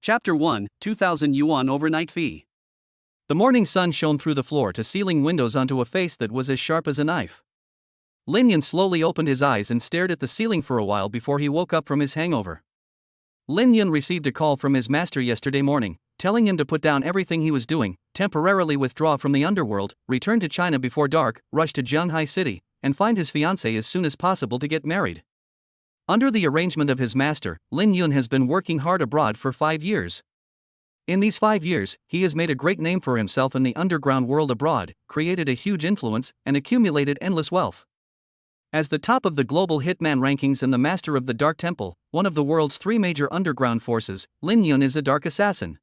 Chapter 1, 2000 Yuan Overnight Fee. The morning sun shone through the floor-to-ceiling windows onto a face that was as sharp as a knife. Ling slowly opened his eyes and stared at the ceiling for a while before he woke up from his hangover. Ling received a call from his master yesterday morning, telling him to put down everything he was doing, temporarily withdraw from the underworld, return to China before dark, rush to Jianghai City, and find his fiancée as soon as possible to get married. Under the arrangement of his master, Ling has been working hard abroad for 5 years. In these 5 years, he has made a great name for himself in the underground world abroad, created a huge influence, and accumulated endless wealth. As the top of the global hitman rankings and the master of the Dark Temple, one of the world's 3 major underground forces, Ling is a dark assassin.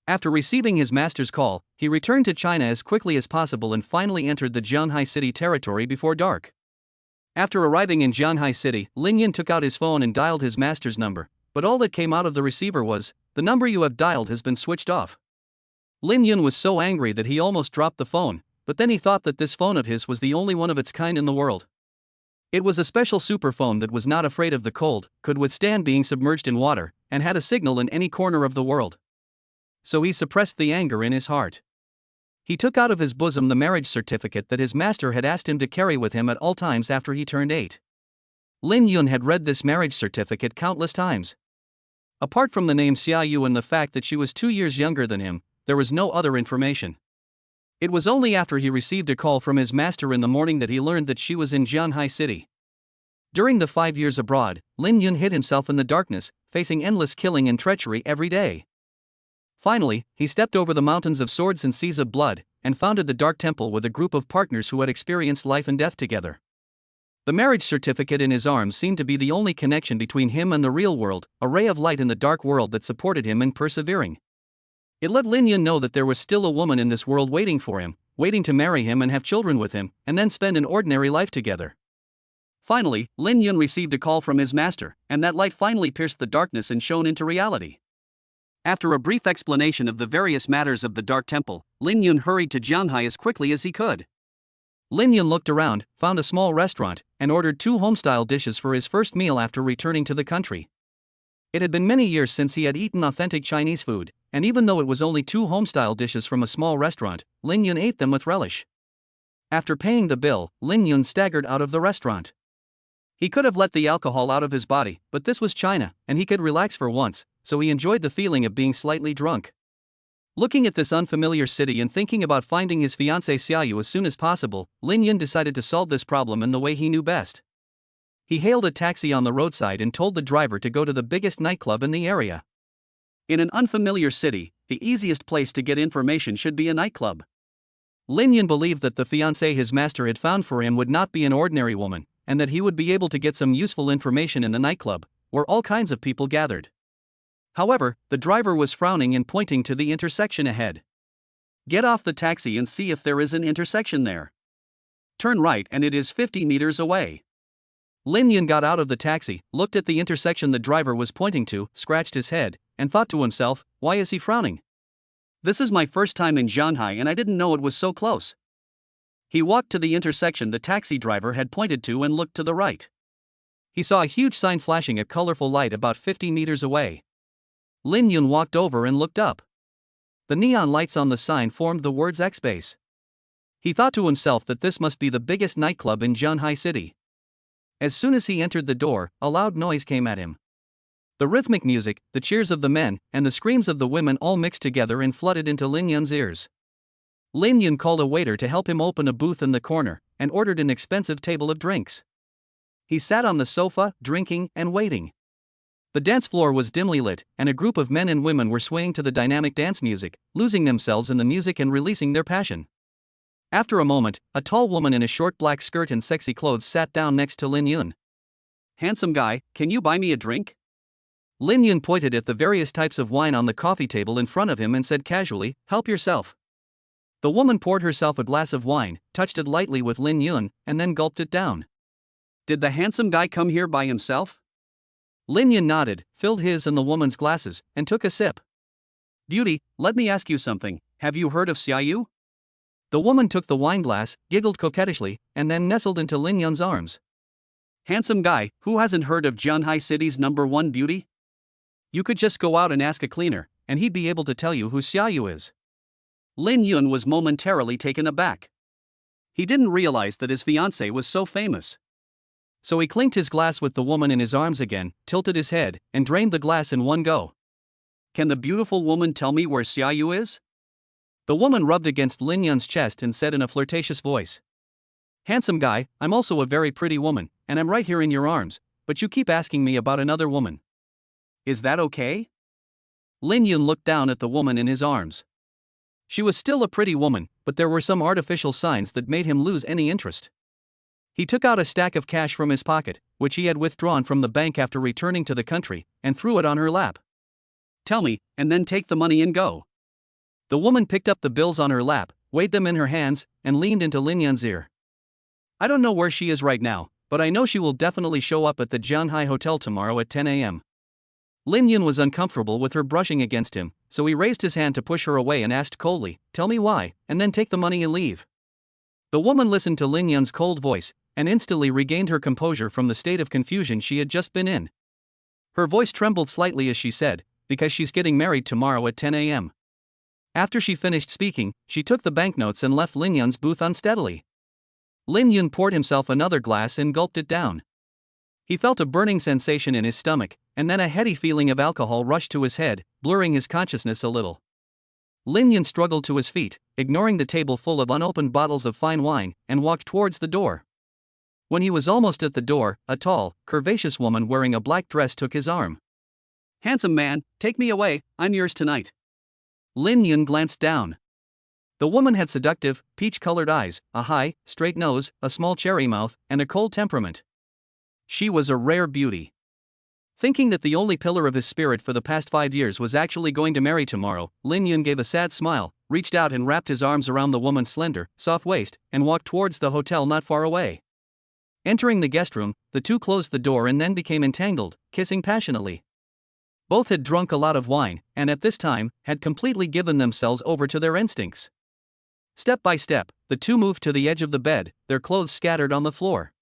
After receiving his master's call, he returned to China as quickly as possible and finally entered the Jianghai City territory before dark. After arriving in Jianghai City, Ling took out his phone and dialed his master's number, but all that came out of the receiver was, "The number you have dialed has been switched off." Ling was so angry that he almost dropped the phone, but then he thought that this phone of his was the only one of its kind in the world. It was a special super phone that was not afraid of the cold, could withstand being submerged in water, and had a signal in any corner of the world. So he suppressed the anger in his heart. He took out of his bosom the marriage certificate that his master had asked him to carry with him at all times after he turned 8. Ling had read this marriage certificate countless times. Apart from the name Xia Yu and the fact that she was 2 years younger than him, there was no other information. It was only after he received a call from his master in the morning that he learned that she was in Jianghai City. During the 5 years abroad, Ling hid himself in the darkness, facing endless killing and treachery every day. Finally, he stepped over the mountains of swords and seas of blood, and founded the Dark Temple with a group of partners who had experienced life and death together. The marriage certificate in his arms seemed to be the only connection between him and the real world, a ray of light in the dark world that supported him in persevering. It let Ling know that there was still a woman in this world waiting for him, waiting to marry him and have children with him, and then spend an ordinary life together. Finally, Ling received a call from his master, and that light finally pierced the darkness and shone into reality. After a brief explanation of the various matters of the Dark Temple, Ling hurried to Jianghai as quickly as he could. Ling looked around, found a small restaurant, and ordered 2 home-style dishes for his first meal after returning to the country. It had been many years since he had eaten authentic Chinese food, and even though it was only 2 home-style dishes from a small restaurant, Ling ate them with relish. After paying the bill, Ling staggered out of the restaurant. He could have let the alcohol out of his body, but this was China, and he could relax for once, so he enjoyed the feeling of being slightly drunk. Looking at this unfamiliar city and thinking about finding his fiancée Xia Yu as soon as possible, Ling decided to solve this problem in the way he knew best. He hailed a taxi on the roadside and told the driver to go to the biggest nightclub in the area. In an unfamiliar city, the easiest place to get information should be a nightclub. Ling believed that the fiancée his master had found for him would not be an ordinary woman, and that he would be able to get some useful information in the nightclub, where all kinds of people gathered. However, the driver was frowning and pointing to the intersection ahead. "Get off the taxi and see if there is an intersection there. Turn right and it is 50 meters away." Ling got out of the taxi, looked at the intersection the driver was pointing to, scratched his head, and thought to himself, "Why is he frowning? This is my first time in Jianghai and I didn't know it was so close." He walked to the intersection the taxi driver had pointed to and looked to the right. He saw a huge sign flashing a colorful light about 50 meters away. Ling walked over and looked up. The neon lights on the sign formed the words X-Base. He thought to himself that this must be the biggest nightclub in Jianghai City. As soon as he entered the door, a loud noise came at him. The rhythmic music, the cheers of the men, and the screams of the women all mixed together and flooded into Ling's ears. Ling called a waiter to help him open a booth in the corner, and ordered an expensive table of drinks. He sat on the sofa, drinking and waiting. The dance floor was dimly lit, and a group of men and women were swaying to the dynamic dance music, losing themselves in the music and releasing their passion. After a moment, a tall woman in a short black skirt and sexy clothes sat down next to Ling. "Handsome guy, can you buy me a drink?" Ling pointed at the various types of wine on the coffee table in front of him and said casually, "Help yourself." The woman poured herself a glass of wine, touched it lightly with Ling, and then gulped it down. "Did the handsome guy come here by himself?" Ling nodded, filled his and the woman's glasses, and took a sip. "Beauty, let me ask you something, have you heard of Xia Yu?" The woman took the wine glass, giggled coquettishly, and then nestled into Ling's arms. "Handsome guy, who hasn't heard of Jianghai City's #1 beauty?" You could just go out and ask a cleaner, and he'd be able to tell you who Xia Yu is. Lin Yun was momentarily taken aback. He didn't realize that his fiancée was so famous. So he clinked his glass with the woman in his arms again, tilted his head, and drained the glass in one go. Can the beautiful woman tell me where Xia Yu is? The woman rubbed against Lin Yun's chest and said in a flirtatious voice. Handsome guy, I'm also a very pretty woman, and I'm right here in your arms, but you keep asking me about another woman. Is that okay? Lin Yun looked down at the woman in his arms. She was still a pretty woman, but there were some artificial signs that made him lose any interest. He took out a stack of cash from his pocket, which he had withdrawn from the bank after returning to the country, and threw it on her lap. Tell me, and then take the money and go. The woman picked up the bills on her lap, weighed them in her hands, and leaned into Lin Yun's ear. I don't know where she is right now, but I know she will definitely show up at the Jianghai hotel tomorrow at 10 a.m. Lin Yun was uncomfortable with her brushing against him, so he raised his hand to push her away and asked coldly, Tell me why, and then take the money and leave. The woman listened to Lin Yun's cold voice, and instantly regained her composure from the state of confusion she had just been in. Her voice trembled slightly as she said, Because she's getting married tomorrow at 10 a.m. After she finished speaking, she took the banknotes and left Lin Yun's booth unsteadily. Lin Yun poured himself another glass and gulped it down. He felt a burning sensation in his stomach, and then a heady feeling of alcohol rushed to his head, blurring his consciousness a little. Lin Yun struggled to his feet, ignoring the table full of unopened bottles of fine wine, and walked towards the door. When he was almost at the door, a tall, curvaceous woman wearing a black dress took his arm. Handsome man, take me away, I'm yours tonight. Lin Yun glanced down. The woman had seductive, peach-colored eyes, a high, straight nose, a small cherry mouth, and a cold temperament. She was a rare beauty. Thinking that the only pillar of his spirit for the past 5 years was actually going to marry tomorrow, Lin Yun gave a sad smile, reached out and wrapped his arms around the woman's slender, soft waist, and walked towards the hotel not far away. Entering the guest room, the two closed the door and then became entangled, kissing passionately. Both had drunk a lot of wine, and at this time, had completely given themselves over to their instincts. Step by step, the two moved to the edge of the bed, their clothes scattered on the floor.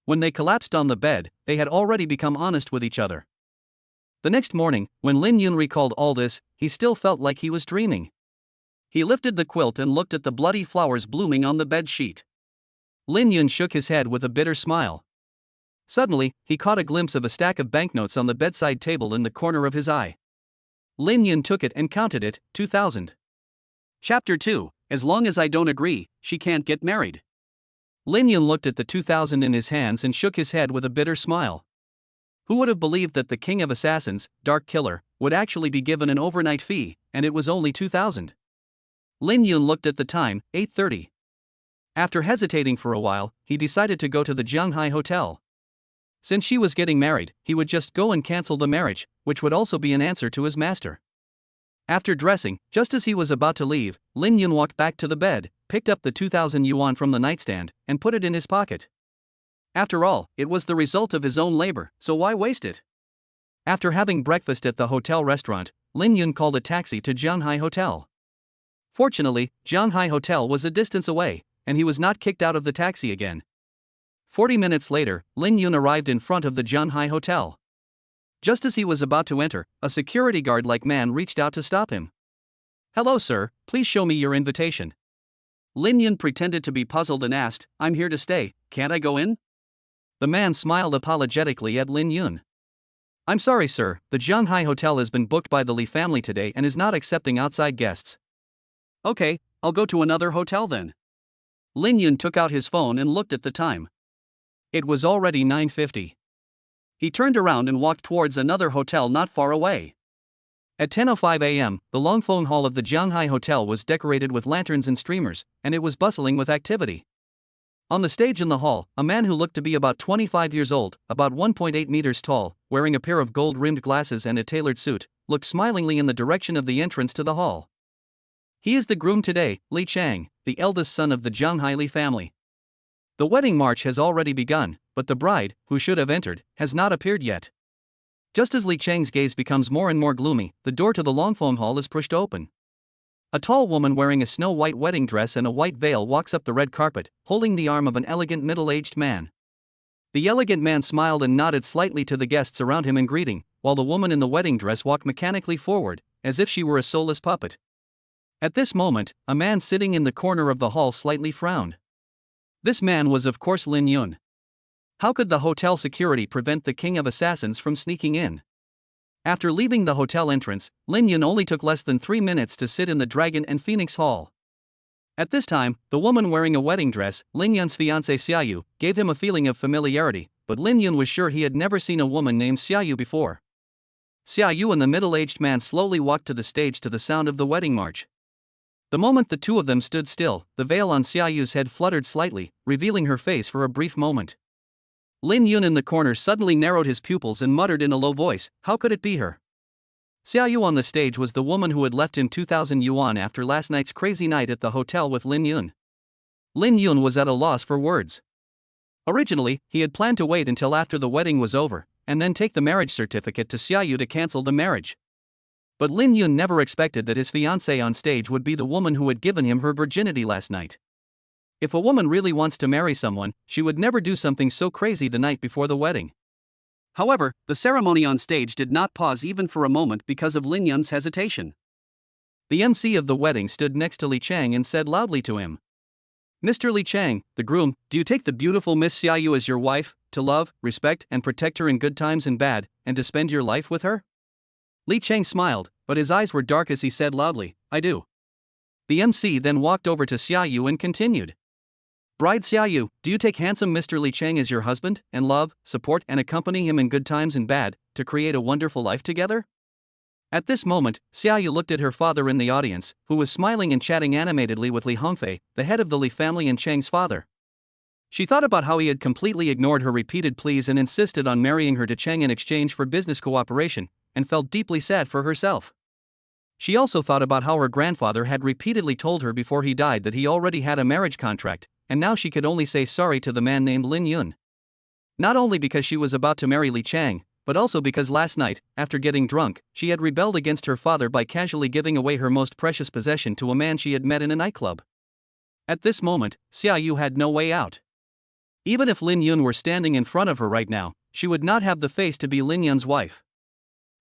When they collapsed on the bed, they had already become honest with each other. The next morning, when Lin Yun recalled all this, he still felt like he was dreaming. He lifted the quilt and looked at the bloody flowers blooming on the bed sheet. Lin Yun shook his head with a bitter smile. Suddenly, he caught a glimpse of a stack of banknotes on the bedside table in the corner of his eye. Lin Yun took it and counted it, 2,000. Chapter 2, As long as I don't agree, she can't get married. Lin Yun looked at the 2,000 in his hands and shook his head with a bitter smile. Who would have believed that the king of assassins, Dark Killer, would actually be given an overnight fee, and it was only 2,000? Lin Yun looked at the time, 8:30. After hesitating for a while, he decided to go to the Jianghai hotel. Since she was getting married, he would just go and cancel the marriage, which would also be an answer to his master. After dressing, just as he was about to leave, Lin Yun walked back to the bed, picked up the 2,000 yuan from the nightstand, and put it in his pocket. After all, it was the result of his own labor, so why waste it? After having breakfast at the hotel restaurant, Lin Yun called a taxi to Jianghai Hotel. Fortunately, Jianghai Hotel was a distance away, and he was not kicked out of the taxi again. 40 minutes later, Lin Yun arrived in front of the Jianghai Hotel. Just as he was about to enter, a security guard-like man reached out to stop him. Hello sir, please show me your invitation. Lin Yun pretended to be puzzled and asked, I'm here to stay, can't I go in? The man smiled apologetically at Lin Yun. I'm sorry sir, the Jianghai Hotel has been booked by the Li family today and is not accepting outside guests. Okay, I'll go to another hotel then. Lin Yun took out his phone and looked at the time. It was already 9:50. He turned around and walked towards another hotel not far away. At 10:05 a.m., the long phone hall of the Jianghai Hotel was decorated with lanterns and streamers, and it was bustling with activity. On the stage in the hall, a man who looked to be about 25 years old, about 1.8 meters tall, wearing a pair of gold-rimmed glasses and a tailored suit, looked smilingly in the direction of the entrance to the hall. He is the groom today, Li Cheng, the eldest son of the Jianghai Li family. The wedding march has already begun, but the bride, who should have entered, has not appeared yet. Just as Li Cheng's gaze becomes more and more gloomy, the door to the long phone hall is pushed open. A tall woman wearing a snow-white wedding dress and a white veil walks up the red carpet, holding the arm of an elegant middle-aged man. The elegant man smiled and nodded slightly to the guests around him in greeting, while the woman in the wedding dress walked mechanically forward, as if she were a soulless puppet. At this moment, a man sitting in the corner of the hall slightly frowned. This man was of course Lin Yun. How could the hotel security prevent the king of assassins from sneaking in? After leaving the hotel entrance, Lin Yun only took less than 3 minutes to sit in the Dragon and Phoenix Hall. At this time, the woman wearing a wedding dress, Lin Yun's fiancée Xia Yu, gave him a feeling of familiarity, but Lin Yun was sure he had never seen a woman named Xia Yu before. Xia Yu and the middle-aged man slowly walked to the stage to the sound of the wedding march. The moment the two of them stood still, the veil on Xia Yu's head fluttered slightly, revealing her face for a brief moment. Lin Yun in the corner suddenly narrowed his pupils and muttered in a low voice, "How could it be her?" Xia Yu on the stage was the woman who had left him 2,000 yuan after last night's crazy night at the hotel with Lin Yun. Lin Yun was at a loss for words. Originally, he had planned to wait until after the wedding was over, and then take the marriage certificate to Xia Yu to cancel the marriage. But Lin Yun never expected that his fiancée on stage would be the woman who had given him her virginity last night. If a woman really wants to marry someone, she would never do something so crazy the night before the wedding. However, the ceremony on stage did not pause even for a moment because of Lin Yun's hesitation. The MC of the wedding stood next to Li Cheng and said loudly to him, "Mr. Li Cheng, the groom, do you take the beautiful Miss Xia Yu as your wife, to love, respect and protect her in good times and bad, and to spend your life with her?" Li Cheng smiled, but his eyes were dark as he said loudly, "I do." The MC then walked over to Xia Yu and continued, "Bride Xia Yu, do you take handsome Mr. Li Cheng as your husband, and love, support and accompany him in good times and bad, to create a wonderful life together?" At this moment, Xia Yu looked at her father in the audience, who was smiling and chatting animatedly with Li Hongfei, the head of the Li family and Cheng's father. She thought about how he had completely ignored her repeated pleas and insisted on marrying her to Cheng in exchange for business cooperation, and felt deeply sad for herself. She also thought about how her grandfather had repeatedly told her before he died that he already had a marriage contract, and now she could only say sorry to the man named Lin Yun. Not only because she was about to marry Li Cheng, but also because last night, after getting drunk, she had rebelled against her father by casually giving away her most precious possession to a man she had met in a nightclub. At this moment, Xia Yu had no way out. Even if Lin Yun were standing in front of her right now, she would not have the face to be Lin Yun's wife.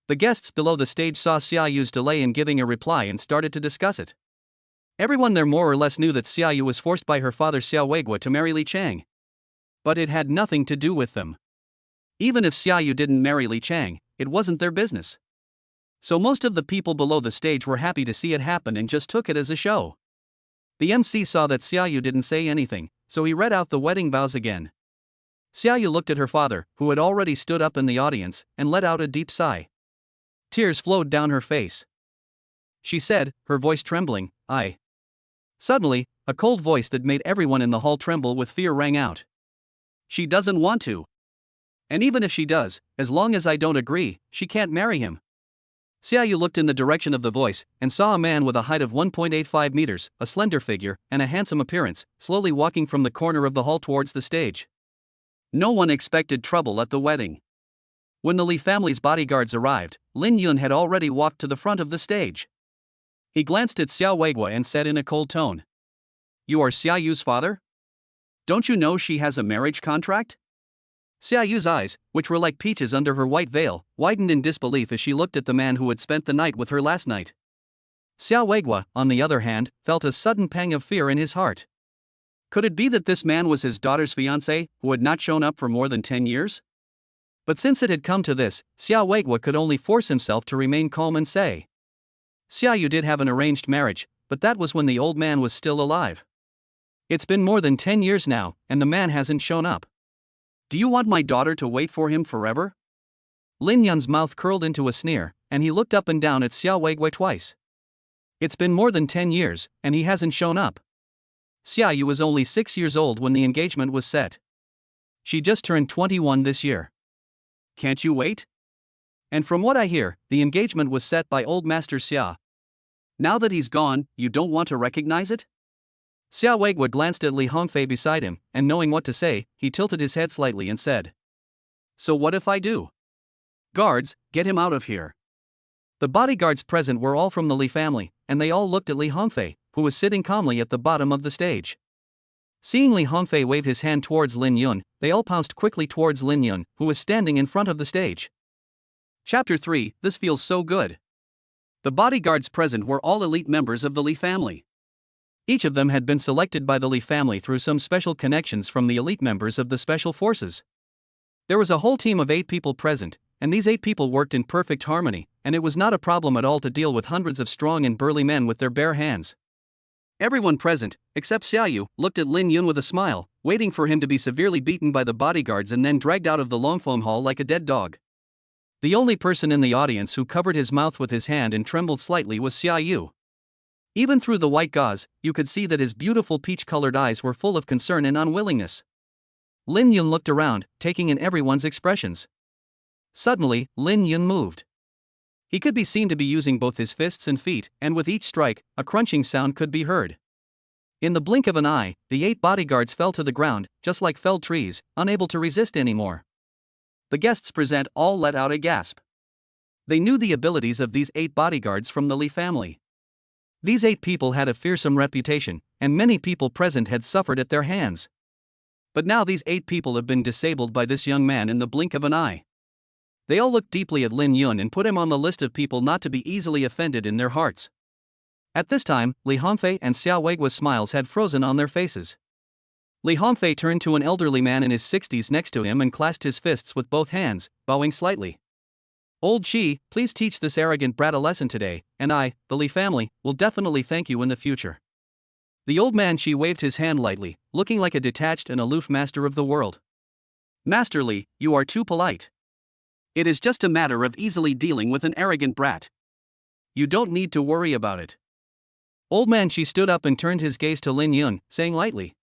The guests below the stage saw Xia Yu's delay in giving a reply and started to discuss it. Everyone there more or less knew that Xia Yu was forced by her father Xia Weiguo to marry Li Cheng. But it had nothing to do with them. Even if Xia Yu didn't marry Li Cheng, it wasn't their business. So most of the people below the stage were happy to see it happen and just took it as a show. The MC saw that Xia Yu didn't say anything, so he read out the wedding vows again. Xia Yu looked at her father, who had already stood up in the audience, and let out a deep sigh. Tears flowed down her face. She said, her voice trembling, "I." Suddenly, a cold voice that made everyone in the hall tremble with fear rang out. "She doesn't want to. And even if she does, as long as I don't agree, she can't marry him." Xia Yu looked in the direction of the voice, and saw a man with a height of 1.85 meters, a slender figure, and a handsome appearance, slowly walking from the corner of the hall towards the stage. No one expected trouble at the wedding. When the Li family's bodyguards arrived, Lin Yun had already walked to the front of the stage. He glanced at Xia Weiguo and said in a cold tone, "You are Xia Yu's father? Don't you know she has a marriage contract?" Xia Yu's eyes, which were like peaches under her white veil, widened in disbelief as she looked at the man who had spent the night with her last night. Xia Weiguo, on the other hand, felt a sudden pang of fear in his heart. Could it be that this man was his daughter's fiancé, who had not shown up for more than 10 years? But since it had come to this, Xia Weiguo could only force himself to remain calm and say, "Xia Yu did have an arranged marriage, but that was when the old man was still alive. It's been more than 10 years now, and the man hasn't shown up. Do you want my daughter to wait for him forever?" Lin Yun's mouth curled into a sneer, and he looked up and down at Xia Weiguo twice. "It's been more than 10 years, and he hasn't shown up. Xia Yu was only 6 years old when the engagement was set. She just turned 21 this year. Can't you wait? And from what I hear, the engagement was set by old Master Xia. Now that he's gone, you don't want to recognize it?" Xia Weiguo glanced at Li Hongfei beside him, and knowing what to say, he tilted his head slightly and said, "So what if I do? Guards, get him out of here." The bodyguards present were all from the Li family, and they all looked at Li Hongfei, who was sitting calmly at the bottom of the stage. Seeing Li Hongfei wave his hand towards Lin Yun, they all pounced quickly towards Lin Yun, who was standing in front of the stage. Chapter 3, This Feels So Good. The bodyguards present were all elite members of the Li family. Each of them had been selected by the Li family through some special connections from the elite members of the special forces. There was a whole team of 8 people present, and these 8 people worked in perfect harmony, and it was not a problem at all to deal with hundreds of strong and burly men with their bare hands. Everyone present, except Xia Yu, looked at Lin Yun with a smile, waiting for him to be severely beaten by the bodyguards and then dragged out of the Longphone Hall like a dead dog. The only person in the audience who covered his mouth with his hand and trembled slightly was Xia Yu. Even through the white gauze, you could see that his beautiful peach-colored eyes were full of concern and unwillingness. Lin Yun looked around, taking in everyone's expressions. Suddenly, Lin Yun moved. He could be seen to be using both his fists and feet, and with each strike, a crunching sound could be heard. In the blink of an eye, the 8 bodyguards fell to the ground, just like felled trees, unable to resist anymore. The guests present all let out a gasp. They knew the abilities of these 8 bodyguards from the Li family. These 8 people had a fearsome reputation, and many people present had suffered at their hands. But now these 8 people have been disabled by this young man in the blink of an eye. They all looked deeply at Lin Yun and put him on the list of people not to be easily offended in their hearts. At this time, Li Hongfei and Xiao Weigua's smiles had frozen on their faces. Li Hongfei turned to an elderly man in his 60s next to him and clasped his fists with both hands, bowing slightly. "Old Qi, please teach this arrogant brat a lesson today, and I, the Li family, will definitely thank you in the future." The old man Qi waved his hand lightly, looking like a detached and aloof master of the world. "Master Li, you are too polite. It is just a matter of easily dealing with an arrogant brat. You don't need to worry about it." Old man Qi stood up and turned his gaze to Lin Yun, saying lightly,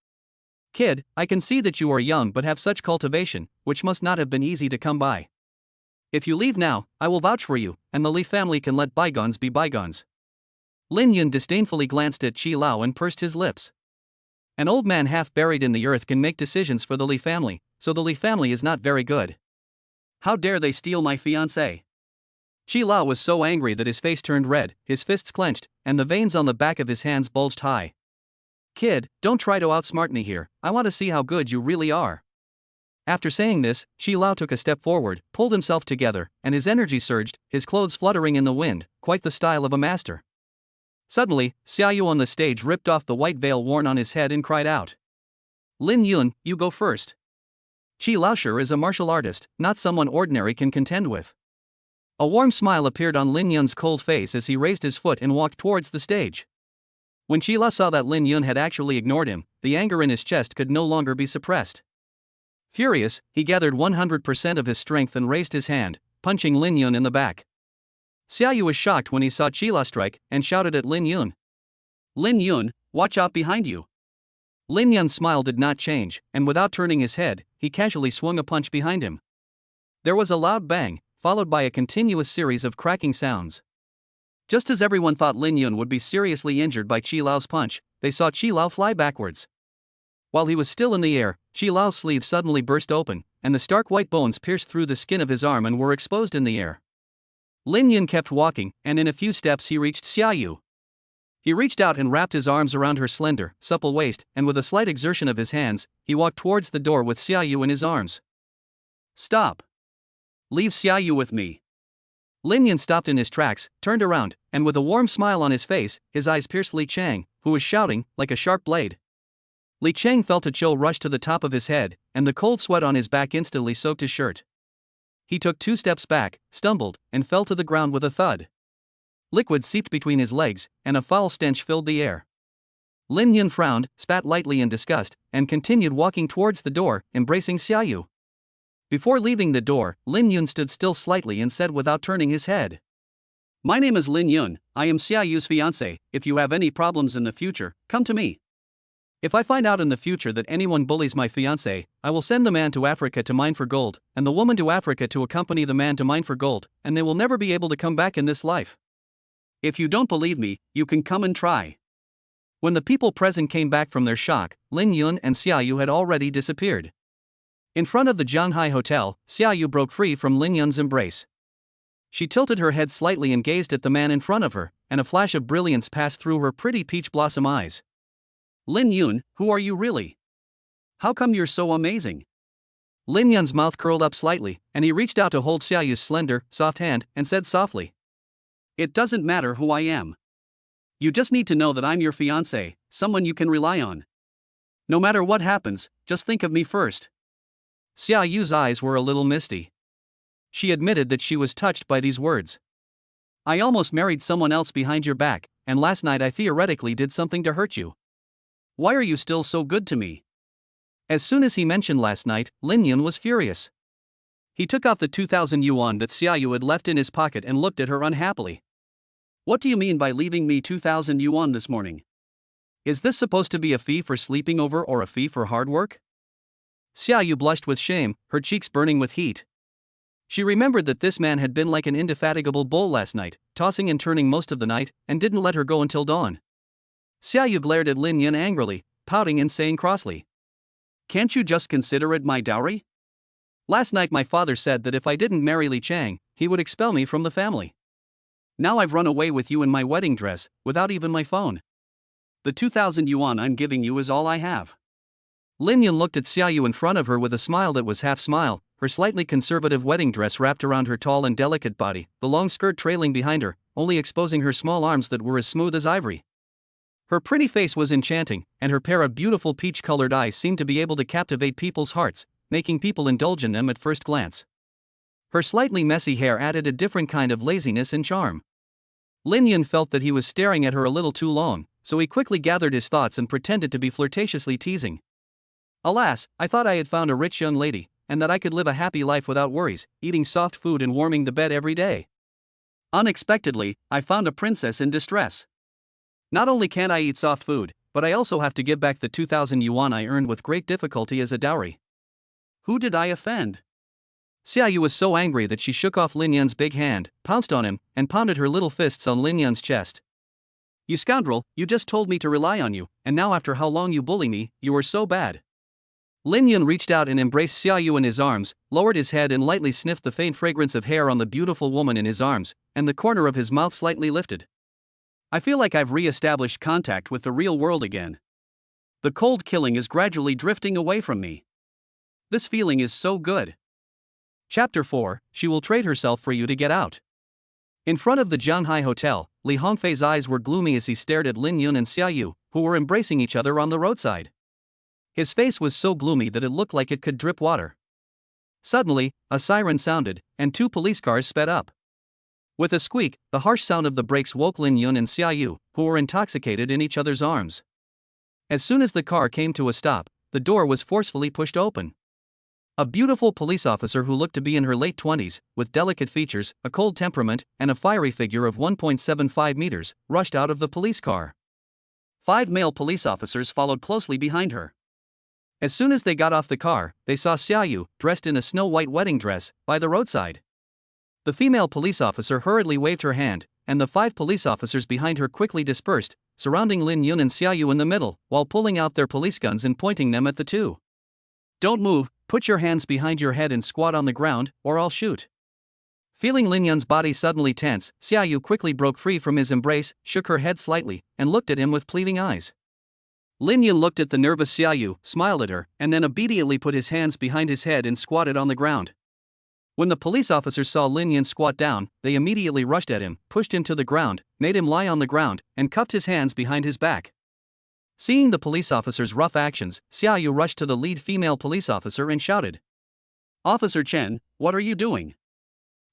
"Kid, I can see that you are young but have such cultivation, which must not have been easy to come by. If you leave now, I will vouch for you, and the Li family can let bygones be bygones." Lin Yun disdainfully glanced at Qi Lao and pursed his lips. An old man half buried in the earth can make decisions for the Li family, so the Li family is not very good. How dare they steal my fiancée? Qi Lao was so angry that his face turned red, his fists clenched, and the veins on the back of his hands bulged high. "Kid, don't try to outsmart me here, I want to see how good you really are." After saying this, Qi Lao took a step forward, pulled himself together, and his energy surged, his clothes fluttering in the wind, quite the style of a master. Suddenly, Xia Yu on the stage ripped off the white veil worn on his head and cried out, "Lin Yun, you go first. Qi Laoshi is a martial artist, not someone ordinary can contend with." A warm smile appeared on Lin Yun's cold face as he raised his foot and walked towards the stage. When Qi Lao saw that Lin Yun had actually ignored him, the anger in his chest could no longer be suppressed. Furious, he gathered 100% of his strength and raised his hand, punching Lin Yun in the back. Xia Yu was shocked when he saw Qi Lao strike and shouted at Lin Yun, "Lin Yun, watch out behind you." Lin Yun's smile did not change, and without turning his head, he casually swung a punch behind him. There was a loud bang, followed by a continuous series of cracking sounds. Just as everyone thought Lin Yun would be seriously injured by Qi Lao's punch, they saw Qi Lao fly backwards. While he was still in the air, Qi Lao's sleeve suddenly burst open, and the stark white bones pierced through the skin of his arm and were exposed in the air. Lin Yun kept walking, and in a few steps he reached Xia Yu. He reached out and wrapped his arms around her slender, supple waist, and with a slight exertion of his hands, he walked towards the door with Xia Yu in his arms. "Stop. Leave Xia Yu with me." Lin Yun stopped in his tracks, turned around, and with a warm smile on his face, his eyes pierced Li Cheng, who was shouting, like a sharp blade. Li Cheng felt a chill rush to the top of his head, and the cold sweat on his back instantly soaked his shirt. He took 2 steps back, stumbled, and fell to the ground with a thud. Liquid seeped between his legs, and a foul stench filled the air. Lin Yun frowned, spat lightly in disgust, and continued walking towards the door, embracing Xia Yu. Before leaving the door, Lin Yun stood still slightly and said without turning his head, "My name is Lin Yun, I am Xia Yu's fiancé. If you have any problems in the future, come to me. If I find out in the future that anyone bullies my fiancé, I will send the man to Africa to mine for gold, and the woman to Africa to accompany the man to mine for gold, and they will never be able to come back in this life. If you don't believe me, you can come and try." When the people present came back from their shock, Lin Yun and Xia Yu had already disappeared. In front of the Jianghai hotel, Xia Yu broke free from Lin Yun's embrace. She tilted her head slightly and gazed at the man in front of her, and a flash of brilliance passed through her pretty peach blossom eyes. "Lin Yun, who are you really? How come you're so amazing?" Lin Yun's mouth curled up slightly, and he reached out to hold Xia Yu's slender, soft hand and said softly, "It doesn't matter who I am. You just need to know that I'm your fiancée, someone you can rely on. No matter what happens, just think of me first." Xia Yu's eyes were a little misty. She admitted that she was touched by these words. "I almost married someone else behind your back, and last night I theoretically did something to hurt you. Why are you still so good to me?" As soon as he mentioned last night, Lin Yun was furious. He took out the 2,000 yuan that Xia Yu had left in his pocket and looked at her unhappily. "What do you mean by leaving me 2,000 yuan this morning? Is this supposed to be a fee for sleeping over or a fee for hard work?" Xia Yu blushed with shame, her cheeks burning with heat. She remembered that this man had been like an indefatigable bull last night, tossing and turning most of the night, and didn't let her go until dawn. Xia Yu glared at Lin Yun angrily, pouting and saying crossly, "Can't you just consider it my dowry? Last night my father said that if I didn't marry Li Cheng, he would expel me from the family. Now I've run away with you in my wedding dress, without even my phone. The 2,000 yuan I'm giving you is all I have." Lin Yun looked at Xia Yu in front of her with a smile that was half smile, her slightly conservative wedding dress wrapped around her tall and delicate body, the long skirt trailing behind her, only exposing her small arms that were as smooth as ivory. Her pretty face was enchanting, and her pair of beautiful peach-colored eyes seemed to be able to captivate people's hearts, making people indulge in them at first glance. Her slightly messy hair added a different kind of laziness and charm. Lin Yun felt that he was staring at her a little too long, so he quickly gathered his thoughts and pretended to be flirtatiously teasing. "Alas, I thought I had found a rich young lady, and that I could live a happy life without worries, eating soft food and warming the bed every day. Unexpectedly, I found a princess in distress. Not only can't I eat soft food, but I also have to give back the 2,000 yuan I earned with great difficulty as a dowry. Who did I offend?" Xia Yu was so angry that she shook off Lin Yun's big hand, pounced on him, and pounded her little fists on Lin Yun's chest. "You scoundrel, you just told me to rely on you, and now after how long you bully me, you are so bad." Lin Yun reached out and embraced Xia Yu in his arms, lowered his head and lightly sniffed the faint fragrance of hair on the beautiful woman in his arms, and the corner of his mouth slightly lifted. "I feel like I've re-established contact with the real world again. The cold killing is gradually drifting away from me. This feeling is so good." Chapter 4, She Will Trade Herself for You to Get Out. In front of the Jianghai Hotel, Li Hongfei's eyes were gloomy as he stared at Lin Yun and Xia Yu, who were embracing each other on the roadside. His face was so gloomy that it looked like it could drip water. Suddenly, a siren sounded, and 2 police cars sped up. With a squeak, the harsh sound of the brakes woke Lin Yun and Xia Yu, who were intoxicated in each other's arms. As soon as the car came to a stop, the door was forcefully pushed open. A beautiful police officer who looked to be in her late 20s, with delicate features, a cold temperament, and a fiery figure of 1.75 meters, rushed out of the police car. 5 male police officers followed closely behind her. As soon as they got off the car, they saw Xia Yu, dressed in a snow-white wedding dress, by the roadside. The female police officer hurriedly waved her hand, and the 5 police officers behind her quickly dispersed, surrounding Lin Yun and Xia Yu in the middle, while pulling out their police guns and pointing them at the 2. "Don't move, put your hands behind your head and squat on the ground, or I'll shoot." Feeling Lin Yun's body suddenly tense, Xia Yu quickly broke free from his embrace, shook her head slightly, and looked at him with pleading eyes. Lin Yun looked at the nervous Xia Yu, smiled at her, and then obediently put his hands behind his head and squatted on the ground. When the police officers saw Lin Yun squat down, they immediately rushed at him, pushed him to the ground, made him lie on the ground, and cuffed his hands behind his back. Seeing the police officers' rough actions, Xia Yu rushed to the lead female police officer and shouted, "Officer Chen, what are you doing?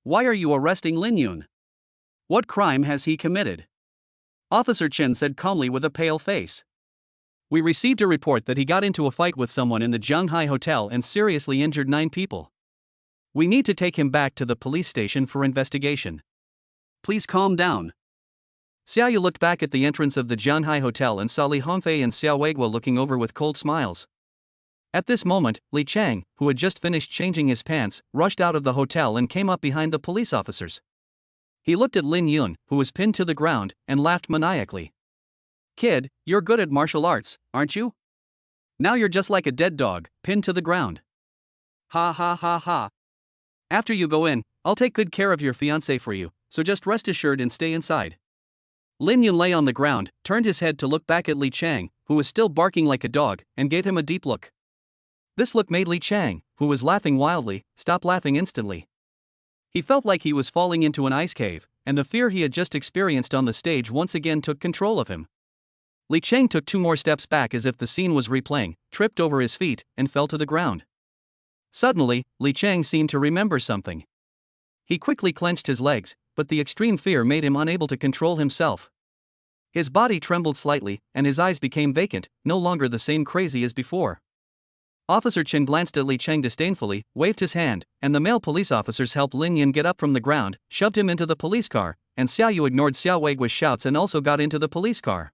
Why are you arresting Lin Yun? What crime has he committed?" Officer Chen said calmly with a pale face, "We received a report that he got into a fight with someone in the Jianghai hotel and seriously injured 9 people. We need to take him back to the police station for investigation. Please calm down." Xia Yu looked back at the entrance of the Jianghai hotel and saw Li Hongfei and Xiao Weiguo looking over with cold smiles. At this moment, Li Cheng, who had just finished changing his pants, rushed out of the hotel and came up behind the police officers. He looked at Lin Yun, who was pinned to the ground, and laughed maniacally. "Kid, you're good at martial arts, aren't you? Now you're just like a dead dog, pinned to the ground. Ha ha ha ha. After you go in, I'll take good care of your fiancée for you, so just rest assured and stay inside." Lin Yun lay on the ground, turned his head to look back at Li Cheng, who was still barking like a dog, and gave him a deep look. This look made Li Cheng, who was laughing wildly, stop laughing instantly. He felt like he was falling into an ice cave, and the fear he had just experienced on the stage once again took control of him. Li Cheng took 2 more steps back as if the scene was replaying, tripped over his feet, and fell to the ground. Suddenly, Li Cheng seemed to remember something. He quickly clenched his legs, but the extreme fear made him unable to control himself. His body trembled slightly, and his eyes became vacant, no longer the same crazy as before. Officer Chen glanced at Li Cheng disdainfully, waved his hand, and the male police officers helped Lin Yan get up from the ground, shoved him into the police car, and Xia Yu ignored Xia Weigua's shouts and also got into the police car.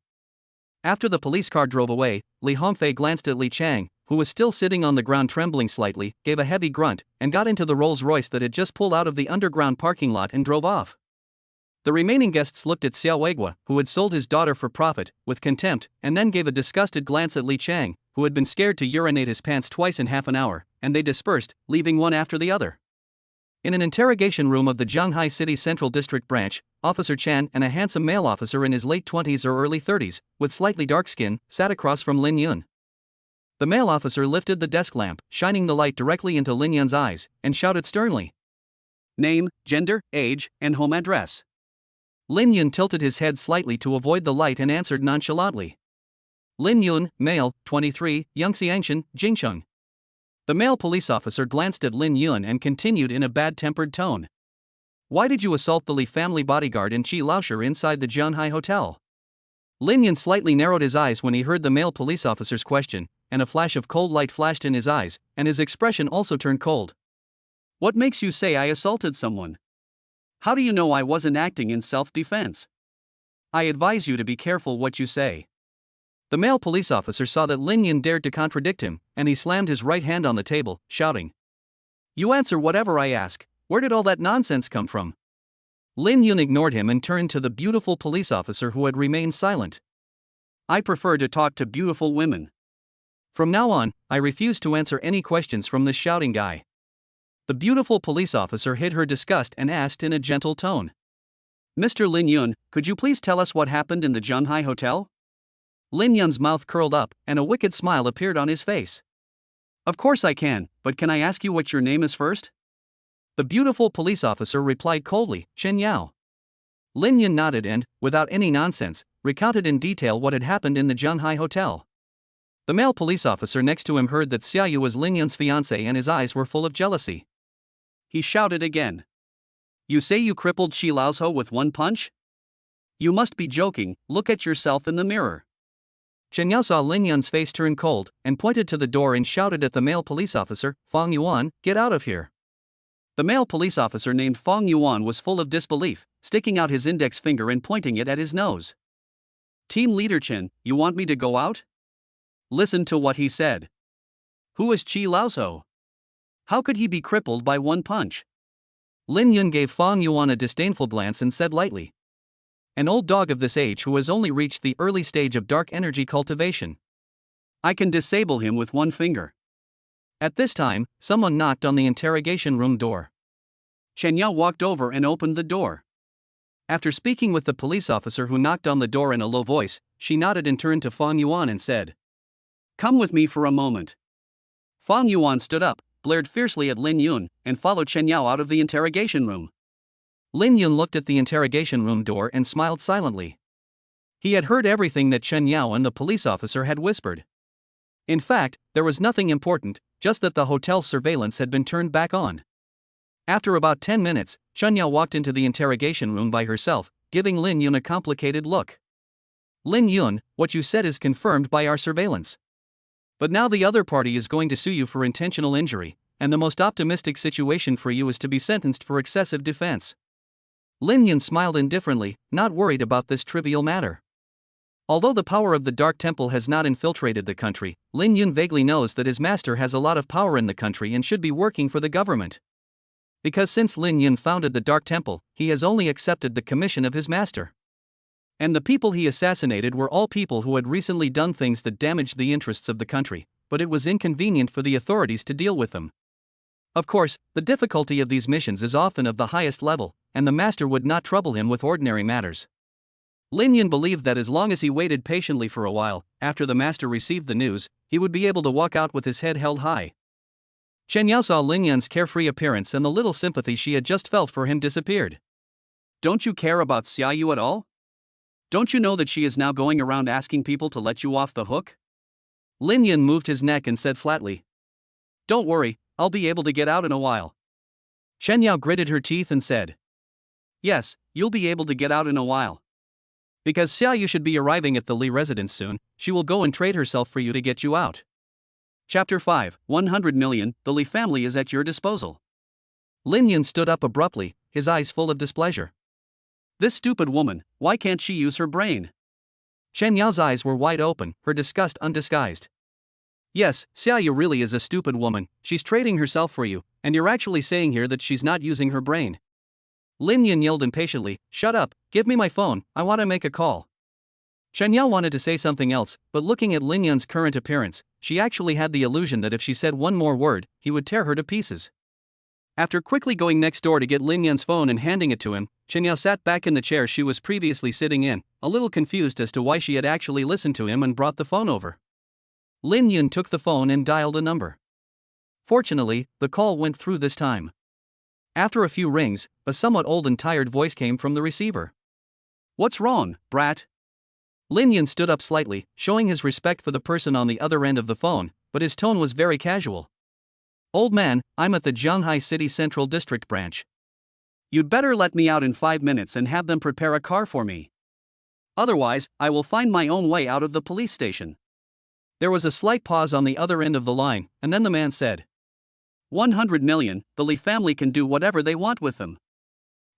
After the police car drove away, Li Hongfei glanced at Li Cheng, who was still sitting on the ground trembling slightly, gave a heavy grunt, and got into the Rolls-Royce that had just pulled out of the underground parking lot and drove off. The remaining guests looked at Xia Weigua, who had sold his daughter for profit, with contempt, and then gave a disgusted glance at Li Cheng, who had been scared to urinate his pants twice in half an hour, and they dispersed, leaving one after the other. In an interrogation room of the Jianghai City Central District Branch, Officer Chan and a handsome male officer in his late 20s or early 30s, with slightly dark skin, sat across from Lin Yun. The male officer lifted the desk lamp, shining the light directly into Lin Yun's eyes, and shouted sternly. Name, gender, age, and home address. Lin Yun tilted his head slightly to avoid the light and answered nonchalantly. Lin Yun, male, 23, young Xiangshan, Jingcheng. The male police officer glanced at Lin Yun and continued in a bad-tempered tone. Why did you assault the Li family bodyguard in Qi Laosher inside the Jianghai hotel? Lin Yun slightly narrowed his eyes when he heard the male police officer's question, and a flash of cold light flashed in his eyes, and his expression also turned cold. What makes you say I assaulted someone? How do you know I wasn't acting in self-defense? I advise you to be careful what you say. The male police officer saw that Lin Yun dared to contradict him, and he slammed his right hand on the table, shouting. You answer whatever I ask. Where did all that nonsense come from? Lin Yun ignored him and turned to the beautiful police officer who had remained silent. I prefer to talk to beautiful women. From now on, I refuse to answer any questions from this shouting guy. The beautiful police officer hid her disgust and asked in a gentle tone. Mr. Lin Yun, could you please tell us what happened in the Jianghai hotel? Lin Yun's mouth curled up, and a wicked smile appeared on his face. Of course I can, but can I ask you what your name is first? The beautiful police officer replied coldly, Chen Yao. Lin Yun nodded and, without any nonsense, recounted in detail what had happened in the Jianghai hotel. The male police officer next to him heard that Xia Yu was Lin Yun's fiancée and his eyes were full of jealousy. He shouted again. You say you crippled Qi Laosho with one punch? You must be joking, look at yourself in the mirror. Chen Yao saw Lin Yun's face turn cold, and pointed to the door and shouted at the male police officer, Fang Yuan, get out of here. The male police officer named Fang Yuan was full of disbelief, sticking out his index finger and pointing it at his nose. Team Leader Chen, you want me to go out? Listen to what he said. Who is Qi Laosho? How could he be crippled by one punch? Lin Yun gave Fang Yuan a disdainful glance and said lightly. An old dog of this age who has only reached the early stage of dark energy cultivation. I can disable him with one finger. At this time, someone knocked on the interrogation room door. Chen Yao walked over and opened the door. After speaking with the police officer who knocked on the door in a low voice, she nodded and turned to Fang Yuan and said, Come with me for a moment. Fang Yuan stood up, glared fiercely at Lin Yun, and followed Chen Yao out of the interrogation room. Lin Yun looked at the interrogation room door and smiled silently. He had heard everything that Chen Yao and the police officer had whispered. In fact, there was nothing important, just that the hotel's surveillance had been turned back on. After about 10 minutes, Chen Yao walked into the interrogation room by herself, giving Lin Yun a complicated look. Lin Yun, what you said is confirmed by our surveillance. But now the other party is going to sue you for intentional injury, and the most optimistic situation for you is to be sentenced for excessive defense. Lin Yun smiled indifferently, not worried about this trivial matter. Although the power of the Dark Temple has not infiltrated the country, Lin Yun vaguely knows that his master has a lot of power in the country and should be working for the government. Because since Lin Yun founded the Dark Temple, he has only accepted the commission of his master. And the people he assassinated were all people who had recently done things that damaged the interests of the country, but it was inconvenient for the authorities to deal with them. Of course, the difficulty of these missions is often of the highest level, and the master would not trouble him with ordinary matters. Lin Yun believed that as long as he waited patiently for a while, after the master received the news, he would be able to walk out with his head held high. Chen Yao saw Lin Yun's carefree appearance and the little sympathy she had just felt for him disappeared. Don't you care about Xia Yu at all? Don't you know that she is now going around asking people to let you off the hook? Lin Yun moved his neck and said flatly. Don't worry, I'll be able to get out in a while. Chen Yao gritted her teeth and said. Yes, you'll be able to get out in a while. Because Xia Yu should be arriving at the Li residence soon, she will go and trade herself for you to get you out. Chapter 5, 100 million, the Li family is at your disposal. Lin Yun stood up abruptly, his eyes full of displeasure. This stupid woman, why can't she use her brain? Chen Yao's eyes were wide open, her disgust undisguised. Yes, Xia Yu really is a stupid woman, she's trading herself for you, and you're actually saying here that she's not using her brain. Lin Yun yelled impatiently, shut up, give me my phone, I want to make a call. Chen Yao wanted to say something else, but looking at Lin Yun's current appearance, she actually had the illusion that if she said one more word, he would tear her to pieces. After quickly going next door to get Lin Yun's phone and handing it to him, Chen Yao sat back in the chair she was previously sitting in, a little confused as to why she had actually listened to him and brought the phone over. Lin Yun took the phone and dialed a number. Fortunately, the call went through this time. After a few rings, a somewhat old and tired voice came from the receiver. What's wrong, brat? Lin Yun stood up slightly, showing his respect for the person on the other end of the phone, but his tone was very casual. Old man, I'm at the Jianghai City Central District branch. You'd better let me out in 5 minutes and have them prepare a car for me. Otherwise, I will find my own way out of the police station. There was a slight pause on the other end of the line, and then the man said. 100 million, the Li family can do whatever they want with them.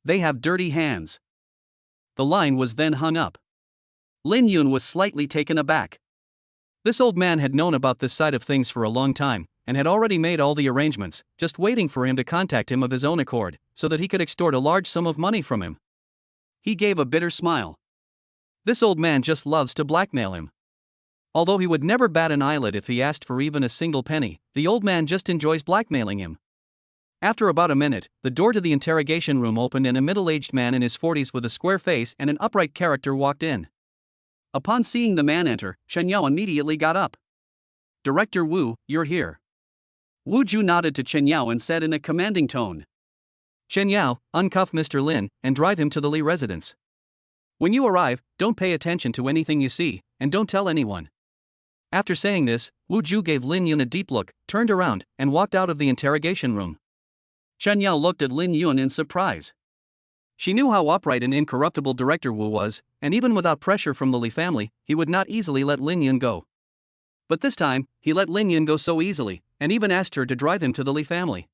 They have dirty hands. The line was then hung up. Lin Yun was slightly taken aback. This old man had known about this side of things for a long time, and had already made all the arrangements, just waiting for him to contact him of his own accord, so that he could extort a large sum of money from him. He gave a bitter smile. This old man just loves to blackmail him. Although he would never bat an eyelid if he asked for even a single penny, the old man just enjoys blackmailing him. After about a minute, the door to the interrogation room opened and a middle-aged man in his 40s with a square face and an upright character walked in. Upon seeing the man enter, Chen Yao immediately got up. Director Wu, you're here. Wu Ju nodded to Chen Yao and said in a commanding tone. Chen Yao, uncuff Mr. Lin, and drive him to the Li residence. When you arrive, don't pay attention to anything you see, and don't tell anyone. After saying this, Wu Ju gave Lin Yun a deep look, turned around, and walked out of the interrogation room. Chen Yao looked at Lin Yun in surprise. She knew how upright and incorruptible Director Wu was, and even without pressure from the Li family, he would not easily let Lin Yun go. But this time, he let Lin Yun go so easily, and even asked her to drive him to the Li family.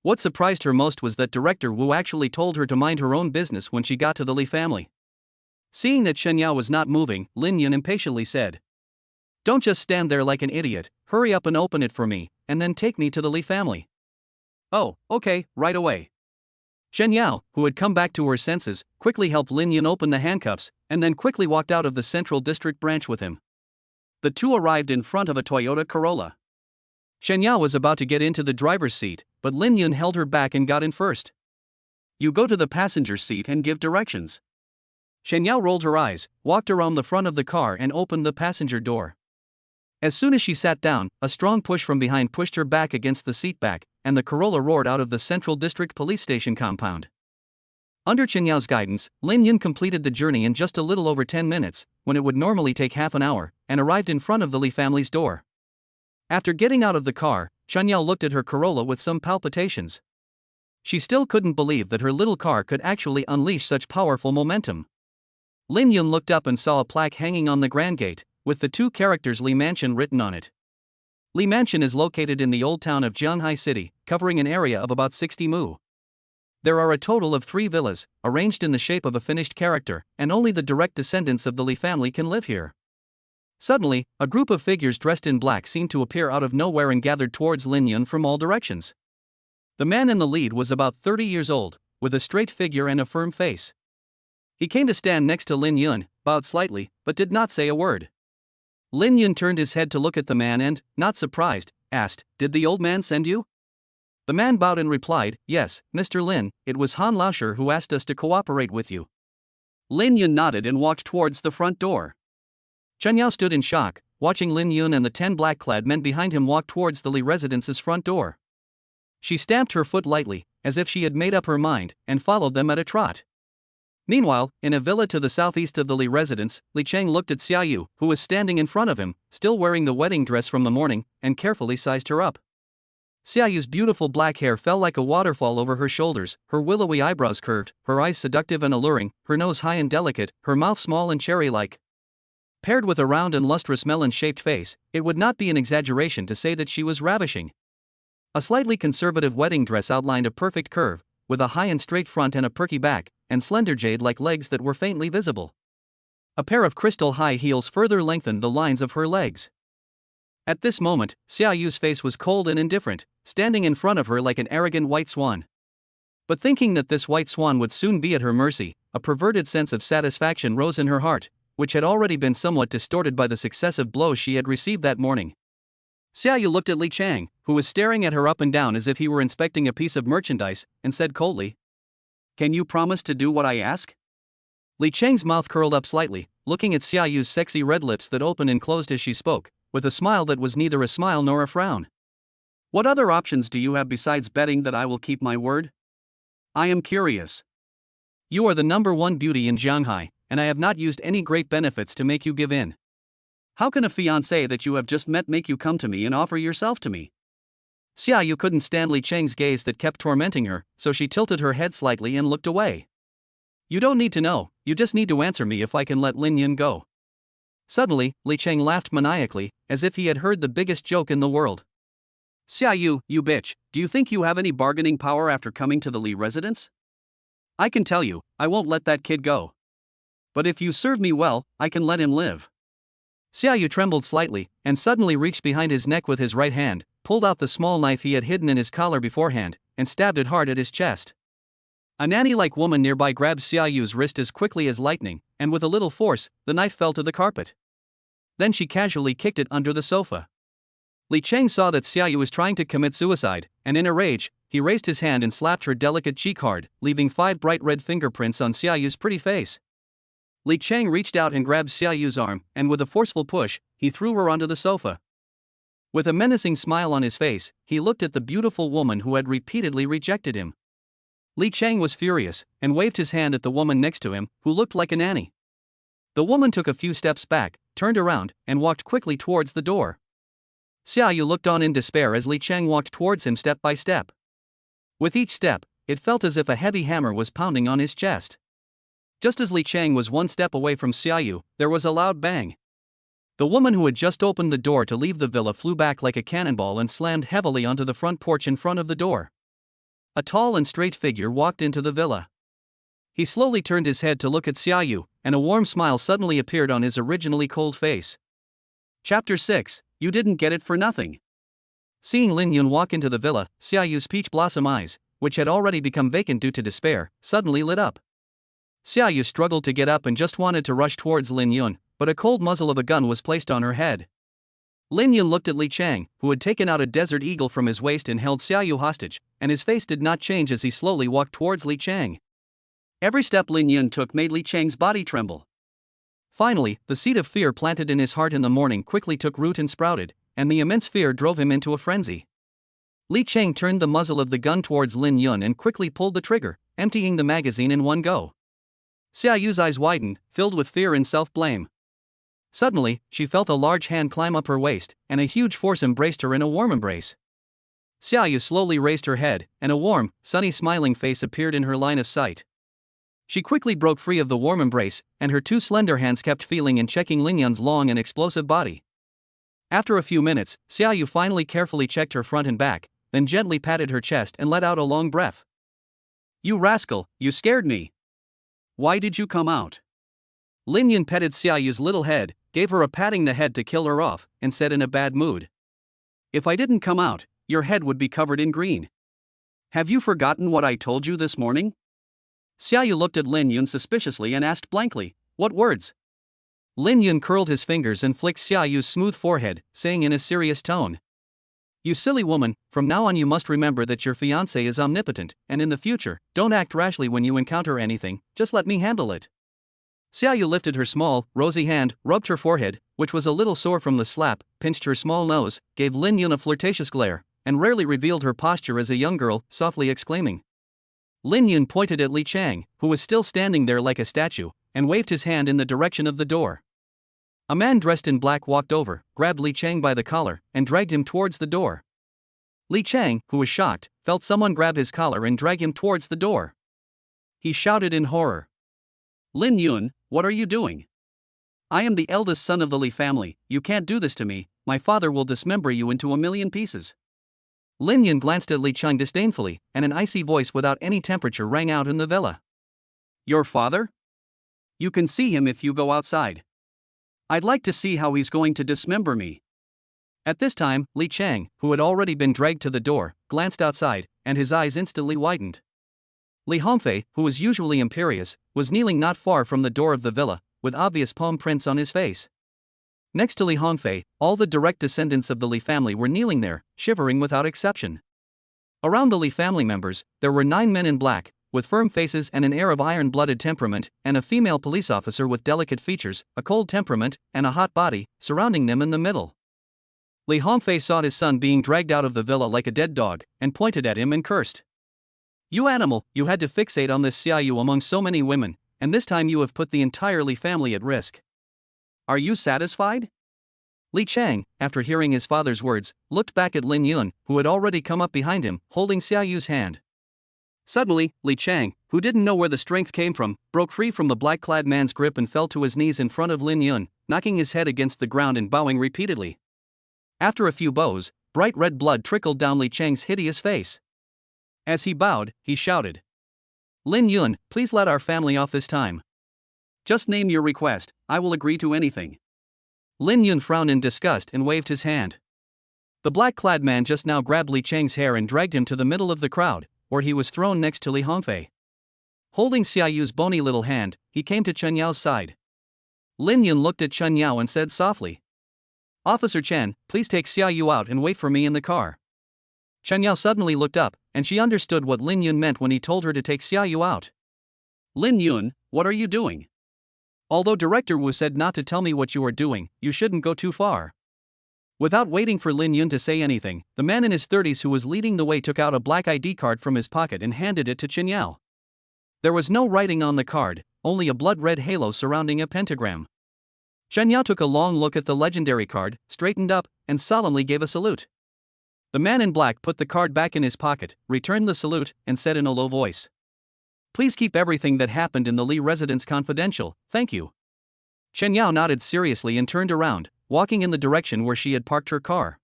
What surprised her most was that Director Wu actually told her to mind her own business when she got to the Li family. Seeing that Chen Yao was not moving, Lin Yun impatiently said. Don't just stand there like an idiot, hurry up and open it for me, and then take me to the Li family. Oh, okay, right away. Chen Yao, who had come back to her senses, quickly helped Lin Yun open the handcuffs, and then quickly walked out of the Central District branch with him. The two arrived in front of a Toyota Corolla. Chen Yao was about to get into the driver's seat, but Lin Yun held her back and got in first. You go to the passenger seat and give directions. Chen Yao rolled her eyes, walked around the front of the car and opened the passenger door. As soon as she sat down, a strong push from behind pushed her back against the seat back, and the Corolla roared out of the Central District Police Station compound. Under Chen Yao's guidance, Lin Yun completed the journey in just a little over 10 minutes, when it would normally take half an hour, and arrived in front of the Li family's door. After getting out of the car, Chen Yao looked at her Corolla with some palpitations. She still couldn't believe that her little car could actually unleash such powerful momentum. Lin Yun looked up and saw a plaque hanging on the grand gate, with the two characters Li Mansion written on it. Li Mansion is located in the old town of Jianghai City, covering an area of about 60 mu. There are a total of 3 villas, arranged in the shape of a finished character, and only the direct descendants of the Li family can live here. Suddenly, a group of figures dressed in black seemed to appear out of nowhere and gathered towards Lin Yun from all directions. The man in the lead was about 30 years old, with a straight figure and a firm face. He came to stand next to Lin Yun, bowed slightly, but did not say a word. Lin Yun turned his head to look at the man and, not surprised, asked, "Did the old man send you?" The man bowed and replied, "Yes, Mr. Lin, it was Han Laosher who asked us to cooperate with you." Lin Yun nodded and walked towards the front door. Chen Yao stood in shock, watching Lin Yun and the 10 black-clad men behind him walk towards the Li residence's front door. She stamped her foot lightly, as if she had made up her mind, and followed them at a trot. Meanwhile, in a villa to the southeast of the Li residence, Li Cheng looked at Xia Yu, who was standing in front of him, still wearing the wedding dress from the morning, and carefully sized her up. Xia Yu's beautiful black hair fell like a waterfall over her shoulders, her willowy eyebrows curved, her eyes seductive and alluring, her nose high and delicate, her mouth small and cherry-like. Paired with a round and lustrous melon-shaped face, it would not be an exaggeration to say that she was ravishing. A slightly conservative wedding dress outlined a perfect curve, with a high and straight front and a perky back, and slender jade-like legs that were faintly visible. A pair of crystal high heels further lengthened the lines of her legs. At this moment, Xia Yu's face was cold and indifferent, standing in front of her like an arrogant white swan. But thinking that this white swan would soon be at her mercy, a perverted sense of satisfaction rose in her heart, which had already been somewhat distorted by the successive blows she had received that morning. Xia Yu looked at Li Cheng, who was staring at her up and down as if he were inspecting a piece of merchandise, and said coldly, "Can you promise to do what I ask?" Li Cheng's mouth curled up slightly, looking at Xia Yu's sexy red lips that opened and closed as she spoke, with a smile that was neither a smile nor a frown. "What other options do you have besides betting that I will keep my word? I am curious. You are the #1 beauty in Jianghai, and I have not used any great benefits to make you give in. How can a fiancé that you have just met make you come to me and offer yourself to me?" Xia Yu couldn't stand Li Cheng's gaze that kept tormenting her, so she tilted her head slightly and looked away. "You don't need to know, you just need to answer me if I can let Lin Yun go." Suddenly, Li Cheng laughed maniacally, as if he had heard the biggest joke in the world. "Xia Yu, you bitch, do you think you have any bargaining power after coming to the Li residence? I can tell you, I won't let that kid go. But if you serve me well, I can let him live." Xia Yu trembled slightly, and suddenly reached behind his neck with his right hand, pulled out the small knife he had hidden in his collar beforehand, and stabbed it hard at his chest. A nanny-like woman nearby grabbed Xia Yu's wrist as quickly as lightning, and with a little force, the knife fell to the carpet. Then she casually kicked it under the sofa. Li Cheng saw that Xia Yu was trying to commit suicide, and in a rage, he raised his hand and slapped her delicate cheek hard, leaving 5 bright red fingerprints on Xia Yu's pretty face. Li Cheng reached out and grabbed Xia Yu's arm, and with a forceful push, he threw her onto the sofa. With a menacing smile on his face, he looked at the beautiful woman who had repeatedly rejected him. Li Cheng was furious, and waved his hand at the woman next to him, who looked like a nanny. The woman took a few steps back, turned around, and walked quickly towards the door. Xia Yu looked on in despair as Li Cheng walked towards him step by step. With each step, it felt as if a heavy hammer was pounding on his chest. Just as Li Cheng was 1 step away from Xia Yu, there was a loud bang. The woman who had just opened the door to leave the villa flew back like a cannonball and slammed heavily onto the front porch in front of the door. A tall and straight figure walked into the villa. He slowly turned his head to look at Xia Yu, and a warm smile suddenly appeared on his originally cold face. Chapter 6, You Didn't Get It for Nothing. Seeing Lin Yun walk into the villa, Xia Yu's peach blossom eyes, which had already become vacant due to despair, suddenly lit up. Xia Yu struggled to get up and just wanted to rush towards Lin Yun, but a cold muzzle of a gun was placed on her head. Lin Yun looked at Li Cheng, who had taken out a desert eagle from his waist and held Xia Yu hostage, and his face did not change as he slowly walked towards Li Cheng. Every step Lin Yun took made Li Cheng's body tremble. Finally, the seed of fear planted in his heart in the morning quickly took root and sprouted, and the immense fear drove him into a frenzy. Li Cheng turned the muzzle of the gun towards Lin Yun and quickly pulled the trigger, emptying the magazine in one go. Xia Yu's eyes widened, filled with fear and self-blame. Suddenly, she felt a large hand climb up her waist, and a huge force embraced her in a warm embrace. Xia Yu slowly raised her head, and a warm, sunny smiling face appeared in her line of sight. She quickly broke free of the warm embrace, and her 2 slender hands kept feeling and checking Lin Yun's long and explosive body. After a few minutes, Xia Yu finally carefully checked her front and back, then gently patted her chest and let out a long breath. "You rascal, you scared me. Why did you come out?" Lin Yun petted Xia Yu's little head, gave her a patting the head to kill her off, and said in a bad mood, "If I didn't come out, your head would be covered in green. Have you forgotten what I told you this morning?" Xia Yu looked at Lin Yun suspiciously and asked blankly, "What words?" Lin Yun curled his fingers and flicked Xia Yu's smooth forehead, saying in a serious tone, "You silly woman, from now on you must remember that your fiancé is omnipotent, and in the future, don't act rashly when you encounter anything, just let me handle it." Xia Yu lifted her small, rosy hand, rubbed her forehead, which was a little sore from the slap, pinched her small nose, gave Lin Yun a flirtatious glare, and rarely revealed her posture as a young girl, softly exclaiming. Lin Yun pointed at Li Cheng, who was still standing there like a statue, and waved his hand in the direction of the door. A man dressed in black walked over, grabbed Li Cheng by the collar, and dragged him towards the door. Li Cheng, who was shocked, felt someone grab his collar and drag him towards the door. He shouted in horror. Lin Yun, what are you doing? I am the eldest son of the Li family, you can't do this to me, my father will dismember you into a million pieces. Lin Yun glanced at Li Cheng disdainfully, and an icy voice without any temperature rang out in the villa. Your father? You can see him if you go outside. I'd like to see how he's going to dismember me. At this time, Li Cheng, who had already been dragged to the door, glanced outside, and his eyes instantly widened. Li Hongfei, who was usually imperious, was kneeling not far from the door of the villa, with obvious palm prints on his face. Next to Li Hongfei, all the direct descendants of the Li family were kneeling there, shivering without exception. Around the Li family members, there were 9 men in black, with firm faces and an air of iron-blooded temperament, and a female police officer with delicate features, a cold temperament, and a hot body, surrounding them in the middle. Li Hongfei saw his son being dragged out of the villa like a dead dog, and pointed at him and cursed. You animal, you had to fixate on this Xia Yu among so many women, and this time you have put the entire Li family at risk. Are you satisfied? Li Cheng, after hearing his father's words, looked back at Lin Yun, who had already come up behind him, holding Xia Yu's hand. Suddenly, Li Cheng, who didn't know where the strength came from, broke free from the black-clad man's grip and fell to his knees in front of Lin Yun, knocking his head against the ground and bowing repeatedly. After a few bows, bright red blood trickled down Li Cheng's hideous face. As he bowed, he shouted. Lin Yun, please let our family off this time. Just name your request, I will agree to anything. Lin Yun frowned in disgust and waved his hand. The black-clad man just now grabbed Li Cheng's hair and dragged him to the middle of the crowd, where he was thrown next to Li Hongfei. Holding Xia Yu's bony little hand, he came to Chen Yao's side. Lin Yun looked at Chen Yao and said softly. Officer Chen, please take Xia Yu out and wait for me in the car. Chen Yao suddenly looked up, and she understood what Lin Yun meant when he told her to take Xia Yu out. Lin Yun, what are you doing? Although Director Wu said not to tell me what you are doing, you shouldn't go too far. Without waiting for Lin Yun to say anything, the man in his 30s who was leading the way took out a black ID card from his pocket and handed it to Chen Yao. There was no writing on the card, only a blood-red halo surrounding a pentagram. Chen Yao took a long look at the legendary card, straightened up, and solemnly gave a salute. The man in black put the card back in his pocket, returned the salute, and said in a low voice. Please keep everything that happened in the Li residence confidential, thank you. Chen Yao nodded seriously and turned around, walking in the direction where she had parked her car.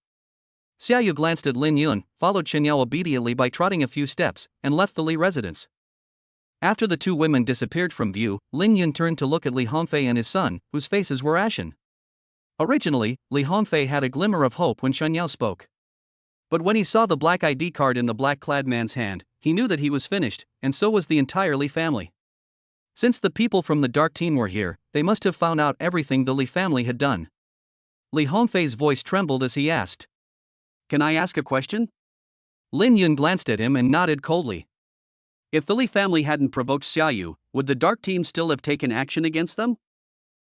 Xia Yu glanced at Lin Yun, followed Chen Yao obediently by trotting a few steps, and left the Li residence. After the two women disappeared from view, Lin Yun turned to look at Li Hongfei and his son, whose faces were ashen. Originally, Li Hongfei had a glimmer of hope when Chen Yao spoke. But when he saw the black ID card in the black-clad man's hand, he knew that he was finished, and so was the entire Li family. Since the people from the dark team were here, they must have found out everything the Li family had done. Li Hongfei's voice trembled as he asked. Can I ask a question? Lin Yun glanced at him and nodded coldly. If the Li family hadn't provoked Xia Yu, would the dark team still have taken action against them?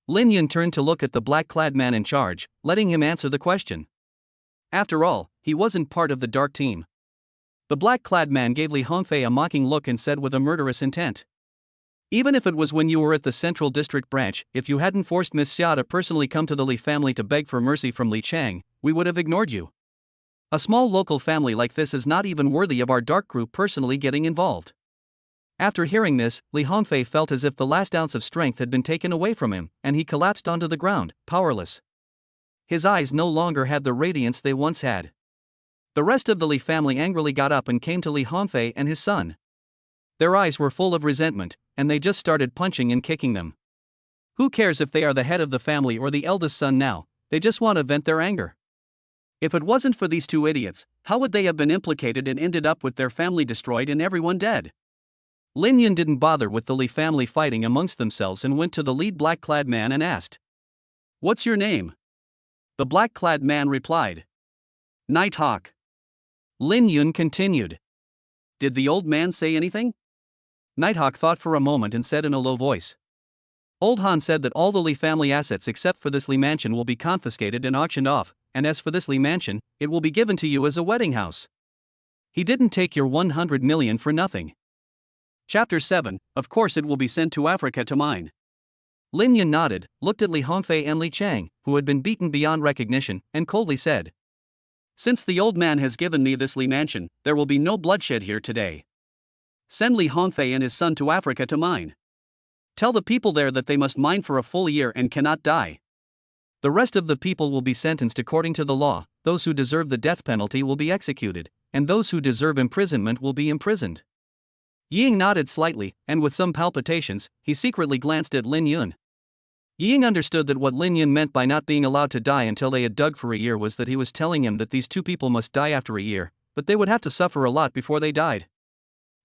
Lin Yun turned to look at the black-clad man in charge, letting him answer the question. After all, he wasn't part of the dark team. The black-clad man gave Li Hongfei a mocking look and said with a murderous intent. Even if it was when you were at the Central District branch, if you hadn't forced Miss Xia to personally come to the Li family to beg for mercy from Li Cheng, we would have ignored you. A small local family like this is not even worthy of our dark group personally getting involved. After hearing this, Li Hongfei felt as if the last ounce of strength had been taken away from him, and he collapsed onto the ground, powerless. His eyes no longer had the radiance they once had. The rest of the Li family angrily got up and came to Li Hongfei and his son. Their eyes were full of resentment, and they just started punching and kicking them. Who cares if they are the head of the family or the eldest son now, they just want to vent their anger. If it wasn't for these two idiots, how would they have been implicated and ended up with their family destroyed and everyone dead? Lin Yun didn't bother with the Li family fighting amongst themselves and went to the lead black-clad man and asked. What's your name? The black-clad man replied. Nighthawk. Lin Yun continued. Did the old man say anything? Nighthawk thought for a moment and said in a low voice. Old Han said that all the Li family assets except for this Li mansion will be confiscated and auctioned off, and as for this Li mansion, it will be given to you as a wedding house. He didn't take your 100 million for nothing. Chapter 7, of course it will be sent to Africa to mine. Lin Yun nodded, looked at Li Hongfei and Li Cheng, who had been beaten beyond recognition, and coldly said, "Since the old man has given me this Li mansion, there will be no bloodshed here today. Send Li Hongfei and his son to Africa to mine. Tell the people there that they must mine for a full year and cannot die. The rest of the people will be sentenced according to the law, those who deserve the death penalty will be executed, and those who deserve imprisonment will be imprisoned." Ying nodded slightly, and with some palpitations, he secretly glanced at Lin Yun. Ying understood that what Lin Yun meant by not being allowed to die until they had dug for a year was that he was telling him that these two people must die after a year, but they would have to suffer a lot before they died.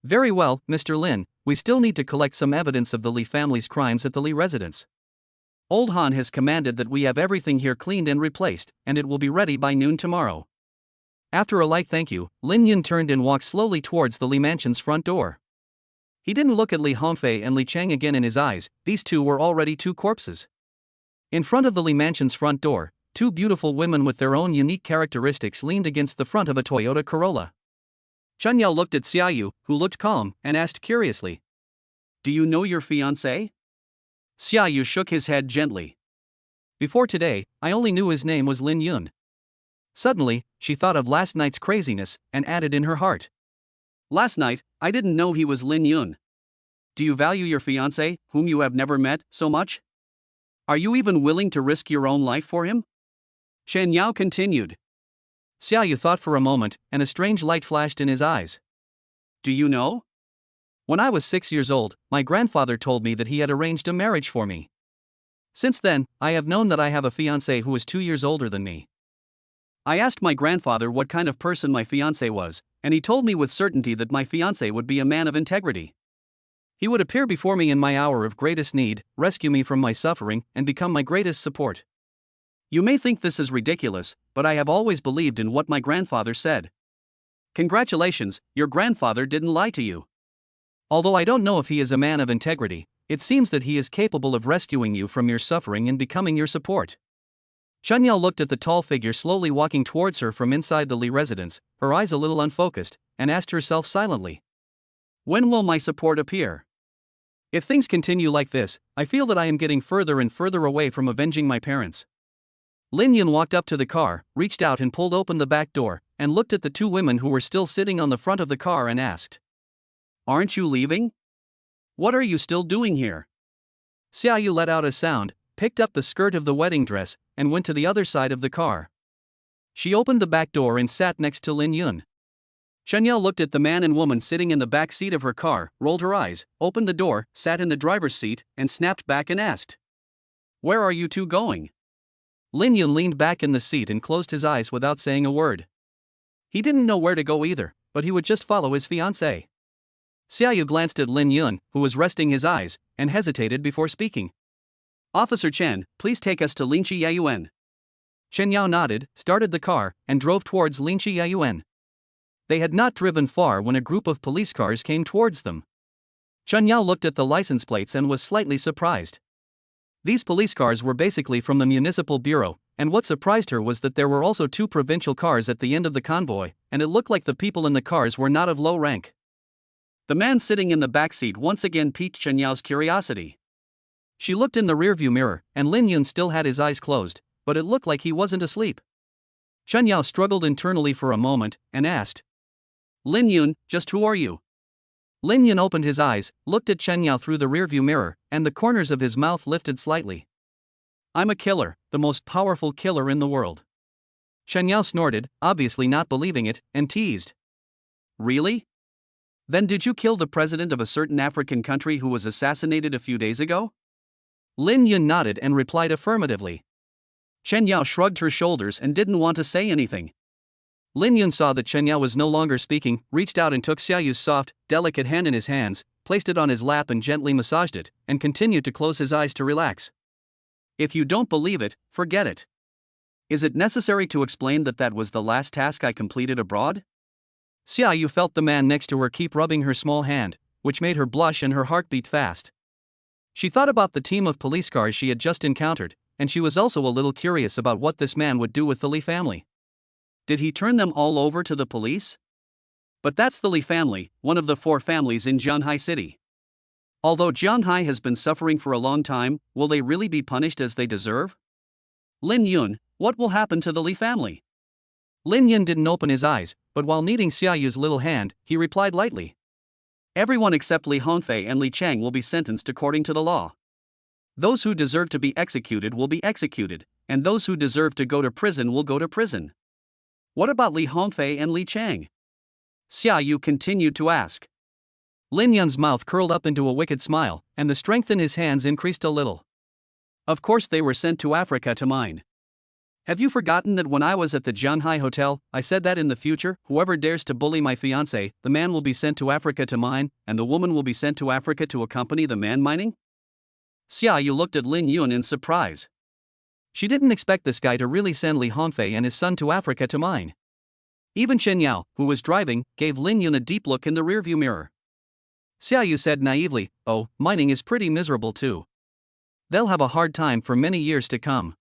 "Very well, Mr. Lin, we still need to collect some evidence of the Li family's crimes at the Li residence. Old Han has commanded that we have everything here cleaned and replaced, and it will be ready by noon tomorrow." After a light thank you, Lin Yun turned and walked slowly towards the Li mansion's front door. He didn't look at Li Hongfei and Li Cheng again in his eyes, these two were already two corpses. In front of the Li mansion's front door, two beautiful women with their own unique characteristics leaned against the front of a Toyota Corolla. Chun Yao looked at Xia Yu, who looked calm, and asked curiously, "Do you know your fiancé?" Xia Yu shook his head gently. "Before today, I only knew his name was Lin Yun." Suddenly, she thought of last night's craziness, and added in her heart, "Last night, I didn't know he was Lin Yun. Do you value your fiancé, whom you have never met, so much? Are you even willing to risk your own life for him?" Shen Yao continued. Xia Yu thought for a moment, and a strange light flashed in his eyes. "Do you know? When I was 6 years old, my grandfather told me that he had arranged a marriage for me. Since then, I have known that I have a fiancé who is 2 years older than me. I asked my grandfather what kind of person my fiancé was, and he told me with certainty that my fiancé would be a man of integrity. He would appear before me in my hour of greatest need, rescue me from my suffering, and become my greatest support. You may think this is ridiculous, but I have always believed in what my grandfather said. Congratulations, your grandfather didn't lie to you. Although I don't know if he is a man of integrity, it seems that he is capable of rescuing you from your suffering and becoming your support." Chun Yao looked at the tall figure slowly walking towards her from inside the Li residence, her eyes a little unfocused, and asked herself silently, "When will my support appear? If things continue like this, I feel that I am getting further and further away from avenging my parents." Lin Yun walked up to the car, reached out and pulled open the back door, and looked at the two women who were still sitting on the front of the car and asked, "Aren't you leaving? What are you still doing here?" Xia Yu let out a sound, picked up the skirt of the wedding dress, and went to the other side of the car. She opened the back door and sat next to Lin Yun. Chun Yao looked at the man and woman sitting in the back seat of her car, rolled her eyes, opened the door, sat in the driver's seat, and snapped back and asked, "Where are you two going?" Lin Yun leaned back in the seat and closed his eyes without saying a word. He didn't know where to go either, but he would just follow his fiancée. Xia Yu glanced at Lin Yun, who was resting his eyes, and hesitated before speaking. "Officer Chen, please take us to Lingxi Yayuan." Chen Yao nodded, started the car, and drove towards Lingxi Yayuan. They had not driven far when a group of police cars came towards them. Chen Yao looked at the license plates and was slightly surprised. These police cars were basically from the municipal bureau, and what surprised her was that there were also two provincial cars at the end of the convoy, and it looked like the people in the cars were not of low rank. The man sitting in the back seat once again piqued Chen Yao's curiosity. She looked in the rearview mirror, and Lin Yun still had his eyes closed, but it looked like he wasn't asleep. Chen Yao struggled internally for a moment, and asked, "Lin Yun, just who are you?" Lin Yun opened his eyes, looked at Chen Yao through the rearview mirror, and the corners of his mouth lifted slightly. "I'm a killer, the most powerful killer in the world." Chen Yao snorted, obviously not believing it, and teased, "Really? Then did you kill the president of a certain African country who was assassinated a few days ago?" Lin Yun nodded and replied affirmatively. Chen Yao shrugged her shoulders and didn't want to say anything. Lin Yun saw that Chen Yao was no longer speaking, reached out and took Xia Yu's soft, delicate hand in his hands, placed it on his lap and gently massaged it, and continued to close his eyes to relax. "If you don't believe it, forget it. Is it necessary to explain that that was the last task I completed abroad?" Xia Yu felt the man next to her keep rubbing her small hand, which made her blush and her heart beat fast. She thought about the team of police cars she had just encountered, and she was also a little curious about what this man would do with the Li family. Did he turn them all over to the police? But that's the Li family, one of the 4 families in Jianghai City. Although Jianghai has been suffering for a long time, will they really be punished as they deserve? Lin Yun, what will happen to the Li family? Lin Yun didn't open his eyes, but while kneading Xia Yu's little hand, he replied lightly. Everyone except Li Hongfei and Li Cheng will be sentenced according to the law. Those who deserve to be executed will be executed, and those who deserve to go to prison will go to prison. What about Li Hongfei and Li Cheng? Xia Yu continued to ask. Lin Yun's mouth curled up into a wicked smile, and the strength in his hands increased a little. Of course they were sent to Africa to mine. Have you forgotten that when I was at the Jianghai hotel, I said that in the future, whoever dares to bully my fiancée, the man will be sent to Africa to mine, and the woman will be sent to Africa to accompany the man mining? Xia Yu looked at Lin Yun in surprise. She didn't expect this guy to really send Li Hongfei and his son to Africa to mine. Even Chen Yao, who was driving, gave Lin Yun a deep look in the rearview mirror. Xia Yu said naively, "Oh, mining is pretty miserable too. They'll have a hard time for many years to come."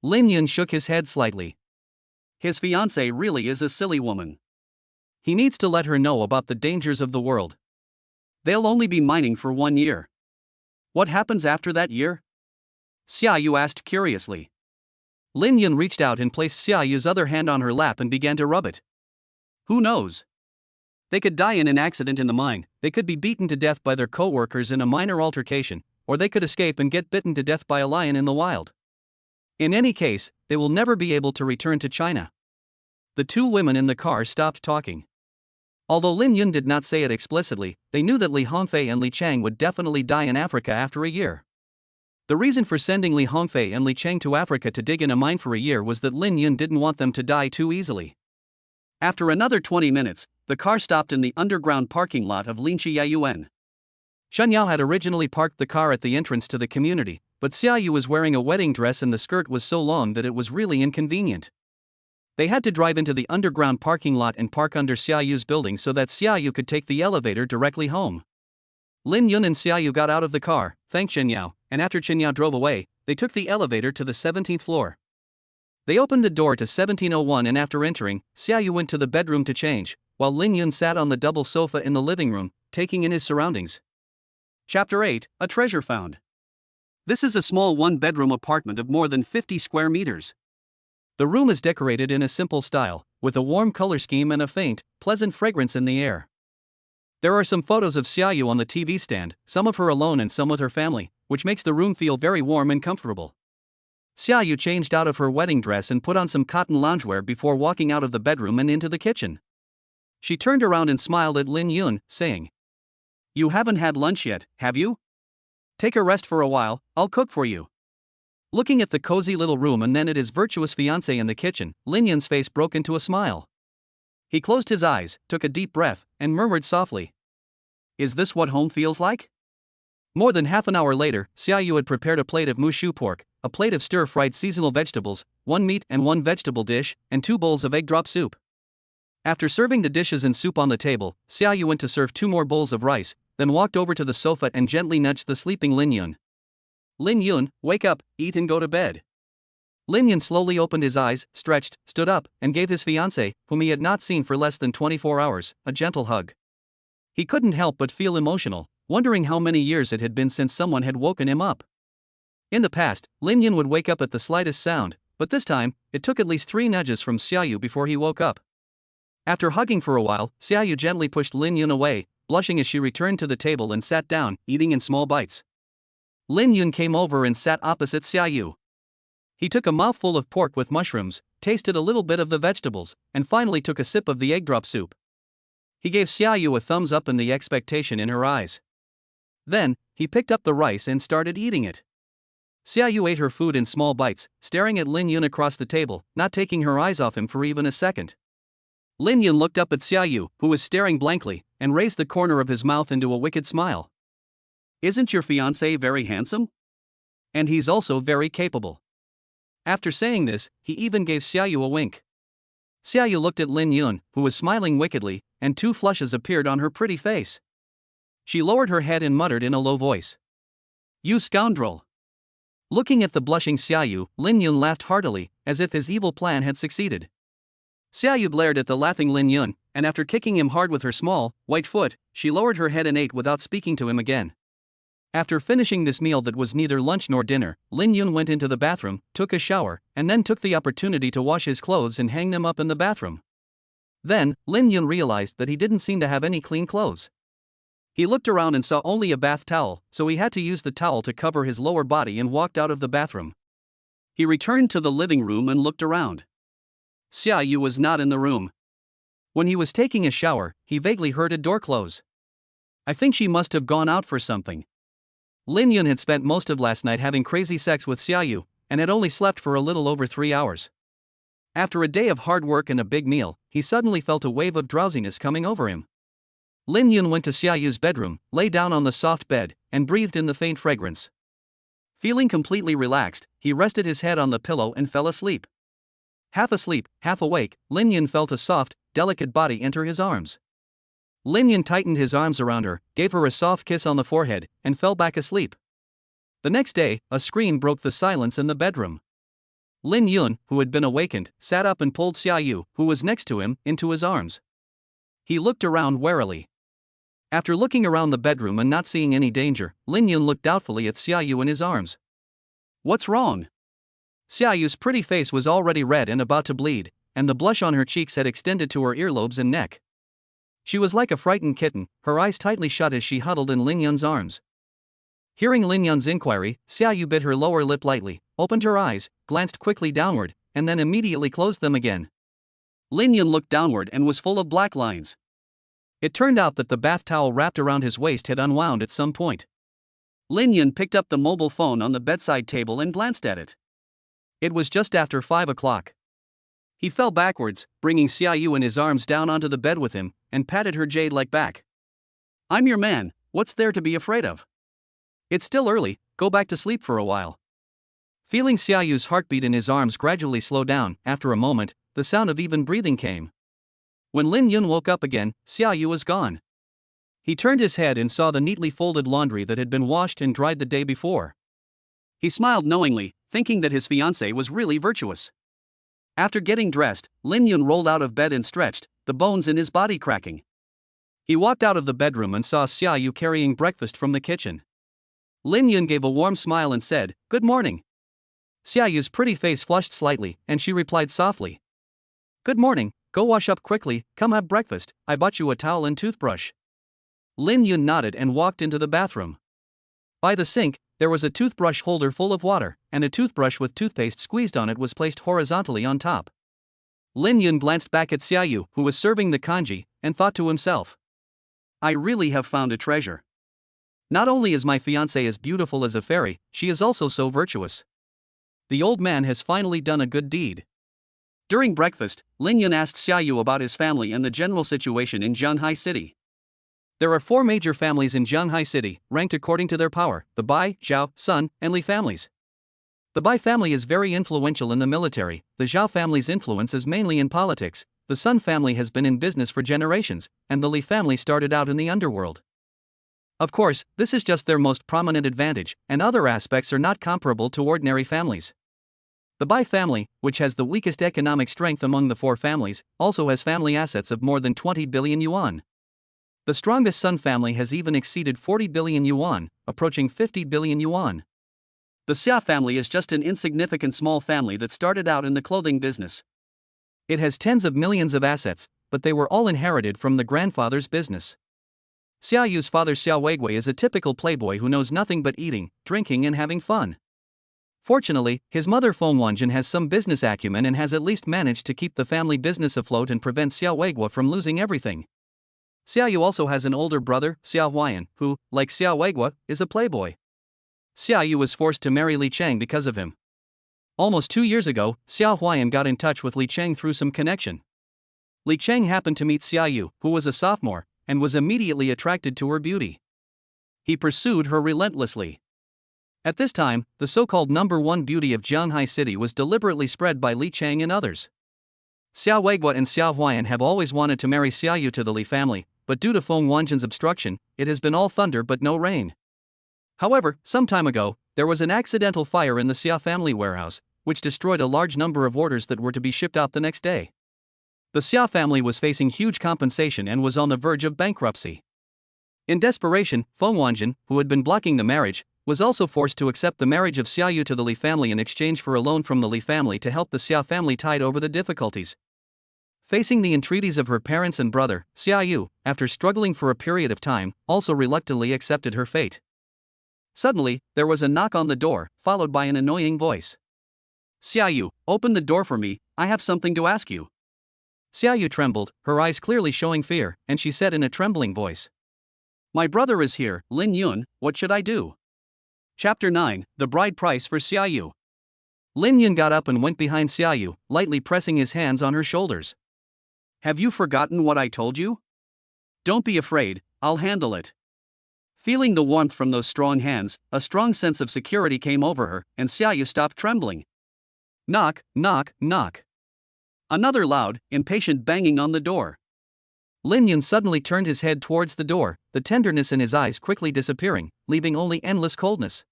Lin Yun shook his head slightly. His fiancée really is a silly woman. He needs to let her know about the dangers of the world. They'll only be mining for 1 year. What happens after that year? Xia Yu asked curiously. Lin Yun reached out and placed Xia Yu's other hand on her lap and began to rub it. Who knows? They could die in an accident in the mine, they could be beaten to death by their co-workers in a minor altercation, or they could escape and get bitten to death by a lion in the wild. In any case, they will never be able to return to China. The 2 women in the car stopped talking. Although Lin Yun did not say it explicitly, they knew that Li Hongfei and Li Cheng would definitely die in Africa after a year. The reason for sending Li Hongfei and Li Cheng to Africa to dig in a mine for a year was that Lin Yun didn't want them to die too easily. After another 20 minutes, the car stopped in the underground parking lot of Lin Xia Yuan. Shen Yao had originally parked the car at the entrance to the community, but Xia Yu was wearing a wedding dress and the skirt was so long that it was really inconvenient. They had to drive into the underground parking lot and park under Xia Yu's building so that Xia Yu could take the elevator directly home. Lin Yun and Xia Yu got out of the car, thanked Chen Yao, and after Chen Yao drove away, they took the elevator to the 17th floor. They opened the door to 1701 and after entering, Xia Yu went to the bedroom to change, while Lin Yun sat on the double sofa in the living room, taking in his surroundings. Chapter 8, A Treasure Found. This is a small 1-bedroom apartment of more than 50 square meters. The room is decorated in a simple style, with a warm color scheme and a faint, pleasant fragrance in the air. There are some photos of Xia Yu on the TV stand, some of her alone and some with her family, which makes the room feel very warm and comfortable. Xia Yu changed out of her wedding dress and put on some cotton loungewear before walking out of the bedroom and into the kitchen. She turned around and smiled at Lin Yun, saying, "You haven't had lunch yet, have you? Take a rest for a while, I'll cook for you." Looking at the cozy little room and then at his virtuous fiancée in the kitchen, Lin Yun's face broke into a smile. He closed his eyes, took a deep breath, and murmured softly, "Is this what home feels like?" More than half an hour later, Xia Yu had prepared a plate of mushu pork, a plate of stir-fried seasonal vegetables, 1 meat and 1 vegetable dish, and 2 bowls of egg drop soup. After serving the dishes and soup on the table, Xia Yu went to serve 2 more bowls of rice, then walked over to the sofa and gently nudged the sleeping Lin Yun. "Lin Yun, wake up, eat and go to bed." Lin Yun slowly opened his eyes, stretched, stood up, and gave his fiancée, whom he had not seen for less than 24 hours, a gentle hug. He couldn't help but feel emotional, wondering how many years it had been since someone had woken him up. In the past, Lin Yun would wake up at the slightest sound, but this time, it took at least 3 nudges from Xia Yu before he woke up. After hugging for a while, Xia Yu gently pushed Lin Yun away, blushing as she returned to the table and sat down, eating in small bites. Lin Yun came over and sat opposite Xia Yu. He took a mouthful of pork with mushrooms, tasted a little bit of the vegetables, and finally took a sip of the egg drop soup. He gave Xia Yu a thumbs up and the expectation in her eyes. Then, he picked up the rice and started eating it. Xia Yu ate her food in small bites, staring at Lin Yun across the table, not taking her eyes off him for even a second. Lin Yun looked up at Xia Yu, who was staring blankly, and raised the corner of his mouth into a wicked smile. "Isn't your fiancé very handsome? And he's also very capable." After saying this, he even gave Xia Yu a wink. Xia Yu looked at Lin Yun, who was smiling wickedly, and 2 flushes appeared on her pretty face. She lowered her head and muttered in a low voice, You scoundrel! Looking at the blushing Xia Yu, Lin Yun laughed heartily, as if his evil plan had succeeded. Xia Yu glared at the laughing Lin Yun, and after kicking him hard with her small, white foot, she lowered her head and ate without speaking to him again. After finishing this meal that was neither lunch nor dinner, Lin Yun went into the bathroom, took a shower, and then took the opportunity to wash his clothes and hang them up in the bathroom. Then, Lin Yun realized that he didn't seem to have any clean clothes. He looked around and saw only a bath towel, so he had to use the towel to cover his lower body and walked out of the bathroom. He returned to the living room and looked around. Xia Yu was not in the room. When he was taking a shower, he vaguely heard a door close. I think she must have gone out for something. Lin Yun had spent most of last night having crazy sex with Xia Yu, and had only slept for a little over 3 hours. After a day of hard work and a big meal, he suddenly felt a wave of drowsiness coming over him. Lin Yun went to Xia Yu's bedroom, lay down on the soft bed, and breathed in the faint fragrance. Feeling completely relaxed, he rested his head on the pillow and fell asleep. Half asleep, half awake, Lin Yun felt a soft, delicate body enter his arms. Lin Yun tightened his arms around her, gave her a soft kiss on the forehead, and fell back asleep. The next day, a scream broke the silence in the bedroom. Lin Yun, who had been awakened, sat up and pulled Xia Yu, who was next to him, into his arms. He looked around warily. After looking around the bedroom and not seeing any danger, Lin Yun looked doubtfully at Xia Yu in his arms. What's wrong? Xia Yu's pretty face was already red and about to bleed, and the blush on her cheeks had extended to her earlobes and neck. She was like a frightened kitten, her eyes tightly shut as she huddled in Lin Yun's arms. Hearing Lin Yun's inquiry, Xia Yu bit her lower lip lightly, opened her eyes, glanced quickly downward, and then immediately closed them again. Lin Yun looked downward and was full of black lines. It turned out that the bath towel wrapped around his waist had unwound at some point. Lin Yun picked up the mobile phone on the bedside table and glanced at it. It was just after 5 o'clock. He fell backwards, bringing Xia Yu in his arms down onto the bed with him, and patted her jade-like back. I'm your man, what's there to be afraid of? It's still early, go back to sleep for a while. Feeling Xia Yu's heartbeat in his arms gradually slow down, after a moment, the sound of even breathing came. When Lin Yun woke up again, Xia Yu was gone. He turned his head and saw the neatly folded laundry that had been washed and dried the day before. He smiled knowingly, thinking that his fiancée was really virtuous. After getting dressed, Lin Yun rolled out of bed and stretched, the bones in his body cracking. He walked out of the bedroom and saw Xia Yu carrying breakfast from the kitchen. Lin Yun gave a warm smile and said, "Good morning." Xia Yu's pretty face flushed slightly, and she replied softly, "Good morning, go wash up quickly, come have breakfast, I bought you a towel and toothbrush." Lin Yun nodded and walked into the bathroom. By the sink, there was a toothbrush holder full of water, and a toothbrush with toothpaste squeezed on it was placed horizontally on top. Lin Yun glanced back at Xia Yu, who was serving the congee, and thought to himself, I really have found a treasure. Not only is my fiancée as beautiful as a fairy, she is also so virtuous. The old man has finally done a good deed. During breakfast, Lin Yun asked Xia Yu about his family and the general situation in Jianghai City. There are 4 major families in Jianghai City, ranked according to their power: the Bai, Zhao, Sun, and Li families. The Bai family is very influential in the military, the Zhao family's influence is mainly in politics, the Sun family has been in business for generations, and the Li family started out in the underworld. Of course, this is just their most prominent advantage, and other aspects are not comparable to ordinary families. The Bai family, which has the weakest economic strength among the 4 families, also has family assets of more than 20 billion yuan. The strongest Sun family has even exceeded 40 billion yuan, approaching 50 billion yuan. The Xia family is just an insignificant small family that started out in the clothing business. It has tens of millions of assets, but they were all inherited from the grandfather's business. Xia Yu's father Xia Weigui is a typical playboy who knows nothing but eating, drinking and having fun. Fortunately, his mother Feng Wanjin has some business acumen and has at least managed to keep the family business afloat and prevent Xia Weigui from losing everything. Xia Yu also has an older brother, Xia Huayan, who, like Xia Weigui, is a playboy. Xia Yu was forced to marry Li Cheng because of him. Almost 2 years ago, Xia Huayan got in touch with Li Cheng through some connection. Li Cheng happened to meet Xia Yu, who was a sophomore, and was immediately attracted to her beauty. He pursued her relentlessly. At this time, the so-called #1 beauty of Jianghai City was deliberately spread by Li Cheng and others. Xia Weigui and Xia Huayan have always wanted to marry Xia Yu to the Li family, but due to Feng Wanjin's obstruction, it has been all thunder but no rain. However, some time ago, there was an accidental fire in the Xia family warehouse, which destroyed a large number of orders that were to be shipped out the next day. The Xia family was facing huge compensation and was on the verge of bankruptcy. In desperation, Feng Wanjin, who had been blocking the marriage, was also forced to accept the marriage of Xia Yu to the Li family in exchange for a loan from the Li family to help the Xia family tide over the difficulties. Facing the entreaties of her parents and brother, Xia Yu, after struggling for a period of time, also reluctantly accepted her fate. Suddenly, there was a knock on the door, followed by an annoying voice. Xia Yu, open the door for me, I have something to ask you. Xia Yu trembled, her eyes clearly showing fear, and she said in a trembling voice. My brother is here, Lin Yun, what should I do? Chapter 9, The Bride Price for Xia Yu. Lin Yun got up and went behind Xia Yu, lightly pressing his hands on her shoulders. Have you forgotten what I told you? Don't be afraid, I'll handle it. Feeling the warmth from those strong hands, a strong sense of security came over her, and Xia Yu stopped trembling. Knock, knock, knock. Another loud, impatient banging on the door. Lin Yun suddenly turned his head towards the door, the tenderness in his eyes quickly disappearing, leaving only endless coldness.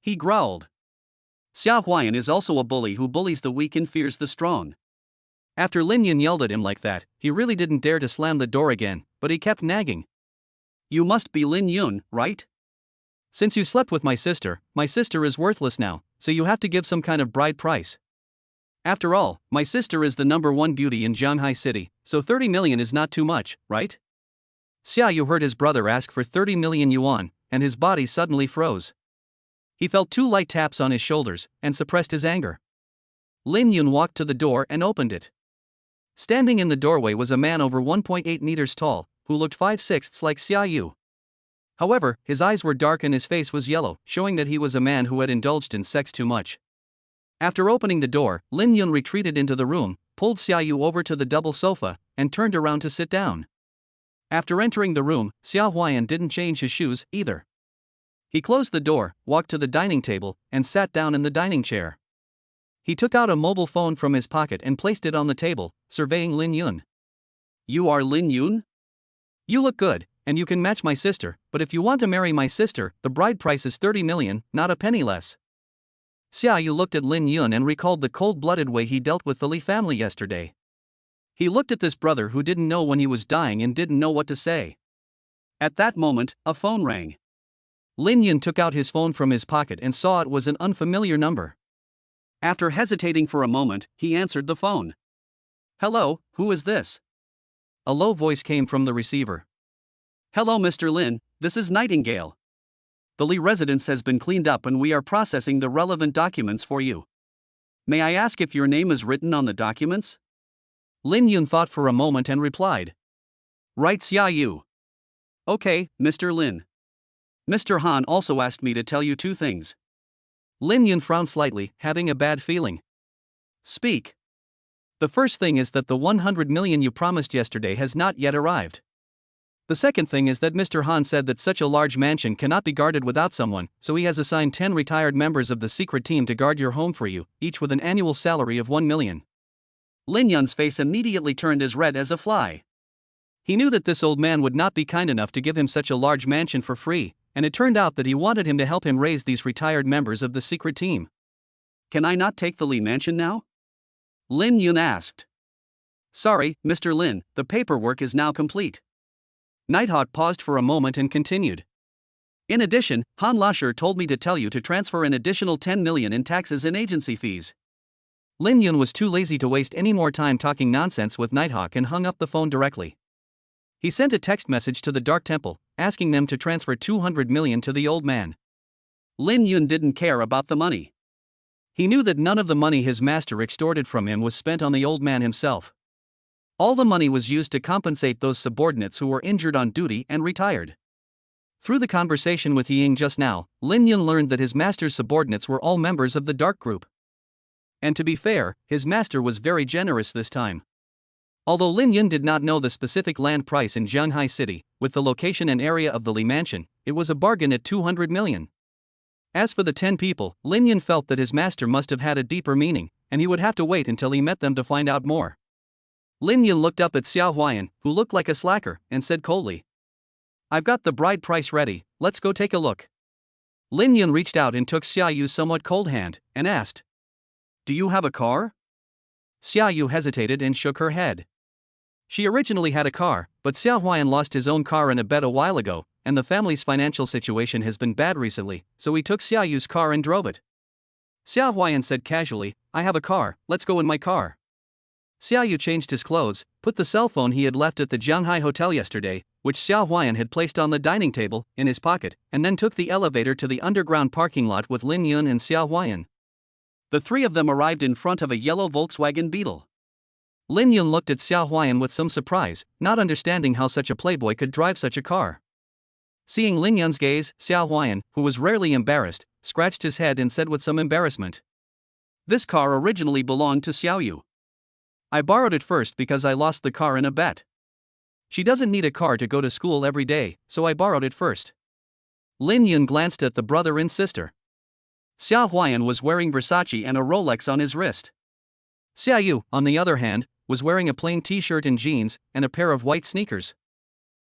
He growled. Xia Huayan is also a bully who bullies the weak and fears the strong. After Lin Yun yelled at him like that, he really didn't dare to slam the door again, but he kept nagging. You must be Lin Yun, right? Since you slept with my sister is worthless now, so you have to give some kind of bride price. After all, my sister is the #1 beauty in Jianghai city, so 30 million is not too much, right? Xia Yu heard his brother ask for 30 million yuan, and his body suddenly froze. He felt 2 light taps on his shoulders, and suppressed his anger. Lin Yun walked to the door and opened it. Standing in the doorway was a man over 1.8 meters tall, who looked 5/6 like Xia Yu. However, his eyes were dark and his face was yellow, showing that he was a man who had indulged in sex too much. After opening the door, Lin Yun retreated into the room, pulled Xia Yu over to the double sofa, and turned around to sit down. After entering the room, Xia Huayan didn't change his shoes, either. He closed the door, walked to the dining table, and sat down in the dining chair. He took out a mobile phone from his pocket and placed it on the table, surveying Lin Yun. You are Lin Yun? You look good, and you can match my sister, but if you want to marry my sister, the bride price is 30 million, not a penny less. Xia Yu looked at Lin Yun and recalled the cold-blooded way he dealt with the Li family yesterday. He looked at this brother who didn't know when he was dying and didn't know what to say. At that moment, a phone rang. Lin Yun took out his phone from his pocket and saw it was an unfamiliar number. After hesitating for a moment, he answered the phone. Hello, who is this? A low voice came from the receiver. Hello Mr. Lin, this is Nightingale. The Li residence has been cleaned up and we are processing the relevant documents for you. May I ask if your name is written on the documents? Lin Yun thought for a moment and replied. Right, Xia Yu. Okay, Mr. Lin. Mr. Han also asked me to tell you 2 things. Lin Yun frowned slightly, having a bad feeling. Speak. The first thing is that the 100 million you promised yesterday has not yet arrived. The second thing is that Mr. Han said that such a large mansion cannot be guarded without someone, so he has assigned 10 retired members of the secret team to guard your home for you, each with an annual salary of 1 million. Lin Yun's face immediately turned as red as a fly. He knew that this old man would not be kind enough to give him such a large mansion for free, and it turned out that he wanted him to help him raise these retired members of the secret team. Can I not take the Li mansion now? Lin Yun asked. Sorry, Mr. Lin, the paperwork is now complete. Nighthawk paused for a moment and continued. In addition, Han Lasher told me to tell you to transfer an additional 10 million in taxes and agency fees. Lin Yun was too lazy to waste any more time talking nonsense with Nighthawk and hung up the phone directly. He sent a text message to the Dark Temple, asking them to transfer 200 million to the old man. Lin Yun didn't care about the money. He knew that none of the money his master extorted from him was spent on the old man himself. All the money was used to compensate those subordinates who were injured on duty and retired. Through the conversation with Ying just now, Lin Yun learned that his master's subordinates were all members of the Dark Group. And to be fair, his master was very generous this time. Although Lin Yun did not know the specific land price in Jianghai City, with the location and area of the Li Mansion, it was a bargain at 200 million. As for the 10 people, Lin Yun felt that his master must have had a deeper meaning, and he would have to wait until he met them to find out more. Lin Yun looked up at Xia Huayan, who looked like a slacker, and said coldly, I've got the bride price ready, let's go take a look. Lin Yun reached out and took Xia Yu's somewhat cold hand, and asked, "Do you have a car?" Xia Yu hesitated and shook her head. She originally had a car, but Xia Huayan lost his own car in a bet a while ago, and the family's financial situation has been bad recently, so he took Xia Yu's car and drove it. Xia Huayan said casually, "I have a car, let's go in my car." Xia Yu changed his clothes, put the cell phone he had left at the Jianghai hotel yesterday, which Xia Huayan had placed on the dining table, in his pocket, and then took the elevator to the underground parking lot with Lin Yun and Xia Huayan. The three of them arrived in front of a yellow Volkswagen Beetle. Lin Yun looked at Xia Huayan with some surprise, not understanding how such a playboy could drive such a car. Seeing Lin Yun's gaze, Xia Huayan, who was rarely embarrassed, scratched his head and said with some embarrassment, "This car originally belonged to Xia Yu. I borrowed it first because I lost the car in a bet. She doesn't need a car to go to school every day, so I borrowed it first." Lin Yun glanced at the brother and sister. Xia Huayan was wearing Versace and a Rolex on his wrist. Xia Yu, on the other hand, was wearing a plain t-shirt and jeans, and a pair of white sneakers.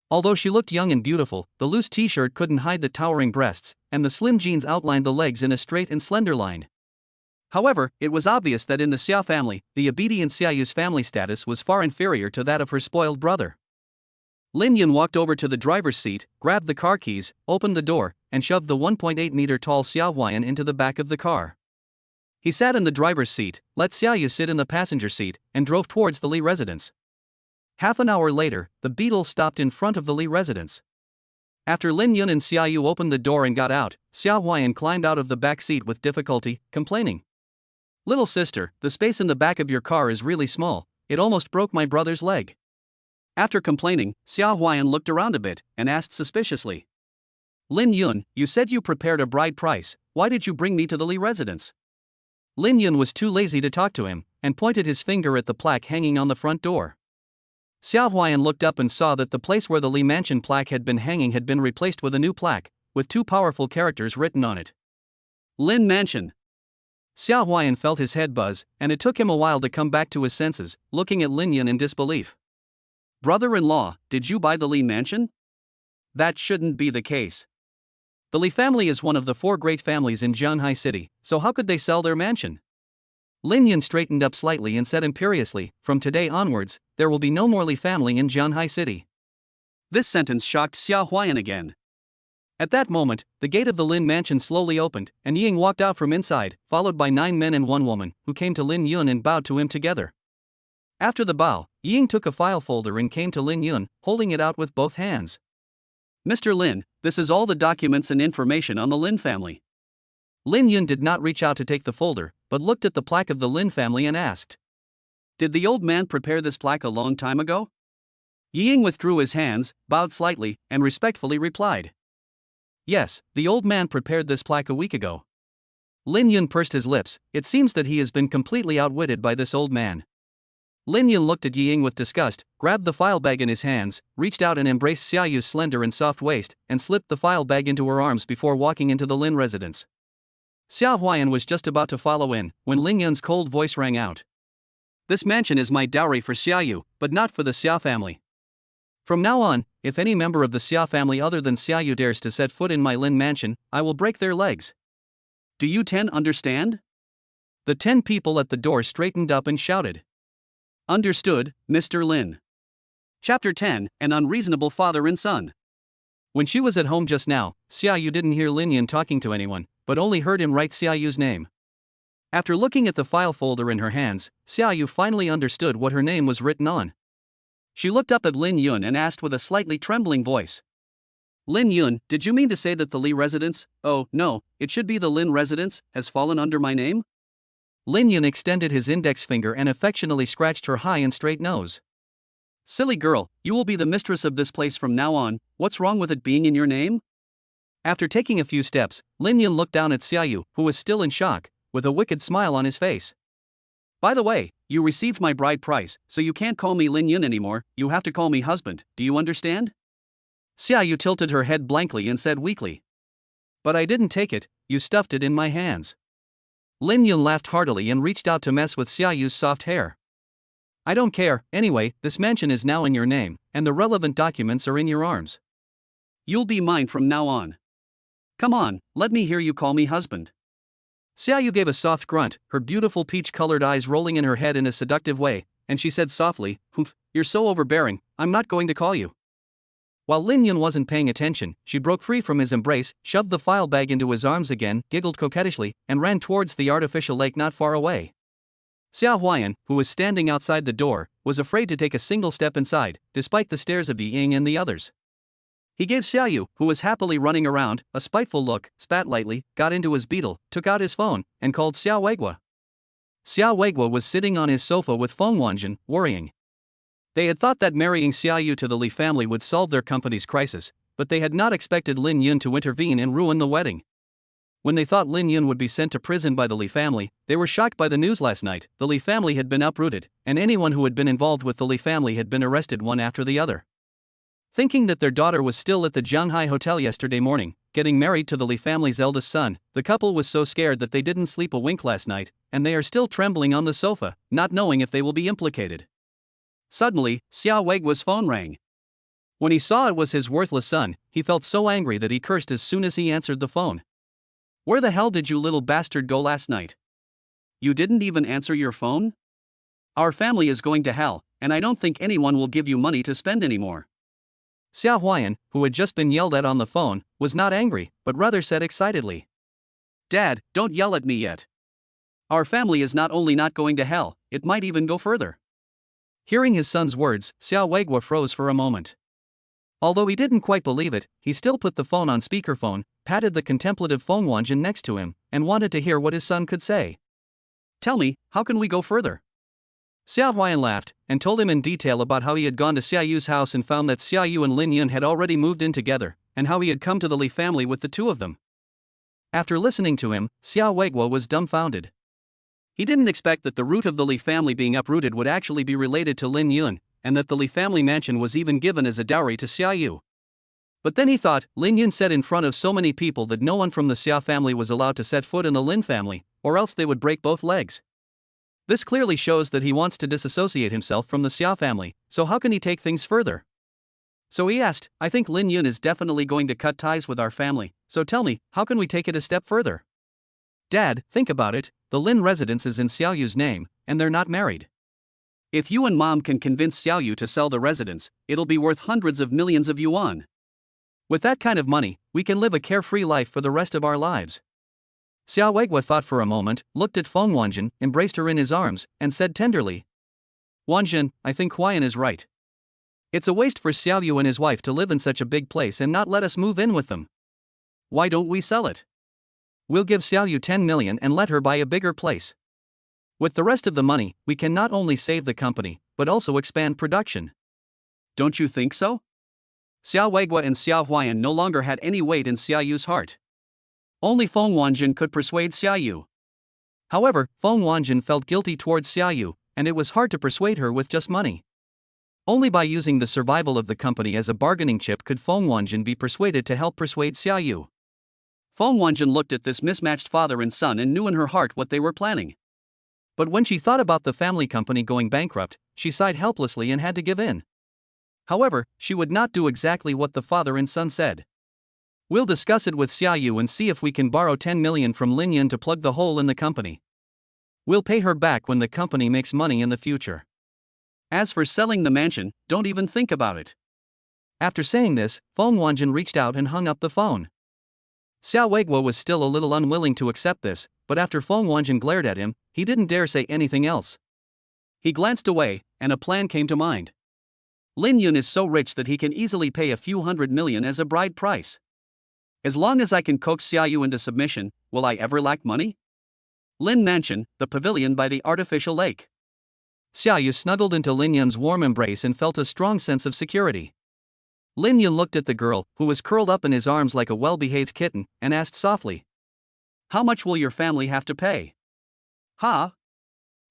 Although she looked young and beautiful, the loose t-shirt couldn't hide the towering breasts, and the slim jeans outlined the legs in a straight and slender line. However, it was obvious that in the Xia family, the obedient Xia Yu's family status was far inferior to that of her spoiled brother. Lin Yun walked over to the driver's seat, grabbed the car keys, opened the door, and shoved the 1.8-meter tall Xia Huayan into the back of the car. He sat in the driver's seat, let Xia Yu sit in the passenger seat, and drove towards the Li residence. Half an hour later, the Beetle stopped in front of the Li residence. After Lin Yun and Xia Yu opened the door and got out, Xia Huayan climbed out of the back seat with difficulty, complaining, "Little sister, the space in the back of your car is really small, it almost broke my brother's leg." After complaining, Xia Huayan looked around a bit, and asked suspiciously, "Lin Yun, you said you prepared a bride price, why did you bring me to the Li residence?" Lin Yun was too lazy to talk to him, and pointed his finger at the plaque hanging on the front door. Xia Huayan looked up and saw that the place where the Li mansion plaque had been hanging had been replaced with a new plaque, with two powerful characters written on it. Lin Mansion. Xia Huayan felt his head buzz, and it took him a while to come back to his senses, looking at Lin Yun in disbelief. "Brother-in-law, did you buy the Li mansion? That shouldn't be the case. The Li family is one of the four great families in Jianghai City, so how could they sell their mansion?" Lin Yun straightened up slightly and said imperiously, "From today onwards, there will be no more Li family in Jianghai City." This sentence shocked Xia Huayan again. At that moment, the gate of the Lin mansion slowly opened, and Ying walked out from inside, followed by 9 men and 1 woman, who came to Lin Yun and bowed to him together. After the bow, Ying took a file folder and came to Lin Yun, holding it out with both hands. "Mr. Lin, this is all the documents and information on the Lin family." Lin Yun did not reach out to take the folder, but looked at the plaque of the Lin family and asked, "Did the old man prepare this plaque a long time ago?" Ying withdrew his hands, bowed slightly, and respectfully replied, "Yes, the old man prepared this plaque a week ago." Lin Yun pursed his lips. It seems that he has been completely outwitted by this old man. Lin Yun looked at Ying with disgust, grabbed the file bag in his hands, reached out and embraced Xia Yu's slender and soft waist, and slipped the file bag into her arms before walking into the Lin residence. Xia Huayan was just about to follow in, when Lin Yun's cold voice rang out. "This mansion is my dowry for Xia Yu, but not for the Xia family. From now on, if any member of the Xia family other than Xia Yu dares to set foot in my Lin mansion, I will break their legs. Do you 10 understand?" The 10 people at the door straightened up and shouted, "Understood, Mr. Lin." Chapter 10, An Unreasonable Father and Son. When she was at home just now, Xia Yu didn't hear Lin Yun talking to anyone, but only heard him write Xia Yu's name. After looking at the file folder in her hands, Xia Yu finally understood what her name was written on. She looked up at Lin Yun and asked with a slightly trembling voice, "Lin Yun, did you mean to say that the Li residence, oh, no, it should be the Lin residence, has fallen under my name?" Lin Yun extended his index finger and affectionately scratched her high and straight nose. "Silly girl, you will be the mistress of this place from now on, what's wrong with it being in your name?" After taking a few steps, Lin Yun looked down at Xia Yu, who was still in shock, with a wicked smile on his face. "By the way, you received my bride price, so you can't call me Lin Yun anymore, you have to call me husband, do you understand?" Xia Yu tilted her head blankly and said weakly, "But I didn't take it, you stuffed it in my hands." Lin Yun laughed heartily and reached out to mess with Xia Yu's soft hair. "I don't care, anyway, this mansion is now in your name, and the relevant documents are in your arms. You'll be mine from now on. Come on, let me hear you call me husband. Xia Yu gave a soft grunt, her beautiful peach-colored eyes rolling in her head in a seductive way, and she said softly, "Humph, you're so overbearing, I'm not going to call you." While Lin Yun wasn't paying attention, she broke free from his embrace, shoved the file bag into his arms again, giggled coquettishly, and ran towards the artificial lake not far away. Xia Huayan, who was standing outside the door, was afraid to take a single step inside, despite the stares of Ying and the others. He gave Xia Yu, who was happily running around, a spiteful look, spat lightly, got into his beetle, took out his phone, and called Xia Weiguo. Xia Weiguo was sitting on his sofa with Feng Wanjin, worrying. They had thought that marrying Xia Yu to the Li family would solve their company's crisis, but they had not expected Lin Yun to intervene and ruin the wedding. When they thought Lin Yun would be sent to prison by the Li family, they were shocked by the news last night. The Li family had been uprooted, and anyone who had been involved with the Li family had been arrested one after the other. Thinking that their daughter was still at the Jianghai hotel yesterday morning, getting married to the Li family's eldest son, the couple was so scared that they didn't sleep a wink last night, and they are still trembling on the sofa, not knowing if they will be implicated. Suddenly, Xia Weiguo's phone rang. When he saw it was his worthless son, he felt so angry that he cursed as soon as he answered the phone. "Where the hell did you little bastard go last night? You didn't even answer your phone? Our family is going to hell, and I don't think anyone will give you money to spend anymore." Xia Huayan, who had just been yelled at on the phone, was not angry, but rather said excitedly, "Dad, don't yell at me yet. Our family is not only not going to hell, it might even go further." Hearing his son's words, Xia Weiguo froze for a moment. Although he didn't quite believe it, he still put the phone on speakerphone, patted the contemplative Feng Wanjin next to him, and wanted to hear what his son could say. "Tell me, how can we go further?" Xia Huayan laughed, and told him in detail about how he had gone to Xia Yu's house and found that Xia Yu and Lin Yun had already moved in together, and how he had come to the Li family with the two of them. After listening to him, Xia Weiguo was dumbfounded. He didn't expect that the root of the Li family being uprooted would actually be related to Lin Yun, and that the Li family mansion was even given as a dowry to Xia Yu. But then he thought, Lin Yun said in front of so many people that no one from the Xia family was allowed to set foot in the Lin family, or else they would break both legs. This clearly shows that he wants to disassociate himself from the Xia family, so how can he take things further? So he asked, "I think Lin Yun is definitely going to cut ties with our family, so tell me, how can we take it a step further?" "Dad, think about it, the Lin residence is in Xia Yu's name, and they're not married. If you and Mom can convince Xia Yu to sell the residence, it'll be worth hundreds of millions of yuan. With that kind of money, we can live a carefree life for the rest of our lives." Xia Weiguo thought for a moment, looked at Feng Wanjin, embraced her in his arms, and said tenderly, "Wanjin, I think Huayan is right. It's a waste for Xia Yu and his wife to live in such a big place and not let us move in with them. Why don't we sell it? We'll give Xia Yu 10 million and let her buy a bigger place. With the rest of the money, we can not only save the company, but also expand production. Don't you think so?" Xia Weiguo and Xia Huayan no longer had any weight in Xia Yu's heart. Only Feng Wanjin could persuade Xia Yu. However, Feng Wanjin felt guilty towards Xia Yu, and it was hard to persuade her with just money. Only by using the survival of the company as a bargaining chip could Feng Wanjin be persuaded to help persuade Xia Yu. Feng Wanjin looked at this mismatched father and son and knew in her heart what they were planning. But when she thought about the family company going bankrupt, she sighed helplessly and had to give in. However, she would not do exactly what the father and son said. "We'll discuss it with Xia Yu and see if we can borrow 10 million from Lin Yun to plug the hole in the company. We'll pay her back when the company makes money in the future. As for selling the mansion, don't even think about it." After saying this, Feng Wanjin reached out and hung up the phone. Xia Weiguo was still a little unwilling to accept this, but after Feng Wanjin glared at him, he didn't dare say anything else. He glanced away, and a plan came to mind. Lin Yun is so rich that he can easily pay a few hundred million as a bride price. As long as I can coax Xia Yu into submission, will I ever lack money? Lin Mansion, the pavilion by the artificial lake. Xia Yu snuggled into Lin Yun's warm embrace and felt a strong sense of security. Lin Yun looked at the girl, who was curled up in his arms like a well-behaved kitten, and asked softly, "How much will your family have to pay?" "Huh?"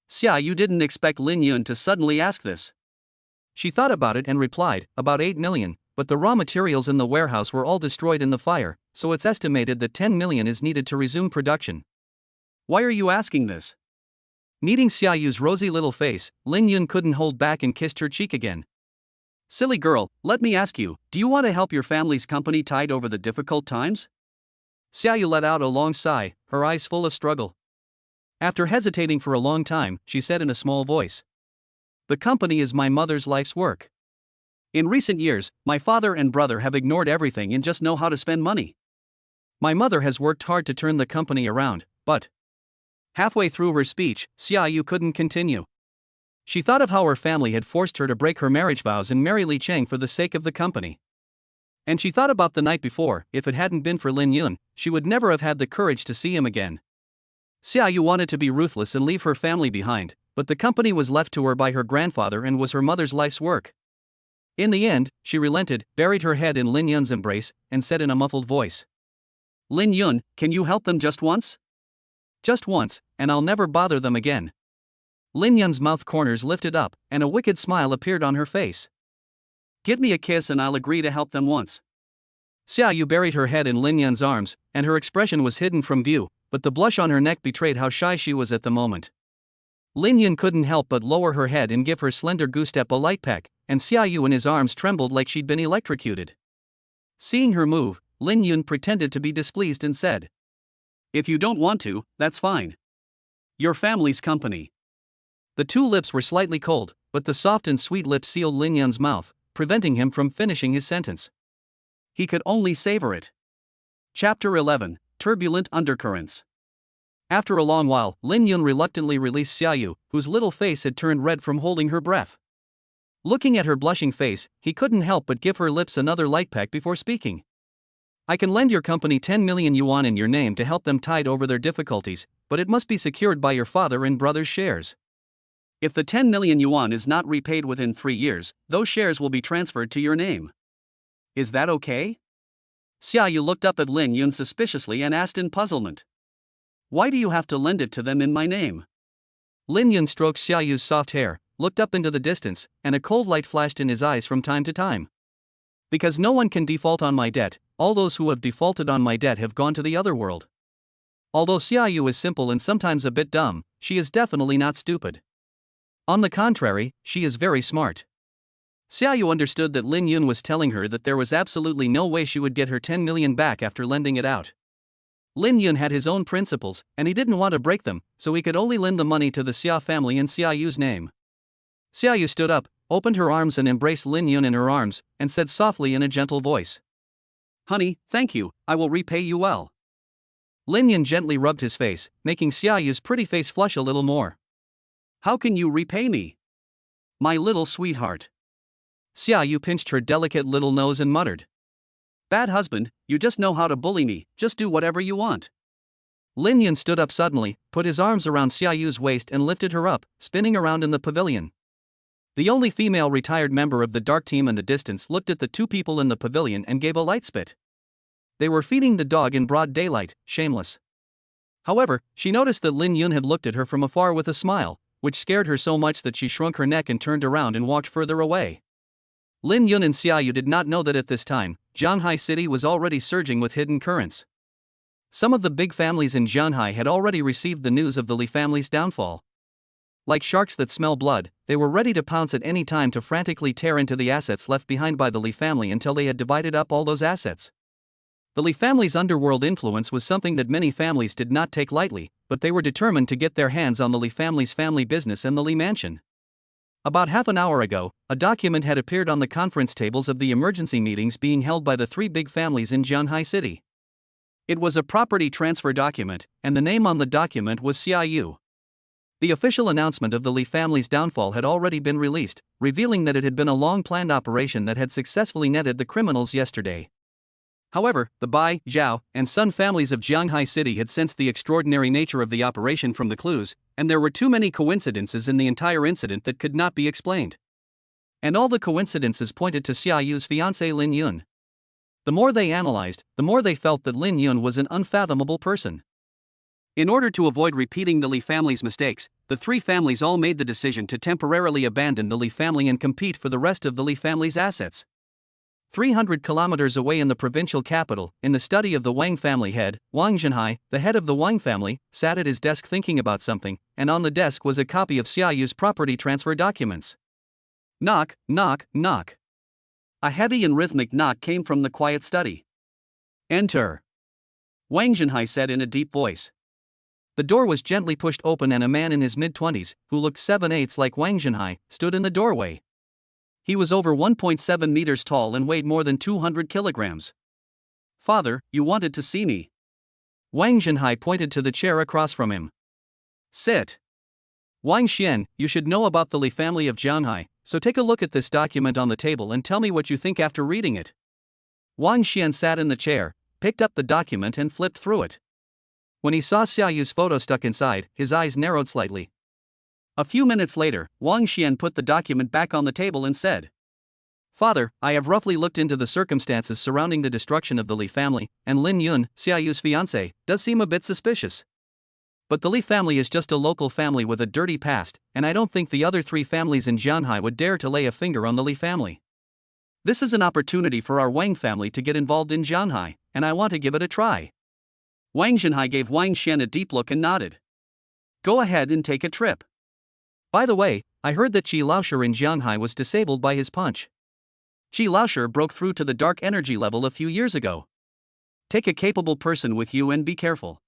Xia Yu didn't expect Lin Yun to suddenly ask this. She thought about it and replied, "About 8 million, but the raw materials in the warehouse were all destroyed in the fire, so it's estimated that 10 million is needed to resume production." "Why are you asking this?" Meeting Xia Yu's rosy little face, Lin Yun couldn't hold back and kissed her cheek again. "Silly girl, let me ask you, do you want to help your family's company tide over the difficult times? Xia Yu let out a long sigh, her eyes full of struggle. After hesitating for a long time, she said in a small voice. The company is my mother's life's work. In recent years, my father and brother have ignored everything and just know how to spend money. My mother has worked hard to turn the company around, but... Halfway through her speech, Xia Yu couldn't continue. She thought of how her family had forced her to break her marriage vows and marry Li Cheng for the sake of the company. And she thought about the night before. If it hadn't been for Lin Yun, she would never have had the courage to see him again. Xia Yu wanted to be ruthless and leave her family behind, but the company was left to her by her grandfather and was her mother's life's work. In the end, she relented, buried her head in Lin Yun's embrace, and said in a muffled voice. Lin Yun, can you help them just once? Just once, and I'll never bother them again. Lin Yun's mouth corners lifted up, and a wicked smile appeared on her face. Give me a kiss and I'll agree to help them once. Xia Yu buried her head in Lin Yun's arms, and her expression was hidden from view, but the blush on her neck betrayed how shy she was at the moment. Lin Yun couldn't help but lower her head and give her slender goose-step a light peck, and Xia Yu in his arms trembled like she'd been electrocuted. Seeing her move, Lin Yun pretended to be displeased and said, If you don't want to, that's fine. Your family's company. The two lips were slightly cold, but the soft and sweet lips sealed Lin Yun's mouth, preventing him from finishing his sentence. He could only savor it. Chapter 11, Turbulent Undercurrents. After a long while, Lin Yun reluctantly released Xia Yu, whose little face had turned red from holding her breath. Looking at her blushing face, he couldn't help but give her lips another light peck before speaking. I can lend your company 10 million yuan in your name to help them tide over their difficulties, but it must be secured by your father and brother's shares. If the 10 million yuan is not repaid within 3 years, those shares will be transferred to your name. Is that okay? Xia Yu looked up at Lin Yun suspiciously and asked in puzzlement. Why do you have to lend it to them in my name? Lin Yun stroked Xia Yu's soft hair, looked up into the distance, and a cold light flashed in his eyes from time to time. Because no one can default on my debt, all those who have defaulted on my debt have gone to the other world. Although Xia Yu is simple and sometimes a bit dumb, she is definitely not stupid. On the contrary, she is very smart. Xia Yu understood that Lin Yun was telling her that there was absolutely no way she would get her 10 million back after lending it out. Lin Yun had his own principles, and he didn't want to break them, so he could only lend the money to the Xia family in Xia Yu's name. Xia Yu stood up, opened her arms and embraced Lin Yun in her arms, and said softly in a gentle voice. Honey, thank you, I will repay you well. Lin Yun gently rubbed his face, making Xia Yu's pretty face flush a little more. How can you repay me? My little sweetheart. Xia Yu pinched her delicate little nose and muttered. Bad husband, you just know how to bully me, just do whatever you want. Lin Yun stood up suddenly, put his arms around Xia Yu's waist and lifted her up, spinning around in the pavilion. The only female retired member of the dark team in the distance looked at the two people in the pavilion and gave a light spit. They were feeding the dog in broad daylight, shameless. However, she noticed that Lin Yun had looked at her from afar with a smile, which scared her so much that she shrunk her neck and turned around and walked further away. Lin Yun and Xia Yu did not know that at this time, Jianghai city was already surging with hidden currents. Some of the big families in Jianghai had already received the news of the Li family's downfall. Like sharks that smell blood, they were ready to pounce at any time to frantically tear into the assets left behind by the Li family until they had divided up all those assets. The Li family's underworld influence was something that many families did not take lightly, but they were determined to get their hands on the Li family's family business and the Li mansion. About half an hour ago, a document had appeared on the conference tables of the emergency meetings being held by the three big families in Jianghai city. It was a property transfer document, and the name on the document was Xia Yu. The official announcement of the Li family's downfall had already been released, revealing that it had been a long-planned operation that had successfully netted the criminals yesterday. However, the Bai, Zhao, and Sun families of Jianghai city had sensed the extraordinary nature of the operation from the clues, and there were too many coincidences in the entire incident that could not be explained. And all the coincidences pointed to Xia Yu's fiancée Lin Yun. The more they analyzed, the more they felt that Lin Yun was an unfathomable person. In order to avoid repeating the Li family's mistakes, the three families all made the decision to temporarily abandon the Li family and compete for the rest of the Li family's assets. 300 kilometers away in the provincial capital, in the study of the Wang family head, Wang Jianghai, the head of the Wang family, sat at his desk thinking about something, and on the desk was a copy of Xia Yu's property transfer documents. Knock, knock, knock. A heavy and rhythmic knock came from the quiet study. Enter. Wang Jianghai said in a deep voice. The door was gently pushed open and a man in his mid-20s, who looked 7/8 like Wang Jianghai, stood in the doorway. He was over 1.7 meters tall and weighed more than 200 kilograms. Father, you wanted to see me. Wang Jianghai pointed to the chair across from him. Sit. Wang Xian, you should know about the Li family of Jianghai, so take a look at this document on the table and tell me what you think after reading it. Wang Xian sat in the chair, picked up the document and flipped through it. When he saw Xia Yu's photo stuck inside, his eyes narrowed slightly. A few minutes later, Wang Xian put the document back on the table and said, Father, I have roughly looked into the circumstances surrounding the destruction of the Li family, and Lin Yun, Xia Yu's fiancée, does seem a bit suspicious. But the Li family is just a local family with a dirty past, and I don't think the other 3 families in Jianghai would dare to lay a finger on the Li family. This is an opportunity for our Wang family to get involved in Jianghai, and I want to give it a try. Wang Jianghai gave Wang Xian a deep look and nodded. Go ahead and take a trip. By the way, I heard that Qi Laoshe in Jianghai was disabled by his punch. Qi Laoshe broke through to the dark energy level a few years ago. Take a capable person with you and be careful.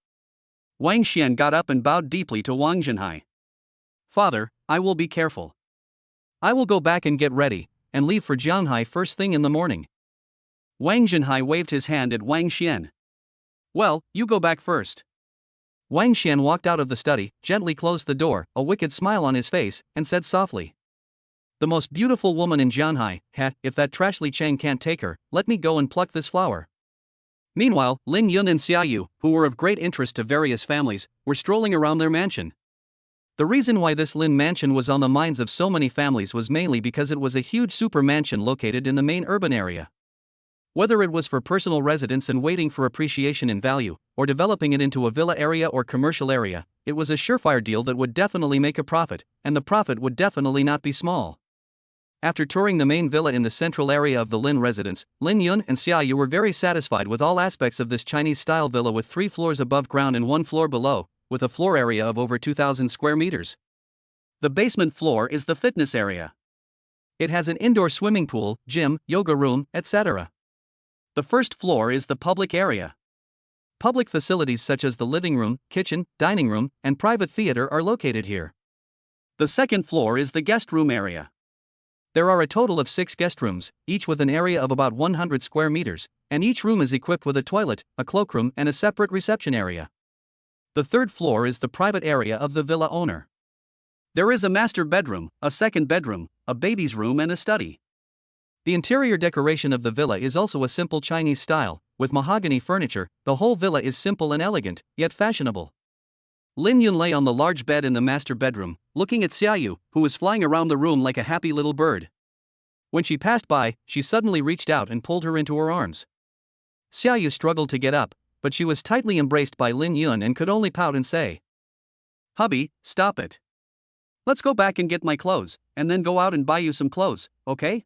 Wang Xian got up and bowed deeply to Wang Jianghai. Father, I will be careful. I will go back and get ready, and leave for Jianghai first thing in the morning. Wang Jianghai waved his hand at Wang Xian. Well, you go back first. Wang Xian walked out of the study, gently closed the door, a wicked smile on his face, and said softly. The most beautiful woman in Jianghai, if that trash Li Cheng can't take her, let me go and pluck this flower. Meanwhile, Lin Yun and Xia Yu, who were of great interest to various families, were strolling around their mansion. The reason why this Lin mansion was on the minds of so many families was mainly because it was a huge super mansion located in the main urban area. Whether it was for personal residence and waiting for appreciation in value, or developing it into a villa area or commercial area, it was a surefire deal that would definitely make a profit, and the profit would definitely not be small. After touring the main villa in the central area of the Lin residence, Lin Yun and Xia Yu were very satisfied with all aspects of this Chinese-style villa with 3 floors above ground and 1 floor below, with a floor area of over 2,000 square meters. The basement floor is the fitness area. It has an indoor swimming pool, gym, yoga room, etc. The first floor is the public area. Public facilities such as the living room, kitchen, dining room, and private theater are located here. The second floor is the guest room area. There are a total of 6 guest rooms, each with an area of about 100 square meters, and each room is equipped with a toilet, a cloakroom, and a separate reception area. The third floor is the private area of the villa owner. There is a master bedroom, a second bedroom, a baby's room, and a study. The interior decoration of the villa is also a simple Chinese style, with mahogany furniture. The whole villa is simple and elegant, yet fashionable. Lin Yun lay on the large bed in the master bedroom, looking at Xia Yu, who was flying around the room like a happy little bird. When she passed by, she suddenly reached out and pulled her into her arms. Xia Yu struggled to get up, but she was tightly embraced by Lin Yun and could only pout and say, Hubby, stop it. Let's go back and get my clothes, and then go out and buy you some clothes, okay?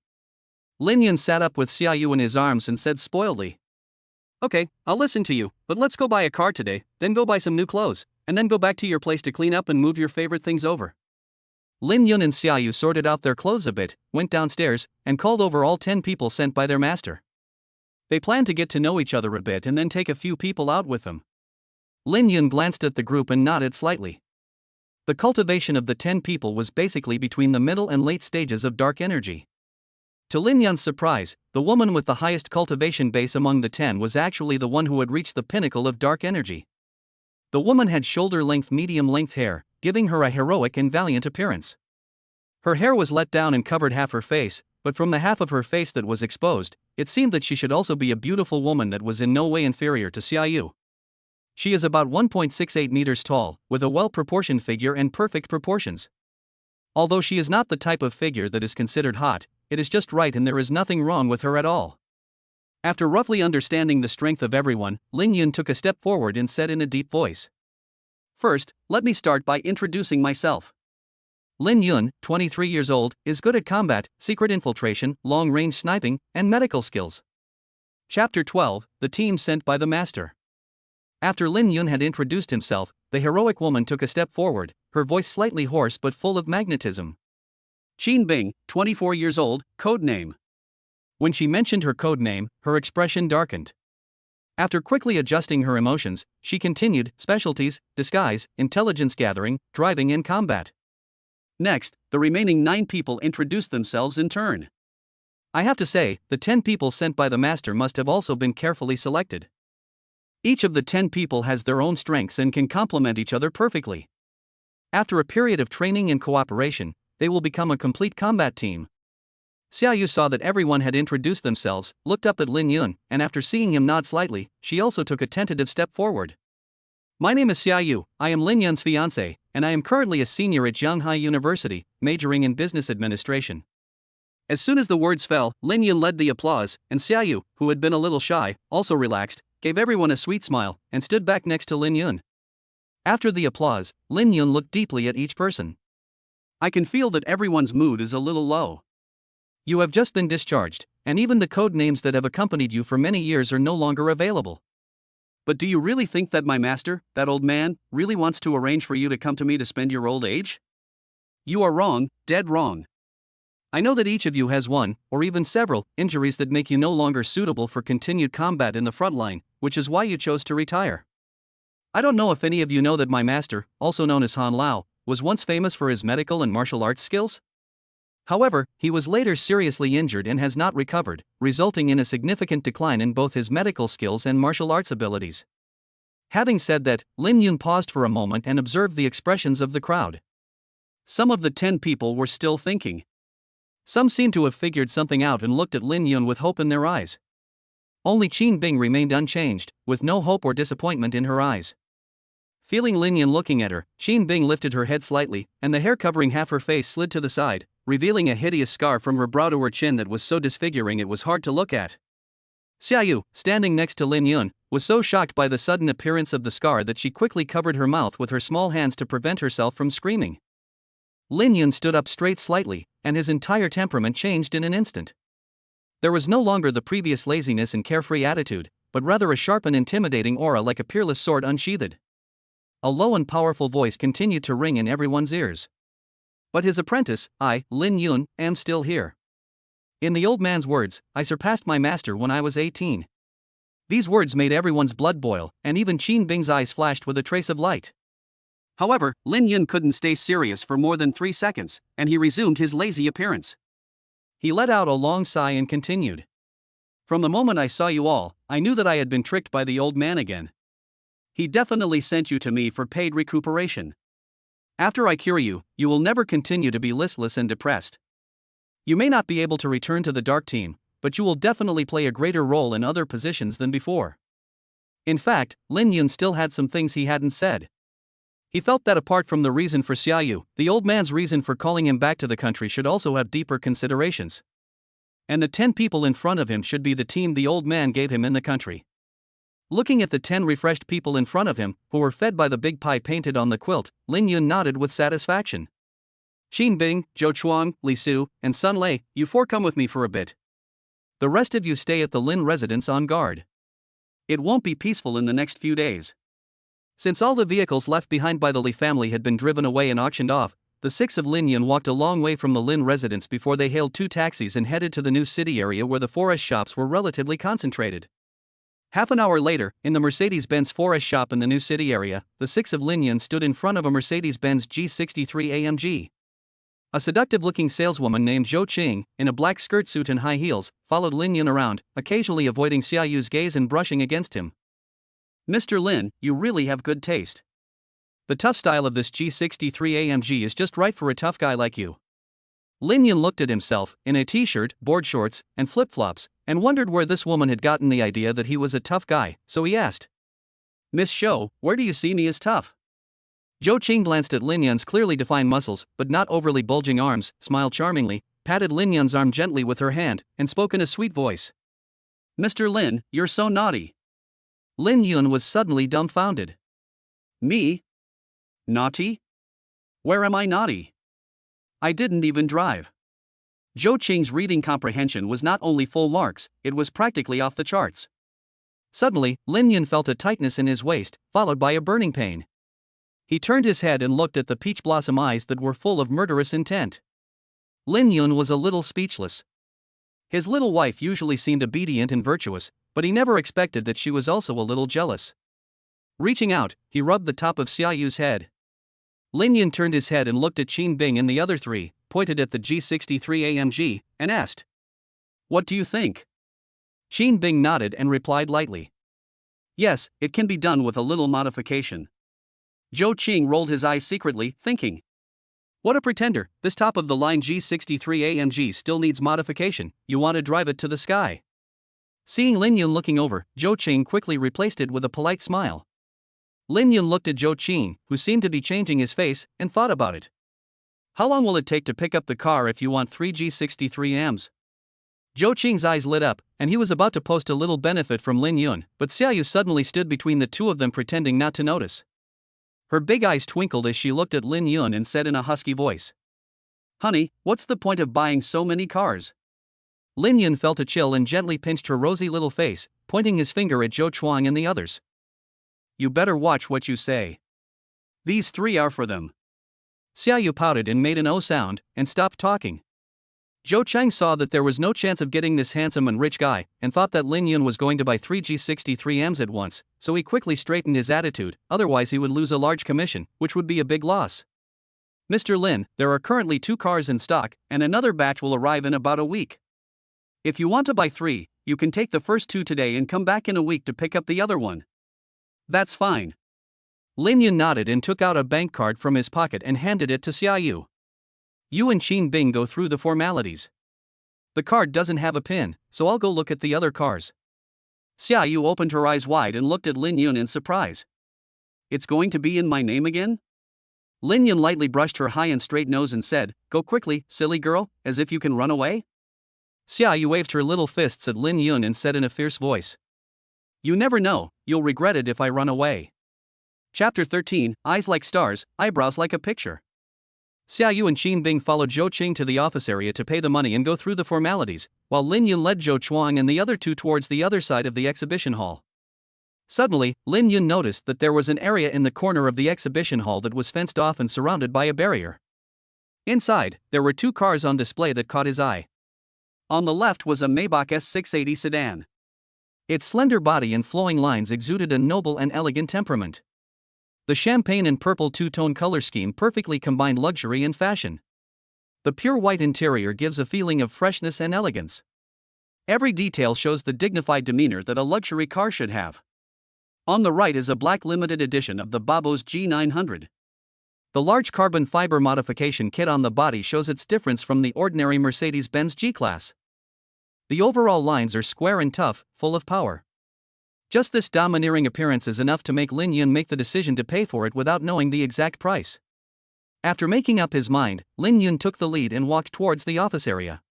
Lin Yun sat up with Xia Yu in his arms and said spoiledly. Okay, I'll listen to you, but let's go buy a car today, then go buy some new clothes, and then go back to your place to clean up and move your favorite things over. Lin Yun and Xia Yu sorted out their clothes a bit, went downstairs, and called over all 10 people sent by their master. They planned to get to know each other a bit and then take a few people out with them. Lin Yun glanced at the group and nodded slightly. The cultivation of the 10 people was basically between the middle and late stages of dark energy. To Lin Yun's surprise, the woman with the highest cultivation base among the 10 was actually the one who had reached the pinnacle of dark energy. The woman had shoulder-length medium-length hair, giving her a heroic and valiant appearance. Her hair was let down and covered half her face, but from the half of her face that was exposed, it seemed that she should also be a beautiful woman that was in no way inferior to Xia Yu. She is about 1.68 meters tall, with a well-proportioned figure and perfect proportions. Although she is not the type of figure that is considered hot, it is just right and there is nothing wrong with her at all. After roughly understanding the strength of everyone, Lin Yun took a step forward and said in a deep voice. First, let me start by introducing myself. Lin Yun, 23 years old, is good at combat, secret infiltration, long-range sniping, and medical skills. Chapter 12, The Team Sent by the Master. After Lin Yun had introduced himself, the heroic woman took a step forward, her voice slightly hoarse but full of magnetism. Qin Bing, 24 years old, code name. When she mentioned her code name, her expression darkened. After quickly adjusting her emotions, she continued, specialties, disguise, intelligence gathering, driving and combat. Next, the remaining 9 people introduced themselves in turn. I have to say, the 10 people sent by the master must have also been carefully selected. Each of the 10 people has their own strengths and can complement each other perfectly. After a period of training and cooperation, they will become a complete combat team. Xia Yu saw that everyone had introduced themselves, looked up at Lin Yun, and after seeing him nod slightly, she also took a tentative step forward. My name is Xia Yu, I am Lin Yun's fiancée, and I am currently a senior at Jianghai University, majoring in business administration. As soon as the words fell, Lin Yun led the applause, and Xia Yu, who had been a little shy, also relaxed, gave everyone a sweet smile, and stood back next to Lin Yun. After the applause, Lin Yun looked deeply at each person. I can feel that everyone's mood is a little low. You have just been discharged, and even the code names that have accompanied you for many years are no longer available. But do you really think that my master, that old man, really wants to arrange for you to come to me to spend your old age? You are wrong, dead wrong. I know that each of you has one, or even several, injuries that make you no longer suitable for continued combat in the front line, which is why you chose to retire. I don't know if any of you know that my master, also known as Han Lao, was once famous for his medical and martial arts skills. However, he was later seriously injured and has not recovered, resulting in a significant decline in both his medical skills and martial arts abilities. Having said that, Lin Yun paused for a moment and observed the expressions of the crowd. Some of the 10 people were still thinking. Some seemed to have figured something out and looked at Lin Yun with hope in their eyes. Only Qin Bing remained unchanged, with no hope or disappointment in her eyes. Feeling Lin Yun looking at her, Qin Bing lifted her head slightly, and the hair covering half her face slid to the side, revealing a hideous scar from her brow to her chin that was so disfiguring it was hard to look at. Xia Yu, standing next to Lin Yun, was so shocked by the sudden appearance of the scar that she quickly covered her mouth with her small hands to prevent herself from screaming. Lin Yun stood up straight slightly, and his entire temperament changed in an instant. There was no longer the previous laziness and carefree attitude, but rather a sharp and intimidating aura like a peerless sword unsheathed. A low and powerful voice continued to ring in everyone's ears. But his apprentice, I, Lin Yun, am still here. In the old man's words, I surpassed my master when I was 18. These words made everyone's blood boil, and even Qin Bing's eyes flashed with a trace of light. However, Lin Yun couldn't stay serious for more than 3 seconds, and he resumed his lazy appearance. He let out a long sigh and continued. From the moment I saw you all, I knew that I had been tricked by the old man again. He definitely sent you to me for paid recuperation. After I cure you, you will never continue to be listless and depressed. You may not be able to return to the dark team, but you will definitely play a greater role in other positions than before. In fact, Lin Yun still had some things he hadn't said. He felt that apart from the reason for Xia Yu, the old man's reason for calling him back to the country should also have deeper considerations. And the 10 people in front of him should be the team the old man gave him in the country. Looking at the 10 refreshed people in front of him, who were fed by the big pie painted on the quilt, Lin Yun nodded with satisfaction. Qin Bing, Zhou Chuang, Li Su, and Sun Lei, you 4 come with me for a bit. The rest of you stay at the Lin residence on guard. It won't be peaceful in the next few days. Since all the vehicles left behind by the Li family had been driven away and auctioned off, the 6 of Lin Yun walked a long way from the Lin residence before they hailed 2 taxis and headed to the new city area where the forest shops were relatively concentrated. Half an hour later, in the Mercedes-Benz forest shop in the new city area, the 6 of Lin Yun stood in front of a Mercedes-Benz G63 AMG. A seductive-looking saleswoman named Zhou Qing, in a black skirt suit and high heels, followed Lin Yun around, occasionally avoiding Xia Yu's gaze and brushing against him. Mr. Lin, you really have good taste. The tough style of this G63 AMG is just right for a tough guy like you. Lin Yun looked at himself, in a t-shirt, board shorts, and flip-flops, and wondered where this woman had gotten the idea that he was a tough guy, so he asked. Miss Shou, where do you see me as tough? Zhou Qing glanced at Lin Yun's clearly defined muscles, but not overly bulging arms, smiled charmingly, patted Lin Yun's arm gently with her hand, and spoke in a sweet voice. Mr. Lin, you're so naughty. Lin Yun was suddenly dumbfounded. Me? Naughty? Where am I naughty? I didn't even drive. Zhou Qing's reading comprehension was not only full marks, it was practically off the charts. Suddenly, Lin Yun felt a tightness in his waist, followed by a burning pain. He turned his head and looked at the peach blossom eyes that were full of murderous intent. Lin Yun was a little speechless. His little wife usually seemed obedient and virtuous, But he never expected that she was also a little jealous. Reaching out, he rubbed the top of Xia Yu's head. Lin Yun turned his head and looked at Qin Bing and the other three, pointed at the G63 AMG, and asked, "What do you think?" Qin Bing nodded and replied lightly, "Yes, it can be done with a little modification." Zhou Qing rolled his eyes secretly, thinking, "What a pretender, this top-of-the-line G63 AMG still needs modification, you want to drive it to the sky." Seeing Lin Yun looking over, Zhou Qing quickly replaced it with a polite smile. Lin Yun looked at Zhou Qing, who seemed to be changing his face, and thought about it. "How long will it take to pick up the car if you want 3 G63 AMs?" Zhou Qing's eyes lit up, and he was about to post a little benefit from Lin Yun, but Xia Yu suddenly stood between the two of them, pretending not to notice. Her big eyes twinkled as she looked at Lin Yun and said in a husky voice, "Honey, what's the point of buying so many cars?" Lin Yun felt a chill and gently pinched her rosy little face, pointing his finger at Zhou Chuang and the others. "You better watch what you say. These 3 are for them." Xia Yu pouted and made an O sound, and stopped talking. Zhou Chang saw that there was no chance of getting this handsome and rich guy, and thought that Lin Yun was going to buy 3 G63 Ms at once, so he quickly straightened his attitude, otherwise he would lose a large commission, which would be a big loss. "Mr. Lin, there are currently 2 cars in stock, and another batch will arrive in about a week. If you want to buy 3, you can take the first 2 today and come back in a week to pick up the other one." "That's fine." Lin Yun nodded and took out a bank card from his pocket and handed it to Xia Yu. "You and Qin Bing go through the formalities. The card doesn't have a pin, so I'll go look at the other cars." Xia Yu opened her eyes wide and looked at Lin Yun in surprise. "It's going to be in my name again?" Lin Yun lightly brushed her high and straight nose and said, "Go quickly, silly girl, as if you can run away." Xia Yu waved her little fists at Lin Yun and said in a fierce voice, "You never know, you'll regret it if I run away." Chapter 13, Eyes Like Stars, Eyebrows Like a Picture. Xia Yu and Qin Bing followed Zhou Qing to the office area to pay the money and go through the formalities, while Lin Yun led Zhou Chuang and the other 2 towards the other side of the exhibition hall. Suddenly, Lin Yun noticed that there was an area in the corner of the exhibition hall that was fenced off and surrounded by a barrier. Inside, there were 2 cars on display that caught his eye. On the left was a Maybach S680 sedan. Its slender body and flowing lines exuded a noble and elegant temperament. The champagne and purple 2-tone color scheme perfectly combined luxury and fashion. The pure white interior gives a feeling of freshness and elegance. Every detail shows the dignified demeanor that a luxury car should have. On the right is a black limited edition of the Babos G900. The large carbon fiber modification kit on the body shows its difference from the ordinary Mercedes-Benz G-Class. The overall lines are square and tough, full of power. Just this domineering appearance is enough to make Lin Yun make the decision to pay for it without knowing the exact price. After making up his mind, Lin Yun took the lead and walked towards the office area.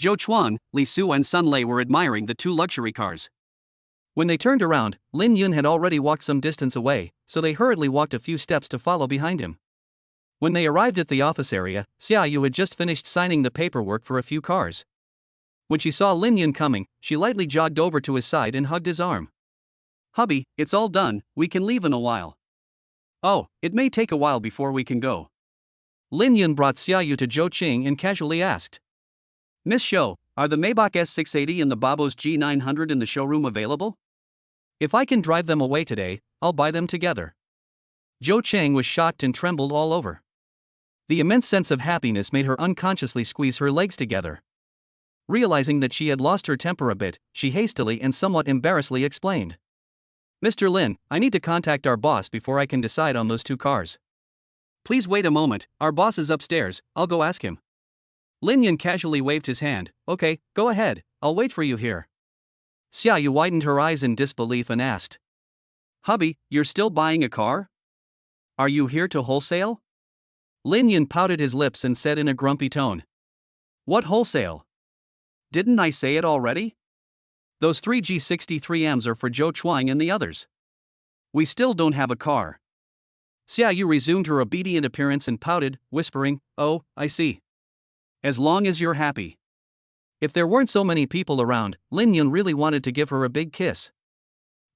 Zhou Chuang, Li Su and Sun Lei were admiring the 2 luxury cars. When they turned around, Lin Yun had already walked some distance away, so they hurriedly walked a few steps to follow behind him. When they arrived at the office area, Xia Yu had just finished signing the paperwork for a few cars. When she saw Lin Yun coming, she lightly jogged over to his side and hugged his arm. "Hubby, it's all done, we can leave in a while." "Oh, it may take a while before we can go." Lin Yun brought Xia Yu to Zhou Qing and casually asked, "Miss Shou, are the Maybach S680 and the Babos G900 in the showroom available? If I can drive them away today, I'll buy them together." Zhou Cheng was shocked and trembled all over. The immense sense of happiness made her unconsciously squeeze her legs together. Realizing that she had lost her temper a bit, she hastily and somewhat embarrassedly explained, "Mr. Lin, I need to contact our boss before I can decide on those 2 cars. Please wait a moment, our boss is upstairs, I'll go ask him." Lin Yun casually waved his hand, "Okay, go ahead, I'll wait for you here." Xia Yu widened her eyes in disbelief and asked, "Hubby, you're still buying a car? Are you here to wholesale?" Lin Yun pouted his lips and said in a grumpy tone, "What wholesale? Didn't I say it already? Those 3 G63Ms are for Zhou Chuang and the others. We still don't have a car." Xia Yu resumed her obedient appearance and pouted, whispering, "Oh, I see. As long as you're happy." If there weren't so many people around, Lin Yun really wanted to give her a big kiss.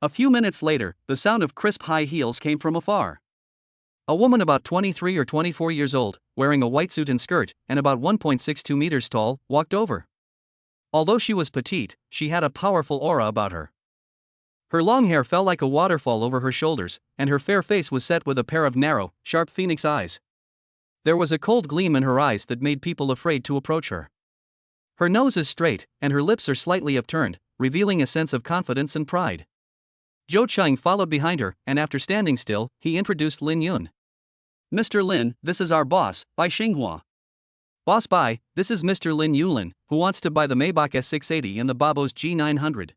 A few minutes later, the sound of crisp high heels came from afar. A woman about 23 or 24 years old, wearing a white suit and skirt, and about 1.62 meters tall, walked over. Although she was petite, she had a powerful aura about her. Her long hair fell like a waterfall over her shoulders, and her fair face was set with a pair of narrow, sharp phoenix eyes. There was a cold gleam in her eyes that made people afraid to approach her. Her nose is straight, and her lips are slightly upturned, revealing a sense of confidence and pride. Zhou Cheng followed behind her, and after standing still, he introduced Lin Yun. "Mr. Lin, this is our boss, Bai Xinghua." "Boss Bai, this is Mr. Lin Yulin, who wants to buy the Maybach S680 and the Babos G900.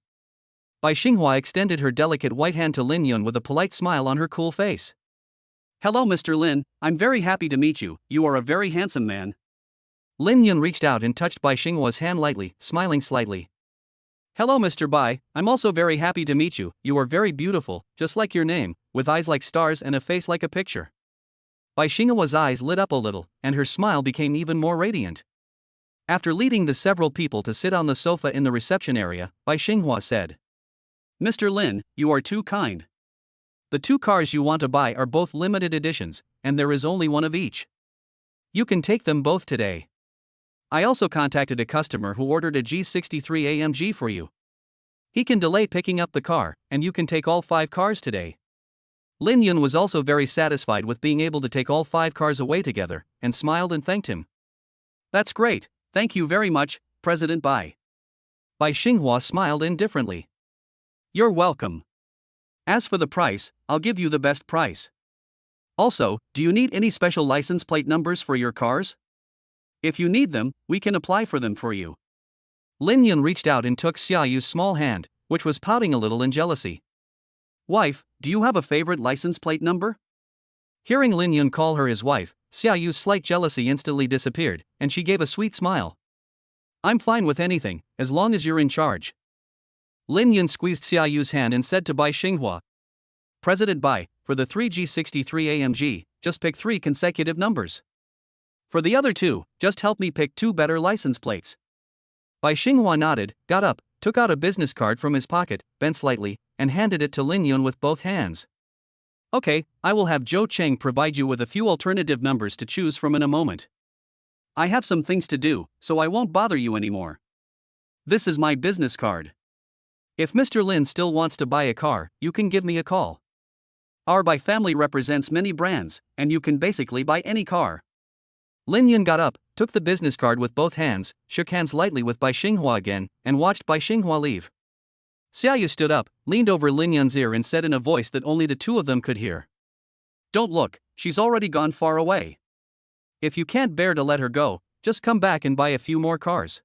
Bai Xinghua extended her delicate white hand to Lin Yun with a polite smile on her cool face. "Hello Mr. Lin, I'm very happy to meet you, you are a very handsome man." Lin Yun reached out and touched Bai Xinghua's hand lightly, smiling slightly. "Hello Mr. Bai, I'm also very happy to meet you, you are very beautiful, just like your name, with eyes like stars and a face like a picture." Bai Xinghua's eyes lit up a little, and her smile became even more radiant. After leading the several people to sit on the sofa in the reception area, Bai Xinghua said, "Mr. Lin, you are too kind. The two cars you want to buy are both limited editions, and there is only one of each. You can take them both today. I also contacted a customer who ordered a G63 AMG for you. He can delay picking up the car, and you can take all 5 cars today." Lin Yun was also very satisfied with being able to take all 5 cars away together, and smiled and thanked him. "That's great, thank you very much, President Bai." Bai Xinghua smiled indifferently. "You're welcome. As for the price, I'll give you the best price. Also, do you need any special license plate numbers for your cars? If you need them, we can apply for them for you." Lin Yun reached out and took Xia Yu's small hand, which was pouting a little in jealousy. "Wife, do you have a favorite license plate number?" Hearing Lin Yun call her his wife, Xia Yu's slight jealousy instantly disappeared, and she gave a sweet smile. "I'm fine with anything, as long as you're in charge." Lin Yun squeezed Xia Yu's hand and said to Bai Xinghua, "President Bai, for the 3G63 AMG, just pick 3 consecutive numbers. For the other 2, just help me pick 2 better license plates." Bai Xinghua nodded, got up, took out a business card from his pocket, bent slightly, and handed it to Lin Yun with both hands. "Okay, I will have Zhou Cheng provide you with a few alternative numbers to choose from in a moment. I have some things to do, so I won't bother you anymore. This is my business card. If Mr. Lin still wants to buy a car, you can give me a call. Our Bai family represents many brands, and you can basically buy any car." Lin Yun got up, took the business card with both hands, shook hands lightly with Bai Xinghua again, and watched Bai Xinghua leave. Xia Yu stood up, leaned over Lin Yun's ear and said in a voice that only the two of them could hear, "Don't look, she's already gone far away. If you can't bear to let her go, just come back and buy a few more cars."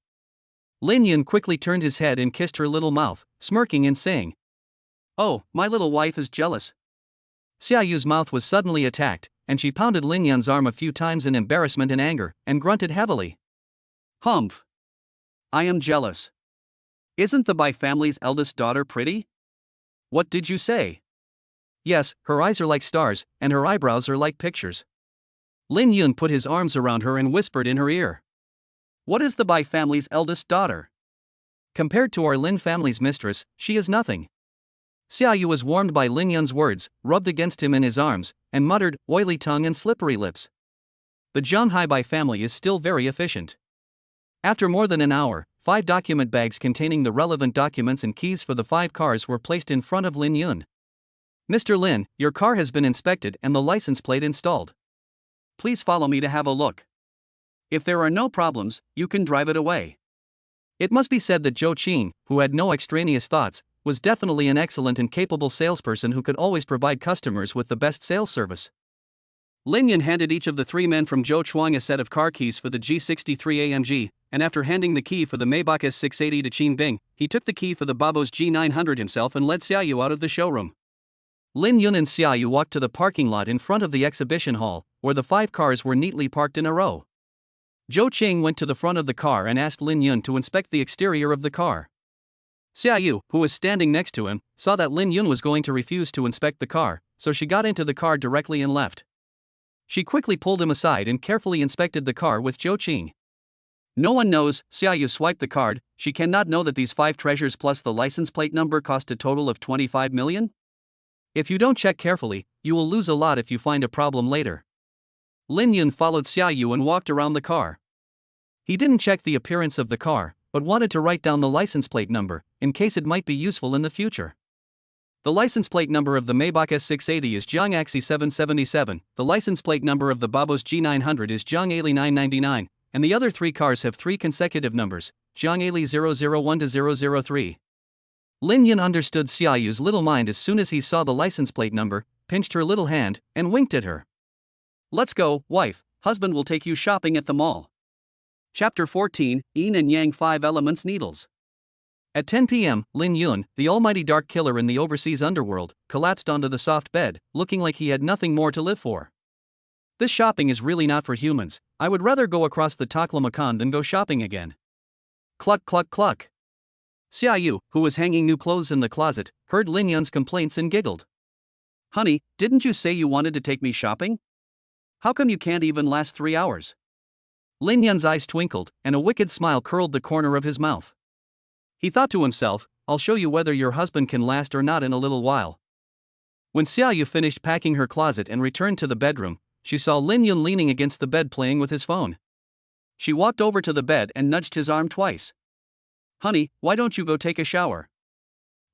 Lin Yun quickly turned his head and kissed her little mouth, smirking and saying, "Oh, my little wife is jealous." Xia Yu's mouth was suddenly attacked, and she pounded Lin Yun's arm a few times in embarrassment and anger, and grunted heavily. "Humph. I am jealous. Isn't the Bai family's eldest daughter pretty?" "What did you say?" "Yes, her eyes are like stars, and her eyebrows are like pictures." Lin Yun put his arms around her and whispered in her ear, "What is the Bai family's eldest daughter? Compared to our Lin family's mistress, she is nothing." Xia Yu was warmed by Lin Yun's words, rubbed against him in his arms, and muttered, "Oily tongue and slippery lips." The Jianghai Bai family is still very efficient. After more than an hour, 5 document bags containing the relevant documents and keys for the 5 cars were placed in front of Lin Yun. "Mr. Lin, your car has been inspected and the license plate installed. Please follow me to have a look. If there are no problems, you can drive it away." It must be said that Zhou Qing, who had no extraneous thoughts, was definitely an excellent and capable salesperson who could always provide customers with the best sales service. Lin Yun handed each of the 3 men from Zhou Chuang a set of car keys for the G63 AMG, and after handing the key for the Maybach S680 to Qin Bing, he took the key for the Babos G900 himself and led Xia Yu out of the showroom. Lin Yun and Xia Yu walked to the parking lot in front of the exhibition hall, where the 5 cars were neatly parked in a row. Zhou Cheng went to the front of the car and asked Lin Yun to inspect the exterior of the car. Xia Yu, who was standing next to him, saw that Lin Yun was going to refuse to inspect the car, so she got into the car directly and left. She quickly pulled him aside and carefully inspected the car with Zhou Qing. "No one knows," Xia Yu swiped the card, "she cannot know that these 5 treasures plus the license plate number cost a total of 25 million? If you don't check carefully, you will lose a lot if you find a problem later." Lin Yun followed Xia Yu and walked around the car. He didn't check the appearance of the car, but wanted to write down the license plate number, in case it might be useful in the future. The license plate number of the Maybach S680 is Jianghai 777, the license plate number of the Babos G900 is Jianghai 999, and the other three cars have three consecutive numbers, Jianghai 001 to 003. Lin Yin understood Xia Yu's little mind as soon as he saw the license plate number, pinched her little hand, and winked at her. Let's go, wife, husband will take you shopping at the mall. Chapter 14, Yin and Yang 5 Elements Needles. At 10 p.m., Lin Yun, the almighty dark killer in the overseas underworld, collapsed onto the soft bed, looking like he had nothing more to live for. This shopping is really not for humans. I would rather go across the Taklamakan than go shopping again. Cluck cluck cluck. Xia Yu, who was hanging new clothes in the closet, heard Lin Yun's complaints and giggled. Honey, didn't you say you wanted to take me shopping? How come you can't even last 3 hours? Lin Yun's eyes twinkled, and a wicked smile curled the corner of his mouth. He thought to himself, I'll show you whether your husband can last or not in a little while. When Xia Yu finished packing her closet and returned to the bedroom, she saw Lin Yun leaning against the bed playing with his phone. She walked over to the bed and nudged his arm twice. Honey, why don't you go take a shower?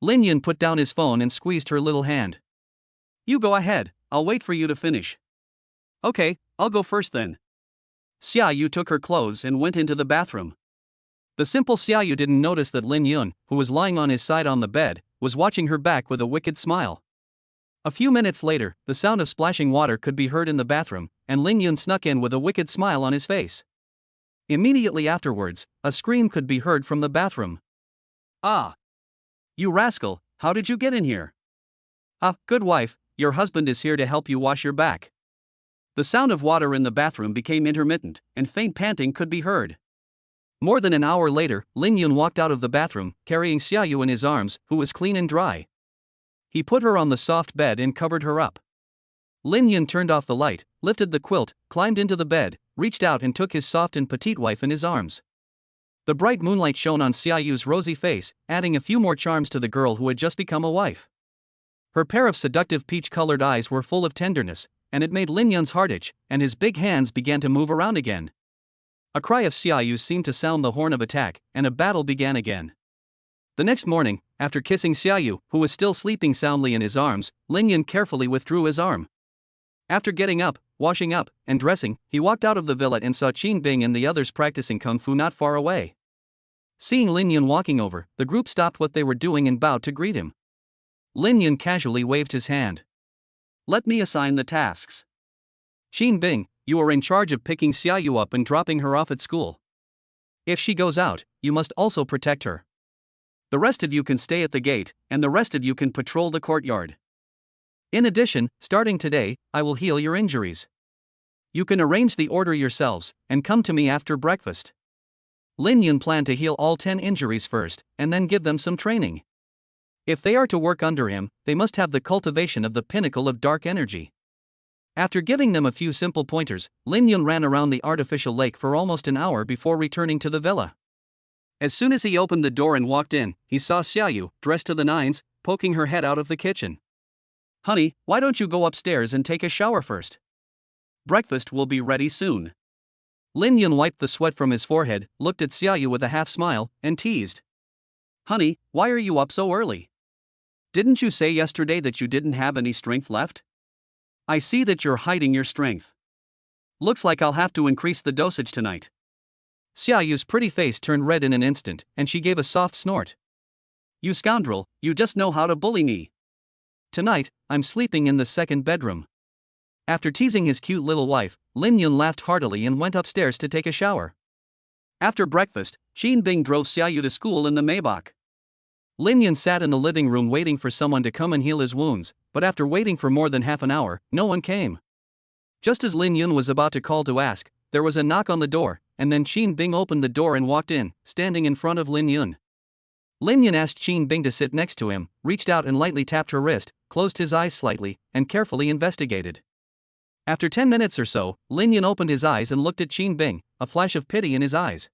Lin Yun put down his phone and squeezed her little hand. You go ahead, I'll wait for you to finish. Okay, I'll go first then. Xia Yu took her clothes and went into the bathroom. The simple Xia Yu didn't notice that Lin Yun, who was lying on his side on the bed, was watching her back with a wicked smile. A few minutes later, the sound of splashing water could be heard in the bathroom, and Lin Yun snuck in with a wicked smile on his face. Immediately afterwards, a scream could be heard from the bathroom. Ah! You rascal, how did you get in here? Ah, good wife, your husband is here to help you wash your back. The sound of water in the bathroom became intermittent, and faint panting could be heard. More than an hour later, Lin Yun walked out of the bathroom, carrying Xia Yu in his arms, who was clean and dry. He put her on the soft bed and covered her up. Lin Yun turned off the light, lifted the quilt, climbed into the bed, reached out and took his soft and petite wife in his arms. The bright moonlight shone on Xia Yu's rosy face, adding a few more charms to the girl who had just become a wife. Her pair of seductive peach-colored eyes were full of tenderness, and it made Lin Yun's heart itch, and his big hands began to move around again. A cry of Xia Yu seemed to sound the horn of attack, and a battle began again. The next morning, after kissing Xia Yu, who was still sleeping soundly in his arms, Lin Yun carefully withdrew his arm. After getting up, washing up, and dressing, he walked out of the villa and saw Qin Bing and the others practicing kung fu not far away. Seeing Lin Yun walking over, the group stopped what they were doing and bowed to greet him. Lin Yun casually waved his hand. Let me assign the tasks. Qin Bing, you are in charge of picking Xia Yu up and dropping her off at school. If she goes out, you must also protect her. The rest of you can stay at the gate, and the rest of you can patrol the courtyard. In addition, starting today, I will heal your injuries. You can arrange the order yourselves, and come to me after breakfast. Lin Yun planned to heal all 10 injuries first, and then give them some training. If they are to work under him, they must have the cultivation of the pinnacle of dark energy. After giving them a few simple pointers, Lin Yun ran around the artificial lake for almost an hour before returning to the villa. As soon as he opened the door and walked in, he saw Xia Yu, dressed to the nines, poking her head out of the kitchen. Honey, why don't you go upstairs and take a shower first? Breakfast will be ready soon. Lin Yun wiped the sweat from his forehead, looked at Xia Yu with a half smile, and teased. Honey, why are you up so early? Didn't you say yesterday that you didn't have any strength left? I see that you're hiding your strength. Looks like I'll have to increase the dosage tonight. Xia Yu's pretty face turned red in an instant, and she gave a soft snort. You scoundrel, you just know how to bully me. Tonight, I'm sleeping in the second bedroom. After teasing his cute little wife, Lin Yun laughed heartily and went upstairs to take a shower. After breakfast, Qin Bing drove Xia Yu to school in the Maybach. Lin Yun sat in the living room waiting for someone to come and heal his wounds, but after waiting for more than half an hour, no one came. Just as Lin Yun was about to call to ask, there was a knock on the door, and then Qin Bing opened the door and walked in, standing in front of Lin Yun. Lin Yun asked Qin Bing to sit next to him, reached out and lightly tapped her wrist, closed his eyes slightly, and carefully investigated. After 10 minutes or so, Lin Yun opened his eyes and looked at Qin Bing, a flash of pity in his eyes.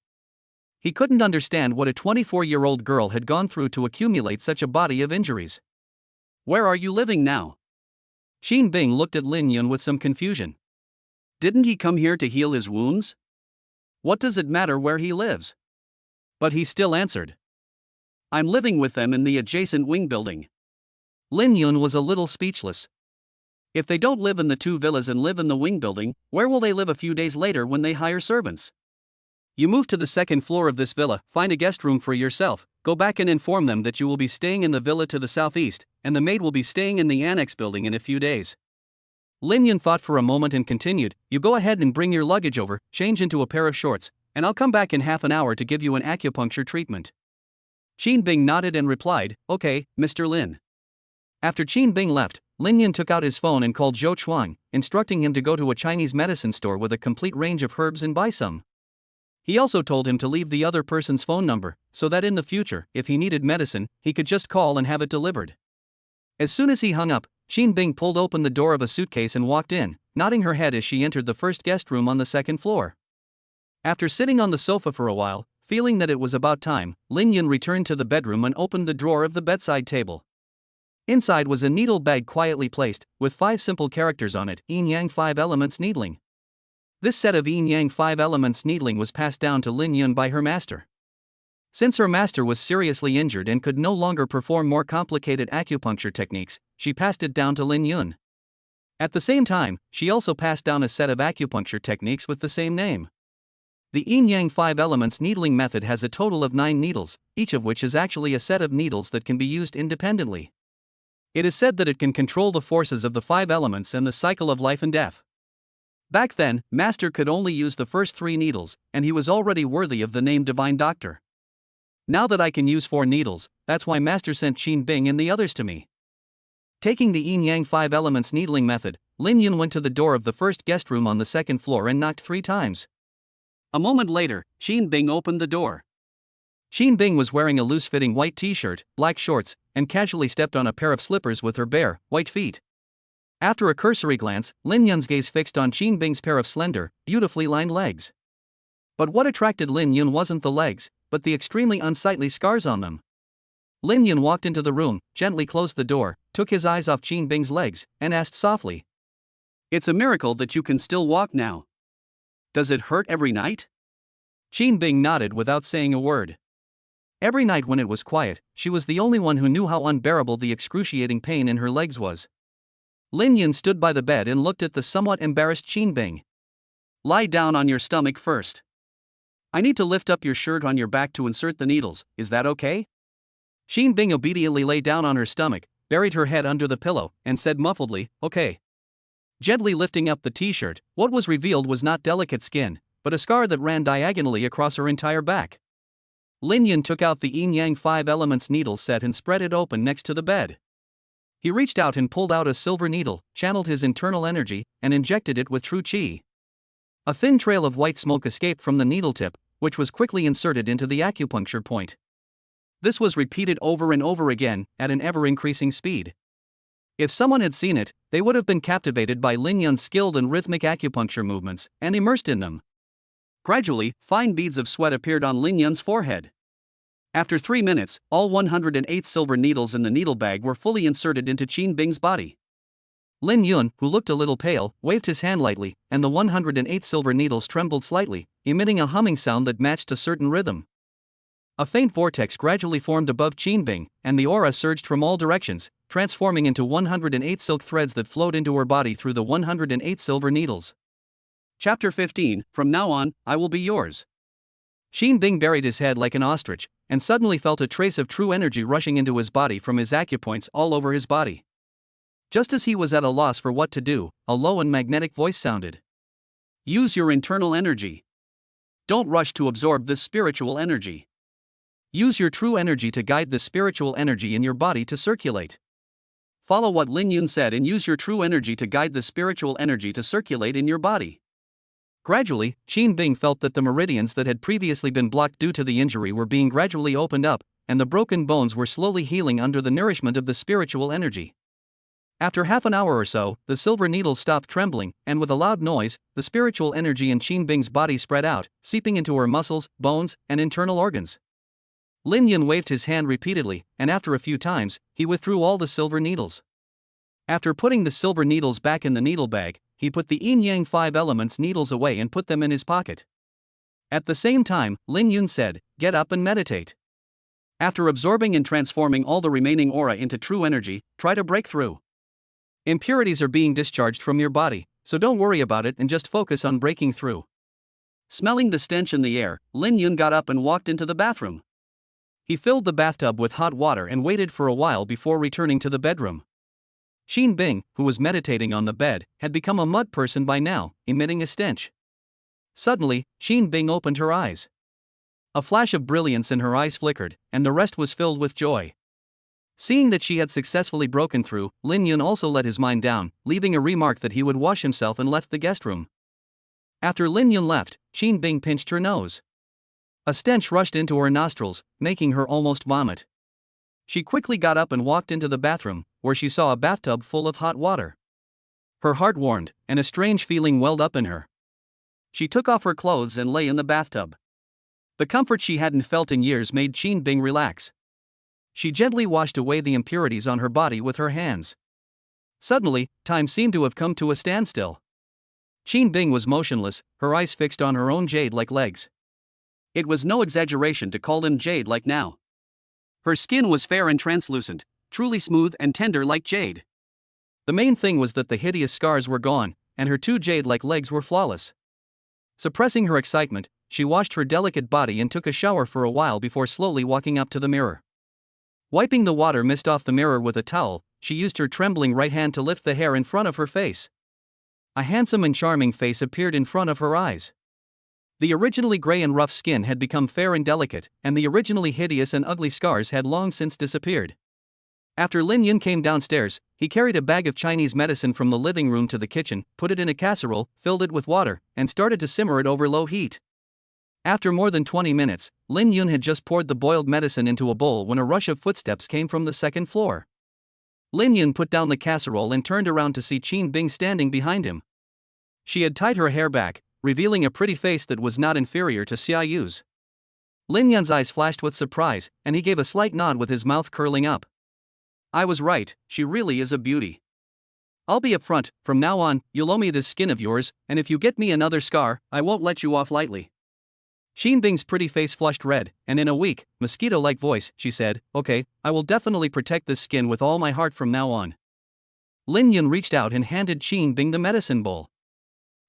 He couldn't understand what a 24-year-old girl had gone through to accumulate such a body of injuries. Where are you living now? Qin Bing looked at Lin Yun with some confusion. Didn't he come here to heal his wounds? What does it matter where he lives? But he still answered. I'm living with them in the adjacent wing building. Lin Yun was a little speechless. If they don't live in the two villas and live in the wing building, where will they live a few days later when they hire servants? You move to the second floor of this villa, find a guest room for yourself, go back and inform them that you will be staying in the villa to the southeast, and the maid will be staying in the annex building in a few days. Lin Yun thought for a moment and continued, you go ahead and bring your luggage over, change into a pair of shorts, and I'll come back in half an hour to give you an acupuncture treatment. Qin Bing nodded and replied, okay, Mr. Lin. After Qin Bing left, Lin Yun took out his phone and called Zhou Chuang, instructing him to go to a Chinese medicine store with a complete range of herbs and buy some. He also told him to leave the other person's phone number, so that in the future, if he needed medicine, he could just call and have it delivered. As soon as he hung up, Qin Bing pulled open the door of a suitcase and walked in, nodding her head as she entered the first guest room on the second floor. After sitting on the sofa for a while, feeling that it was about time, Lin Yun returned to the bedroom and opened the drawer of the bedside table. Inside was a needle bag quietly placed, with 5 simple characters on it, Yin Yang 5 elements needling. This set of Yin Yang 5 elements needling was passed down to Lin Yun by her master. Since her master was seriously injured and could no longer perform more complicated acupuncture techniques, she passed it down to Lin Yun. At the same time, she also passed down a set of acupuncture techniques with the same name. The Yin Yang 5 elements needling method has a total of 9 needles, each of which is actually a set of needles that can be used independently. It is said that it can control the forces of the 5 elements and the cycle of life and death. Back then, Master could only use the first 3 needles, and he was already worthy of the name Divine Doctor. Now that I can use 4 needles, that's why Master sent Qin Bing and the others to me. Taking the Yin Yang 5 elements needling method, Lin Yun went to the door of the first guest room on the second floor and knocked 3 times. A moment later, Qin Bing opened the door. Qin Bing was wearing a loose-fitting white t-shirt, black shorts, and casually stepped on a pair of slippers with her bare, white feet. After a cursory glance, Lin Yun's gaze fixed on Qin Bing's pair of slender, beautifully lined legs. But what attracted Lin Yun wasn't the legs, but the extremely unsightly scars on them. Lin Yun walked into the room, gently closed the door, took his eyes off Qin Bing's legs, and asked softly. It's a miracle that you can still walk now. Does it hurt every night? Qin Bing nodded without saying a word. Every night when it was quiet, she was the only one who knew how unbearable the excruciating pain in her legs was. Lin Yun stood by the bed and looked at the somewhat embarrassed Qin Bing. Lie down on your stomach first. I need to lift up your shirt on your back to insert the needles, is that okay? Qin Bing obediently lay down on her stomach, buried her head under the pillow, and said muffledly, okay. Gently lifting up the t-shirt, what was revealed was not delicate skin, but a scar that ran diagonally across her entire back. Lin Yun took out the Yin Yang 5 elements needle set and spread it open next to the bed. He reached out and pulled out a silver needle, channeled his internal energy, and injected it with true qi. A thin trail of white smoke escaped from the needle tip, which was quickly inserted into the acupuncture point. This was repeated over and over again, at an ever-increasing speed. If someone had seen it, they would have been captivated by Lin Yun's skilled and rhythmic acupuncture movements, and immersed in them. Gradually, fine beads of sweat appeared on Lin Yun's forehead. After 3 minutes, all 108 silver needles in the needle bag were fully inserted into Qin Bing's body. Lin Yun, who looked a little pale, waved his hand lightly, and the 108 silver needles trembled slightly, emitting a humming sound that matched a certain rhythm. A faint vortex gradually formed above Qin Bing, and the aura surged from all directions, transforming into 108 silk threads that flowed into her body through the 108 silver needles. Chapter 15, From now on, I will be yours. Qin Bing buried his head like an ostrich, and suddenly felt a trace of true energy rushing into his body from his acupoints all over his body. Just as he was at a loss for what to do, a low and magnetic voice sounded. Use your internal energy. Don't rush to absorb this spiritual energy. Use your true energy to guide the spiritual energy in your body to circulate. Follow what Lin Yun said and use your true energy to guide the spiritual energy to circulate in your body. Gradually, Qin Bing felt that the meridians that had previously been blocked due to the injury were being gradually opened up, and the broken bones were slowly healing under the nourishment of the spiritual energy. After half an hour or so, the silver needles stopped trembling, and with a loud noise, the spiritual energy in Qin Bing's body spread out, seeping into her muscles, bones, and internal organs. Lin Yun waved his hand repeatedly, and after a few times, he withdrew all the silver needles. After putting the silver needles back in the needle bag, he put the Yin Yang 5 elements needles away and put them in his pocket. At the same time, Lin Yun said, "Get up and meditate. After absorbing and transforming all the remaining aura into true energy, try to break through. Impurities are being discharged from your body, so don't worry about it and just focus on breaking through." Smelling the stench in the air, Lin Yun got up and walked into the bathroom. He filled the bathtub with hot water and waited for a while before returning to the bedroom. Xin Bing, who was meditating on the bed, had become a mud person by now, emitting a stench. Suddenly, Xin Bing opened her eyes. A flash of brilliance in her eyes flickered, and the rest was filled with joy. Seeing that she had successfully broken through, Lin Yun also let his mind down, leaving a remark that he would wash himself and left the guest room. After Lin Yun left, Xin Bing pinched her nose. A stench rushed into her nostrils, making her almost vomit. She quickly got up and walked into the bathroom, where she saw a bathtub full of hot water. Her heart warmed, and a strange feeling welled up in her. She took off her clothes and lay in the bathtub. The comfort she hadn't felt in years made Xin Bing relax. She gently washed away the impurities on her body with her hands. Suddenly, time seemed to have come to a standstill. Xin Bing was motionless, her eyes fixed on her own jade-like legs. It was no exaggeration to call them jade-like now. Her skin was fair and translucent, truly smooth and tender like jade. The main thing was that the hideous scars were gone, and her two jade-like legs were flawless. Suppressing her excitement, she washed her delicate body and took a shower for a while before slowly walking up to the mirror. Wiping the water mist off the mirror with a towel, she used her trembling right hand to lift the hair in front of her face. A handsome and charming face appeared in front of her eyes. The originally gray and rough skin had become fair and delicate, and the originally hideous and ugly scars had long since disappeared. After Lin Yun came downstairs, he carried a bag of Chinese medicine from the living room to the kitchen, put it in a casserole, filled it with water, and started to simmer it over low heat. After more than 20 minutes, Lin Yun had just poured the boiled medicine into a bowl when a rush of footsteps came from the second floor. Lin Yun put down the casserole and turned around to see Xin Bing standing behind him. She had tied her hair back, revealing a pretty face that was not inferior to Xia Yu's. Lin Yun's eyes flashed with surprise, and he gave a slight nod with his mouth curling up. "I was right, she really is a beauty. I'll be upfront, from now on, you'll owe me this skin of yours, and if you get me another scar, I won't let you off lightly." Xin Bing's pretty face flushed red, and in a weak, mosquito-like voice, she said, "Okay, I will definitely protect this skin with all my heart from now on." Lin Yun reached out and handed Xin Bing the medicine bowl.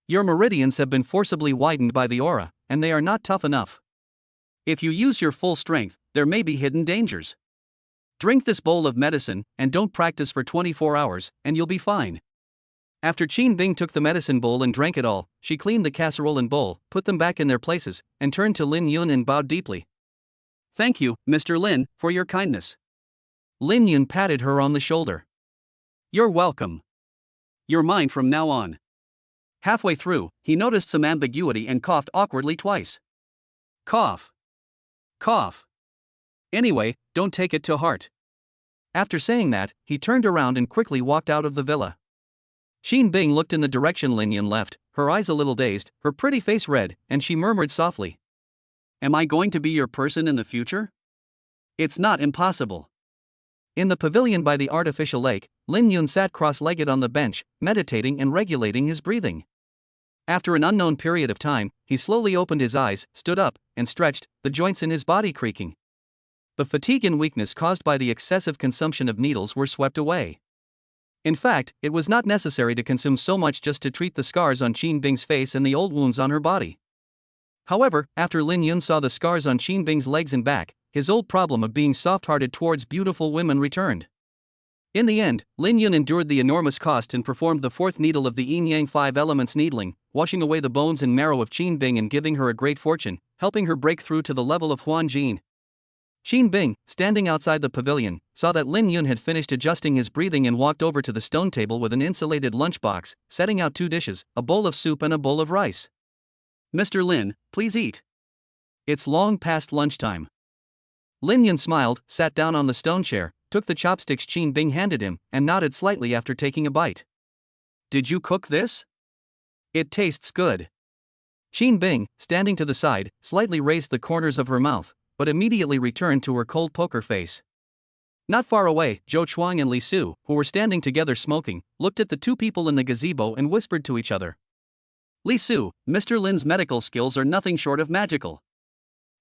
"Your meridians have been forcibly widened by the aura, and they are not tough enough. If you use your full strength, there may be hidden dangers. Drink this bowl of medicine, and don't practice for 24 hours, and you'll be fine." After Xin Bing took the medicine bowl and drank it all, she cleaned the casserole and bowl, put them back in their places, and turned to Lin Yun and bowed deeply. "Thank you, Mr. Lin, for your kindness." Lin Yun patted her on the shoulder. "You're welcome. You're mine from now on." Halfway through, he noticed some ambiguity and coughed awkwardly twice. Cough. Cough. Anyway, don't take it to heart. After saying that, he turned around and quickly walked out of the villa. Xin Bing looked in the direction Lin Yun left, her eyes a little dazed, her pretty face red, and she murmured softly, "Am I going to be your person in the future? It's not impossible." In the pavilion by the artificial lake, Lin Yun sat cross-legged on the bench, meditating and regulating his breathing. After an unknown period of time, he slowly opened his eyes, stood up, and stretched, the joints in his body creaking. The fatigue and weakness caused by the excessive consumption of needles were swept away. In fact, it was not necessary to consume so much just to treat the scars on Xin Bing's face and the old wounds on her body. However, after Lin Yun saw the scars on Xin Bing's legs and back, his old problem of being soft-hearted towards beautiful women returned. In the end, Lin Yun endured the enormous cost and performed the fourth needle of the Yin-Yang 5 elements needling, washing away the bones and marrow of Xin Bing and giving her a great fortune, helping her break through to the level of Huan Jin. Xin Bing, standing outside the pavilion, saw that Lin Yun had finished adjusting his breathing and walked over to the stone table with an insulated lunchbox, setting out 2 dishes, a bowl of soup and a bowl of rice. "Mr. Lin, please eat. It's long past lunchtime." Lin Yun smiled, sat down on the stone chair, took the chopsticks Xin Bing handed him, and nodded slightly after taking a bite. "Did you cook this? It tastes good." Xin Bing, standing to the side, slightly raised the corners of her mouth, but immediately returned to her cold poker face. Not far away, Zhou Chuang and Li Su, who were standing together smoking, looked at the 2 people in the gazebo and whispered to each other. Li Su, Mr. Lin's medical skills are nothing short of magical.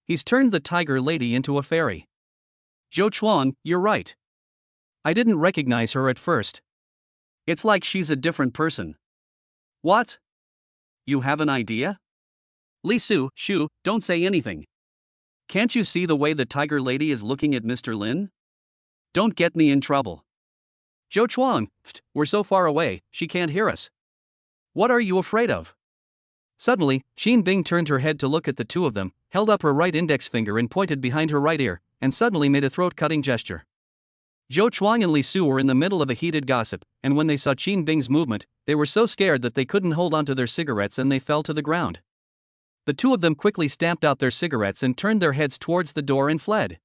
He's turned the tiger lady into a fairy. Zhou Chuan, you're right. I didn't recognize her at first. It's like she's a different person. What? You have an idea? Li Su, shoo, don't say anything. Can't you see the way the tiger lady is looking at Mr. Lin? Don't get me in trouble. Zhou Chuan, we're so far away, she can't hear us. What are you afraid of? Suddenly, Xin Bing turned her head to look at the two of them, held up her right index finger and pointed behind her right ear, and suddenly made a throat-cutting gesture. Zhou Chuang and Li Su were in the middle of a heated gossip, and when they saw Xin Bing's movement, they were so scared that they couldn't hold onto their cigarettes and they fell to the ground. The two of them quickly stamped out their cigarettes and turned their heads towards the door and fled.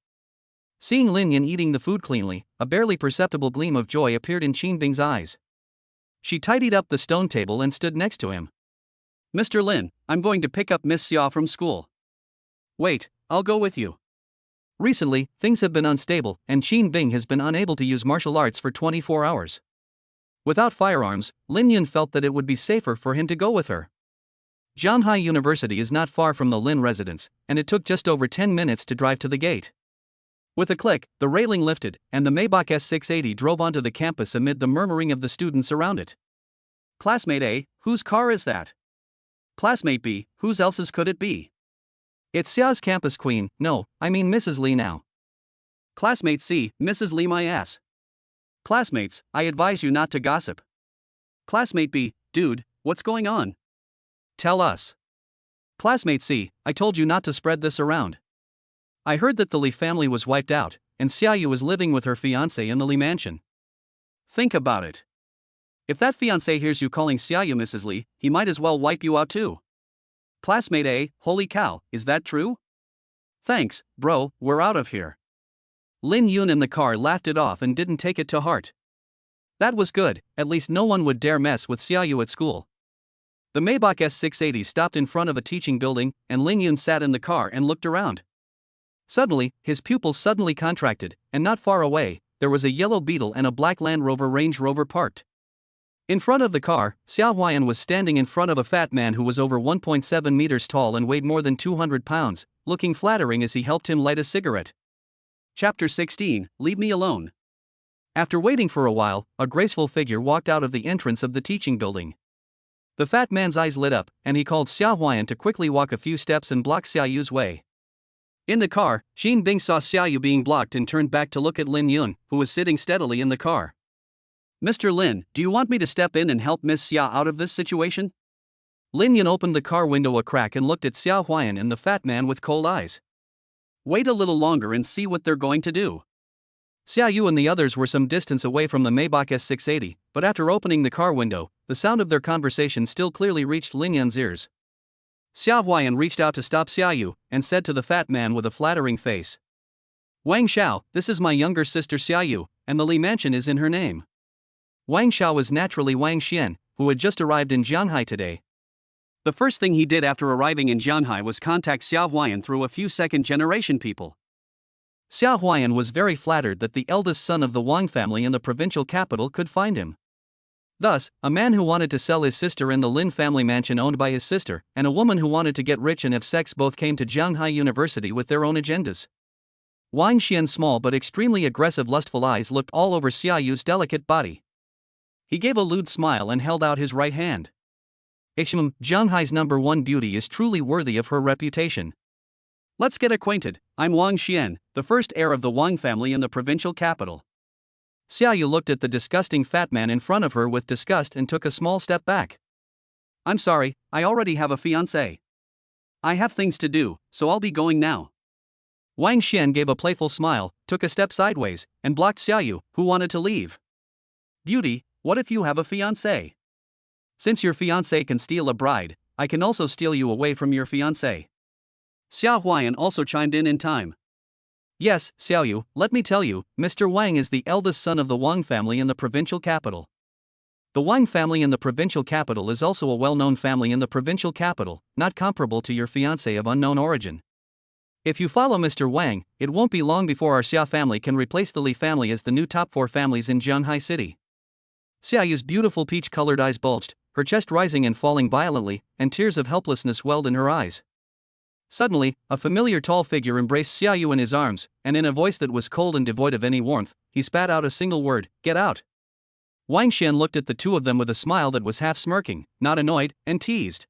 Seeing Lin Yan eating the food cleanly, a barely perceptible gleam of joy appeared in Xin Bing's eyes. She tidied up the stone table and stood next to him. Mr. Lin, I'm going to pick up Miss Xia from school. Wait, I'll go with you. Recently, things have been unstable, and Xin Bing has been unable to use martial arts for 24 hours. Without firearms, Lin Yan felt that it would be safer for him to go with her. Jianghai University is not far from the Lin residence, and it took just over 10 minutes to drive to the gate. With a click, the railing lifted, and the Maybach S680 drove onto the campus amid the murmuring of the students around it. Classmate A, whose car is that? Classmate B, whose else's could it be? It's Xia's campus queen, no, I mean Mrs. Li now. Classmate C, Mrs. Li my ass. Classmates, I advise you not to gossip. Classmate B, dude, what's going on? Tell us. Classmate C, I told you not to spread this around. I heard that the Li family was wiped out, and Xia Yu is living with her fiancé in the Li mansion. Think about it. If that fiancé hears you calling Xia Yu Mrs. Li, he might as well wipe you out too. Classmate A, holy cow, is that true? Thanks, bro, we're out of here. Lin Yun in the car laughed it off and didn't take it to heart. That was good, at least no one would dare mess with Xia Yu at school. The Maybach S680 stopped in front of a teaching building, and Lin Yun sat in the car and looked around. Suddenly, his pupils suddenly contracted, and not far away, there was a yellow Beetle and a black Land Rover Range Rover parked. In front of the car, Xia Huayan was standing in front of a fat man who was over 1.7 meters tall and weighed more than 200 pounds, looking flattering as he helped him light a cigarette. Chapter 16, Leave Me Alone. After waiting for a while, a graceful figure walked out of the entrance of the teaching building. The fat man's eyes lit up, and he called Xia Huayan to quickly walk a few steps and block Xia Yu's way. In the car, Xin Bing saw Xia Yu being blocked and turned back to look at Lin Yun, who was sitting steadily in the car. Mr. Lin, do you want me to step in and help Miss Xia out of this situation? Lin Yun opened the car window a crack and looked at Xia Huayan and the fat man with cold eyes. Wait a little longer and see what they're going to do. Xia Yu and the others were some distance away from the Maybach S680, but after opening the car window, the sound of their conversation still clearly reached Lin Yun's ears. Xia Huayan reached out to stop Xia Yu, and said to the fat man with a flattering face. Wang Xiao, this is my younger sister Xia Yu, and the Li mansion is in her name. Wang Xiao was naturally Wang Xian, who had just arrived in Jianghai today. The first thing he did after arriving in Jianghai was contact Xia Huayan through a few second-generation people. Xia Huayan was very flattered that the eldest son of the Wang family in the provincial capital could find him. Thus, a man who wanted to sell his sister in the Lin family mansion owned by his sister, and a woman who wanted to get rich and have sex both came to Jianghai University with their own agendas. Wang Xian's small but extremely aggressive lustful eyes looked all over Xia Yu's delicate body. He gave a lewd smile and held out his right hand. Jianghai's #1 beauty is truly worthy of her reputation. Let's get acquainted, I'm Wang Xian, the first heir of the Wang family in the provincial capital. Xia Yu looked at the disgusting fat man in front of her with disgust and took a small step back. I'm sorry, I already have a fiancé. I have things to do, so I'll be going now. Wang Xian gave a playful smile, took a step sideways, and blocked Xia Yu, who wanted to leave. Beauty, what if you have a fiancé? Since your fiancé can steal a bride, I can also steal you away from your fiancé. Xia Huayan also chimed in time. Yes, Xiao Yu, let me tell you, Mr. Wang is the eldest son of the Wang family in the provincial capital. The Wang family in the provincial capital is also a well-known family in the provincial capital, not comparable to your fiancé of unknown origin. If you follow Mr. Wang, it won't be long before our Xia family can replace the Li family as the new top 4 families in Jianghai City. Xia Yu's beautiful peach-colored eyes bulged, her chest rising and falling violently, and tears of helplessness welled in her eyes. Suddenly, a familiar tall figure embraced Xia Yu in his arms, and in a voice that was cold and devoid of any warmth, he spat out a single word, "Get out." Wang Xian looked at the two of them with a smile that was half smirking, not annoyed, and teased.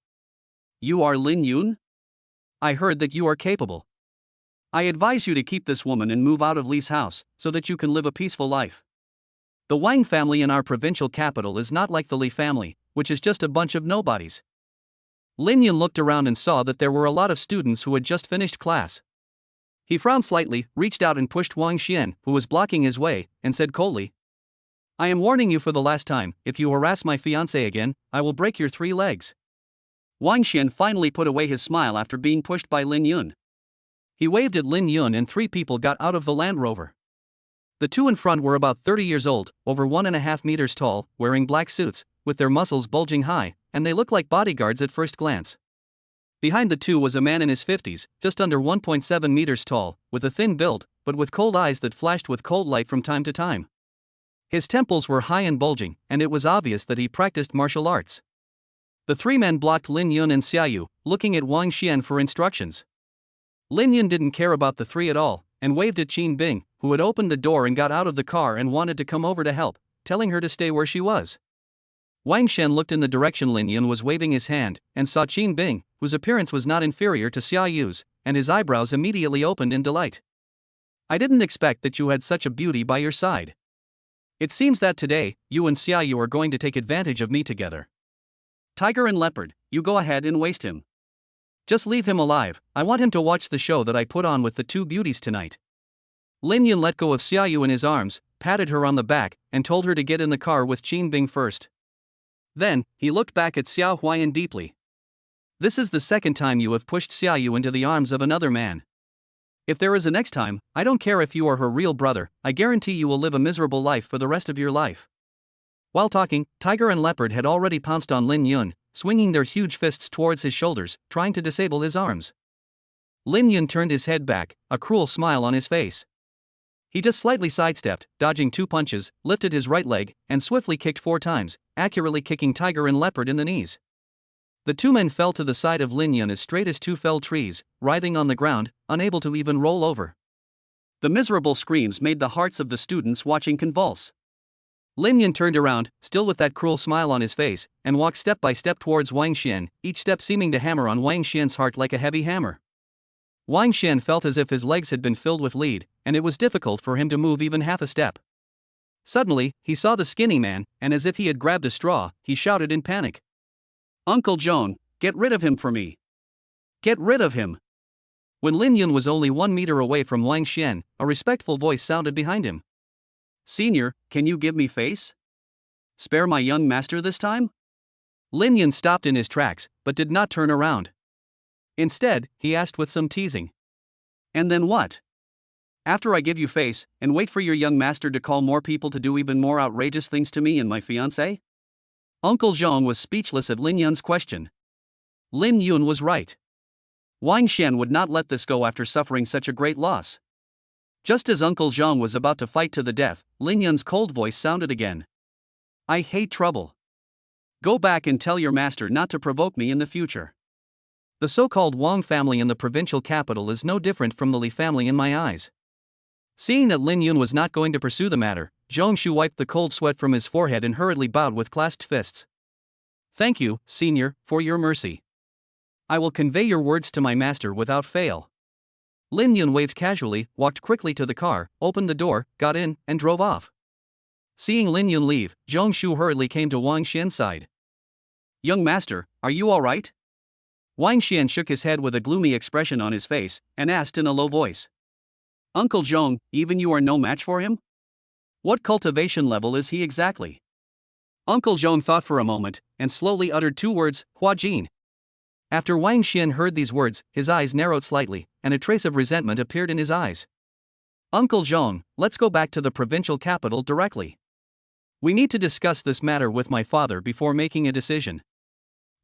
"You are Lin Yun? I heard that you are capable. I advise you to keep this woman and move out of Li's house, so that you can live a peaceful life. The Wang family in our provincial capital is not like the Li family, which is just a bunch of nobodies." Lin Yun looked around and saw that there were a lot of students who had just finished class. He frowned slightly, reached out and pushed Wang Xian, who was blocking his way, and said coldly, "I am warning you for the last time, if you harass my fiancée again, I will break your 3 legs." Wang Xian finally put away his smile after being pushed by Lin Yun. He waved at Lin Yun and 3 people got out of the Land Rover. The 2 in front were about 30 years old, over 1.5 meters tall, wearing black suits, with their muscles bulging high, and they looked like bodyguards at first glance. Behind the 2 was a man in his 50s, just under 1.7 meters tall, with a thin build, but with cold eyes that flashed with cold light from time to time. His temples were high and bulging, and it was obvious that he practiced martial arts. The 3 men blocked Lin Yun and Xia Yu, looking at Wang Xian for instructions. Lin Yun didn't care about the 3 at all, and waved at Qin Bing, who had opened the door and got out of the car and wanted to come over to help, telling her to stay where she was. Wang Xian looked in the direction Lin Yun was waving his hand, and saw Qin Bing, whose appearance was not inferior to Xia Yu's, and his eyebrows immediately opened in delight. "I didn't expect that you had such a beauty by your side. It seems that today, you and Xia Yu are going to take advantage of me together. Tiger and Leopard, you go ahead and waste him. Just leave him alive, I want him to watch the show that I put on with the 2 beauties tonight." Lin Yun let go of Xia Yu in his arms, patted her on the back, and told her to get in the car with Qin Bing first. Then, he looked back at Xiao Huayan deeply. "This is the second time you have pushed Xia Yu into the arms of another man. If there is a next time, I don't care if you are her real brother, I guarantee you will live a miserable life for the rest of your life." While talking, Tiger and Leopard had already pounced on Lin Yun, swinging their huge fists towards his shoulders, trying to disable his arms. Lin Yun turned his head back, a cruel smile on his face. He just slightly sidestepped, dodging 2 punches, lifted his right leg, and swiftly kicked 4 times, accurately kicking Tiger and Leopard in the knees. The 2 men fell to the side of Lin Yun as straight as 2 felled trees, writhing on the ground, unable to even roll over. The miserable screams made the hearts of the students watching convulse. Lin Yun turned around, still with that cruel smile on his face, and walked step by step towards Wang Xian, each step seeming to hammer on Wang Xian's heart like a heavy hammer. Wang Xian felt as if his legs had been filled with lead, and it was difficult for him to move even half a step. Suddenly, he saw the skinny man, and as if he had grabbed a straw, he shouted in panic, "Uncle Joan, get rid of him for me! Get rid of him!" When Lin Yun was only 1 meter away from Wang Xian, a respectful voice sounded behind him. "Senior, can you give me face? Spare my young master this time?" Lin Yun stopped in his tracks, but did not turn around. Instead, he asked with some teasing, "And then what? After I give you face, and wait for your young master to call more people to do even more outrageous things to me and my fiancée?" Uncle Zhong was speechless at Lin Yun's question. Lin Yun was right. Wang Xian would not let this go after suffering such a great loss. Just as Uncle Zhong was about to fight to the death, Lin Yun's cold voice sounded again. "I hate trouble. Go back and tell your master not to provoke me in the future." The so-called Wang family in the provincial capital is no different from the Li family in my eyes. Seeing that Lin Yun was not going to pursue the matter, Zhongshu wiped the cold sweat from his forehead and hurriedly bowed with clasped fists. "Thank you, senior, for your mercy. I will convey your words to my master without fail." Lin Yun waved casually, walked quickly to the car, opened the door, got in, and drove off. Seeing Lin Yun leave, Zhongshu hurriedly came to Wang Xian's side. "Young master, are you all right?" Wang Xian shook his head with a gloomy expression on his face, and asked in a low voice. "Uncle Zhong, even you are no match for him? What cultivation level is he exactly?" Uncle Zhong thought for a moment, and slowly uttered 2 words, "Huajin." After Wang Xian heard these words, his eyes narrowed slightly, and a trace of resentment appeared in his eyes. "Uncle Zhong, let's go back to the provincial capital directly. We need to discuss this matter with my father before making a decision."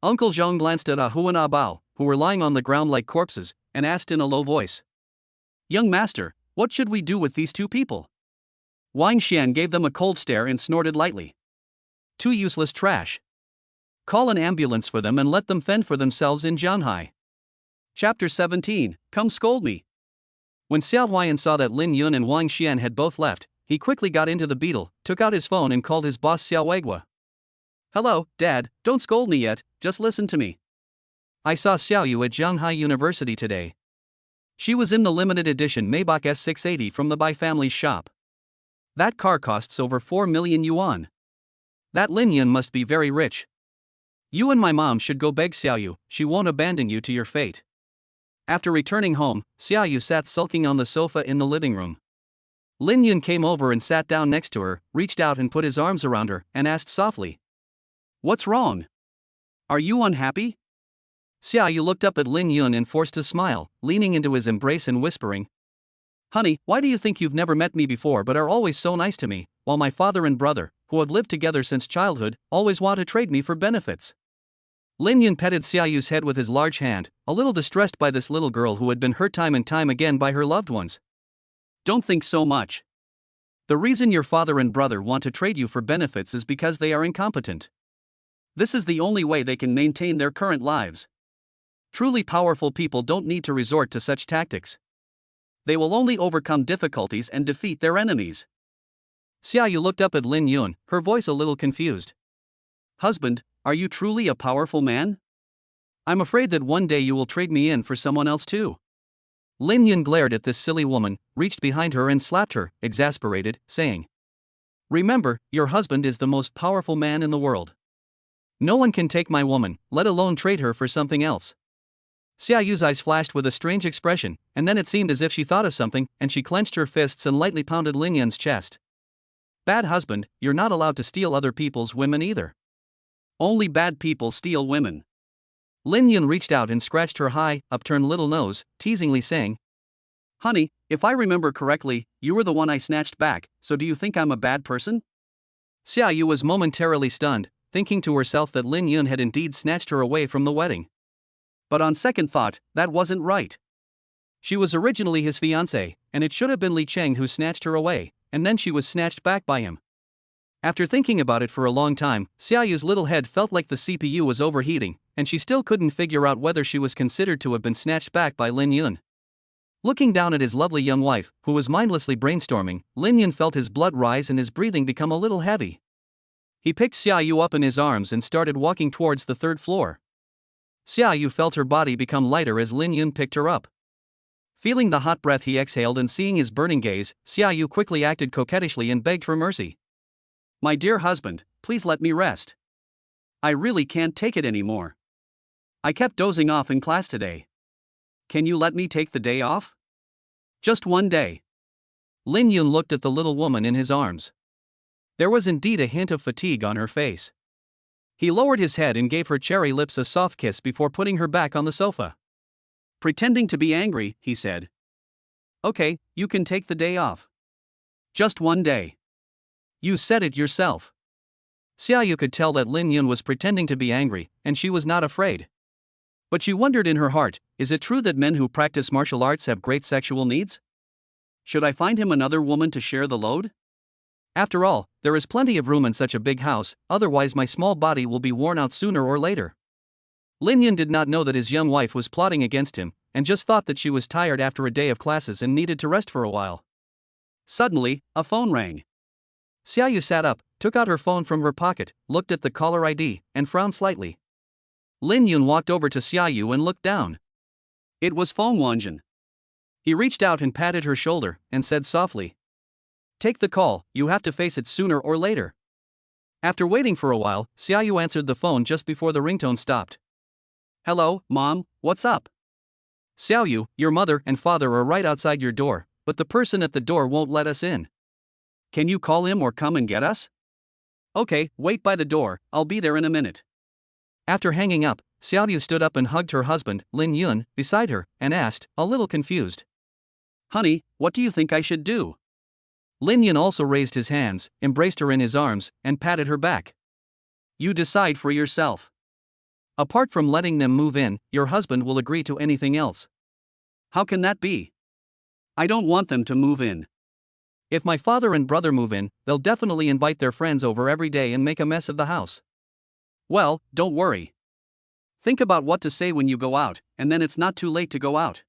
Uncle Zhong glanced at Ahu and Abao, who were lying on the ground like corpses, and asked in a low voice, "Young master, what should we do with these 2 people?" Wang Xian gave them a cold stare and snorted lightly. "Too useless trash. Call an ambulance for them and let them fend for themselves in Jianghai. Chapter 17, Come Scold Me. When Xia Yu saw that Lin Yun and Wang Xian had both left, he quickly got into the beetle, took out his phone and called his boss Xia Yu. Hello, Dad, don't scold me yet, just listen to me. I saw Xia Yu at Jianghai University today. She was in the limited edition Maybach S680 from the Bai family's shop. That car costs over 4 million yuan. That Lin Yun must be very rich. You and my mom should go beg Xia Yu, she won't abandon you to your fate. After returning home, Xia Yu sat sulking on the sofa in the living room. Lin Yun came over and sat down next to her, reached out and put his arms around her, and asked softly, What's wrong? Are you unhappy? Xia Yu looked up at Lin Yun and forced a smile, leaning into his embrace and whispering, Honey, why do you think you've never met me before but are always so nice to me, while my father and brother, who have lived together since childhood, always want to trade me for benefits? Lin Yun petted Xia Yu's head with his large hand, a little distressed by this little girl who had been hurt time and time again by her loved ones. Don't think so much. The reason your father and brother want to trade you for benefits is because they are incompetent. This is the only way they can maintain their current lives. Truly powerful people don't need to resort to such tactics. They will only overcome difficulties and defeat their enemies. Xia Yu looked up at Lin Yun, her voice a little confused. Husband, are you truly a powerful man? I'm afraid that one day you will trade me in for someone else too. Lin Yun glared at this silly woman, reached behind her and slapped her, exasperated, saying, Remember, your husband is the most powerful man in the world. No one can take my woman, let alone trade her for something else. Xia Yu's eyes flashed with a strange expression, and then it seemed as if she thought of something, and she clenched her fists and lightly pounded Lin Yun's chest. Bad husband, you're not allowed to steal other people's women either. Only bad people steal women. Lin Yun reached out and scratched her high, upturned little nose, teasingly saying, Honey, if I remember correctly, you were the one I snatched back, so do you think I'm a bad person? Xia Yu was momentarily stunned, thinking to herself that Lin Yun had indeed snatched her away from the wedding. But on second thought, that wasn't right. She was originally his fiancée, and it should have been Li Cheng who snatched her away, and then she was snatched back by him. After thinking about it for a long time, Xia Yu's little head felt like the CPU was overheating, and she still couldn't figure out whether she was considered to have been snatched back by Lin Yun. Looking down at his lovely young wife, who was mindlessly brainstorming, Lin Yun felt his blood rise and his breathing become a little heavy. He picked Xia Yu up in his arms and started walking towards the third floor. Xia Yu felt her body become lighter as Lin Yun picked her up. Feeling the hot breath he exhaled and seeing his burning gaze, Xia Yu quickly acted coquettishly and begged for mercy. My dear husband, please let me rest. I really can't take it anymore. I kept dozing off in class today. Can you let me take the day off? Just one day. Lin Yun looked at the little woman in his arms. There was indeed a hint of fatigue on her face. He lowered his head and gave her cherry lips a soft kiss before putting her back on the sofa. Pretending to be angry, he said, Okay, you can take the day off. Just one day. You said it yourself. Xia Yu could tell that Lin Yun was pretending to be angry, and she was not afraid. But she wondered in her heart, is it true that men who practice martial arts have great sexual needs? Should I find him another woman to share the load? After all, there is plenty of room in such a big house, otherwise my small body will be worn out sooner or later. Lin Yun did not know that his young wife was plotting against him, and just thought that she was tired after a day of classes and needed to rest for a while. Suddenly, a phone rang. Xia Yu sat up, took out her phone from her pocket, looked at the caller ID, and frowned slightly. Lin Yun walked over to Xia Yu and looked down. It was Feng Wanjun. He reached out and patted her shoulder, and said softly, Take the call, you have to face it sooner or later. After waiting for a while, Xia Yu answered the phone just before the ringtone stopped. Hello, Mom, what's up? Xia Yu, your mother and father are right outside your door, but the person at the door won't let us in. Can you call him or come and get us? Okay, wait by the door, I'll be there in a minute. After hanging up, Xia Yu stood up and hugged her husband, Lin Yun, beside her, and asked, a little confused. Honey, what do you think I should do? Lin Yun also raised his hands, embraced her in his arms, and patted her back. You decide for yourself. Apart from letting them move in, your husband will agree to anything else. How can that be? I don't want them to move in. If my father and brother move in, they'll definitely invite their friends over every day and make a mess of the house. Well, don't worry. Think about what to say when you go out, and then it's not too late to go out.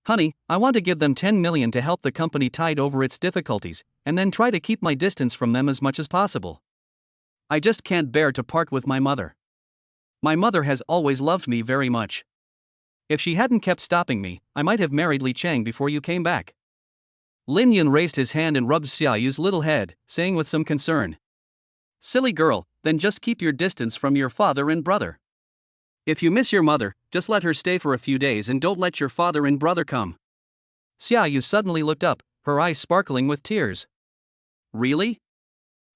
Honey, I want to give them 10 million to help the company tide over its difficulties, and then try to keep my distance from them as much as possible. I just can't bear to part with my mother. My mother has always loved me very much. If she hadn't kept stopping me, I might have married Li Cheng before you came back. Lin Yun raised his hand and rubbed Xia Yu's little head, saying with some concern. Silly girl, then just keep your distance from your father and brother. If you miss your mother, just let her stay for a few days and don't let your father and brother come. Xia Yu suddenly looked up, her eyes sparkling with tears. Really?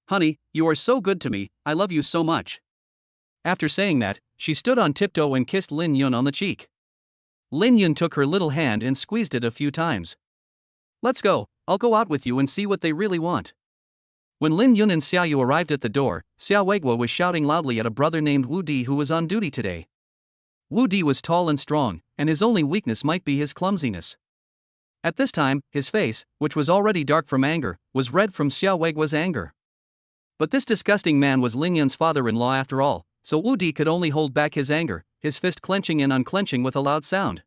Honey, you are so good to me, I love you so much. After saying that, she stood on tiptoe and kissed Lin Yun on the cheek. Lin Yun took her little hand and squeezed it a few times. Let's go, I'll go out with you and see what they really want. When Lin Yun and Xia Yu arrived at the door, Xia Weiguo was shouting loudly at a brother named Wu Di who was on duty today. Wu Di was tall and strong, and his only weakness might be his clumsiness. At this time, his face, which was already dark from anger, was red from Xia Weiguo's anger. But this disgusting man was Lin Yun's father-in-law after all, so Wu Di could only hold back his anger, his fist clenching and unclenching with a loud sound.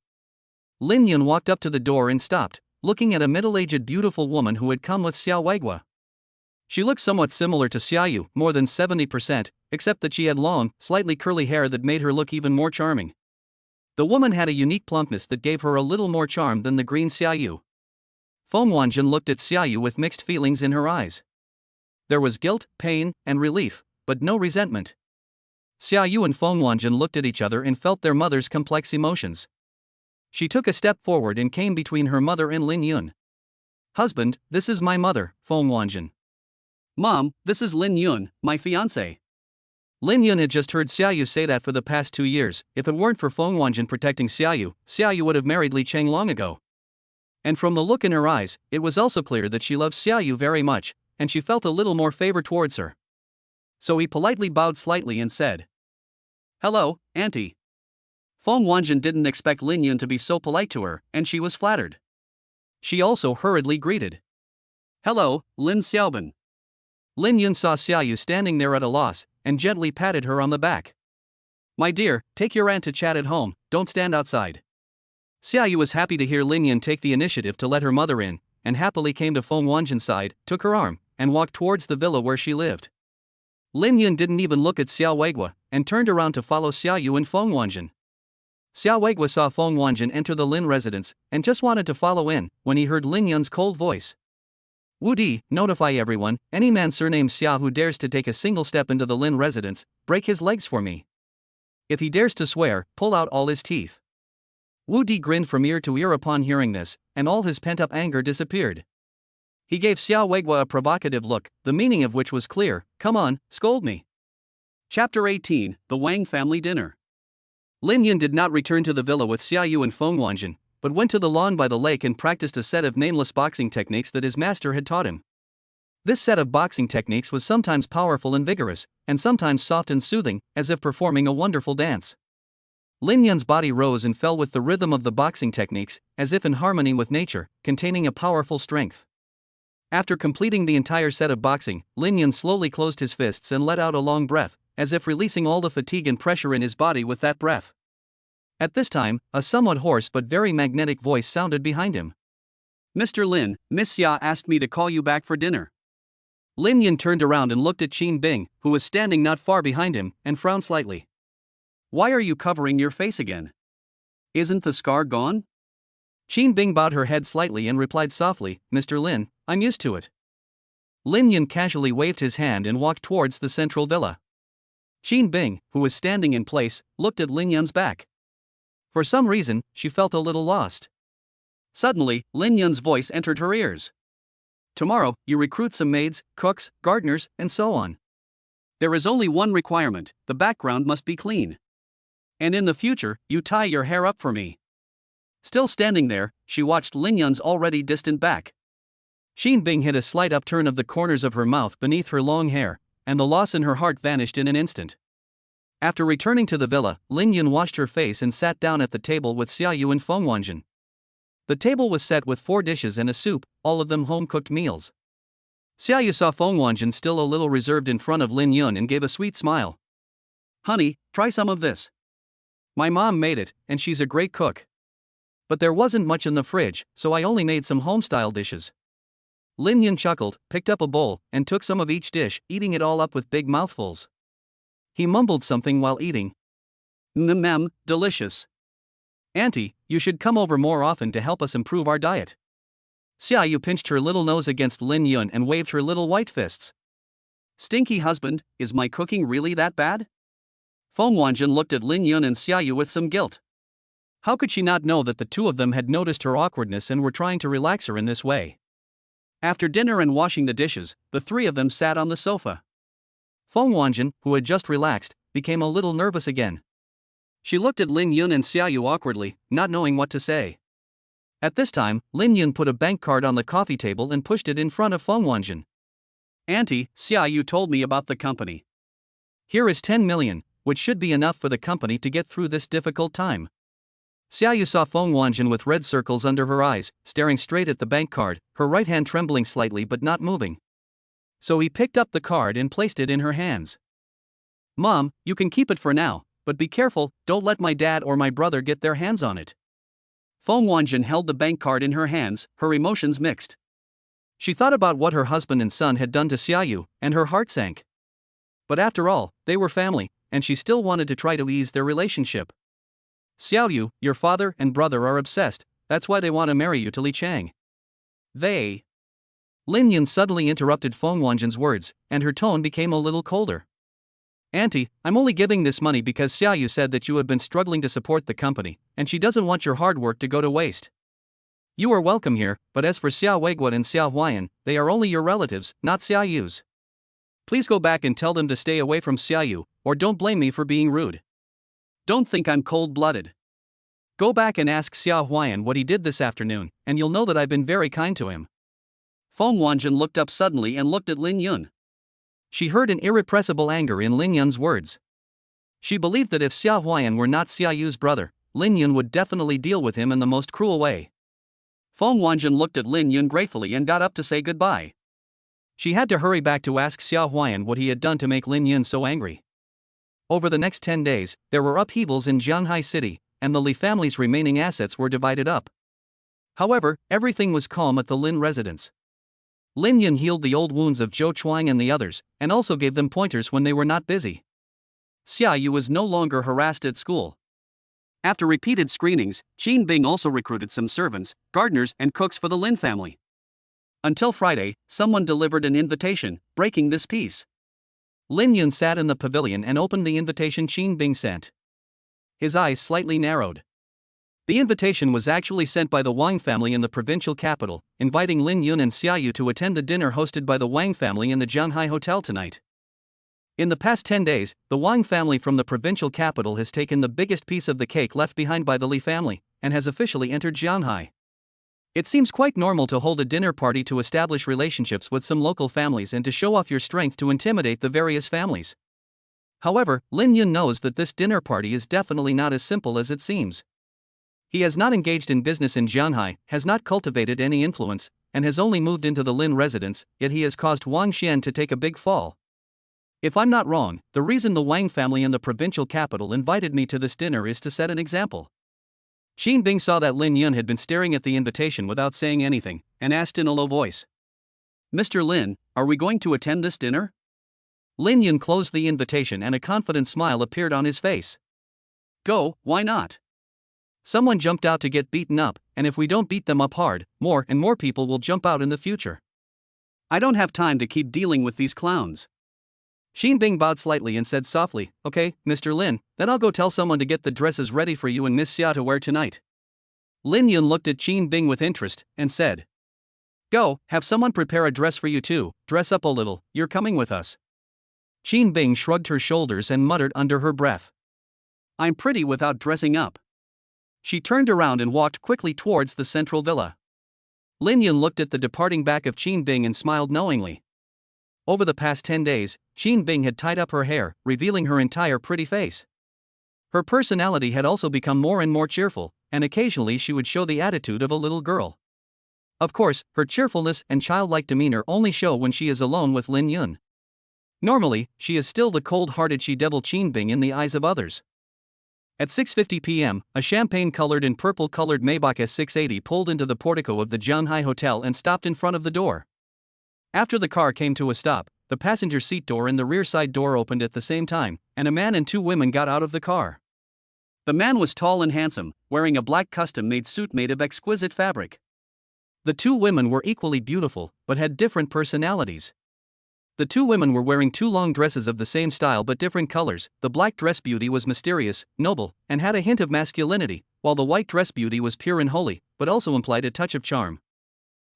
Lin Yun walked up to the door and stopped, looking at a middle-aged beautiful woman who had come with Xia Weiguo. She looked somewhat similar to Xia Yu, more than 70%, except that she had long, slightly curly hair that made her look even more charming. The woman had a unique plumpness that gave her a little more charm than the green Xia Yu. Feng Wanjin looked at Xia Yu with mixed feelings in her eyes. There was guilt, pain, and relief, but no resentment. Xia Yu and Feng Wanjin looked at each other and felt their mother's complex emotions. She took a step forward and came between her mother and Lin Yun. Husband, this is my mother, Feng Wanjin. Mom, this is Lin Yun, my fiancée. Lin Yun had just heard Xia Yu say that for the past 2 years. If it weren't for Feng Wanjin protecting Xia Yu would have married Li Cheng long ago. And from the look in her eyes, it was also clear that she loved Xia Yu very much, and she felt a little more favor towards her. So he politely bowed slightly and said, Hello, Auntie. Feng Wanjin didn't expect Lin Yun to be so polite to her, and she was flattered. She also hurriedly greeted. Hello, Lin Xiaoban. Lin Yun saw Xia Yu standing there at a loss, and gently patted her on the back. My dear, take your aunt to chat at home, don't stand outside. Xia Yu was happy to hear Lin Yun take the initiative to let her mother in, and happily came to Feng Wanjin's side, took her arm, and walked towards the villa where she lived. Lin Yun didn't even look at Xia Weiguo, and turned around to follow Xia Yu and Feng Wanjin. Xia Weiguo saw Feng Wanjin enter the Lin residence, and just wanted to follow in, when he heard Lin Yun's cold voice. Wu Di, notify everyone, any man surnamed Xia who dares to take a single step into the Lin residence, break his legs for me. If he dares to swear, pull out all his teeth. Wu Di grinned from ear to ear upon hearing this, and all his pent-up anger disappeared. He gave Xia Weiguo a provocative look, the meaning of which was clear, come on, scold me. Chapter 18, The Wang Family Dinner. Lin Yun did not return to the villa with Xia Yu and Feng Wanjin, but went to the lawn by the lake and practiced a set of nameless boxing techniques that his master had taught him. This set of boxing techniques was sometimes powerful and vigorous, and sometimes soft and soothing, as if performing a wonderful dance. Lin Yun's body rose and fell with the rhythm of the boxing techniques, as if in harmony with nature, containing a powerful strength. After completing the entire set of boxing, Lin Yun slowly closed his fists and let out a long breath, as if releasing all the fatigue and pressure in his body with that breath. At this time, a somewhat hoarse but very magnetic voice sounded behind him. Mr. Lin, Miss Xia asked me to call you back for dinner. Lin Yun turned around and looked at Qin Bing, who was standing not far behind him, and frowned slightly. Why are you covering your face again? Isn't the scar gone? Qin Bing bowed her head slightly and replied softly, Mr. Lin, I'm used to it. Lin Yun casually waved his hand and walked towards the central villa. Qin Bing, who was standing in place, looked at Lin Yun's back. For some reason, she felt a little lost. Suddenly, Lin Yun's voice entered her ears. Tomorrow, you recruit some maids, cooks, gardeners, and so on. There is only one requirement, the background must be clean. And in the future, you tie your hair up for me. Still standing there, she watched Lin Yun's already distant back. Qin Bing hid a slight upturn of the corners of her mouth beneath her long hair, and the loss in her heart vanished in an instant. After returning to the villa, Lin Yun washed her face and sat down at the table with Xia Yu and Feng Wanjin. The table was set with 4 dishes and a soup, all of them home-cooked meals. Xia Yu saw Feng Wanjin still a little reserved in front of Lin Yun and gave a sweet smile. Honey, try some of this. My mom made it, and she's a great cook. But there wasn't much in the fridge, so I only made some home-style dishes. Lin Yun chuckled, picked up a bowl, and took some of each dish, eating it all up with big mouthfuls. He mumbled something while eating. Mmm, delicious. Auntie, you should come over more often to help us improve our diet. Xia Yu pinched her little nose against Lin Yun and waved her little white fists. Stinky husband, is my cooking really that bad? Feng Wanjun looked at Lin Yun and Xia Yu with some guilt. How could she not know that the two of them had noticed her awkwardness and were trying to relax her in this way? After dinner and washing the dishes, the three of them sat on the sofa. Feng Wanjun, who had just relaxed, became a little nervous again. She looked at Lin Yun and Xia Yu awkwardly, not knowing what to say. At this time, Lin Yun put a bank card on the coffee table and pushed it in front of Feng Wanjun. Auntie, Xia Yu told me about the company. Here is 10 million, which should be enough for the company to get through this difficult time. Xia Yu saw Feng Wanjun with red circles under her eyes, staring straight at the bank card, her right hand trembling slightly but not moving. So he picked up the card and placed it in her hands. Mom, you can keep it for now, but be careful, don't let my dad or my brother get their hands on it. Feng Wanjun held the bank card in her hands, her emotions mixed. She thought about what her husband and son had done to Xia Yu, and her heart sank. But after all, they were family, and she still wanted to try to ease their relationship. Xia Yu, your father and brother are obsessed, that's why they want to marry you to Li Cheng. They. Lin Yun suddenly interrupted Feng Wanjun's words, and her tone became a little colder. Auntie, I'm only giving this money because Xia Yu said that you have been struggling to support the company, and she doesn't want your hard work to go to waste. You are welcome here, but as for Xia Weiguan and Xia Huayan, they are only your relatives, not Xia Yu's. Please go back and tell them to stay away from Xia Yu, or don't blame me for being rude. Don't think I'm cold-blooded. Go back and ask Xia Huayan what he did this afternoon, and you'll know that I've been very kind to him. Feng Wanjun looked up suddenly and looked at Lin Yun. She heard an irrepressible anger in Lin Yun's words. She believed that if Xia Huayan were not Xia Yu's brother, Lin Yun would definitely deal with him in the most cruel way. Feng Wanjun looked at Lin Yun gratefully and got up to say goodbye. She had to hurry back to ask Xia Huayan what he had done to make Lin Yun so angry. Over the next 10 days, there were upheavals in Jianghai City, and the Li family's remaining assets were divided up. However, everything was calm at the Lin residence. Lin Yun healed the old wounds of Zhou Chuang and the others, and also gave them pointers when they were not busy. Xia Yu was no longer harassed at school. After repeated screenings, Qin Bing also recruited some servants, gardeners, and cooks for the Lin family. Until Friday, someone delivered an invitation, breaking this peace. Lin Yun sat in the pavilion and opened the invitation Qin Bing sent. His eyes slightly narrowed. The invitation was actually sent by the Wang family in the provincial capital, inviting Lin Yun and Xia Yu to attend the dinner hosted by the Wang family in the Jianghai hotel tonight. In the past 10 days, the Wang family from the provincial capital has taken the biggest piece of the cake left behind by the Li family, and has officially entered Jianghai. It seems quite normal to hold a dinner party to establish relationships with some local families and to show off your strength to intimidate the various families. However, Lin Yun knows that this dinner party is definitely not as simple as it seems. He has not engaged in business in Jianghai, has not cultivated any influence, and has only moved into the Lin residence, yet he has caused Wang Xian to take a big fall. If I'm not wrong, the reason the Wang family in the provincial capital invited me to this dinner is to set an example. Qin Bing saw that Lin Yun had been staring at the invitation without saying anything, and asked in a low voice. Mr. Lin, are we going to attend this dinner? Lin Yun closed the invitation and a confident smile appeared on his face. Go, why not? Someone jumped out to get beaten up, and if we don't beat them up hard, more and more people will jump out in the future. I don't have time to keep dealing with these clowns. Qin Bing bowed slightly and said softly, Okay, Mr. Lin, then I'll go tell someone to get the dresses ready for you and Miss Xia to wear tonight. Lin Yun looked at Qin Bing with interest, and said. Go, have someone prepare a dress for you too, dress up a little, you're coming with us. Qin Bing shrugged her shoulders and muttered under her breath. I'm pretty without dressing up. She turned around and walked quickly towards the central villa. Lin Yun looked at the departing back of Qin Bing and smiled knowingly. Over the past 10 days, Qin Bing had tied up her hair, revealing her entire pretty face. Her personality had also become more and more cheerful, and occasionally she would show the attitude of a little girl. Of course, her cheerfulness and childlike demeanor only show when she is alone with Lin Yun. Normally, she is still the cold-hearted she-devil Qin Bing in the eyes of others. At 6:50 p.m., a champagne-colored and purple-colored Maybach S680 pulled into the portico of the Jianghai Hotel and stopped in front of the door. After the car came to a stop, the passenger seat door and the rear side door opened at the same time, and a man and two women got out of the car. The man was tall and handsome, wearing a black custom-made suit made of exquisite fabric. The two women were equally beautiful, but had different personalities. The two women were wearing two long dresses of the same style but different colors. The black dress beauty was mysterious, noble, and had a hint of masculinity, while the white dress beauty was pure and holy, but also implied a touch of charm.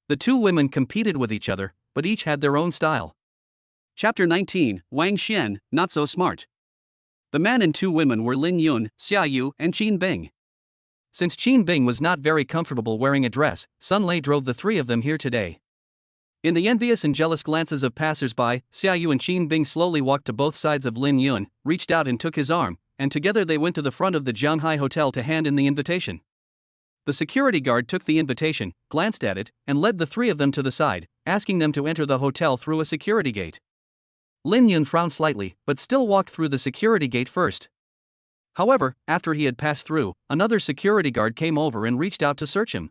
The two women competed with each other, but each had their own style. Chapter 19, Wang Xian, Not So Smart. The man and two women were Lin Yun, Xia Yu, and Qin Bing. Since Qin Bing was not very comfortable wearing a dress, Sun Lei drove the three of them here today. In the envious and jealous glances of passers-by, Xia Yu and Qin Bing slowly walked to both sides of Lin Yun, reached out and took his arm, and together they went to the front of the Jianghai Hotel to hand in the invitation. The security guard took the invitation, glanced at it, and led the three of them to the side, asking them to enter the hotel through a security gate. Lin Yun frowned slightly, but still walked through the security gate first. However, after he had passed through, another security guard came over and reached out to search him.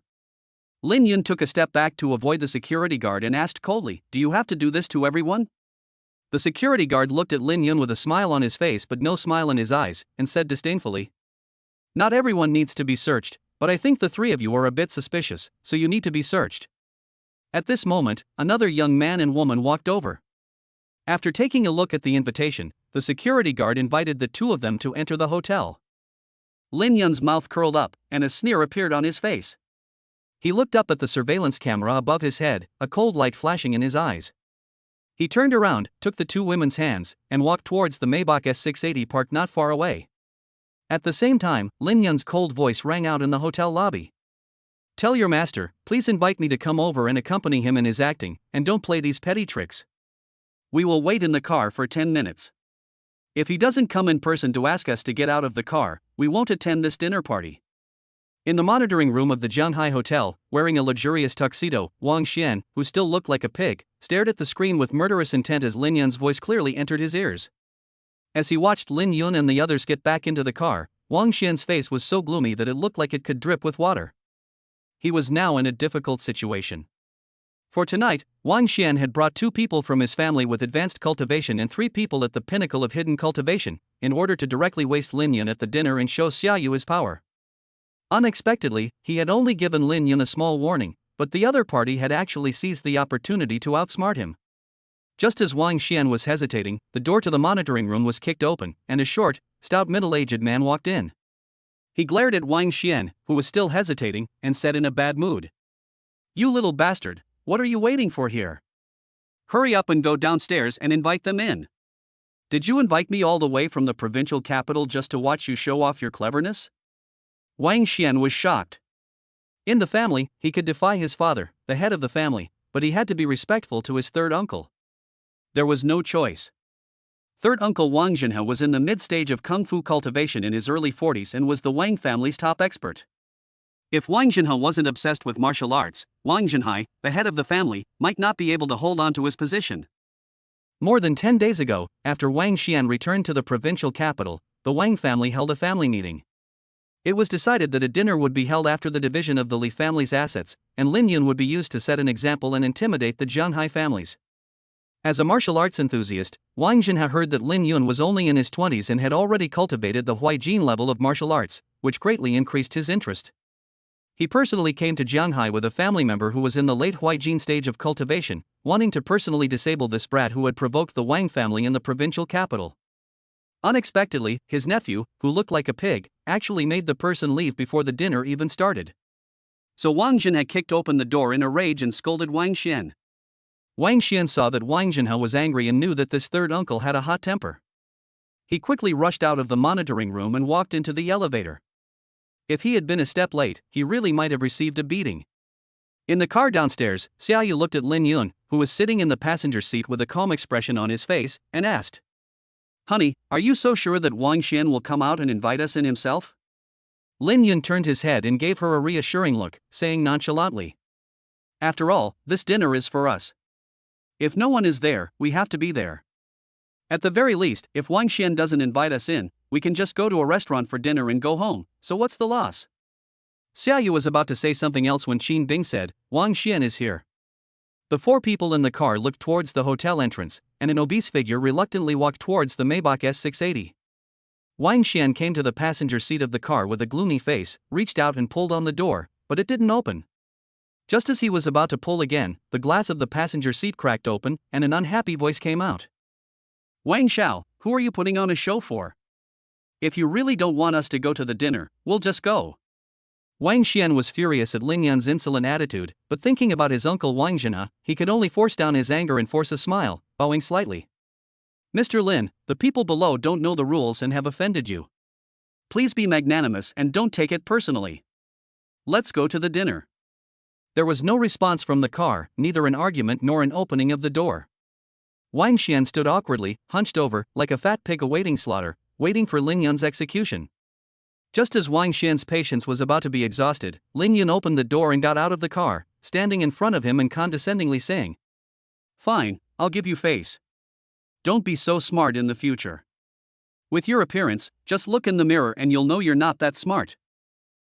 Lin Yun took a step back to avoid the security guard and asked coldly, "Do you have to do this to everyone?" The security guard looked at Lin Yun with a smile on his face but no smile in his eyes, and said disdainfully, "Not everyone needs to be searched, but I think the three of you are a bit suspicious, so you need to be searched." At this moment, another young man and woman walked over. After taking a look at the invitation, the security guard invited the two of them to enter the hotel. Lin Yun's mouth curled up, and a sneer appeared on his face. He looked up at the surveillance camera above his head, a cold light flashing in his eyes. He turned around, took the two women's hands, and walked towards the Maybach S680 parked not far away. At the same time, Lin Yun's cold voice rang out in the hotel lobby. "Tell your master, please invite me to come over and accompany him in his acting, and don't play these petty tricks. We will wait in the car for 10 minutes. If he doesn't come in person to ask us to get out of the car, we won't attend this dinner party." In the monitoring room of the Jianghai Hotel, wearing a luxurious tuxedo, Wang Xian, who still looked like a pig, stared at the screen with murderous intent as Lin Yun's voice clearly entered his ears. As he watched Lin Yun and the others get back into the car, Wang Xian's face was so gloomy that it looked like it could drip with water. He was now in a difficult situation. For tonight, Wang Xian had brought 2 people from his family with advanced cultivation and 3 people at the pinnacle of hidden cultivation, in order to directly waste Lin Yun at the dinner and show Xia Yu his power. Unexpectedly, he had only given Lin Yun a small warning, but the other party had actually seized the opportunity to outsmart him. Just as Wang Xian was hesitating, the door to the monitoring room was kicked open, and a short, stout middle-aged man walked in. He glared at Wang Xian, who was still hesitating, and said in a bad mood, "You little bastard, what are you waiting for here? Hurry up and go downstairs and invite them in. Did you invite me all the way from the provincial capital just to watch you show off your cleverness?" Wang Xian was shocked. In the family, he could defy his father, the head of the family, but he had to be respectful to his third uncle. There was no choice. Third uncle Wang Jianghai was in the mid-stage of kung fu cultivation in his early 40s and was the Wang family's top expert. If Wang Jianghai wasn't obsessed with martial arts, Wang Jianghai, the head of the family, might not be able to hold on to his position. More than 10 days ago, after Wang Xian returned to the provincial capital, the Wang family held a family meeting. It was decided that a dinner would be held after the division of the Li family's assets, and Lin Yun would be used to set an example and intimidate the Jianghai families. As a martial arts enthusiast, Wang Jianghai heard that Lin Yun was only in his 20s and had already cultivated the Huaijin level of martial arts, which greatly increased his interest. He personally came to Jianghai with a family member who was in the late Huaijin stage of cultivation, wanting to personally disable this brat who had provoked the Wang family in the provincial capital. Unexpectedly, his nephew, who looked like a pig, actually made the person leave before the dinner even started. So Wang Jianghai kicked open the door in a rage and scolded Wang Xian. Wang Xian saw that Wang Jianghai was angry and knew that this third uncle had a hot temper. He quickly rushed out of the monitoring room and walked into the elevator. If he had been a step late, he really might have received a beating. In the car downstairs, Xia Yu looked at Lin Yun, who was sitting in the passenger seat with a calm expression on his face, and asked, "Honey, are you so sure that Wang Xian will come out and invite us in himself?" Lin Yun turned his head and gave her a reassuring look, saying nonchalantly, "After all, this dinner is for us. If no one is there, we have to be there." At the very least, if Wang Xian doesn't invite us in, we can just go to a restaurant for dinner and go home, so what's the loss? Xia Yu was about to say something else when Qin Bing said, Wang Xian is here. The four people in the car looked towards the hotel entrance, and an obese figure reluctantly walked towards the Maybach S680. Wang Xian came to the passenger seat of the car with a gloomy face, reached out and pulled on the door, but it didn't open. Just as he was about to pull again, the glass of the passenger seat cracked open, and an unhappy voice came out. Wang Xiao, who are you putting on a show for? If you really don't want us to go to the dinner, we'll just go. Wang Xian was furious at Ling Yun's insolent attitude, but thinking about his uncle Wang Jianghai, he could only force down his anger and force a smile, bowing slightly. Mr. Lin, the people below don't know the rules and have offended you. Please be magnanimous and don't take it personally. Let's go to the dinner. There was no response from the car, neither an argument nor an opening of the door. Wang Xian stood awkwardly, hunched over, like a fat pig awaiting slaughter, waiting for Ling Yun's execution. Just as Wang Xian's patience was about to be exhausted, Ling Yun opened the door and got out of the car, standing in front of him and condescendingly saying, Fine, I'll give you face. Don't be so smart in the future. With your appearance, just look in the mirror and you'll know you're not that smart.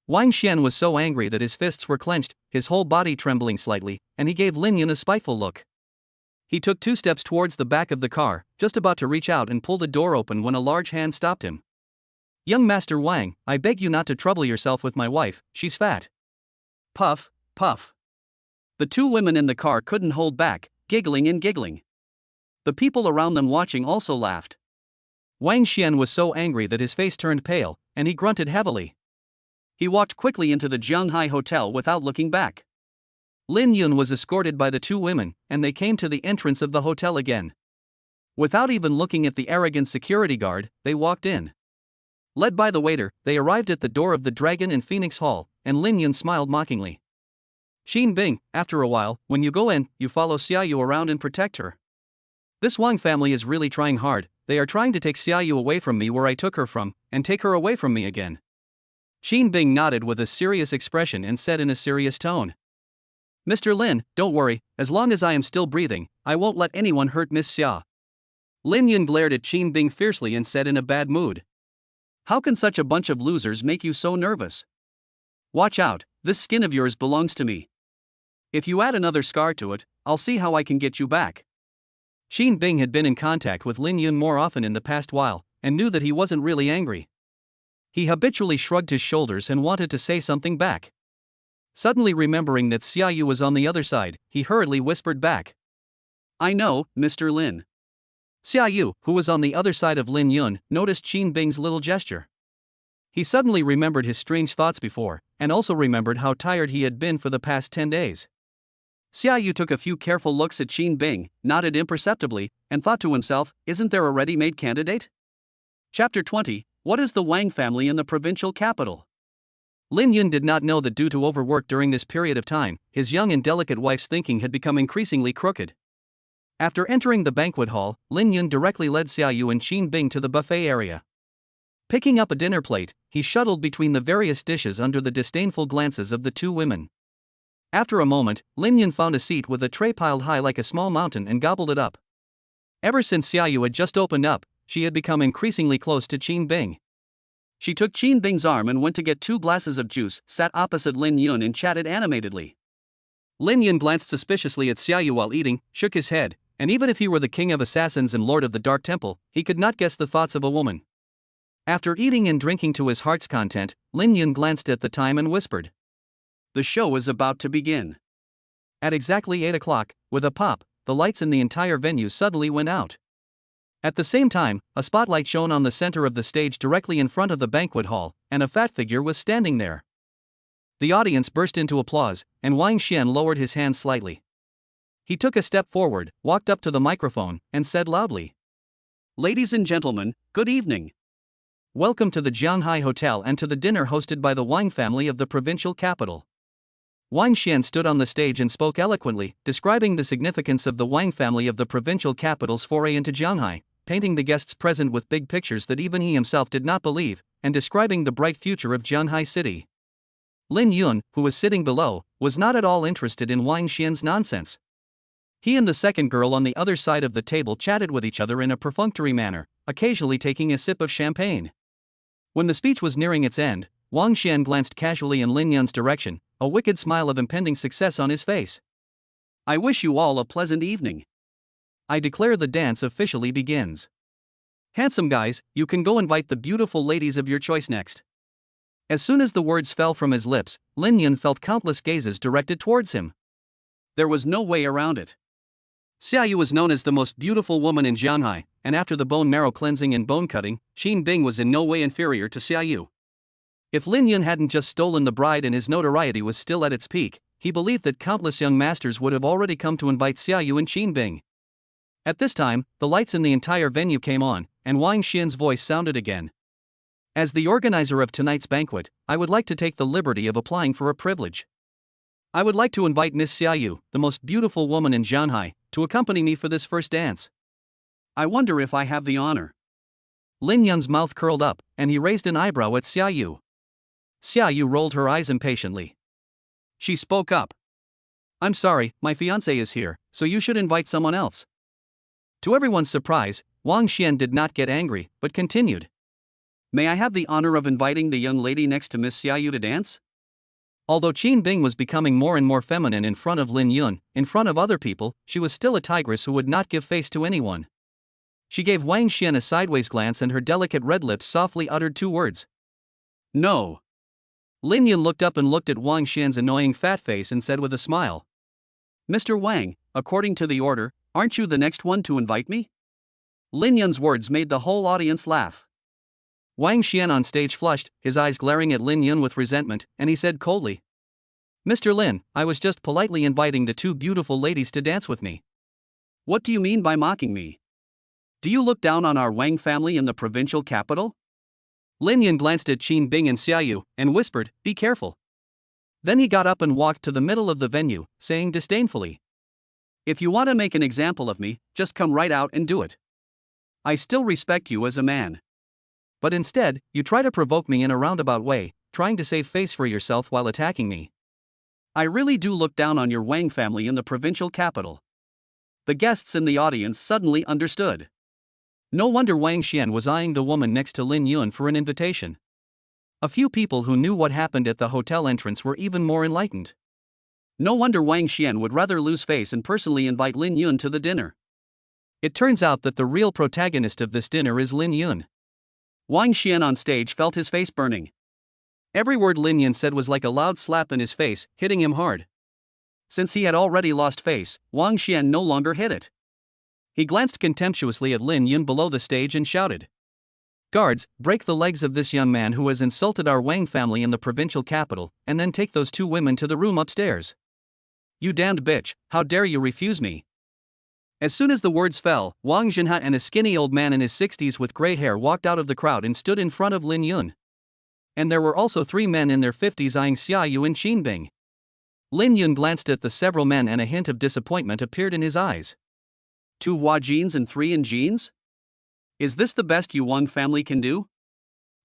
Wang Xian was so angry that his fists were clenched, his whole body trembling slightly, and he gave Ling Yun a spiteful look. He took 2 steps towards the back of the car, just about to reach out and pull the door open when a large hand stopped him. Young Master Wang, I beg you not to trouble yourself with my wife, she's fat. Puff, puff. The 2 women in the car couldn't hold back, giggling and giggling. The people around them watching also laughed. Wang Xian was so angry that his face turned pale, and he grunted heavily. He walked quickly into the Jianghai hotel without looking back. Lin Yun was escorted by the 2 women, and they came to the entrance of the hotel again. Without even looking at the arrogant security guard, they walked in. Led by the waiter, they arrived at the door of the Dragon and Phoenix Hall, and Lin Yun smiled mockingly. Qin Bing, after a while, when you go in, you follow Xia Yu around and protect her. This Wang family is really trying hard, they are trying to take Xia Yu away from me where I took her from, and take her away from me again. Qin Bing nodded with a serious expression and said in a serious tone. Mr. Lin, don't worry, as long as I am still breathing, I won't let anyone hurt Miss Xia. Lin Yun glared at Qin Bing fiercely and said in a bad mood. How can such a bunch of losers make you so nervous? Watch out, this skin of yours belongs to me. If you add another scar to it, I'll see how I can get you back. Qin Bing had been in contact with Lin Yun more often in the past while, and knew that he wasn't really angry. He habitually shrugged his shoulders and wanted to say something back. Suddenly remembering that Xia Yu was on the other side, he hurriedly whispered back. I know, Mr. Lin. Xia Yu, who was on the other side of Lin Yun, noticed Qin Bing's little gesture. He suddenly remembered his strange thoughts before, and also remembered how tired he had been for the past 10 days. Xia Yu took a few careful looks at Qin Bing, nodded imperceptibly, and thought to himself, isn't there a ready-made candidate? Chapter 20, What is the Wang family in the provincial capital? Lin Yun did not know that due to overwork during this period of time, his young and delicate wife's thinking had become increasingly crooked. After entering the banquet hall, Lin Yun directly led Xia Yu and Qin Bing to the buffet area. Picking up a dinner plate, he shuttled between the various dishes under the disdainful glances of the 2 women. After a moment, Lin Yun found a seat with a tray piled high like a small mountain and gobbled it up. Ever since Xia Yu had just opened up, she had become increasingly close to Qin Bing. She took Qin Bing's arm and went to get 2 glasses of juice, sat opposite Lin Yun and chatted animatedly. Lin Yun glanced suspiciously at Xia Yu while eating, shook his head, and even if he were the king of assassins and lord of the Dark Temple, he could not guess the thoughts of a woman. After eating and drinking to his heart's content, Lin Yun glanced at the time and whispered. The show is about to begin. At exactly 8 o'clock, with a pop, the lights in the entire venue suddenly went out. At the same time, a spotlight shone on the center of the stage directly in front of the banquet hall, and a fat figure was standing there. The audience burst into applause, and Wang Xian lowered his hands slightly. He took a step forward, walked up to the microphone, and said loudly, Ladies and gentlemen, good evening. Welcome to the Jianghai Hotel and to the dinner hosted by the Wang family of the provincial capital. Wang Xian stood on the stage and spoke eloquently, describing the significance of the Wang family of the provincial capital's foray into Jianghai, painting the guests present with big pictures that even he himself did not believe, and describing the bright future of Jianghai city. Lin Yun, who was sitting below, was not at all interested in Wang Xian's nonsense. He and the second girl on the other side of the table chatted with each other in a perfunctory manner, occasionally taking a sip of champagne. When the speech was nearing its end, Wang Xian glanced casually in Lin Yun's direction, a wicked smile of impending success on his face. I wish you all a pleasant evening. I declare the dance officially begins. Handsome guys, you can go invite the beautiful ladies of your choice next. As soon as the words fell from his lips, Lin Yun felt countless gazes directed towards him. There was no way around it. Xia Yu was known as the most beautiful woman in Jianghai, and after the bone marrow cleansing and bone cutting, Qin Bing was in no way inferior to Xia Yu. If Lin Yun hadn't just stolen the bride and his notoriety was still at its peak, he believed that countless young masters would have already come to invite Xia Yu and Qin Bing. At this time, the lights in the entire venue came on, and Wang Xian's voice sounded again. As the organizer of tonight's banquet, I would like to take the liberty of applying for a privilege. I would like to invite Miss Xia Yu, the most beautiful woman in Jianghai, to accompany me for this first dance. I wonder if I have the honor. Lin Yun's mouth curled up, and he raised an eyebrow at Xia Yu. Xia Yu rolled her eyes impatiently. She spoke up. I'm sorry, my fiancée is here, so you should invite someone else. To everyone's surprise, Wang Xian did not get angry, but continued. May I have the honor of inviting the young lady next to Miss Xia Yu to dance? Although Qin Bing was becoming more and more feminine in front of Lin Yun, in front of other people, she was still a tigress who would not give face to anyone. She gave Wang Xian a sideways glance and her delicate red lips softly uttered two words. No. Lin Yun looked up and looked at Wang Xian's annoying fat face and said with a smile. Mr. Wang, according to the order, aren't you the next one to invite me? Lin Yun's words made the whole audience laugh. Wang Xian on stage flushed, his eyes glaring at Lin Yun with resentment, and he said coldly. Mr. Lin, I was just politely inviting the two beautiful ladies to dance with me. What do you mean by mocking me? Do you look down on our Wang family in the provincial capital? Lin Yun glanced at Qin Bing and Xia Yu, and whispered, be careful. Then he got up and walked to the middle of the venue, saying disdainfully. If you want to make an example of me, just come right out and do it. I still respect you as a man. But instead, you try to provoke me in a roundabout way, trying to save face for yourself while attacking me. I really do look down on your Wang family in the provincial capital. The guests in the audience suddenly understood. No wonder Wang Xian was eyeing the woman next to Lin Yun for an invitation. A few people who knew what happened at the hotel entrance were even more enlightened. No wonder Wang Xian would rather lose face and personally invite Lin Yun to the dinner. It turns out that the real protagonist of this dinner is Lin Yun. Wang Xian on stage felt his face burning. Every word Lin Yun said was like a loud slap in his face, hitting him hard. Since he had already lost face, Wang Xian no longer hid it. He glanced contemptuously at Lin Yun below the stage and shouted. Guards, break the legs of this young man who has insulted our Wang family in the provincial capital, and then take those two women to the room upstairs. You damned bitch, how dare you refuse me? As soon as the words fell, Wang Jianghai and a skinny old man in his 60s with gray hair walked out of the crowd and stood in front of Lin Yun. And there were also three men in their 50s eyeing Xia Yu and Qin Bing. Lin Yun glanced at the several men and a hint of disappointment appeared in his eyes. 2 Hua jeans and 3 in jeans? Is this the best you Wang family can do?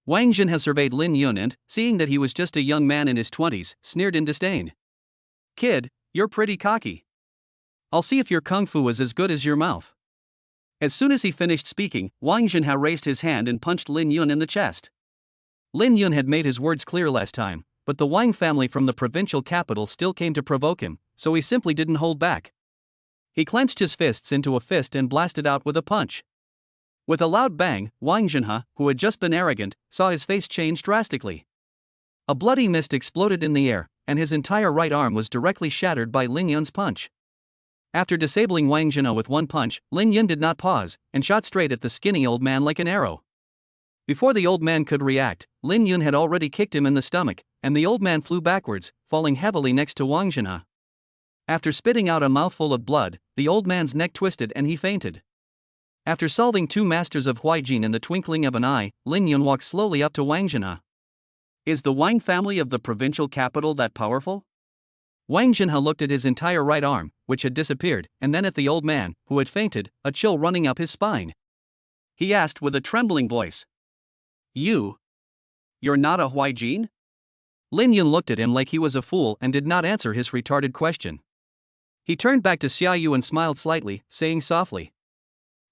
Wang Jianghai surveyed Lin Yun and, seeing that he was just a young man in his 20s, sneered in disdain. Kid, you're pretty cocky. I'll see if your kung fu is as good as your mouth. As soon as he finished speaking, Wang Jianghai raised his hand and punched Lin Yun in the chest. Lin Yun had made his words clear last time, but the Wang family from the provincial capital still came to provoke him, so he simply didn't hold back. He clenched his fists into a fist and blasted out with a punch. With a loud bang, Wang Jianghai, who had just been arrogant, saw his face change drastically. A bloody mist exploded in the air, and his entire right arm was directly shattered by Lin Yun's punch. After disabling Wang Jianghai with one punch, Lin Yun did not pause, and shot straight at the skinny old man like an arrow. Before the old man could react, Lin Yun had already kicked him in the stomach, and the old man flew backwards, falling heavily next to Wang Jianghai. After spitting out a mouthful of blood, the old man's neck twisted and he fainted. After solving 2 masters of Huaijin in the twinkling of an eye, Lin Yun walked slowly up to Wang Jianghai. Is the Wang family of the provincial capital that powerful? Wang Jianghai looked at his entire right arm, which had disappeared, and then at the old man, who had fainted, a chill running up his spine. He asked with a trembling voice. You're not a Huaijin? Lin Yun looked at him like he was a fool and did not answer his retarded question. He turned back to Xia Yu and smiled slightly, saying softly,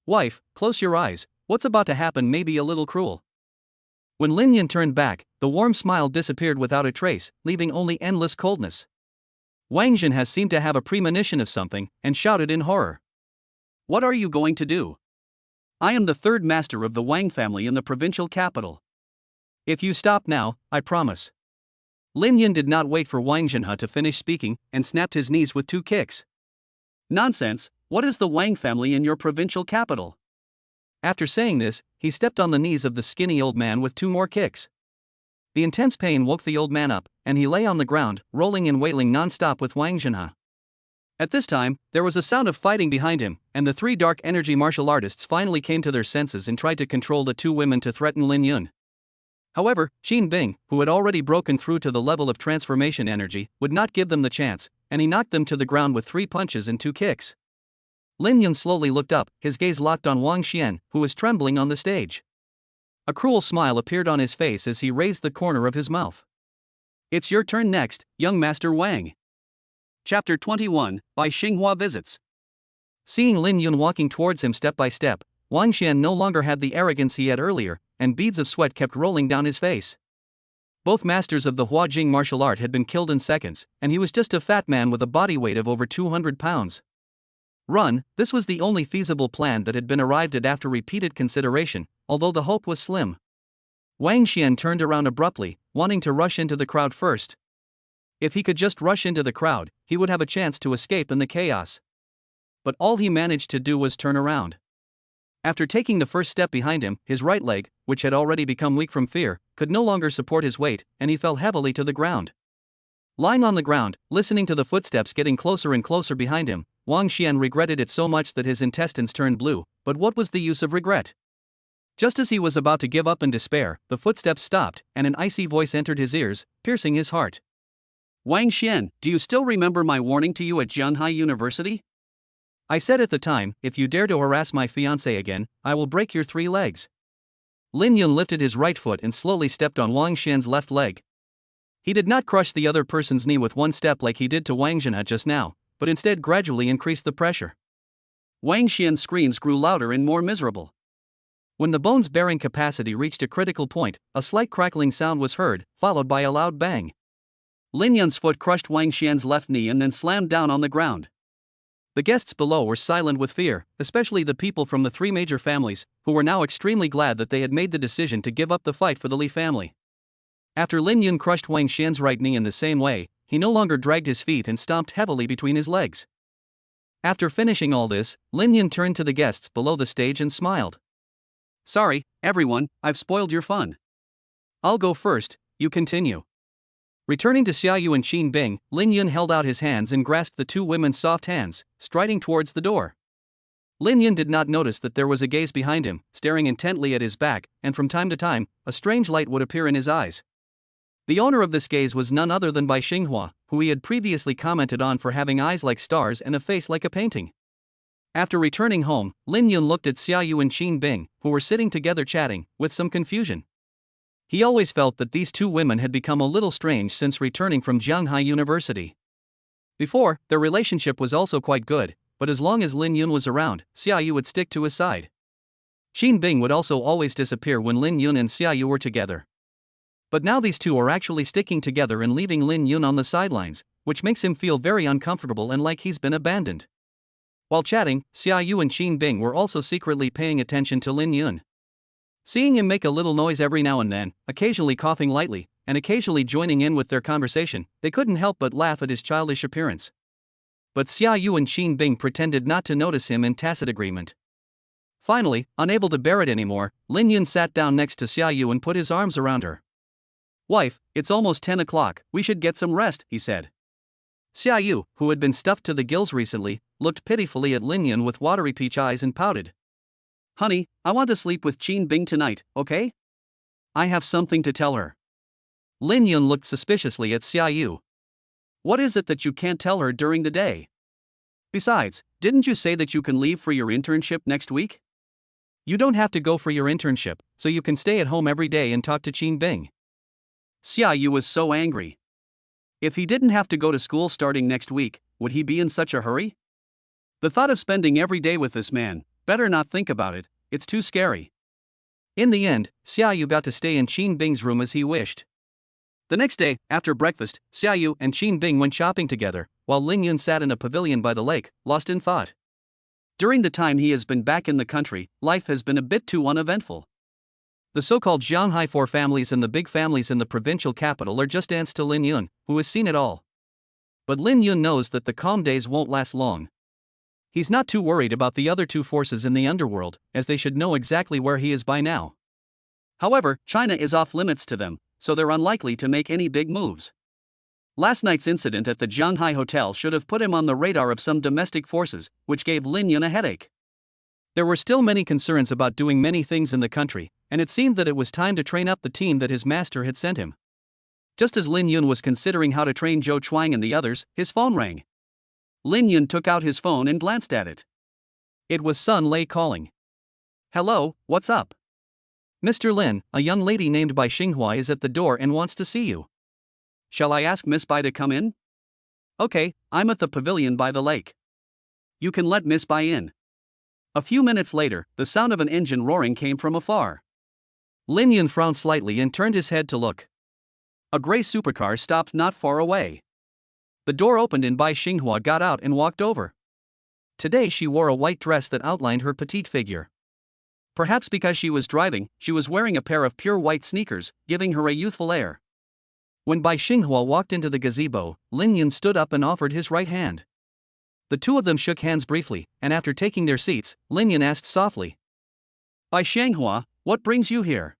"Wife, close your eyes, what's about to happen may be a little cruel." When Lin Yun turned back, the warm smile disappeared without a trace, leaving only endless coldness. Wang Jian seemed to have a premonition of something, and shouted in horror. "What are you going to do? I am the third master of the Wang family in the provincial capital. If you stop now, I promise." Lin Yun did not wait for Wang Jian to finish speaking, and snapped his knees with 2 kicks. "Nonsense, what is the Wang family in your provincial capital?" After saying this, he stepped on the knees of the skinny old man with 2 more kicks. The intense pain woke the old man up, and he lay on the ground, rolling and wailing non-stop with Wang Jian. At this time, there was a sound of fighting behind him, and the 3 dark energy martial artists finally came to their senses and tried to control the 2 women to threaten Lin Yun. However, Qin Bing, who had already broken through to the level of transformation energy, would not give them the chance, and he knocked them to the ground with 3 punches and 2 kicks. Lin Yun slowly looked up, his gaze locked on Wang Xian, who was trembling on the stage. A cruel smile appeared on his face as he raised the corner of his mouth. "It's your turn next, young Master Wang." Chapter 21, by Xinghua Visits. Seeing Lin Yun walking towards him step by step, Wang Xian no longer had the arrogance he had earlier, and beads of sweat kept rolling down his face. Both masters of the Huajing martial art had been killed in seconds, and he was just a fat man with a body weight of over 200 pounds. Run, this was the only feasible plan that had been arrived at after repeated consideration, although the hope was slim. Wang Xian turned around abruptly, wanting to rush into the crowd first. If he could just rush into the crowd, he would have a chance to escape in the chaos. But all he managed to do was turn around. After taking the first step behind him, his right leg, which had already become weak from fear, could no longer support his weight, and he fell heavily to the ground. Lying on the ground, listening to the footsteps getting closer and closer behind him, Wang Xian regretted it so much that his intestines turned blue, but what was the use of regret? Just as he was about to give up in despair, the footsteps stopped, and an icy voice entered his ears, piercing his heart. "Wang Xian, do you still remember my warning to you at Jianghai University? I said at the time, if you dare to harass my fiancée again, I will break your 3 legs. Lin Yun lifted his right foot and slowly stepped on Wang Xian's left leg. He did not crush the other person's knee with one step like he did to Wang Jian just now, but instead gradually increased the pressure. Wang Xian's screams grew louder and more miserable. When the bone's bearing capacity reached a critical point, a slight crackling sound was heard, followed by a loud bang. Lin Yun's foot crushed Wang Xian's left knee and then slammed down on the ground. The guests below were silent with fear, especially the people from the 3 major families, who were now extremely glad that they had made the decision to give up the fight for the Li family. After Lin Yun crushed Wang Xian's right knee in the same way, he no longer dragged his feet and stomped heavily between his legs. After finishing all this, Lin Yun turned to the guests below the stage and smiled. "Sorry, everyone, I've spoiled your fun. I'll go first, you continue." Returning to Xia Yu and Qin Bing, Lin Yun held out his hands and grasped the 2 women's soft hands, striding towards the door. Lin Yun did not notice that there was a gaze behind him, staring intently at his back, and from time to time, a strange light would appear in his eyes. The owner of this gaze was none other than Bai Xinghua, who he had previously commented on for having eyes like stars and a face like a painting. After returning home, Lin Yun looked at Xia Yu and Qin Bing, who were sitting together chatting, with some confusion. He always felt that these 2 women had become a little strange since returning from Jianghai University. Before, their relationship was also quite good, but as long as Lin Yun was around, Xia Yu would stick to his side. Qin Bing would also always disappear when Lin Yun and Xia Yu were together. But now these 2 are actually sticking together and leaving Lin Yun on the sidelines, which makes him feel very uncomfortable and like he's been abandoned. While chatting, Xia Yu and Qin Bing were also secretly paying attention to Lin Yun. Seeing him make a little noise every now and then, occasionally coughing lightly, and occasionally joining in with their conversation, they couldn't help but laugh at his childish appearance. But Xia Yu and Qin Bing pretended not to notice him in tacit agreement. Finally, unable to bear it anymore, Lin Yun sat down next to Xia Yu and put his arms around her. "Wife, it's almost 10 o'clock, we should get some rest," he said. Xia Yu, who had been stuffed to the gills recently, looked pitifully at Lin Yun with watery peach eyes and pouted. "Honey, I want to sleep with Qin Bing tonight, okay? I have something to tell her." Lin Yun looked suspiciously at Xia Yu. "What is it that you can't tell her during the day? Besides, didn't you say that you can leave for your internship next week? You don't have to go for your internship, so you can stay at home every day and talk to Qin Bing." Xia Yu was so angry. If he didn't have to go to school starting next week, would he be in such a hurry? The thought of spending every day with this man, better not think about it, it's too scary. In the end, Xia Yu got to stay in Qin Bing's room as he wished. The next day, after breakfast, Xia Yu and Qin Bing went shopping together, while Ling Yun sat in a pavilion by the lake, lost in thought. During the time he has been back in the country, life has been a bit too uneventful. The so-called Jianghai 4 families and the big families in the provincial capital are just ants to Lin Yun, who has seen it all. But Lin Yun knows that the calm days won't last long. He's not too worried about the other two forces in the underworld, as they should know exactly where he is by now. However, China is off limits to them, so they're unlikely to make any big moves. Last night's incident at the Jianghai hotel should have put him on the radar of some domestic forces, which gave Lin Yun a headache. There were still many concerns about doing many things in the country, and it seemed that it was time to train up the team that his master had sent him. Just as Lin Yun was considering how to train Zhou Chuang and the others, his phone rang. Lin Yun took out his phone and glanced at it. It was Sun Lei calling. "Hello, what's up?" "Mr. Lin, a young lady named Bai Xinghua is at the door and wants to see you." "Shall I ask Miss Bai to come in?" "Okay, I'm at the pavilion by the lake." "You can let Miss Bai in." A few minutes later, the sound of an engine roaring came from afar. Lin Yun frowned slightly and turned his head to look. A gray supercar stopped not far away. The door opened and Bai Xinghua got out and walked over. Today she wore a white dress that outlined her petite figure. Perhaps because she was driving, she was wearing a pair of pure white sneakers, giving her a youthful air. When Bai Xinghua walked into the gazebo, Lin Yun stood up and offered his right hand. The two of them shook hands briefly, and after taking their seats, Lin Yun asked softly, "Bai Xinghua, what brings you here?"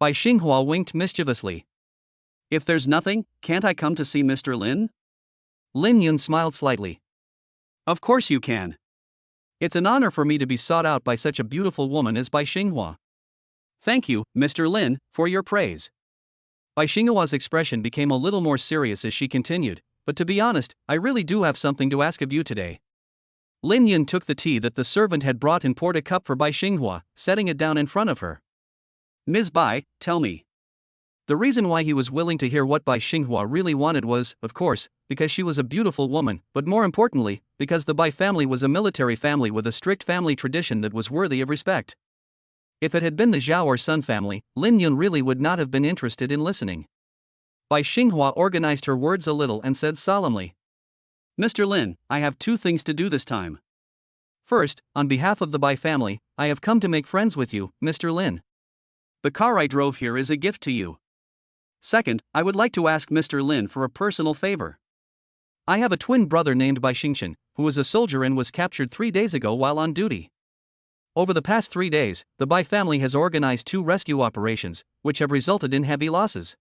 Bai Xinghua winked mischievously. "If there's nothing, can't I come to see Mr. Lin?" Lin Yun smiled slightly. "Of course you can. It's an honor for me to be sought out by such a beautiful woman as Bai Xinghua." "Thank you, Mr. Lin, for your praise." Bai Xinghua's expression became a little more serious as she continued, "But to be honest, I really do have something to ask of you today." Lin Yun took the tea that the servant had brought and poured a cup for Bai Xinghua, setting it down in front of her. "Ms. Bai, tell me." The reason why he was willing to hear what Bai Xinghua really wanted was, of course, because she was a beautiful woman, but more importantly, because the Bai family was a military family with a strict family tradition that was worthy of respect. If it had been the Zhao or Sun family, Lin Yun really would not have been interested in listening. Bai Xinghua organized her words a little and said solemnly, "Mr. Lin, I have two things to do this time. First, on behalf of the Bai family, I have come to make friends with you, Mr. Lin. The car I drove here is a gift to you. Second, I would like to ask Mr. Lin for a personal favor. I have a twin brother named Bai Xingchen, who is a soldier and was captured 3 days ago while on duty. Over the past 3 days, the Bai family has organized 2 rescue operations, which have resulted in heavy losses."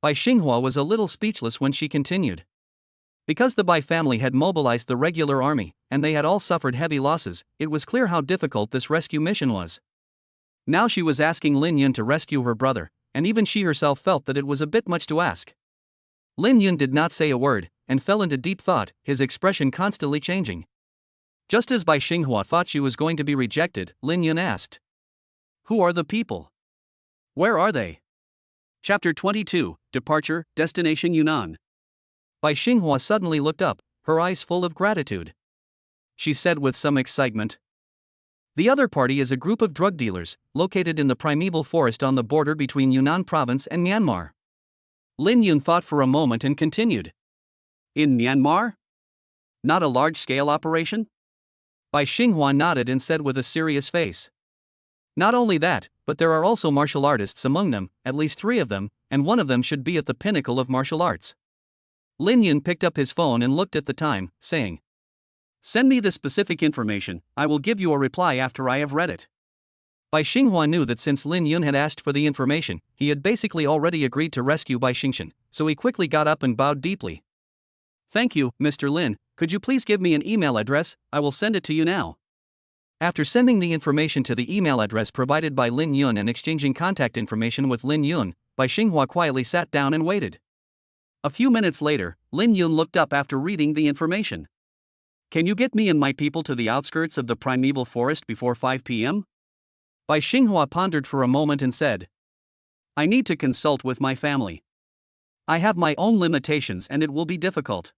Bai Xinghua was a little speechless when she continued. Because the Bai family had mobilized the regular army, and they had all suffered heavy losses, it was clear how difficult this rescue mission was. Now she was asking Lin Yun to rescue her brother, and even she herself felt that it was a bit much to ask. Lin Yun did not say a word, and fell into deep thought, his expression constantly changing. Just as Bai Xinghua thought she was going to be rejected, Lin Yun asked, "Who are the people? Where are they?" Chapter 22, Departure, Destination Yunnan. Bai Xinghua suddenly looked up, her eyes full of gratitude. She said with some excitement, "The other party is a group of drug dealers, located in the primeval forest on the border between Yunnan province and Myanmar." Lin Yun thought for a moment and continued, "In Myanmar? Not a large-scale operation?" Bai Xinghua nodded and said with a serious face, "Not only that, but there are also martial artists among them, at least 3 of them, and one of them should be at the pinnacle of martial arts." Lin Yun picked up his phone and looked at the time, saying, "Send me the specific information, I will give you a reply after I have read it." Bai Xinghua knew that since Lin Yun had asked for the information, he had basically already agreed to rescue Bai Xingchen, so he quickly got up and bowed deeply. "Thank you, Mr. Lin, could you please give me an email address? I will send it to you now." After sending the information to the email address provided by Lin Yun and exchanging contact information with Lin Yun, Bai Xinghua quietly sat down and waited. A few minutes later, Lin Yun looked up after reading the information. "Can you get me and my people to the outskirts of the primeval forest before 5 p.m.? Bai Xinghua pondered for a moment and said, "I need to consult with my family. I have my own limitations and it will be difficult.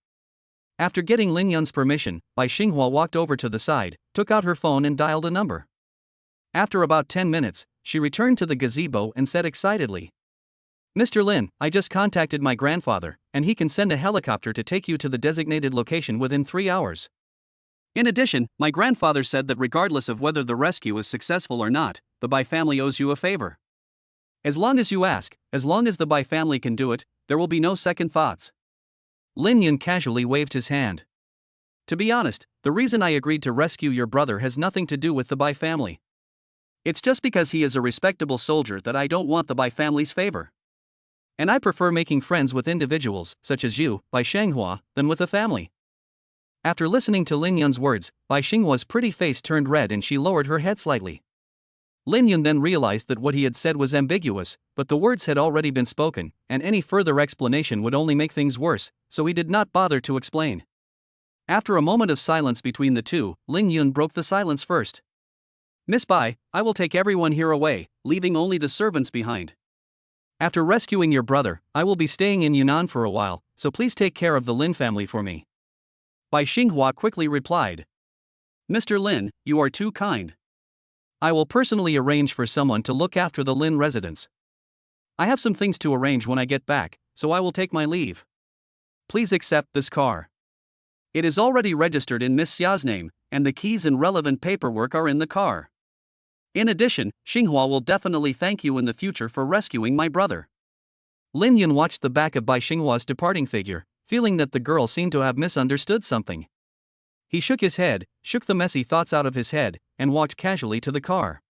After getting Lin Yun's permission, Bai Xinghua walked over to the side, took out her phone and dialed a number. After about 10 minutes, she returned to the gazebo and said excitedly, "Mr. Lin, I just contacted my grandfather, and he can send a helicopter to take you to the designated location within 3 hours. In addition, my grandfather said that regardless of whether the rescue is successful or not, the Bai family owes you a favor. As long as you ask, as long as the Bai family can do it, there will be no second thoughts." Lin Yun casually waved his hand. "To be honest, the reason I agreed to rescue your brother has nothing to do with the Bai family. It's just because he is a respectable soldier that I don't want the Bai family's favor. And I prefer making friends with individuals, such as you, Bai Shanghua, than with a family." After listening to Lin Yun's words, Bai Xinghua's pretty face turned red and she lowered her head slightly. Lin Yun then realized that what he had said was ambiguous, but the words had already been spoken, and any further explanation would only make things worse, so he did not bother to explain. After a moment of silence between the two, Lin Yun broke the silence first. "Miss Bai, I will take everyone here away, leaving only the servants behind. After rescuing your brother, I will be staying in Yunnan for a while, so please take care of the Lin family for me." Bai Xinghua quickly replied, "Mr. Lin, you are too kind. I will personally arrange for someone to look after the Lin residence. I have some things to arrange when I get back, so I will take my leave. Please accept this car. It is already registered in Miss Xia's name, and the keys and relevant paperwork are in the car. In addition, Xinghua will definitely thank you in the future for rescuing my brother." Lin Yun watched the back of Bai Xinghua's departing figure, feeling that the girl seemed to have misunderstood something. He shook his head, shook the messy thoughts out of his head, and walked casually to the car.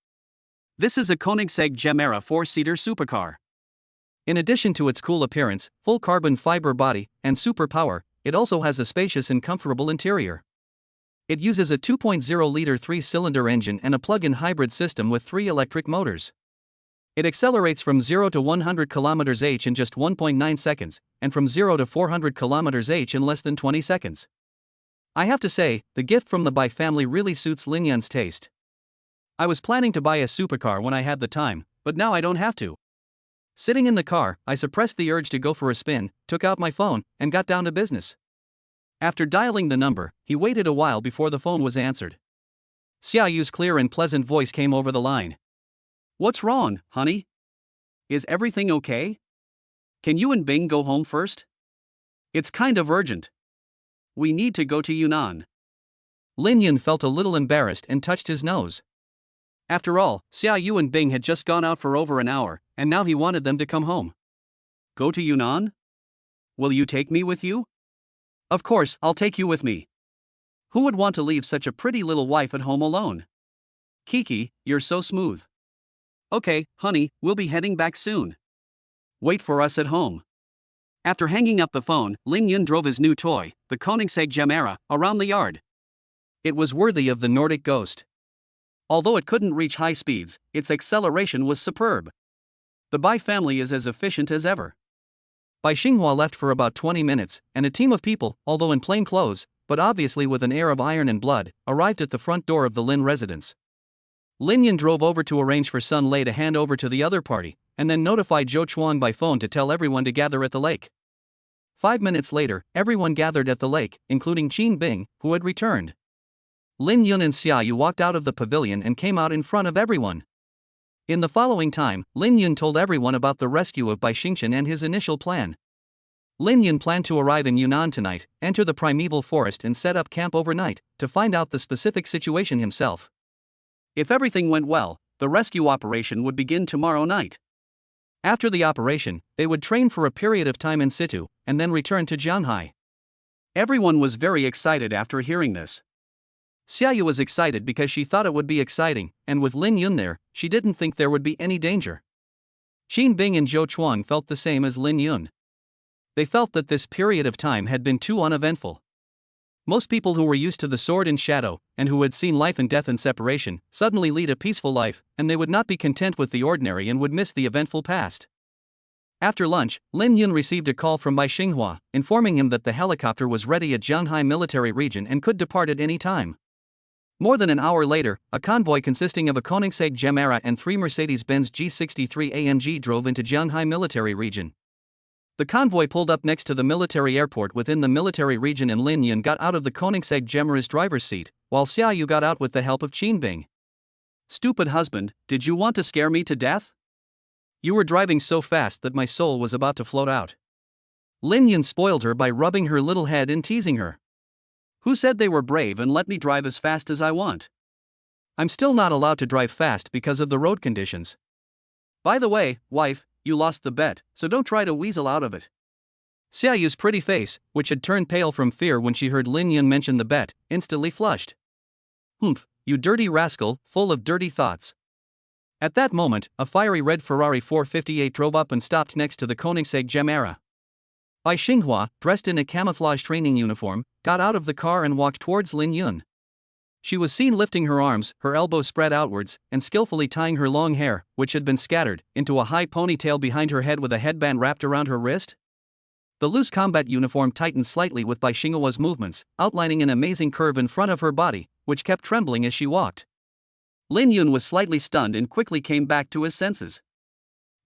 This is a Koenigsegg Gemera 4-seater supercar. In addition to its cool appearance, full carbon fiber body, and superpower, it also has a spacious and comfortable interior. It uses a 2.0-liter 3-cylinder engine and a plug-in hybrid system with 3 electric motors. It accelerates from 0 to 100 km/h in just 1.9 seconds, and from 0 to 400 km/h in less than 20 seconds. I have to say, the gift from the Bai family really suits Lin Yun's taste. I was planning to buy a supercar when I had the time, but now I don't have to. Sitting in the car, I suppressed the urge to go for a spin, took out my phone, and got down to business. After dialing the number, he waited a while before the phone was answered. Xia Yu's clear and pleasant voice came over the line. "What's wrong, honey? Is everything okay? Can you and Bing go home first? It's kind of urgent. We need to go to Yunnan." Lin Yun felt a little embarrassed and touched his nose. After all, Xia Yu and Bing had just gone out for over an hour, and now he wanted them to come home. "Go to Yunnan? Will you take me with you?" "Of course, I'll take you with me. Who would want to leave such a pretty little wife at home alone? Kiki, you're so smooth. Okay, honey, we'll be heading back soon. Wait for us at home." After hanging up the phone, Lin Yun drove his new toy, the Koenigsegg Gemera, around the yard. It was worthy of the Nordic Ghost. Although it couldn't reach high speeds, its acceleration was superb. The Bai family is as efficient as ever. Bai Xinghua left for about 20 minutes, and a team of people, although in plain clothes, but obviously with an air of iron and blood, arrived at the front door of the Lin residence. Lin Yun drove over to arrange for Sun Lei to hand over to the other party, and then notified Zhou Chuang by phone to tell everyone to gather at the lake. 5 minutes later, everyone gathered at the lake, including Qin Bing, who had returned. Lin Yun and Xia Yu walked out of the pavilion and came out in front of everyone. In the following time, Lin Yun told everyone about the rescue of Bai Xingchen and his initial plan. Lin Yun planned to arrive in Yunnan tonight, enter the primeval forest and set up camp overnight, to find out the specific situation himself. If everything went well, the rescue operation would begin tomorrow night. After the operation, they would train for a period of time in situ, and then return to Jianghai. Everyone was very excited after hearing this. Xia Yu was excited because she thought it would be exciting, and with Lin Yun there, she didn't think there would be any danger. Qin Bing and Zhou Chuang felt the same as Lin Yun. They felt that this period of time had been too uneventful. Most people who were used to the sword and shadow, and who had seen life and death and separation, suddenly lead a peaceful life, and they would not be content with the ordinary and would miss the eventful past. After lunch, Lin Yun received a call from Bai Xinghua, informing him that the helicopter was ready at Jianghai military region and could depart at any time. More than an hour later, a convoy consisting of a Koenigsegg Gemera and 3 Mercedes-Benz G63 AMG drove into Jianghai military region. The convoy pulled up next to the military airport within the military region, and Lin Yun got out of the Koenigsegg Gemmer's driver's seat, while Xia Yu got out with the help of Qin Bing. "Stupid husband, did you want to scare me to death? You were driving so fast that my soul was about to float out." Lin Yun spoiled her by rubbing her little head and teasing her. "Who said they were brave and let me drive as fast as I want? I'm still not allowed to drive fast because of the road conditions. By the way, wife, you lost the bet, so don't try to weasel out of it." Xia Yu's pretty face, which had turned pale from fear when she heard Lin Yun mention the bet, instantly flushed. "Humph, you dirty rascal, full of dirty thoughts." At that moment, a fiery red Ferrari 458 drove up and stopped next to the Koenigsegg Gemera. Bai Xinghua, dressed in a camouflage training uniform, got out of the car and walked towards Lin Yun. She was seen lifting her arms, her elbows spread outwards, and skillfully tying her long hair, which had been scattered, into a high ponytail behind her head with a headband wrapped around her wrist. The loose combat uniform tightened slightly with Bai Xinghua's movements, outlining an amazing curve in front of her body, which kept trembling as she walked. Lin Yun was slightly stunned and quickly came back to his senses.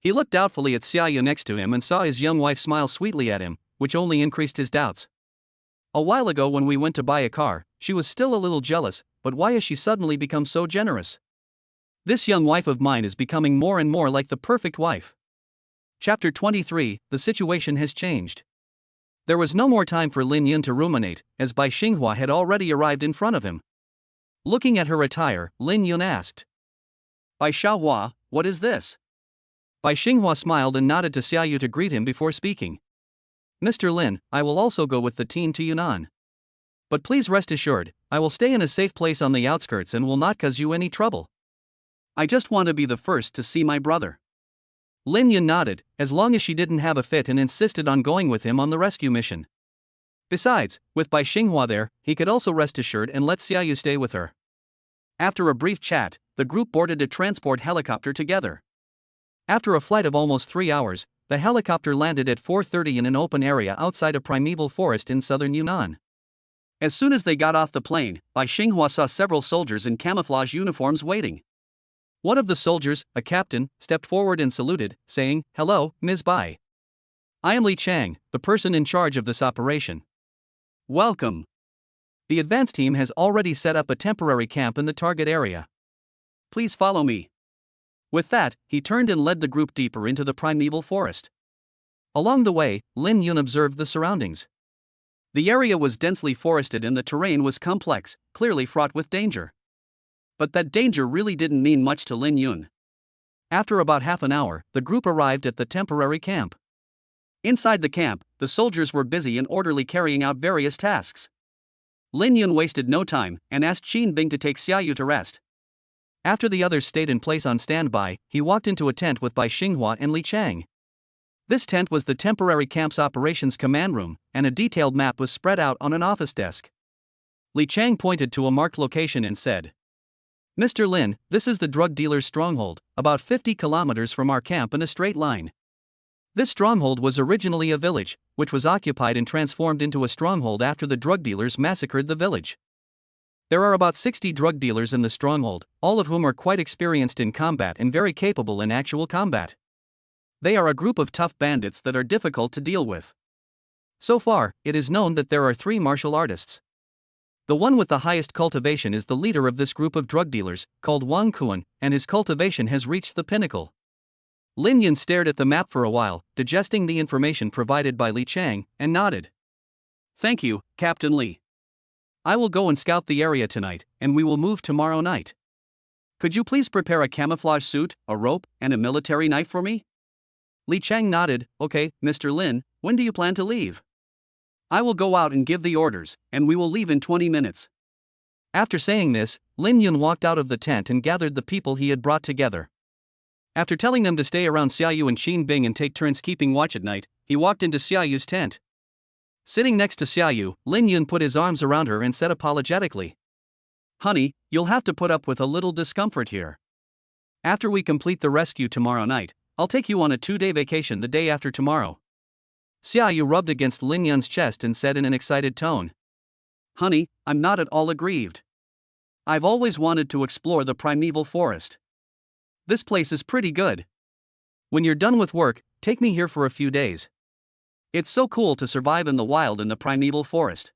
He looked doubtfully at Xia Yu next to him and saw his young wife smile sweetly at him, which only increased his doubts. "A while ago when we went to buy a car, she was still a little jealous, but why has she suddenly become so generous? This young wife of mine is becoming more and more like the perfect wife." Chapter 23, The situation has changed. There was no more time for Lin Yun to ruminate, as Bai Xinghua had already arrived in front of him. Looking at her attire, Lin Yun asked, "Bai Xiaohua, what is this?" Bai Xinghua smiled and nodded to Xia Yu to greet him before speaking. "Mr. Lin, I will also go with the team to Yunnan. But please rest assured, I will stay in a safe place on the outskirts and will not cause you any trouble. I just want to be the first to see my brother." Lin Yun nodded, as long as she didn't have a fit, and insisted on going with him on the rescue mission. Besides, with Bai Xinghua there, he could also rest assured and let Xia Yu stay with her. After a brief chat, the group boarded a transport helicopter together. After a flight of almost 3 hours, the helicopter landed at 4:30 in an open area outside a primeval forest in southern Yunnan. As soon as they got off the plane, Bai Xinghua saw several soldiers in camouflage uniforms waiting. One of the soldiers, a captain, stepped forward and saluted, saying, "Hello, Ms. Bai. I am Li Cheng, the person in charge of this operation. Welcome. The advance team has already set up a temporary camp in the target area. Please follow me." With that, he turned and led the group deeper into the primeval forest. Along the way, Lin Yun observed the surroundings. The area was densely forested and the terrain was complex, clearly fraught with danger. But that danger really didn't mean much to Lin Yun. After about half an hour, the group arrived at the temporary camp. Inside the camp, the soldiers were busy and orderly carrying out various tasks. Lin Yun wasted no time and asked Qin Bing to take Xia Yu to rest. After the others stayed in place on standby, he walked into a tent with Bai Xinghua and Li Cheng. This tent was the temporary camp's operations command room, and a detailed map was spread out on an office desk. Li Cheng pointed to a marked location and said, "Mr. Lin, this is the drug dealer's stronghold, about 50 kilometers from our camp in a straight line. This stronghold was originally a village, which was occupied and transformed into a stronghold after the drug dealers massacred the village. There are about 60 drug dealers in the stronghold, all of whom are quite experienced in combat and very capable in actual combat. They are a group of tough bandits that are difficult to deal with. So far, it is known that there are 3 martial artists. The one with the highest cultivation is the leader of this group of drug dealers, called Wang Kuan, and his cultivation has reached the pinnacle." Lin Yun stared at the map for a while, digesting the information provided by Li Cheng, and nodded. "Thank you, Captain Li. I will go and scout the area tonight, and we will move tomorrow night. Could you please prepare a camouflage suit, a rope, and a military knife for me?" Li Cheng nodded. "Okay, Mr. Lin, when do you plan to leave?" "I will go out and give the orders, and we will leave in 20 minutes. After saying this, Lin Yun walked out of the tent and gathered the people he had brought together. After telling them to stay around Xia Yu and Qin Bing and take turns keeping watch at night, he walked into Xia Yu's tent. Sitting next to Xia Yu, Lin Yun put his arms around her and said apologetically, "Honey, you'll have to put up with a little discomfort here. After we complete the rescue tomorrow night, I'll take you on a 2-day vacation the day after tomorrow." Xia Yu rubbed against Lin Yun's chest and said in an excited tone, "Honey, I'm not at all aggrieved. I've always wanted to explore the primeval forest. This place is pretty good. When you're done with work, take me here for a few days. It's so cool to survive in the wild in the primeval forest.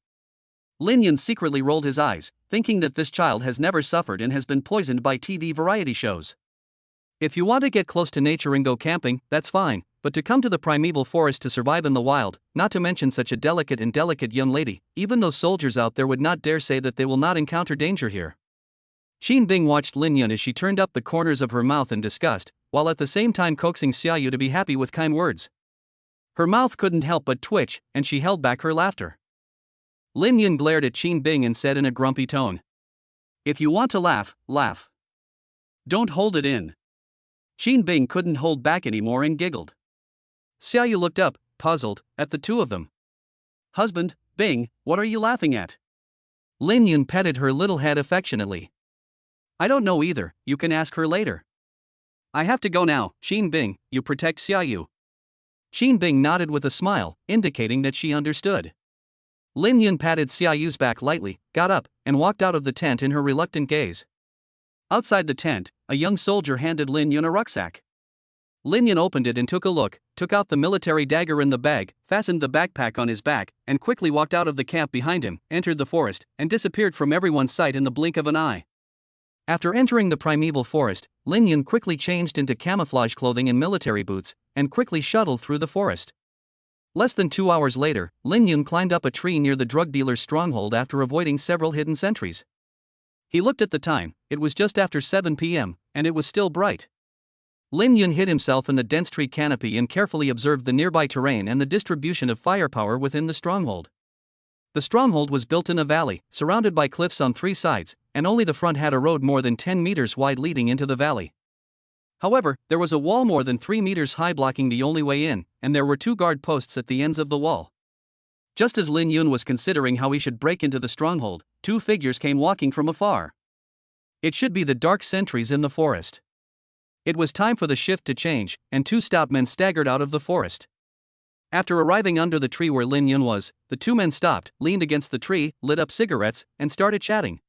Lin Yun secretly rolled his eyes, thinking that this child has never suffered and has been poisoned by TV variety shows. If you want to get close to nature and go camping, that's fine, but to come to the primeval forest to survive in the wild, not to mention such a delicate and delicate young lady, even those soldiers out there would not dare say that they will not encounter danger here. Qin Bing watched Lin Yun as she turned up the corners of her mouth in disgust, while at the same time coaxing Xia Yu to be happy with kind words. Her mouth couldn't help but twitch, and she held back her laughter. Lin Yun glared at Qin Bing and said in a grumpy tone, "If you want to laugh, laugh. Don't hold it in." Qin Bing couldn't hold back anymore and giggled. Xia Yu looked up, puzzled, at the two of them. "Husband, Bing, what are you laughing at?" Lin Yun petted her little head affectionately. "I don't know either, you can ask her later." "I have to go now, Qin Bing, you protect Xia Yu." Qin Bing nodded with a smile, indicating that she understood. Lin Yun patted Xia Yu's back lightly, got up, and walked out of the tent in her reluctant gaze. Outside the tent, a young soldier handed Lin Yun a rucksack. Lin Yun opened it and took a look, took out the military dagger in the bag, fastened the backpack on his back, and quickly walked out of the camp behind him, entered the forest, and disappeared from everyone's sight in the blink of an eye. After entering the primeval forest, Lin Yun quickly changed into camouflage clothing and military boots, and quickly shuttled through the forest. Less than 2 hours later, Lin Yun climbed up a tree near the drug dealer's stronghold after avoiding several hidden sentries. He looked at the time, it was just after 7 p.m., and it was still bright. Lin Yun hid himself in the dense tree canopy and carefully observed the nearby terrain and the distribution of firepower within the stronghold. The stronghold was built in a valley, surrounded by cliffs on 3 sides, and only the front had a road more than 10 meters wide leading into the valley. However, there was a wall more than 3 meters high blocking the only way in, and there were 2 guard posts at the ends of the wall. Just as Lin Yun was considering how he should break into the stronghold, 2 figures came walking from afar. It should be the dark sentries in the forest. It was time for the shift to change, and 2 stout men staggered out of the forest. After arriving under the tree where Lin Yun was, the 2 men stopped, leaned against the tree, lit up cigarettes, and started chatting.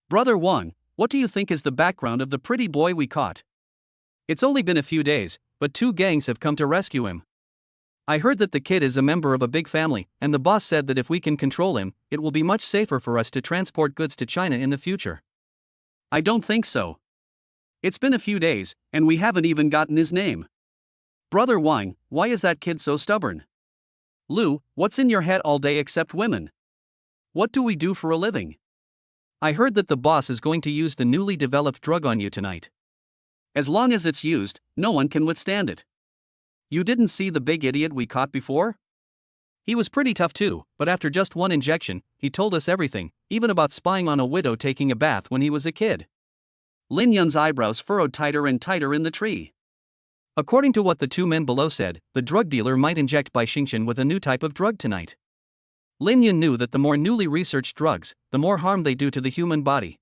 "Brother Wang, what do you think is the background of the pretty boy we caught? It's only been a few days, but 2 gangs have come to rescue him. I heard that the kid is a member of a big family, and the boss said that if we can control him, it will be much safer for us to transport goods to China in the future." "I don't think so. It's been a few days, and we haven't even gotten his name. Brother Wang, why is that kid so stubborn? Lu, what's in your head all day except women? What do we do for a living? I heard that the boss is going to use the newly developed drug on you tonight. As long as it's used, no one can withstand it. You didn't see the big idiot we caught before? He was pretty tough too, but after just 1 injection, he told us everything, even about spying on a widow taking a bath when he was a kid." Lin Yun's eyebrows furrowed tighter and tighter in the tree. According to what the 2 men below said, the drug dealer might inject Bai Xingchen with a new type of drug tonight. Lin Yun knew that the more newly researched drugs, the more harm they do to the human body.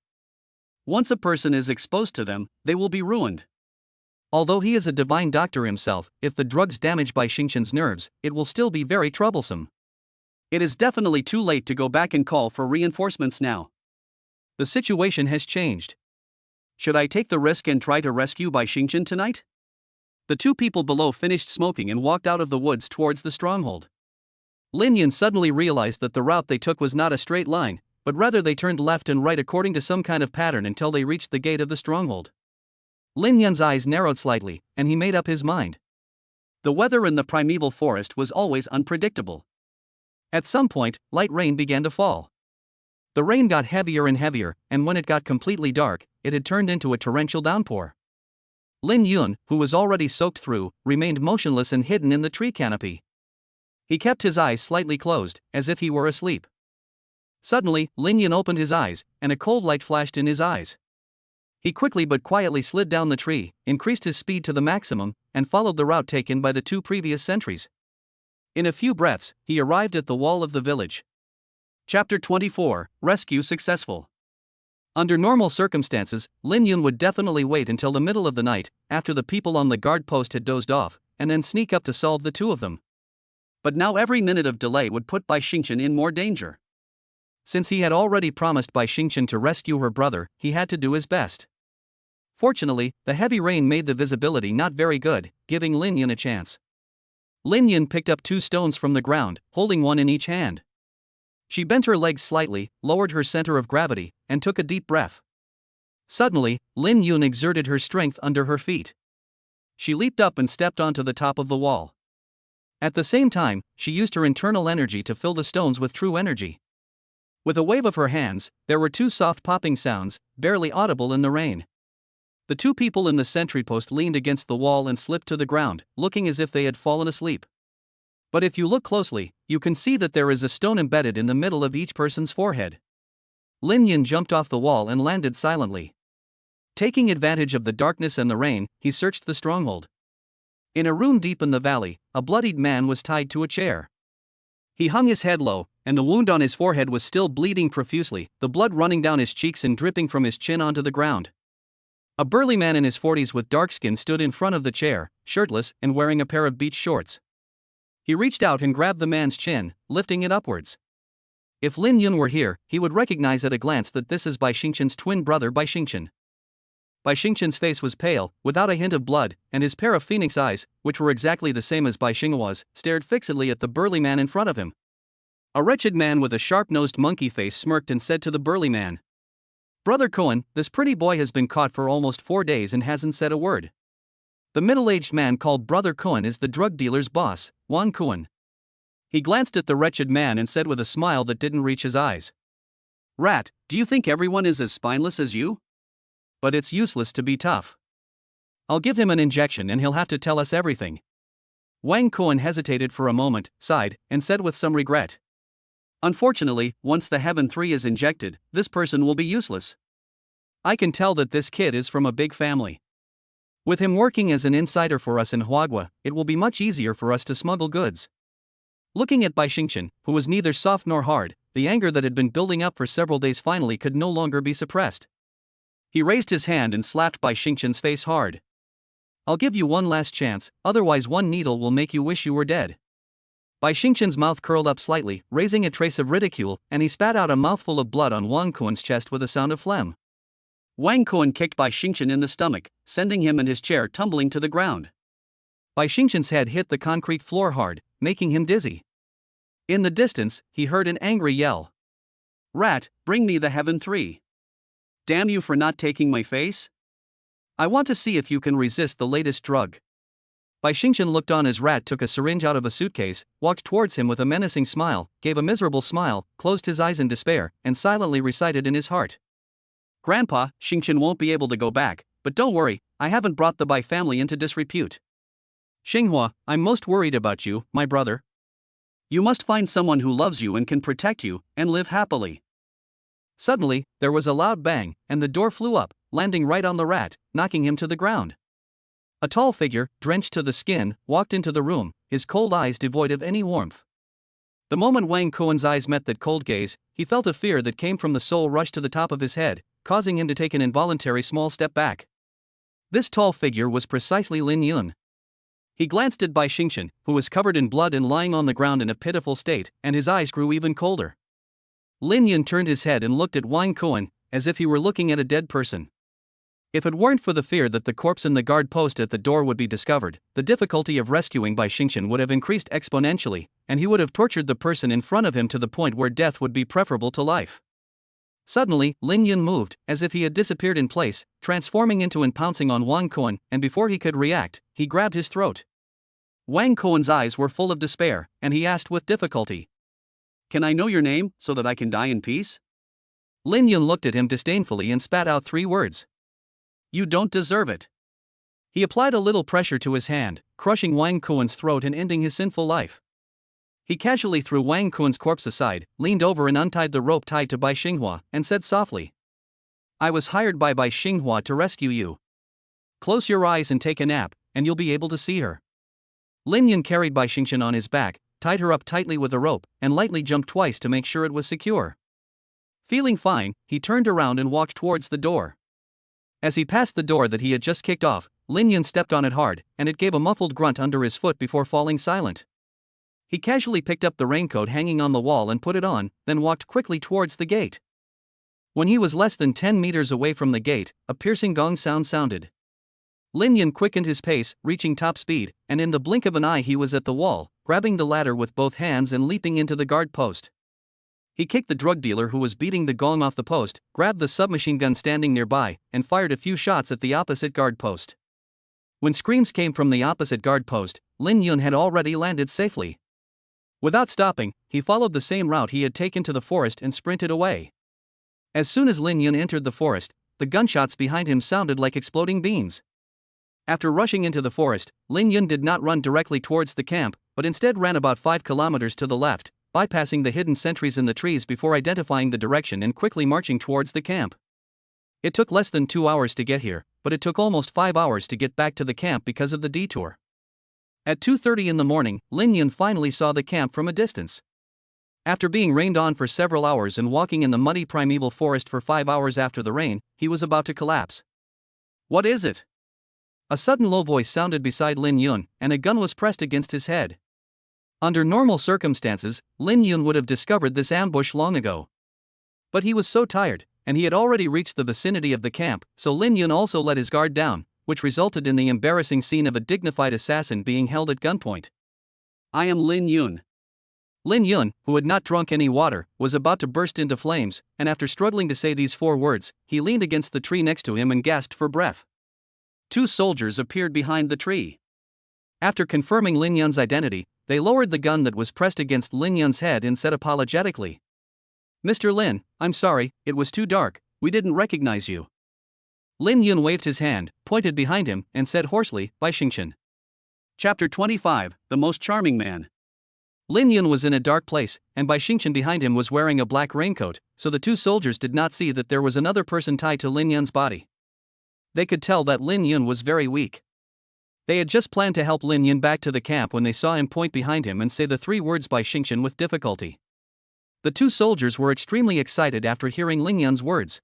Once a person is exposed to them, they will be ruined. Although he is a divine doctor himself, if the drugs damage Bai Xingchen's nerves, it will still be very troublesome. It is definitely too late to go back and call for reinforcements now. The situation has changed. Should I take the risk and try to rescue Bai Xingchen tonight? The 2 people below finished smoking and walked out of the woods towards the stronghold. Lin Yun suddenly realized that the route they took was not a straight line, but rather they turned left and right according to some kind of pattern until they reached the gate of the stronghold. Lin Yun's eyes narrowed slightly, and he made up his mind. The weather in the primeval forest was always unpredictable. At some point, light rain began to fall. The rain got heavier and heavier, and when it got completely dark, it had turned into a torrential downpour. Lin Yun, who was already soaked through, remained motionless and hidden in the tree canopy. He kept his eyes slightly closed, as if he were asleep. Suddenly, Lin Yun opened his eyes, and a cold light flashed in his eyes. He quickly but quietly slid down the tree, increased his speed to the maximum, and followed the route taken by the 2 previous sentries. In a few breaths, he arrived at the wall of the village. Chapter 24, Rescue Successful. Under normal circumstances, Lin Yun would definitely wait until the middle of the night, after the people on the guard post had dozed off, and then sneak up to solve the 2 of them. But now every minute of delay would put Bai Xingchen in more danger. Since he had already promised Bai Xingchen to rescue her brother, he had to do his best. Fortunately, the heavy rain made the visibility not very good, giving Lin Yun a chance. Lin Yun picked up 2 stones from the ground, holding one in each hand. She bent her legs slightly, lowered her center of gravity, and took a deep breath. Suddenly, Lin Yun exerted her strength under her feet. She leaped up and stepped onto the top of the wall. At the same time, she used her internal energy to fill the stones with true energy. With a wave of her hands, there were 2 soft popping sounds, barely audible in the rain. The 2 people in the sentry post leaned against the wall and slipped to the ground, looking as if they had fallen asleep. But if you look closely, you can see that there is a stone embedded in the middle of each person's forehead. Lin Yun jumped off the wall and landed silently. Taking advantage of the darkness and the rain, he searched the stronghold. In a room deep in the valley, a bloodied man was tied to a chair. He hung his head low, and the wound on his forehead was still bleeding profusely, the blood running down his cheeks and dripping from his chin onto the ground. A burly man in his 40s with dark skin stood in front of the chair, shirtless and wearing a pair of beach shorts. He reached out and grabbed the man's chin, lifting it upwards. If Lin Yun were here, he would recognize at a glance that this is Bai Xingqian's twin brother Bai Xingqian. Bai Xingqian's face was pale, without a hint of blood, and his pair of phoenix eyes, which were exactly the same as Bai Xinghua's, stared fixedly at the burly man in front of him. A wretched man with a sharp-nosed monkey face smirked and said to the burly man, "Brother Cohen, this pretty boy has been caught for almost 4 days and hasn't said a word." The middle-aged man called Brother Cohen is the drug dealer's boss, Wang Cohen. He glanced at the wretched man and said with a smile that didn't reach his eyes, "Rat, do you think everyone is as spineless as you? But it's useless to be tough. I'll give him an injection and he'll have to tell us everything." Wang Cohen hesitated for a moment, sighed, and said with some regret, "Unfortunately, once the Heaven 3 is injected, this person will be useless. I can tell that this kid is from a big family. With him working as an insider for us in Huagua, it will be much easier for us to smuggle goods." Looking at Bai Xingqian, who was neither soft nor hard, the anger that had been building up for several days finally could no longer be suppressed. He raised his hand and slapped Bai Xingqian's face hard. "I'll give you one last chance, otherwise one needle will make you wish you were dead." Bai Xingqian's mouth curled up slightly, raising a trace of ridicule, and he spat out a mouthful of blood on Wang Cohen's chest with a sound of phlegm. Wang Cohen kicked Bai Xingqian in the stomach, sending him and his chair tumbling to the ground. Bai Xingqian's head hit the concrete floor hard, making him dizzy. In the distance, he heard an angry yell. "Rat, bring me the Heaven 3. Damn you for not taking my face. I want to see if you can resist the latest drug." Bai Xingqian looked on as Rat took a syringe out of a suitcase, walked towards him with a menacing smile, gave a miserable smile, closed his eyes in despair, and silently recited in his heart, "Grandpa, Xingqian won't be able to go back, but don't worry, I haven't brought the Bai family into disrepute. Xinghua, I'm most worried about you, my brother. You must find someone who loves you and can protect you, and live happily." Suddenly, there was a loud bang, and the door flew up, landing right on the rat, knocking him to the ground. A tall figure, drenched to the skin, walked into the room, his cold eyes devoid of any warmth. The moment Wang Cohen's eyes met that cold gaze, he felt a fear that came from the soul rush to the top of his head, causing him to take an involuntary small step back. This tall figure was precisely Lin Yun. He glanced at Bai Xingqian, who was covered in blood and lying on the ground in a pitiful state, and his eyes grew even colder. Lin Yun turned his head and looked at Wang Cohen, as if he were looking at a dead person. If it weren't for the fear that the corpse in the guard post at the door would be discovered, the difficulty of rescuing Bai Xingqian would have increased exponentially, and he would have tortured the person in front of him to the point where death would be preferable to life. Suddenly, Lin Yun moved, as if he had disappeared in place, transforming into and pouncing on Wang Cohen, and before he could react, he grabbed his throat. Wang Cohen's eyes were full of despair, and he asked with difficulty, "Can I know your name, so that I can die in peace?" Lin Yun looked at him disdainfully and spat out 3 words. "You don't deserve it." He applied a little pressure to his hand, crushing Wang Cohen's throat and ending his sinful life. He casually threw Wang Cohen's corpse aside, leaned over and untied the rope tied to Bai Xinghua, and said softly, "I was hired by Bai Xinghua to rescue you. Close your eyes and take a nap, and you'll be able to see her." Lin Yun carried Bai Xingqian on his back, tied her up tightly with a rope, and lightly jumped twice to make sure it was secure. Feeling fine, he turned around and walked towards the door. As he passed the door that he had just kicked off, Lin Yun stepped on it hard, and it gave a muffled grunt under his foot before falling silent. He casually picked up the raincoat hanging on the wall and put it on, then walked quickly towards the gate. When he was less than 10 meters away from the gate, a piercing gong sound sounded. Lin Yun quickened his pace, reaching top speed, and in the blink of an eye he was at the wall, grabbing the ladder with both hands and leaping into the guard post. He kicked the drug dealer who was beating the gong off the post, grabbed the submachine gun standing nearby, and fired a few shots at the opposite guard post. When screams came from the opposite guard post, Lin Yun had already landed safely. Without stopping, he followed the same route he had taken to the forest and sprinted away. As soon as Lin Yun entered the forest, the gunshots behind him sounded like exploding beans. After rushing into the forest, Lin Yun did not run directly towards the camp, but instead ran about 5 kilometers to the left, bypassing the hidden sentries in the trees before identifying the direction and quickly marching towards the camp. It took less than 2 hours to get here, but it took almost 5 hours to get back to the camp because of the detour. At 2:30 in the morning, Lin Yun finally saw the camp from a distance. After being rained on for several hours and walking in the muddy primeval forest for 5 hours after the rain, he was about to collapse. "What is it?" A sudden low voice sounded beside Lin Yun, and a gun was pressed against his head. Under normal circumstances, Lin Yun would have discovered this ambush long ago. But he was so tired, and he had already reached the vicinity of the camp, so Lin Yun also let his guard down, which resulted in the embarrassing scene of a dignified assassin being held at gunpoint. "I am Lin Yun." Lin Yun, who had not drunk any water, was about to burst into flames, and after struggling to say these 4 words, he leaned against the tree next to him and gasped for breath. 2 soldiers appeared behind the tree. After confirming Lin Yun's identity, they lowered the gun that was pressed against Lin Yun's head and said apologetically, "Mr. Lin, I'm sorry, it was too dark, we didn't recognize you." Lin Yun waved his hand, pointed behind him, and said hoarsely, "Bai Xingchen." Chapter 25, The Most Charming Man. Lin Yun was in a dark place, and Bai Xingchen behind him was wearing a black raincoat, so the 2 soldiers did not see that there was another person tied to Lin Yun's body. They could tell that Lin Yun was very weak. They had just planned to help Lin Yun back to the camp when they saw him point behind him and say the 3 words Bai Xingchen with difficulty. The 2 soldiers were extremely excited after hearing Lin Yun's words.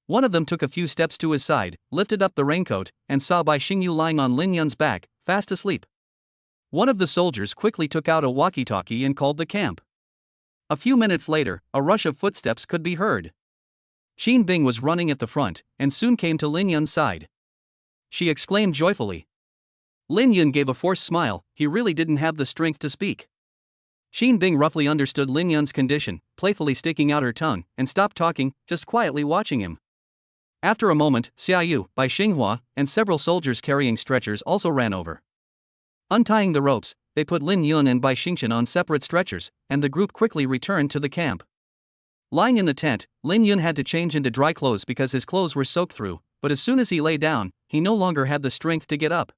One of them took a few steps to his side, lifted up the raincoat, and saw Bai Xingyu lying on Lin Yun's back, fast asleep. One of the soldiers quickly took out a walkie-talkie and called the camp. A few minutes later, a rush of footsteps could be heard. Qin Bing was running at the front, and soon came to Lin Yun's side. She exclaimed joyfully. Lin Yun gave a forced smile, he really didn't have the strength to speak. Qin Bing roughly understood Lin Yun's condition, playfully sticking out her tongue, and stopped talking, just quietly watching him. After a moment, Xia Yu, Bai Xinghua, and several soldiers carrying stretchers also ran over. Untying the ropes, they put Lin Yun and Bai Xingchen on separate stretchers, and the group quickly returned to the camp. Lying in the tent, Lin Yun had to change into dry clothes because his clothes were soaked through, but as soon as he lay down, he no longer had the strength to get up.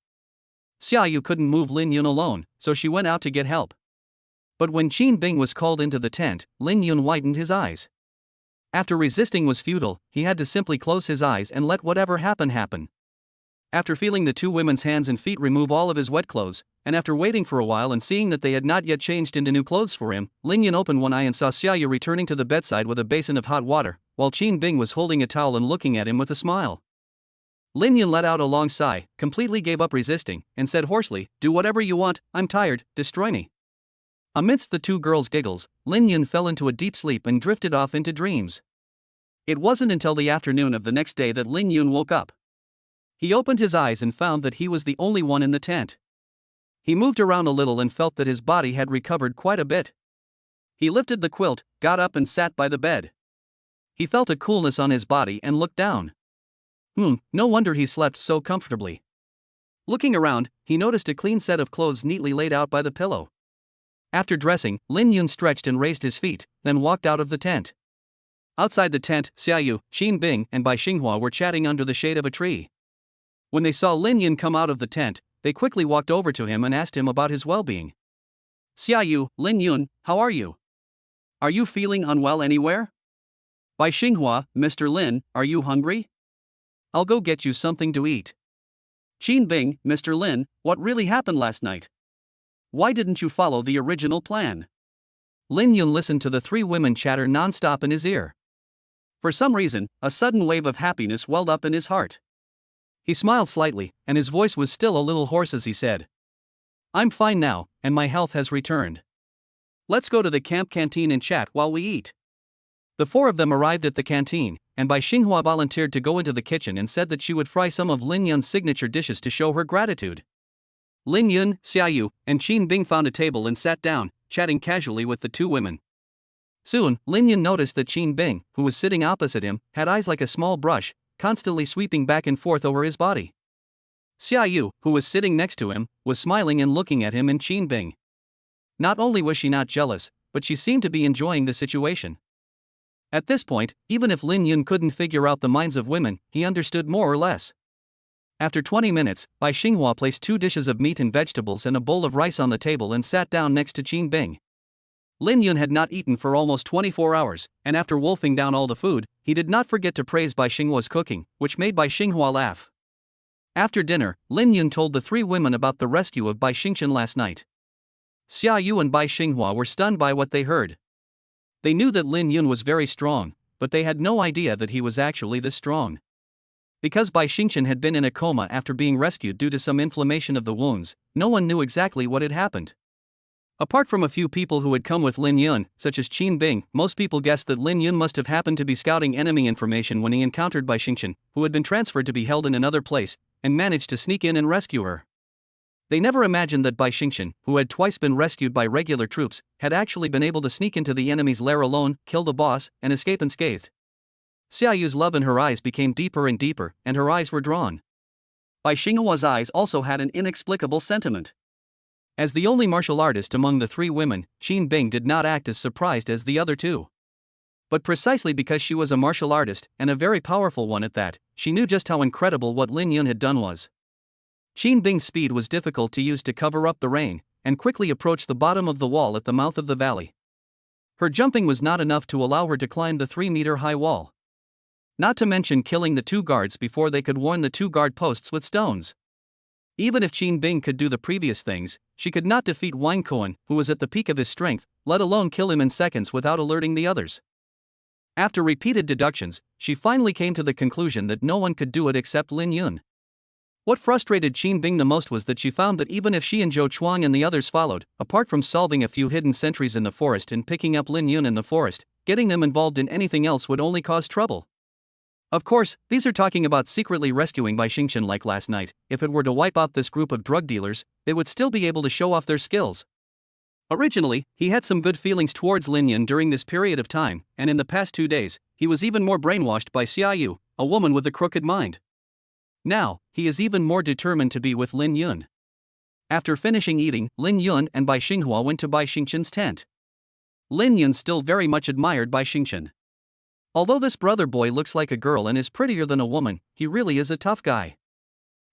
Xia Yu couldn't move Lin Yun alone, so she went out to get help. But when Qin Bing was called into the tent, Lin Yun widened his eyes. After resisting was futile, he had to simply close his eyes and let whatever happen happen. After feeling the 2 women's hands and feet remove all of his wet clothes, and after waiting for a while and seeing that they had not yet changed into new clothes for him, Lin Yun opened one eye and saw Xia Yu returning to the bedside with a basin of hot water, while Qin Bing was holding a towel and looking at him with a smile. Lin Yun let out a long sigh, completely gave up resisting, and said hoarsely, "Do whatever you want, I'm tired, destroy me." Amidst the 2 girls' giggles, Lin Yun fell into a deep sleep and drifted off into dreams. It wasn't until the afternoon of the next day that Lin Yun woke up. He opened his eyes and found that he was the only one in the tent. He moved around a little and felt that his body had recovered quite a bit. He lifted the quilt, got up and sat by the bed. He felt a coolness on his body and looked down. No wonder he slept so comfortably. Looking around, he noticed a clean set of clothes neatly laid out by the pillow. After dressing, Lin Yun stretched and raised his feet, then walked out of the tent. Outside the tent, Xia Yu, Qin Bing, and Bai Xinghua were chatting under the shade of a tree. When they saw Lin Yun come out of the tent, they quickly walked over to him and asked him about his well-being. "Xia Yu, Lin Yun, how are you? Are you feeling unwell anywhere?" "Bai Xinghua, Mr. Lin, are you hungry? I'll go get you something to eat." "Qin Bing, Mr. Lin, what really happened last night? Why didn't you follow the original plan?" Lin Yun listened to the 3 women chatter non-stop in his ear. For some reason, a sudden wave of happiness welled up in his heart. He smiled slightly, and his voice was still a little hoarse as he said, "I'm fine now, and my health has returned. Let's go to the camp canteen and chat while we eat." The four of them arrived at the canteen, and Bai Xinghua volunteered to go into the kitchen and said that she would fry some of Lin Yun's signature dishes to show her gratitude. Lin Yun, Xia Yu, and Qin Bing found a table and sat down, chatting casually with the two women. Soon, Lin Yun noticed that Qin Bing, who was sitting opposite him, had eyes like a small brush, constantly sweeping back and forth over his body. Xia Yu, who was sitting next to him, was smiling and looking at him and Qin Bing. Not only was she not jealous, but she seemed to be enjoying the situation. At this point, even if Lin Yun couldn't figure out the minds of women, he understood more or less. After 20 minutes, Bai Xinghua placed 2 dishes of meat and vegetables and a bowl of rice on the table and sat down next to Qin Bing. Lin Yun had not eaten for almost 24 hours, and after wolfing down all the food, he did not forget to praise Bai Xinghua's cooking, which made Bai Xinghua laugh. After dinner, Lin Yun told the 3 women about the rescue of Bai Xingchen last night. Xia Yu and Bai Xinghua were stunned by what they heard. They knew that Lin Yun was very strong, but they had no idea that he was actually this strong. Because Bai Xingchen had been in a coma after being rescued due to some inflammation of the wounds, no one knew exactly what had happened. Apart from a few people who had come with Lin Yun, such as Qin Bing, most people guessed that Lin Yun must have happened to be scouting enemy information when he encountered Bai Xingchen, who had been transferred to be held in another place, and managed to sneak in and rescue her. They never imagined that Bai Xingchen, who had twice been rescued by regular troops, had actually been able to sneak into the enemy's lair alone, kill the boss, and escape unscathed. Xia Yu's love in her eyes became deeper and deeper, and her eyes were drawn. Bai Xinghua's eyes also had an inexplicable sentiment. As the only martial artist among the 3 women, Qin Bing did not act as surprised as the other 2. But precisely because she was a martial artist, and a very powerful one at that, she knew just how incredible what Lin Yun had done was. Qin Bing's speed was difficult to use to cover up the rain, and quickly approached the bottom of the wall at the mouth of the valley. Her jumping was not enough to allow her to climb the 3-meter-high wall. Not to mention killing the 2 guards before they could warn the 2 guard posts with stones. Even if Qin Bing could do the previous things, she could not defeat Wang Kuan, who was at the peak of his strength, let alone kill him in seconds without alerting the others. After repeated deductions, she finally came to the conclusion that no one could do it except Lin Yun. What frustrated Qin Bing the most was that she found that even if she and Zhou Chuang and the others followed, apart from solving a few hidden sentries in the forest and picking up Lin Yun in the forest, getting them involved in anything else would only cause trouble. Of course, these are talking about secretly rescuing Bai Xingchen like last night. If it were to wipe out this group of drug dealers, they would still be able to show off their skills. Originally, he had some good feelings towards Lin Yun during this period of time, and in the past 2 days, he was even more brainwashed by Xia Yu, a woman with a crooked mind. Now, he is even more determined to be with Lin Yun. After finishing eating, Lin Yun and Bai Xinghua went to Bai Xingchen's tent. Lin Yun still very much admired Bai Xingchen. Although this brother boy looks like a girl and is prettier than a woman, he really is a tough guy.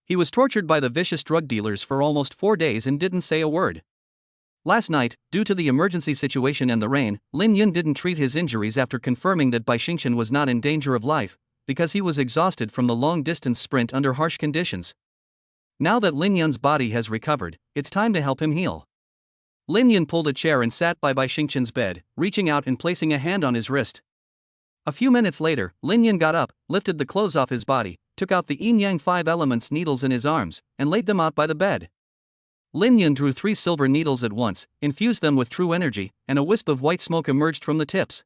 He was tortured by the vicious drug dealers for almost 4 days and didn't say a word. Last night, due to the emergency situation and the rain, Lin Yun didn't treat his injuries after confirming that Bai Xingchen was not in danger of life, because he was exhausted from the long-distance sprint under harsh conditions. Now that Lin Yun's body has recovered, it's time to help him heal. Lin Yun pulled a chair and sat by Bai Xingchen's bed, reaching out and placing a hand on his wrist. A few minutes later, Lin Yun got up, lifted the clothes off his body, took out the yin-yang 5 elements needles in his arms, and laid them out by the bed. Lin Yun drew 3 silver needles at once, infused them with true energy, and a wisp of white smoke emerged from the tips.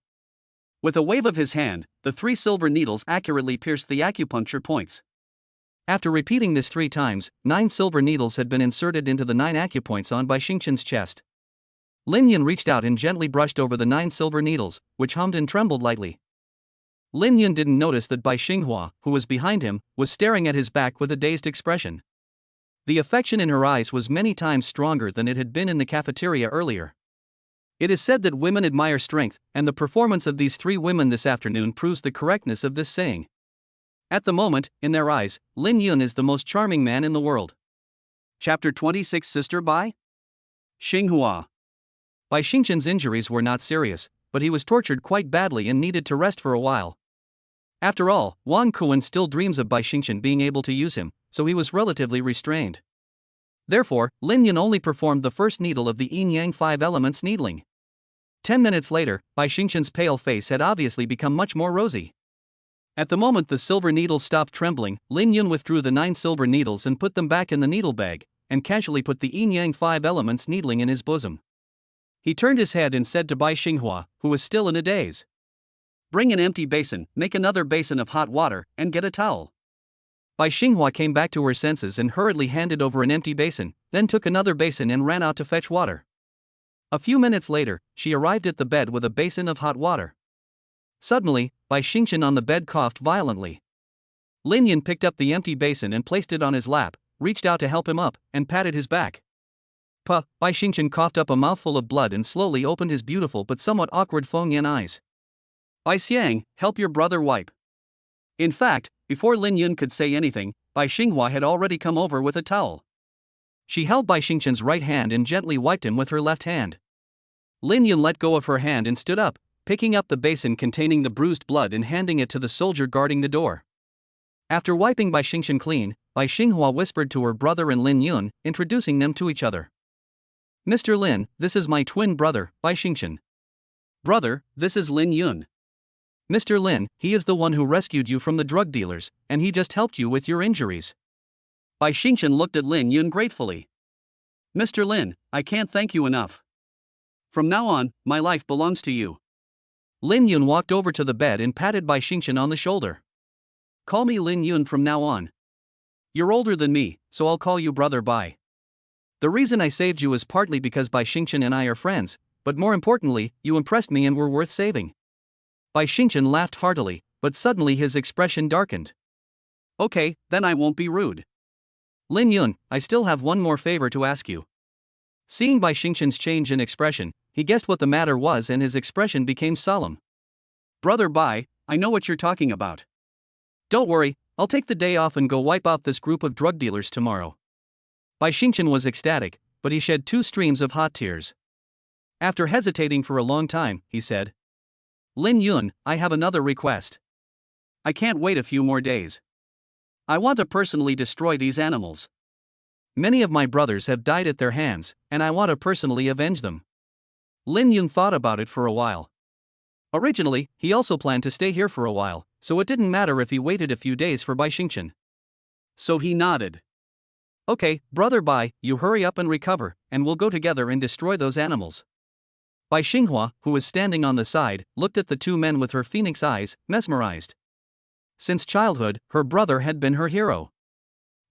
With a wave of his hand, the 3 silver needles accurately pierced the acupuncture points. After repeating this 3 times, 9 silver needles had been inserted into the 9 acupoints on Bai Xingchen's chest. Lin Yun reached out and gently brushed over the 9 silver needles, which hummed and trembled lightly. Lin Yun didn't notice that Bai Xinghua, who was behind him, was staring at his back with a dazed expression. The affection in her eyes was many times stronger than it had been in the cafeteria earlier. It is said that women admire strength, and the performance of these 3 women this afternoon proves the correctness of this saying. At the moment, in their eyes, Lin Yun is the most charming man in the world. Chapter 26 Sister Bai Xinghua. Bai Xingchen's injuries were not serious, but he was tortured quite badly and needed to rest for a while. After all, Wang Kuan still dreams of Bai Xingchen being able to use him, so he was relatively restrained. Therefore, Lin Yun only performed the first needle of the yin-yang 5 elements needling. 10 minutes later, Bai Xingchen's pale face had obviously become much more rosy. At the moment the silver needles stopped trembling, Lin Yun withdrew the 9 silver needles and put them back in the needle bag, and casually put the yin-yang 5 elements needling in his bosom. He turned his head and said to Bai Xinghua, who was still in a daze, Bring an empty basin, make another basin of hot water, and get a towel. Bai Xinghua came back to her senses and hurriedly handed over an empty basin, then took another basin and ran out to fetch water. A few minutes later, she arrived at the bed with a basin of hot water. Suddenly, Bai Xingchen on the bed coughed violently. Lin Yun picked up the empty basin and placed it on his lap, reached out to help him up, and patted his back. Bai Xingchen coughed up a mouthful of blood and slowly opened his beautiful but somewhat awkward Feng Yan eyes. Bai Xiang, help your brother wipe. In fact, before Lin Yun could say anything, Bai Xinghua had already come over with a towel. She held Bai Xingchen's right hand and gently wiped him with her left hand. Lin Yun let go of her hand and stood up, picking up the basin containing the bruised blood and handing it to the soldier guarding the door. After wiping Bai Xingchen clean, Bai Xinghua whispered to her brother and Lin Yun, introducing them to each other. Mr. Lin, this is my twin brother, Bai Xingchen. Brother, this is Lin Yun. Mr. Lin, he is the one who rescued you from the drug dealers, and he just helped you with your injuries. Bai Xingchen looked at Lin Yun gratefully. Mr. Lin, I can't thank you enough. From now on, my life belongs to you. Lin Yun walked over to the bed and patted Bai Xingchen on the shoulder. Call me Lin Yun from now on. You're older than me, so I'll call you Brother Bai. The reason I saved you is partly because Bai Xingchen and I are friends, but more importantly, you impressed me and were worth saving. Bai Xingchen laughed heartily, but suddenly his expression darkened. Okay, then I won't be rude. Lin Yun, I still have one more favor to ask you. Seeing Bai Xingchen's change in expression, he guessed what the matter was and his expression became solemn. Brother Bai, I know what you're talking about. Don't worry, I'll take the day off and go wipe out this group of drug dealers tomorrow. Bai Xingchen was ecstatic, but he shed 2 streams of hot tears. After hesitating for a long time, he said, Lin Yun, I have another request. I can't wait a few more days. I want to personally destroy these animals. Many of my brothers have died at their hands, and I want to personally avenge them. Lin Yun thought about it for a while. Originally, he also planned to stay here for a while, so it didn't matter if he waited a few days for Bai Xingchen. So he nodded. Okay, Brother Bai, you hurry up and recover, and we'll go together and destroy those animals. Bai Xinghua, who was standing on the side, looked at the 2 men with her phoenix eyes, mesmerized. Since childhood, her brother had been her hero.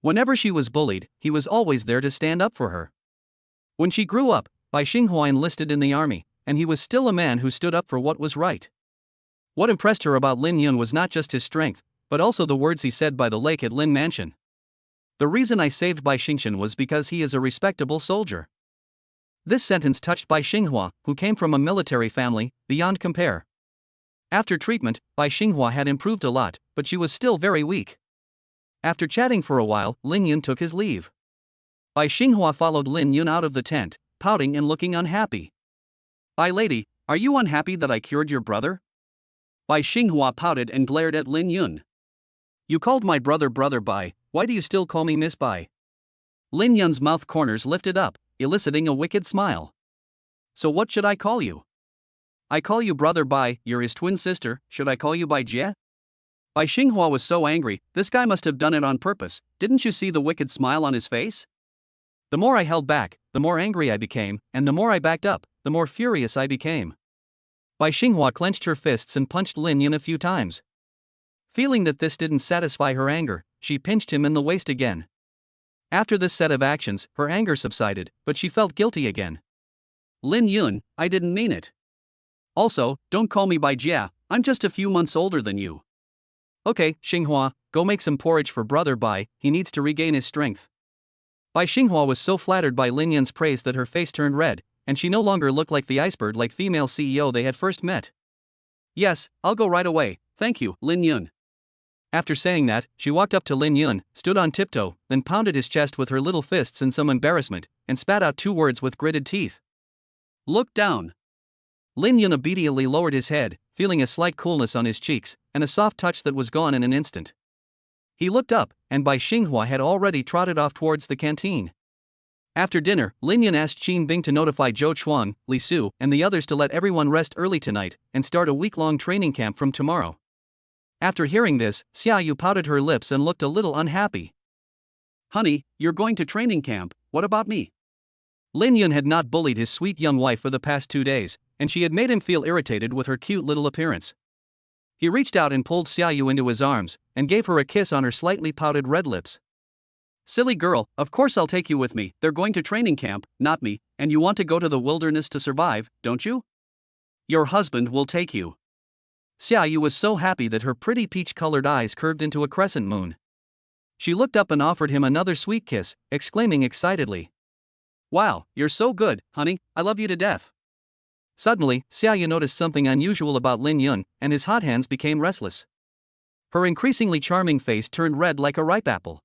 Whenever she was bullied, he was always there to stand up for her. When she grew up, Bai Xinghua enlisted in the army, and he was still a man who stood up for what was right. What impressed her about Lin Yun was not just his strength, but also the words he said by the lake at Lin Mansion. The reason I saved Bai Xingchen was because he is a respectable soldier. This sentence touched Bai Xinghua, who came from a military family, beyond compare. After treatment, Bai Xinghua had improved a lot, but she was still very weak. After chatting for a while, Lin Yun took his leave. Bai Xinghua followed Lin Yun out of the tent, pouting and looking unhappy. Bai lady, are you unhappy that I cured your brother? Bai Xinghua pouted and glared at Lin Yun. You called my brother Brother Bai, why do you still call me Miss Bai? Lin Yun's mouth corners lifted up, eliciting a wicked smile. So what should I call you? I call you Brother Bai, you're his twin sister, should I call you Bai Jie? Bai Xinghua was so angry, this guy must have done it on purpose, didn't you see the wicked smile on his face? The more I held back, the more angry I became, and the more I backed up, the more furious I became. Bai Xinghua clenched her fists and punched Lin Yun a few times. Feeling that this didn't satisfy her anger, she pinched him in the waist again. After this set of actions, her anger subsided, but she felt guilty again. Lin Yun, I didn't mean it. Also, don't call me Bai Jia, I'm just a few months older than you. Okay, Xinghua, go make some porridge for Brother Bai, he needs to regain his strength. Bai Xinghua was so flattered by Lin Yun's praise that her face turned red, and she no longer looked like the iceberg-like female CEO they had first met. Yes, I'll go right away, thank you, Lin Yun. After saying that, she walked up to Lin Yun, stood on tiptoe, then pounded his chest with her little fists in some embarrassment, and spat out 2 words with gritted teeth. Look down. Lin Yun obediently lowered his head, feeling a slight coolness on his cheeks, and a soft touch that was gone in an instant. He looked up, and Bai Xinghua had already trotted off towards the canteen. After dinner, Lin Yun asked Qin Bing to notify Zhou Chuang, Li Su, and the others to let everyone rest early tonight, and start a week-long training camp from tomorrow. After hearing this, Xia Yu pouted her lips and looked a little unhappy. Honey, you're going to training camp, what about me? Lin Yun had not bullied his sweet young wife for the past 2 days, and she had made him feel irritated with her cute little appearance. He reached out and pulled Xia Yu into his arms, and gave her a kiss on her slightly pouted red lips. Silly girl, of course I'll take you with me, they're going to training camp, not me, and you want to go to the wilderness to survive, don't you? Your husband will take you. Xia Yu was so happy that her pretty peach-colored eyes curved into a crescent moon. She looked up and offered him another sweet kiss, exclaiming excitedly, "Wow, you're so good, honey, I love you to death." Suddenly, Xia Yu noticed something unusual about Lin Yun, and his hot hands became restless. Her increasingly charming face turned red like a ripe apple.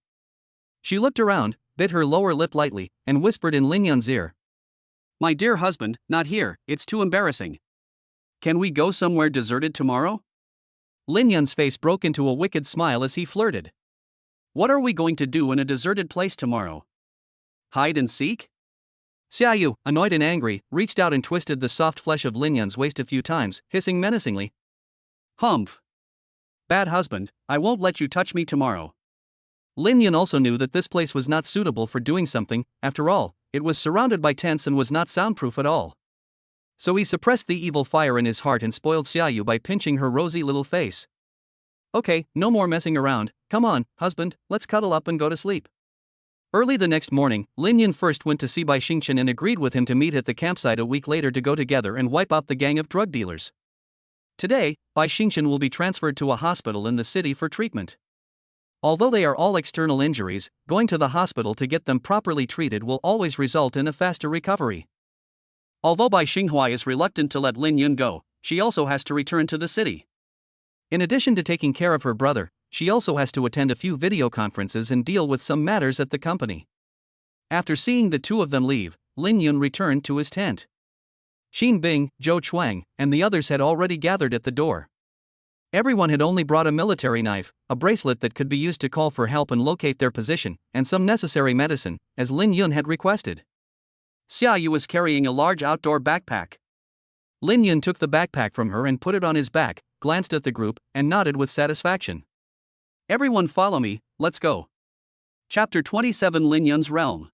She looked around, bit her lower lip lightly, and whispered in Lin Yun's ear, "My dear husband, not here, it's too embarrassing. Can we go somewhere deserted tomorrow?" Lin Yun's face broke into a wicked smile as he flirted. "What are we going to do in a deserted place tomorrow? Hide and seek?" Xia Yu, annoyed and angry, reached out and twisted the soft flesh of Lin Yun's waist a few times, hissing menacingly, "Humph! Bad husband, I won't let you touch me tomorrow." Lin Yun also knew that this place was not suitable for doing something. After all, it was surrounded by tents and was not soundproof at all. So he suppressed the evil fire in his heart and spoiled Xia Yu by pinching her rosy little face. "Okay, no more messing around, come on, husband, let's cuddle up and go to sleep." Early the next morning, Lin Yun first went to see Bai Xingchen and agreed with him to meet at the campsite a week later to go together and wipe out the gang of drug dealers. Today, Bai Xingchen will be transferred to a hospital in the city for treatment. Although they are all external injuries, going to the hospital to get them properly treated will always result in a faster recovery. Although Bai Xinghai is reluctant to let Lin Yun go, she also has to return to the city. In addition to taking care of her brother, she also has to attend a few video conferences and deal with some matters at the company. After seeing the two of them leave, Lin Yun returned to his tent. Xin Bing, Zhou Chuang, and the others had already gathered at the door. Everyone had only brought a military knife, a bracelet that could be used to call for help and locate their position, and some necessary medicine, as Lin Yun had requested. Xia Yu was carrying a large outdoor backpack. Lin Yun took the backpack from her and put it on his back, glanced at the group, and nodded with satisfaction. "Everyone follow me, let's go." Chapter 27 Lin Yun's Realm.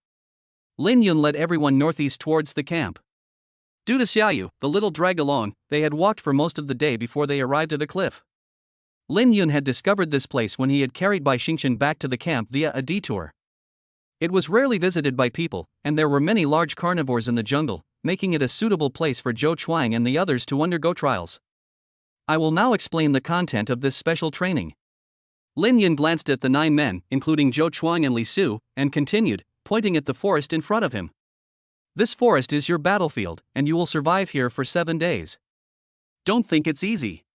Lin Yun led everyone northeast towards the camp. Due to Xia Yu, the little drag-along, they had walked for most of the day before they arrived at a cliff. Lin Yun had discovered this place when he had carried Bai Xingchen back to the camp via a detour. It was rarely visited by people, and there were many large carnivores in the jungle, making it a suitable place for Zhou Chuang and the others to undergo trials. I will now explain the content of this special training. Lin Yun glanced at the 9 men, including Zhou Chuang and Li Su, and continued, pointing at the forest in front of him. "This forest is your battlefield, and you will survive here for 7 days. Don't think it's easy.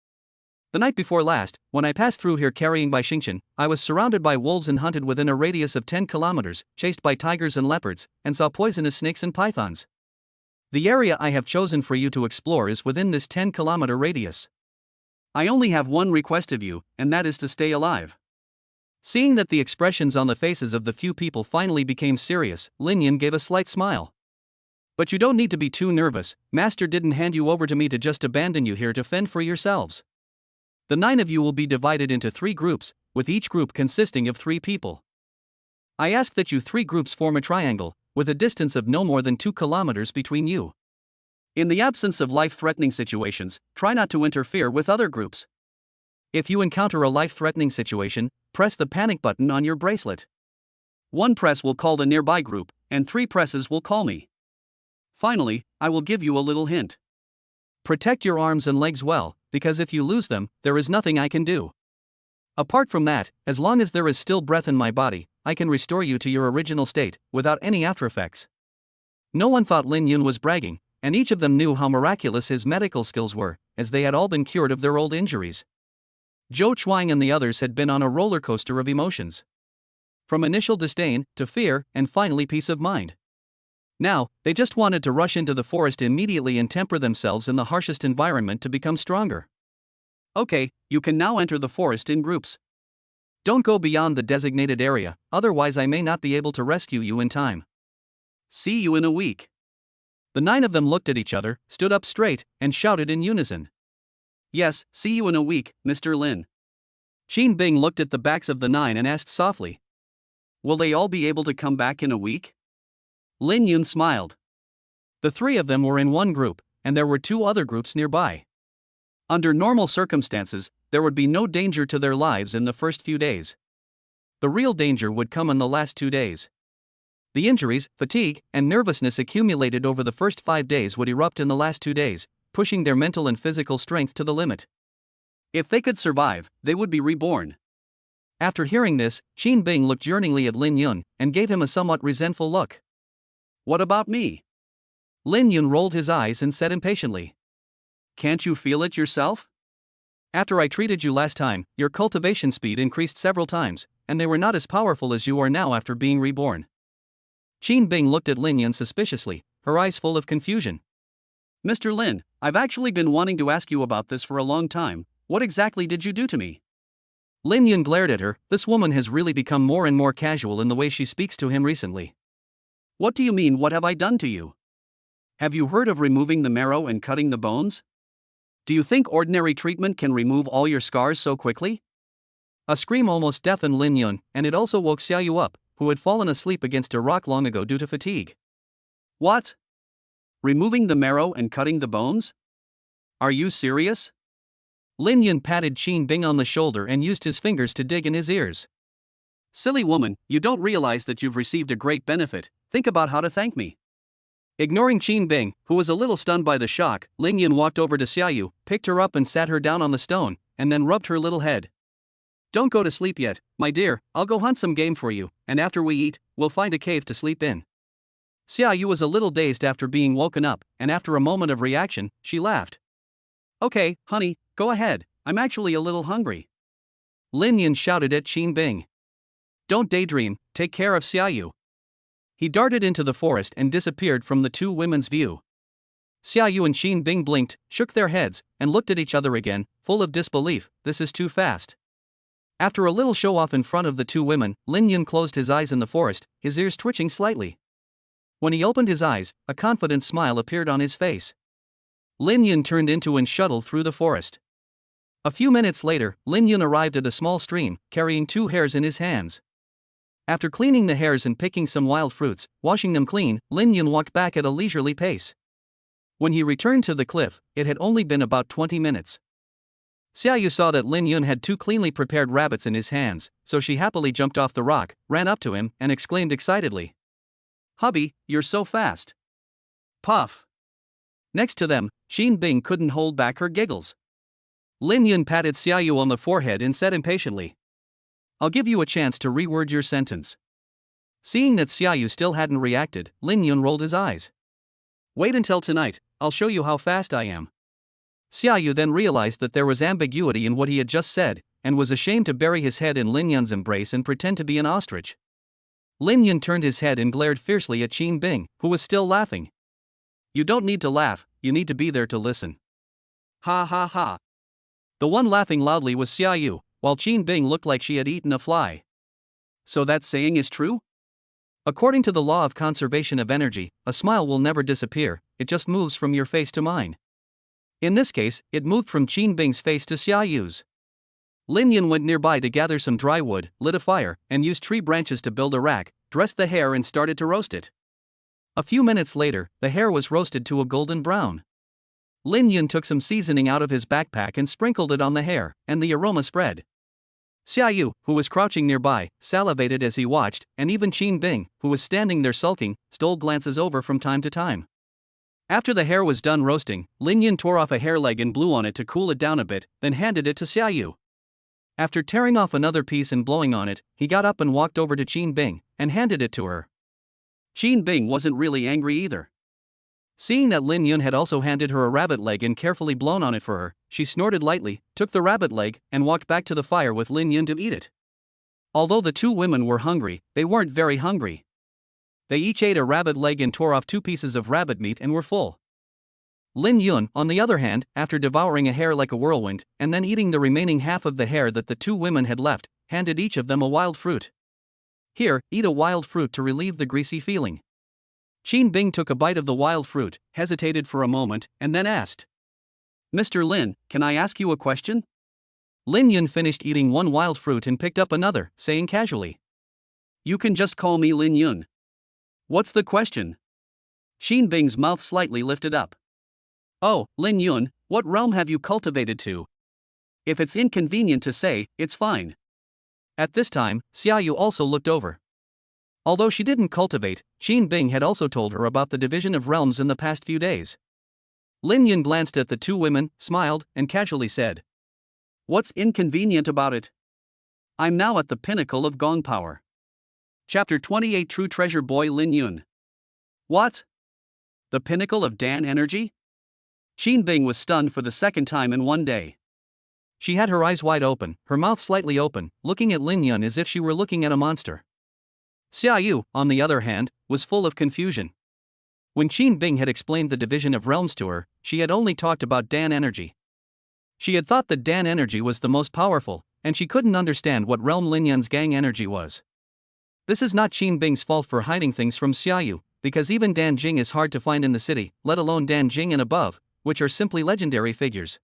The night before last, when I passed through here carrying Bai Xingchen, I was surrounded by wolves and hunted within a radius of 10 kilometers, chased by tigers and leopards, and saw poisonous snakes and pythons. The area I have chosen for you to explore is within this 10-kilometer radius. I only have one request of you, and that is to stay alive." Seeing that the expressions on the faces of the few people finally became serious, Lin Yun gave a slight smile. "But you don't need to be too nervous, Master didn't hand you over to me to just abandon you here to fend for yourselves. The 9 of you will be divided into 3 groups, with each group consisting of 3 people. I ask that you 3 groups form a triangle, with a distance of no more than 2 kilometers between you. In the absence of life-threatening situations, try not to interfere with other groups. If you encounter a life-threatening situation, press the panic button on your bracelet. 1 press will call the nearby group, and 3 presses will call me. Finally, I will give you a little hint. Protect your arms and legs well, because if you lose them, there is nothing I can do. Apart from that, as long as there is still breath in my body, I can restore you to your original state, without any aftereffects." No one thought Lin Yun was bragging, and each of them knew how miraculous his medical skills were, as they had all been cured of their old injuries. Zhou Chuang and the others had been on a roller coaster of emotions. From initial disdain, to fear, and finally peace of mind. Now, they just wanted to rush into the forest immediately and temper themselves in the harshest environment to become stronger. "Okay, you can now enter the forest in groups. Don't go beyond the designated area, otherwise I may not be able to rescue you in time. See you in a week." The 9 of them looked at each other, stood up straight, and shouted in unison. "Yes, see you in a week, Mr. Lin." Xin Bing looked at the backs of the 9 and asked softly, "Will they all be able to come back in a week?" Lin Yun smiled. The 3 of them were in one group, and there were 2 other groups nearby. Under normal circumstances, there would be no danger to their lives in the first few days. The real danger would come in the last 2 days. The injuries, fatigue, and nervousness accumulated over the first 5 days would erupt in the last 2 days, pushing their mental and physical strength to the limit. If they could survive, they would be reborn. After hearing this, Qin Bing looked yearningly at Lin Yun and gave him a somewhat resentful look. What about me? Lin Yun rolled his eyes and said impatiently. Can't you feel it yourself? After I treated you last time, your cultivation speed increased several times, and they were not as powerful as you are now after being reborn. Qin Bing looked at Lin Yun suspiciously, her eyes full of confusion. Mr. Lin, I've actually been wanting to ask you about this for a long time. What exactly did you do to me? Lin Yun glared at her. This woman has really become more and more casual in the way she speaks to him recently. What do you mean, what have I done to you? Have you heard of removing the marrow and cutting the bones? Do you think ordinary treatment can remove all your scars so quickly? A scream almost deafened Lin Yun, and it also woke Xia Yu up, who had fallen asleep against a rock long ago due to fatigue. What? Removing the marrow and cutting the bones? Are you serious? Lin Yun patted Qin Bing on the shoulder and used his fingers to dig in his ears. Silly woman, you don't realize that you've received a great benefit. Think about how to thank me. Ignoring Qin Bing, who was a little stunned by the shock, Lin Yun walked over to Xia Yu, picked her up and sat her down on the stone, and then rubbed her little head. Don't go to sleep yet, my dear, I'll go hunt some game for you, and after we eat, we'll find a cave to sleep in. Xia Yu was a little dazed after being woken up, and after a moment of reaction, she laughed. Okay, honey, go ahead, I'm actually a little hungry. Lin Yun shouted at Qin Bing. Don't daydream, take care of Xia Yu. He darted into the forest and disappeared from the two women's view. Xia Yu and Qin Bing blinked, shook their heads, and looked at each other again, full of disbelief. This is too fast. After a little show-off in front of the two women, Lin Yun closed his eyes in the forest, his ears twitching slightly. When he opened his eyes, a confident smile appeared on his face. Lin Yun turned into and shuttled through the forest. A few minutes later, Lin Yun arrived at a small stream, carrying 2 hares in his hands. After cleaning the hares and picking some wild fruits, washing them clean, Lin Yun walked back at a leisurely pace. When he returned to the cliff, it had only been about 20 minutes. Xia Yu saw that Lin Yun had 2 cleanly prepared rabbits in his hands, so she happily jumped off the rock, ran up to him, and exclaimed excitedly. Hubby, you're so fast. Puff. Next to them, Qin Bing couldn't hold back her giggles. Lin Yun patted Xia Yu on the forehead and said impatiently. I'll give you a chance to reword your sentence. Seeing that Xia Yu still hadn't reacted, Lin Yun rolled his eyes. Wait until tonight, I'll show you how fast I am. Xia Yu then realized that there was ambiguity in what he had just said, and was ashamed to bury his head in Lin Yun's embrace and pretend to be an ostrich. Lin Yun turned his head and glared fiercely at Qin Bing, who was still laughing. You don't need to laugh, you need to be there to listen. Ha ha ha. The one laughing loudly was Xia Yu, while Qin Bing looked like she had eaten a fly. So that saying is true? According to the law of conservation of energy, a smile will never disappear, it just moves from your face to mine. In this case, it moved from Qin Bing's face to Xia Yu's. Lin Yun went nearby to gather some dry wood, lit a fire, and used tree branches to build a rack, dressed the hare and started to roast it. A few minutes later, the hare was roasted to a golden brown. Lin Yun took some seasoning out of his backpack and sprinkled it on the hare, and the aroma spread. Xia Yu, who was crouching nearby, salivated as he watched, and even Qin Bing, who was standing there sulking, stole glances over from time to time. After the hare was done roasting, Lin Yun tore off a hare leg and blew on it to cool it down a bit, then handed it to Xia Yu. After tearing off another piece and blowing on it, he got up and walked over to Qin Bing, and handed it to her. Qin Bing wasn't really angry either. Seeing that Lin Yun had also handed her a rabbit leg and carefully blown on it for her, she snorted lightly, took the rabbit leg, and walked back to the fire with Lin Yun to eat it. Although the two women were hungry, they weren't very hungry. They each ate a rabbit leg and tore off 2 pieces of rabbit meat and were full. Lin Yun, on the other hand, after devouring a hare like a whirlwind, and then eating the remaining half of the hare that the 2 women had left, handed each of them a wild fruit. Here, eat a wild fruit to relieve the greasy feeling. Qin Bing took a bite of the wild fruit, hesitated for a moment, and then asked. Mr. Lin, can I ask you a question? Lin Yun finished eating 1 wild fruit and picked up another, saying casually. You can just call me Lin Yun. What's the question? Qin Bing's mouth slightly lifted up. Oh, Lin Yun, what realm have you cultivated to? If it's inconvenient to say, it's fine. At this time, Xia Yu also looked over. Although she didn't cultivate, Qin Bing had also told her about the division of realms in the past few days. Lin Yun glanced at the two women, smiled, and casually said, "What's inconvenient about it? I'm now at the pinnacle of gong power." Chapter 28 True Treasure Boy Lin Yun. What? The pinnacle of Dan energy? Qin Bing was stunned for the second time in one day. She had her eyes wide open, her mouth slightly open, looking at Lin Yun as if she were looking at a monster. Xia Yu, on the other hand, was full of confusion. When Qin Bing had explained the division of realms to her, she had only talked about Dan energy. She had thought that Dan energy was the most powerful, and she couldn't understand what realm Lin Yun's gang energy was. This is not Qin Bing's fault for hiding things from Xia Yu, because even Dan Jing is hard to find in the city, let alone Dan Jing and above, which are simply legendary figures.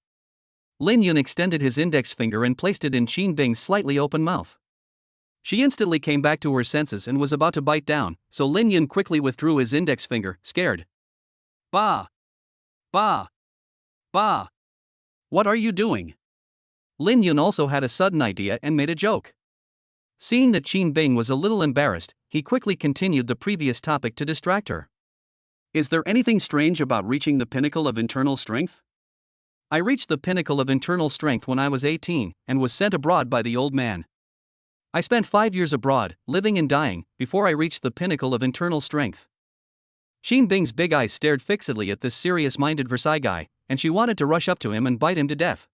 Lin Yun extended his index finger and placed it in Qin Bing's slightly open mouth. She instantly came back to her senses and was about to bite down, so Lin Yun quickly withdrew his index finger, scared. Bah! Bah! Bah! What are you doing? Lin Yun also had a sudden idea and made a joke. Seeing that Qin Bing was a little embarrassed, he quickly continued the previous topic to distract her. Is there anything strange about reaching the pinnacle of internal strength? I reached the pinnacle of internal strength when I was 18 and was sent abroad by the old man. I spent 5 years abroad, living and dying, before I reached the pinnacle of internal strength. Qin Bing's big eyes stared fixedly at this serious-minded Versailles guy, and she wanted to rush up to him and bite him to death.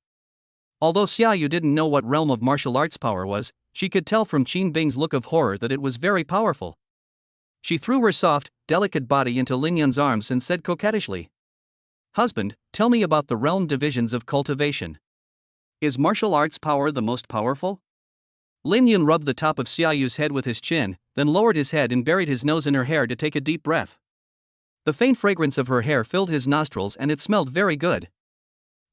Although Xia Yu didn't know what realm of martial arts power was, she could tell from Qin Bing's look of horror that it was very powerful. She threw her soft, delicate body into Lin Yun's arms and said coquettishly, "Husband, tell me about the realm divisions of cultivation. Is martial arts power the most powerful?" Lin Yun rubbed the top of Xia Yu's head with his chin, then lowered his head and buried his nose in her hair to take a deep breath. The faint fragrance of her hair filled his nostrils and it smelled very good.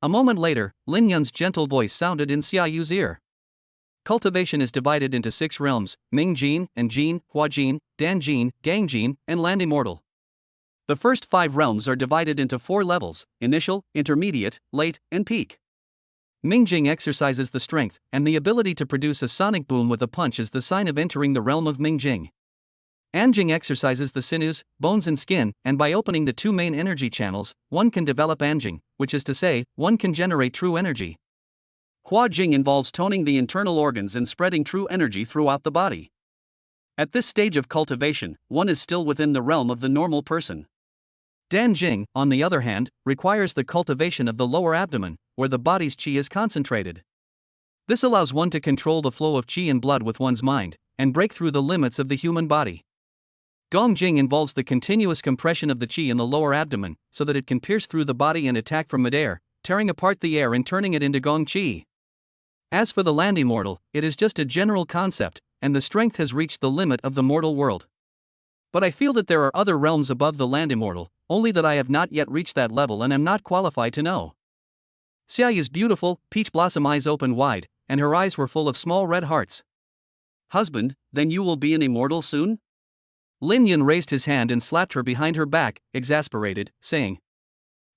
A moment later, Lin Yun's gentle voice sounded in Xia Yu's ear. Cultivation is divided into 6 realms: Ming Jin and Jin, Hua Jin, Dan Jin, Gang Jin, and Land Immortal. The first 5 realms are divided into 4 levels: initial, intermediate, late, and peak. Ming Jing exercises the strength, and the ability to produce a sonic boom with a punch is the sign of entering the realm of Ming Jing. Anjing exercises the sinews, bones and skin, and by opening the 2 main energy channels, one can develop Anjing, which is to say, one can generate true energy. Hua Jing involves toning the internal organs and spreading true energy throughout the body. At this stage of cultivation, one is still within the realm of the normal person. Dan Jing, on the other hand, requires the cultivation of the lower abdomen, where the body's qi is concentrated. This allows one to control the flow of qi and blood with one's mind, and break through the limits of the human body. Gong Jing involves the continuous compression of the qi in the lower abdomen, so that it can pierce through the body and attack from midair, tearing apart the air and turning it into gong qi. As for the Land Immortal, it is just a general concept, and the strength has reached the limit of the mortal world. But I feel that there are other realms above the Land Immortal, only that I have not yet reached that level and am not qualified to know. Xia Yu's beautiful, peach blossom eyes opened wide, and her eyes were full of small red hearts. Husband, then you will be an immortal soon? Lin Yun raised his hand and slapped her behind her back, exasperated, saying,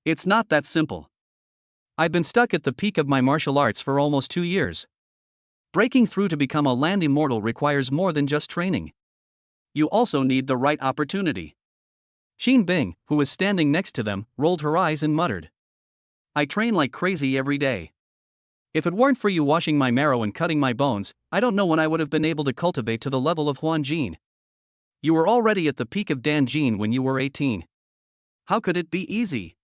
"It's not that simple. I've been stuck at the peak of my martial arts for almost 2 years. Breaking through to become a Land Immortal requires more than just training. You also need the right opportunity." Qin Bing, who was standing next to them, rolled her eyes and muttered, "I train like crazy every day. If it weren't for you washing my marrow and cutting my bones, I don't know when I would have been able to cultivate to the level of Huan Jin. You were already at the peak of Dan Jin when you were 18. How could it be easy?"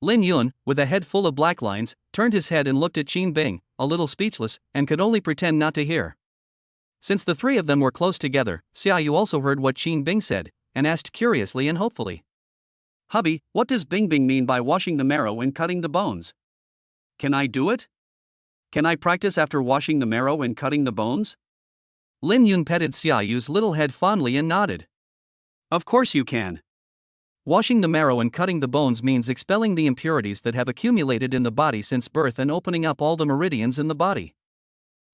Lin Yun, with a head full of black lines, turned his head and looked at Qin Bing, a little speechless, and could only pretend not to hear. Since the 3 of them were close together, Xia Yu also heard what Qin Bing said, and asked curiously and hopefully, "Hubby, what does Bing Bing mean by washing the marrow and cutting the bones? Can I do it? Can I practice after washing the marrow and cutting the bones?" Lin Yun petted Xia Yu's little head fondly and nodded. "Of course you can. Washing the marrow and cutting the bones means expelling the impurities that have accumulated in the body since birth and opening up all the meridians in the body.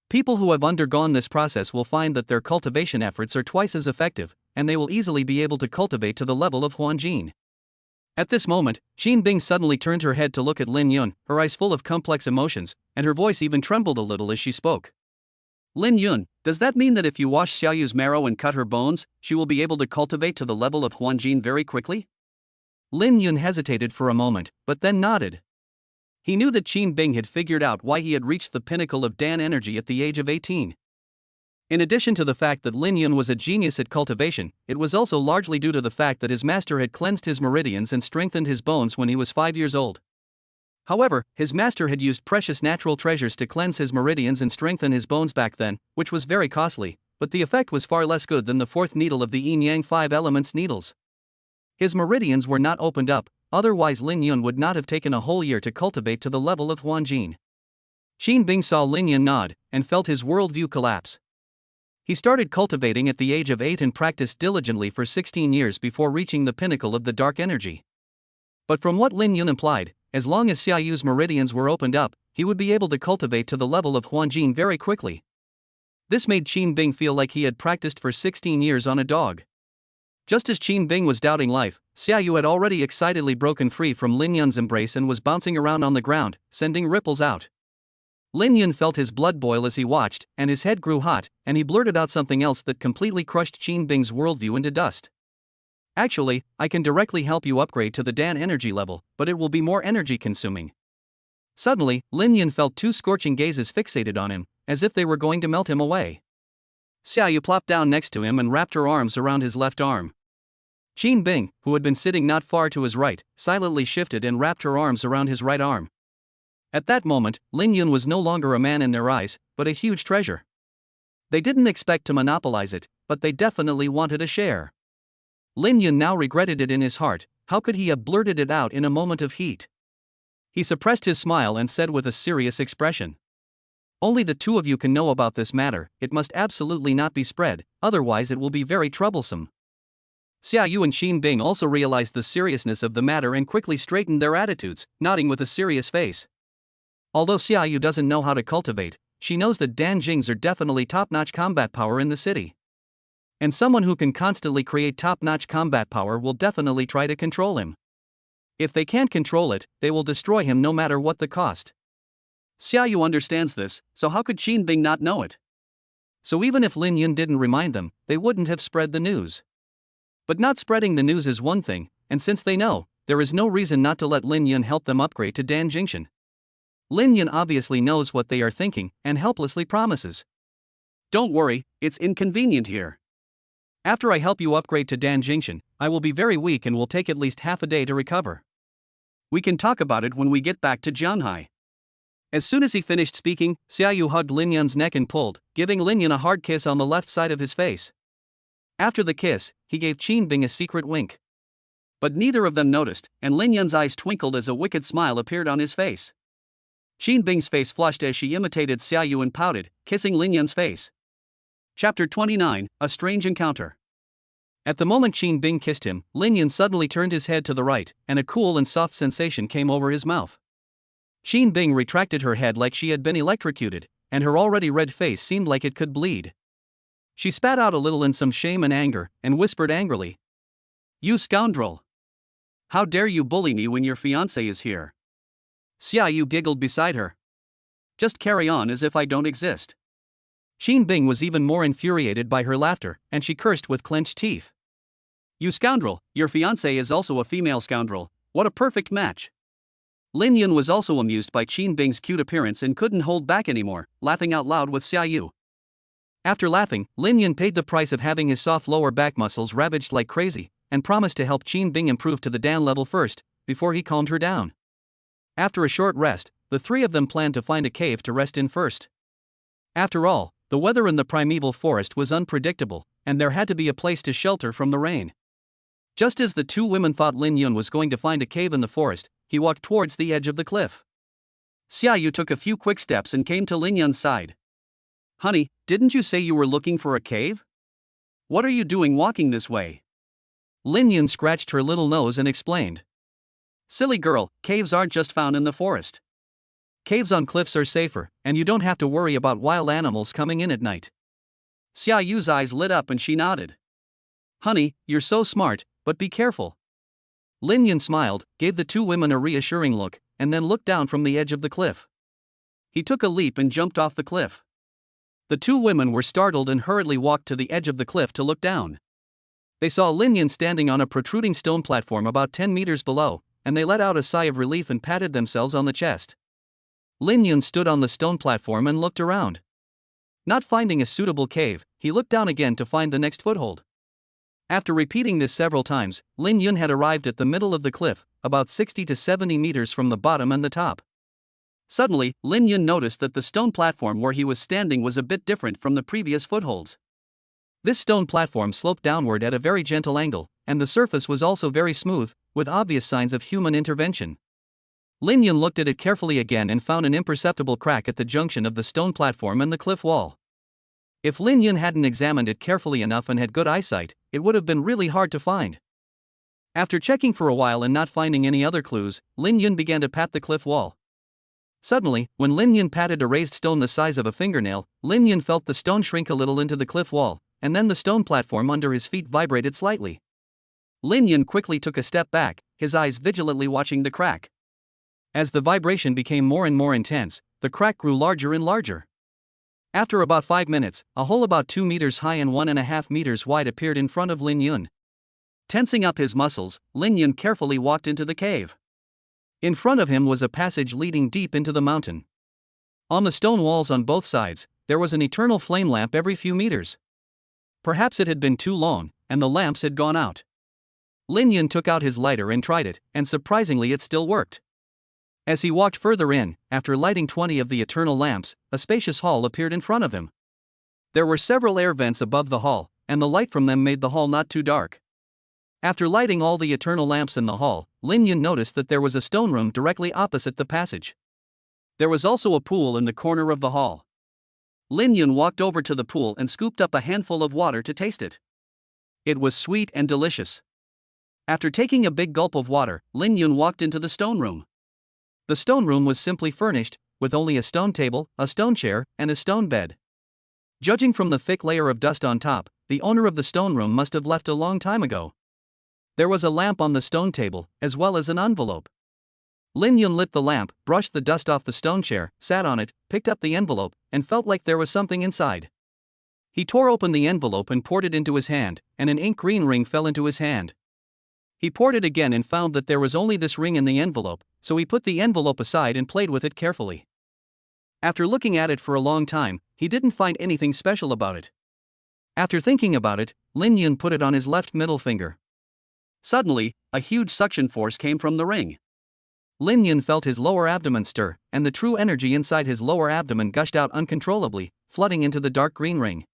People who have undergone this process will find that their cultivation efforts are twice as effective, and they will easily be able to cultivate to the level of Huan Jin. At this moment, Qin Bing suddenly turned her head to look at Lin Yun, her eyes full of complex emotions, and her voice even trembled a little as she spoke. Lin Yun, does that mean that if you wash Xia Yu's marrow and cut her bones, she will be able to cultivate to the level of Huanjin very quickly? Lin Yun hesitated for a moment, but then nodded. He knew that Qin Bing had figured out why he had reached the pinnacle of Dan energy at the age of 18. In addition to the fact that Lin Yun was a genius at cultivation, it was also largely due to the fact that his master had cleansed his meridians and strengthened his bones when he was 5 years old. However, his master had used precious natural treasures to cleanse his meridians and strengthen his bones back then, which was very costly, but the effect was far less good than the fourth needle of the yin-yang 5 elements needles. His meridians were not opened up, otherwise Lin Yun would not have taken a whole year to cultivate to the level of Huanjin. Qin Bing saw Lin Yun nod, and felt his worldview collapse. He started cultivating at the age of 8 and practiced diligently for 16 years before reaching the pinnacle of the dark energy. But from what Lin Yun implied, as long as Xia Yu's meridians were opened up, he would be able to cultivate to the level of Huanjin very quickly. This made Qin Bing feel like he had practiced for 16 years on a dog. Just as Qin Bing was doubting life, Xia Yu had already excitedly broken free from Lin Yun's embrace and was bouncing around on the ground, sending ripples out. Lin Yun felt his blood boil as he watched, and his head grew hot, and he blurted out something else that completely crushed Qin Bing's worldview into dust. Actually, I can directly help you upgrade to the Dan energy level, but it will be more energy consuming. Suddenly, Lin Yun felt two scorching gazes fixated on him, as if they were going to melt him away. Xia Yu plopped down next to him and wrapped her arms around his left arm. Qin Bing, who had been sitting not far to his right, silently shifted and wrapped her arms around his right arm. At that moment, Lin Yun was no longer a man in their eyes, but a huge treasure. They didn't expect to monopolize it, but they definitely wanted a share. Lin Yun now regretted it in his heart. How could he have blurted it out in a moment of heat? He suppressed his smile and said with a serious expression, "Only the two of you can know about this matter, it must absolutely not be spread, otherwise it will be very troublesome." Xia Yu and Qin Bing also realized the seriousness of the matter and quickly straightened their attitudes, nodding with a serious face. Although Xia Yu doesn't know how to cultivate, she knows that Dan Jings are definitely top-notch combat power in the city. And someone who can constantly create top-notch combat power will definitely try to control him. If they can't control it, they will destroy him no matter what the cost. Xia Yu understands this, so how could Qin Bing not know it? So even if Lin Yun didn't remind them, they wouldn't have spread the news. But not spreading the news is one thing, and since they know, there is no reason not to let Lin Yun help them upgrade to Dan Jingshan. Lin Yun obviously knows what they are thinking, and helplessly promises. "Don't worry, it's inconvenient here. After I help you upgrade to Dan Jingshan, I will be very weak and will take at least half a day to recover. We can talk about it when we get back to Jianghai." As soon as he finished speaking, Xia Yu hugged Lin Yun's neck and pulled, giving Lin Yun a hard kiss on the left side of his face. After the kiss, he gave Qin Bing a secret wink. But neither of them noticed, and Lin Yun's eyes twinkled as a wicked smile appeared on his face. Qin Bing's face flushed as she imitated Xia Yu and pouted, kissing Lin Yun's face. Chapter 29, A Strange Encounter. At the moment Qin Bing kissed him, Lin Yun suddenly turned his head to the right, and a cool and soft sensation came over his mouth. Qin Bing retracted her head like she had been electrocuted, and her already red face seemed like it could bleed. She spat out a little in some shame and anger, and whispered angrily, "You scoundrel! How dare you bully me when your fiancé is here?" Xia Yu giggled beside her. "Just carry on as if I don't exist." Qin Bing was even more infuriated by her laughter, and she cursed with clenched teeth. "You scoundrel, your fiancé is also a female scoundrel, what a perfect match." Lin Yun was also amused by Qin Bing's cute appearance and couldn't hold back anymore, laughing out loud with Xia Yu. After laughing, Lin Yun paid the price of having his soft lower back muscles ravaged like crazy, and promised to help Qin Bing improve to the Dan level first, before he calmed her down. After a short rest, the three of them planned to find a cave to rest in first. After all, the weather in the primeval forest was unpredictable, and there had to be a place to shelter from the rain. Just as the two women thought Lin Yun was going to find a cave in the forest, he walked towards the edge of the cliff. Xia Yu took a few quick steps and came to Lin Yun's side. "Honey, didn't you say you were looking for a cave? What are you doing walking this way?" Lin Yun scratched her little nose and explained. "Silly girl, caves aren't just found in the forest. Caves on cliffs are safer, and you don't have to worry about wild animals coming in at night." Xia Yu's eyes lit up and she nodded. "Honey, you're so smart, but be careful." Lin Yun smiled, gave the two women a reassuring look, and then looked down from the edge of the cliff. He took a leap and jumped off the cliff. The two women were startled and hurriedly walked to the edge of the cliff to look down. They saw Lin Yun standing on a protruding stone platform about 10 meters below, and they let out a sigh of relief and patted themselves on the chest. Lin Yun stood on the stone platform and looked around. Not finding a suitable cave, he looked down again to find the next foothold. After repeating this several times, Lin Yun had arrived at the middle of the cliff, about 60 to 70 meters from the bottom and the top. Suddenly, Lin Yun noticed that the stone platform where he was standing was a bit different from the previous footholds. This stone platform sloped downward at a very gentle angle, and the surface was also very smooth, with obvious signs of human intervention. Lin Yun looked at it carefully again and found an imperceptible crack at the junction of the stone platform and the cliff wall. If Lin Yun hadn't examined it carefully enough and had good eyesight, it would have been really hard to find. After checking for a while and not finding any other clues, Lin Yun began to pat the cliff wall. Suddenly, when Lin Yun patted a raised stone the size of a fingernail, Lin Yun felt the stone shrink a little into the cliff wall, and then the stone platform under his feet vibrated slightly. Lin Yun quickly took a step back, his eyes vigilantly watching the crack. As the vibration became more and more intense, the crack grew larger and larger. After about 5 minutes, a hole about 2 meters high and 1.5 meters wide appeared in front of Lin Yun. Tensing up his muscles, Lin Yun carefully walked into the cave. In front of him was a passage leading deep into the mountain. On the stone walls on both sides, there was an eternal flame lamp every few meters. Perhaps it had been too long, and the lamps had gone out. Lin Yun took out his lighter and tried it, and surprisingly it still worked. As he walked further in, after lighting 20 of the eternal lamps, a spacious hall appeared in front of him. There were several air vents above the hall, and the light from them made the hall not too dark. After lighting all the eternal lamps in the hall, Lin Yun noticed that there was a stone room directly opposite the passage. There was also a pool in the corner of the hall. Lin Yun walked over to the pool and scooped up a handful of water to taste it. It was sweet and delicious. After taking a big gulp of water, Lin Yun walked into the stone room. The stone room was simply furnished, with only a stone table, a stone chair, and a stone bed. Judging from the thick layer of dust on top, the owner of the stone room must have left a long time ago. There was a lamp on the stone table, as well as an envelope. Lin Yun lit the lamp, brushed the dust off the stone chair, sat on it, picked up the envelope, and felt like there was something inside. He tore open the envelope and poured it into his hand, and an ink green ring fell into his hand. He poured it again and found that there was only this ring in the envelope, so he put the envelope aside and played with it carefully. After looking at it for a long time, he didn't find anything special about it. After thinking about it, Lin Yun put it on his left middle finger. Suddenly, a huge suction force came from the ring. Lin Yun felt his lower abdomen stir, and the true energy inside his lower abdomen gushed out uncontrollably, flooding into the dark green ring.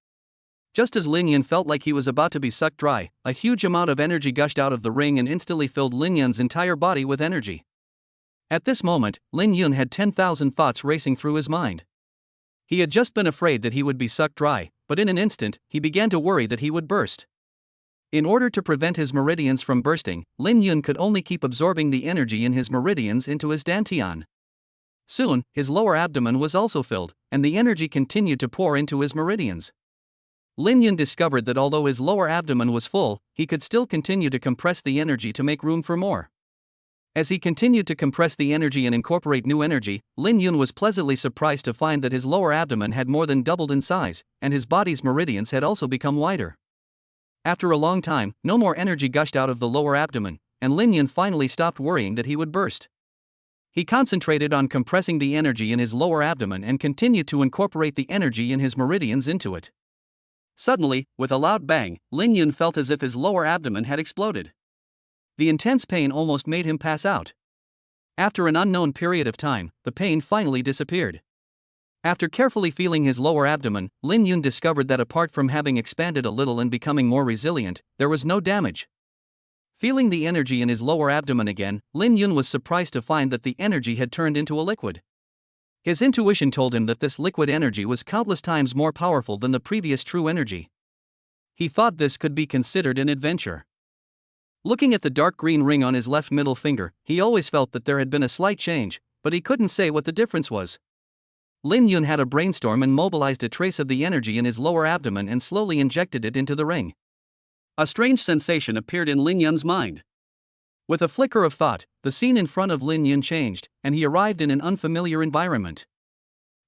Just as Lin Yun felt like he was about to be sucked dry, a huge amount of energy gushed out of the ring and instantly filled Lin Yun's entire body with energy. At this moment, Lin Yun had 10,000 thoughts racing through his mind. He had just been afraid that he would be sucked dry, but in an instant, he began to worry that he would burst. In order to prevent his meridians from bursting, Lin Yun could only keep absorbing the energy in his meridians into his dantian. Soon, his lower abdomen was also filled, and the energy continued to pour into his meridians. Lin Yun discovered that although his lower abdomen was full, he could still continue to compress the energy to make room for more. As he continued to compress the energy and incorporate new energy, Lin Yun was pleasantly surprised to find that his lower abdomen had more than doubled in size, and his body's meridians had also become wider. After a long time, no more energy gushed out of the lower abdomen, and Lin Yun finally stopped worrying that he would burst. He concentrated on compressing the energy in his lower abdomen and continued to incorporate the energy in his meridians into it. Suddenly, with a loud bang, Lin Yun felt as if his lower abdomen had exploded. The intense pain almost made him pass out. After an unknown period of time, the pain finally disappeared. After carefully feeling his lower abdomen, Lin Yun discovered that apart from having expanded a little and becoming more resilient, there was no damage. Feeling the energy in his lower abdomen again, Lin Yun was surprised to find that the energy had turned into a liquid. His intuition told him that this liquid energy was countless times more powerful than the previous true energy. He thought this could be considered an adventure. Looking at the dark green ring on his left middle finger, he always felt that there had been a slight change, but he couldn't say what the difference was. Lin Yun had a brainstorm and mobilized a trace of the energy in his lower abdomen and slowly injected it into the ring. A strange sensation appeared in Lin Yun's mind. With a flicker of thought, the scene in front of Lin Yun changed, and he arrived in an unfamiliar environment.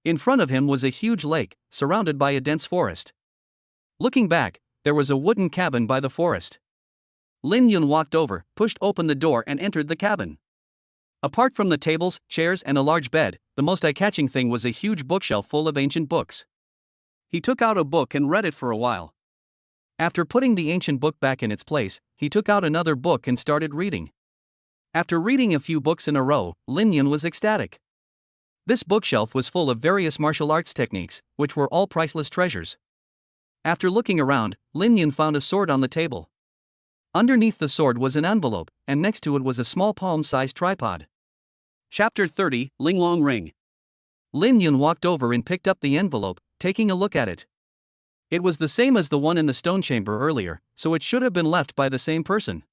In front of him was a huge lake, surrounded by a dense forest. Looking back, there was a wooden cabin by the forest. Lin Yun walked over, pushed open the door and entered the cabin. Apart from the tables, chairs and a large bed, the most eye-catching thing was a huge bookshelf full of ancient books. He took out a book and read it for a while. After putting the ancient book back in its place, he took out another book and started reading. After reading a few books in a row, Lin Yun was ecstatic. This bookshelf was full of various martial arts techniques, which were all priceless treasures. After looking around, Lin Yun found a sword on the table. Underneath the sword was an envelope, and next to it was a small palm-sized tripod. Chapter 30, Linglong Ring. Lin Yun walked over and picked up the envelope, taking a look at it. It was the same as the one in the stone chamber earlier, so it should have been left by the same person.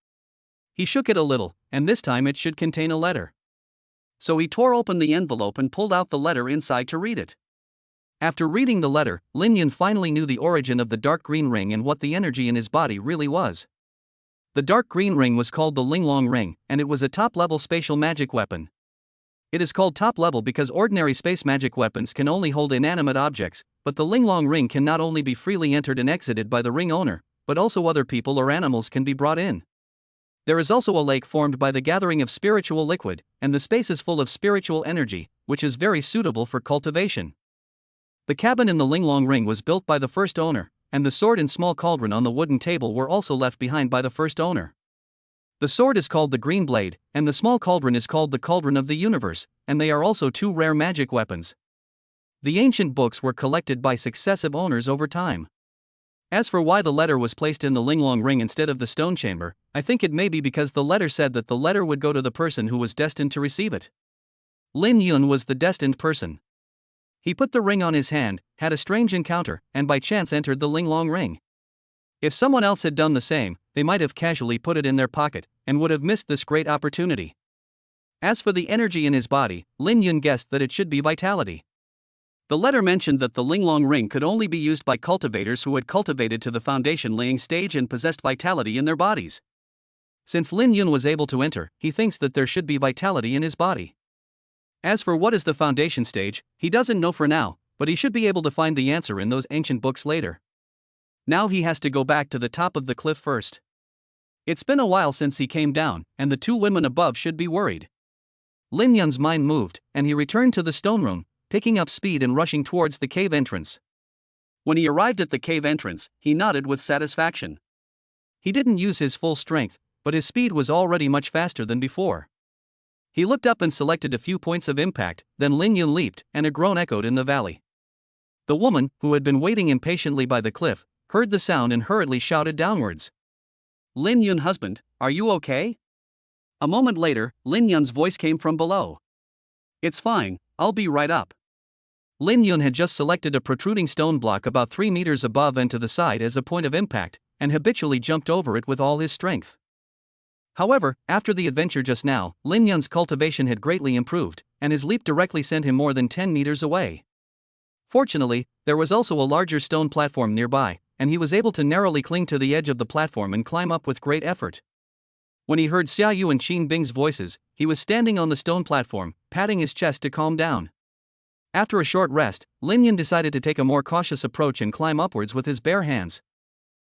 He shook it a little, and this time it should contain a letter. So he tore open the envelope and pulled out the letter inside to read it. After reading the letter, Lin Yun finally knew the origin of the dark green ring and what the energy in his body really was. The dark green ring was called the Linglong Ring, and it was a top-level spatial magic weapon. It is called top-level because ordinary space magic weapons can only hold inanimate objects, but the Linglong Ring can not only be freely entered and exited by the ring owner, but also other people or animals can be brought in. There is also a lake formed by the gathering of spiritual liquid, and the space is full of spiritual energy, which is very suitable for cultivation. The cabin in the Linglong Ring was built by the first owner, and the sword and small cauldron on the wooden table were also left behind by the first owner. The sword is called the Green Blade, and the small cauldron is called the Cauldron of the Universe, and they are also two rare magic weapons. The ancient books were collected by successive owners over time. As for why the letter was placed in the Linglong Ring instead of the stone chamber, I think it may be because the letter said that the letter would go to the person who was destined to receive it. Lin Yun was the destined person. He put the ring on his hand, had a strange encounter, and by chance entered the Linglong Ring. If someone else had done the same, they might have casually put it in their pocket, and would have missed this great opportunity. As for the energy in his body, Lin Yun guessed that it should be vitality. The letter mentioned that the Linglong Ring could only be used by cultivators who had cultivated to the foundation laying stage and possessed vitality in their bodies. Since Lin Yun was able to enter, he thinks that there should be vitality in his body. As for what is the foundation stage, he doesn't know for now, but he should be able to find the answer in those ancient books later. Now he has to go back to the top of the cliff first. It's been a while since he came down, and the two women above should be worried. Lin Yun's mind moved, and he returned to the stone room, picking up speed and rushing towards the cave entrance. When he arrived at the cave entrance, he nodded with satisfaction. He didn't use his full strength, but his speed was already much faster than before. He looked up and selected a few points of impact, then Lin Yun leaped, and a groan echoed in the valley. The woman, who had been waiting impatiently by the cliff, heard the sound and hurriedly shouted downwards. "Lin Yun, husband, are you okay?" A moment later, Lin Yun's voice came from below. "It's fine, I'll be right up." Lin Yun had just selected a protruding stone block about 3 meters above and to the side as a point of impact, and habitually jumped over it with all his strength. However, after the adventure just now, Lin Yun's cultivation had greatly improved, and his leap directly sent him more than 10 meters away. Fortunately, there was also a larger stone platform nearby, and he was able to narrowly cling to the edge of the platform and climb up with great effort. When he heard Xia Yu and Qin Bing's voices, he was standing on the stone platform, patting his chest to calm down. After a short rest, Lin Yun decided to take a more cautious approach and climb upwards with his bare hands.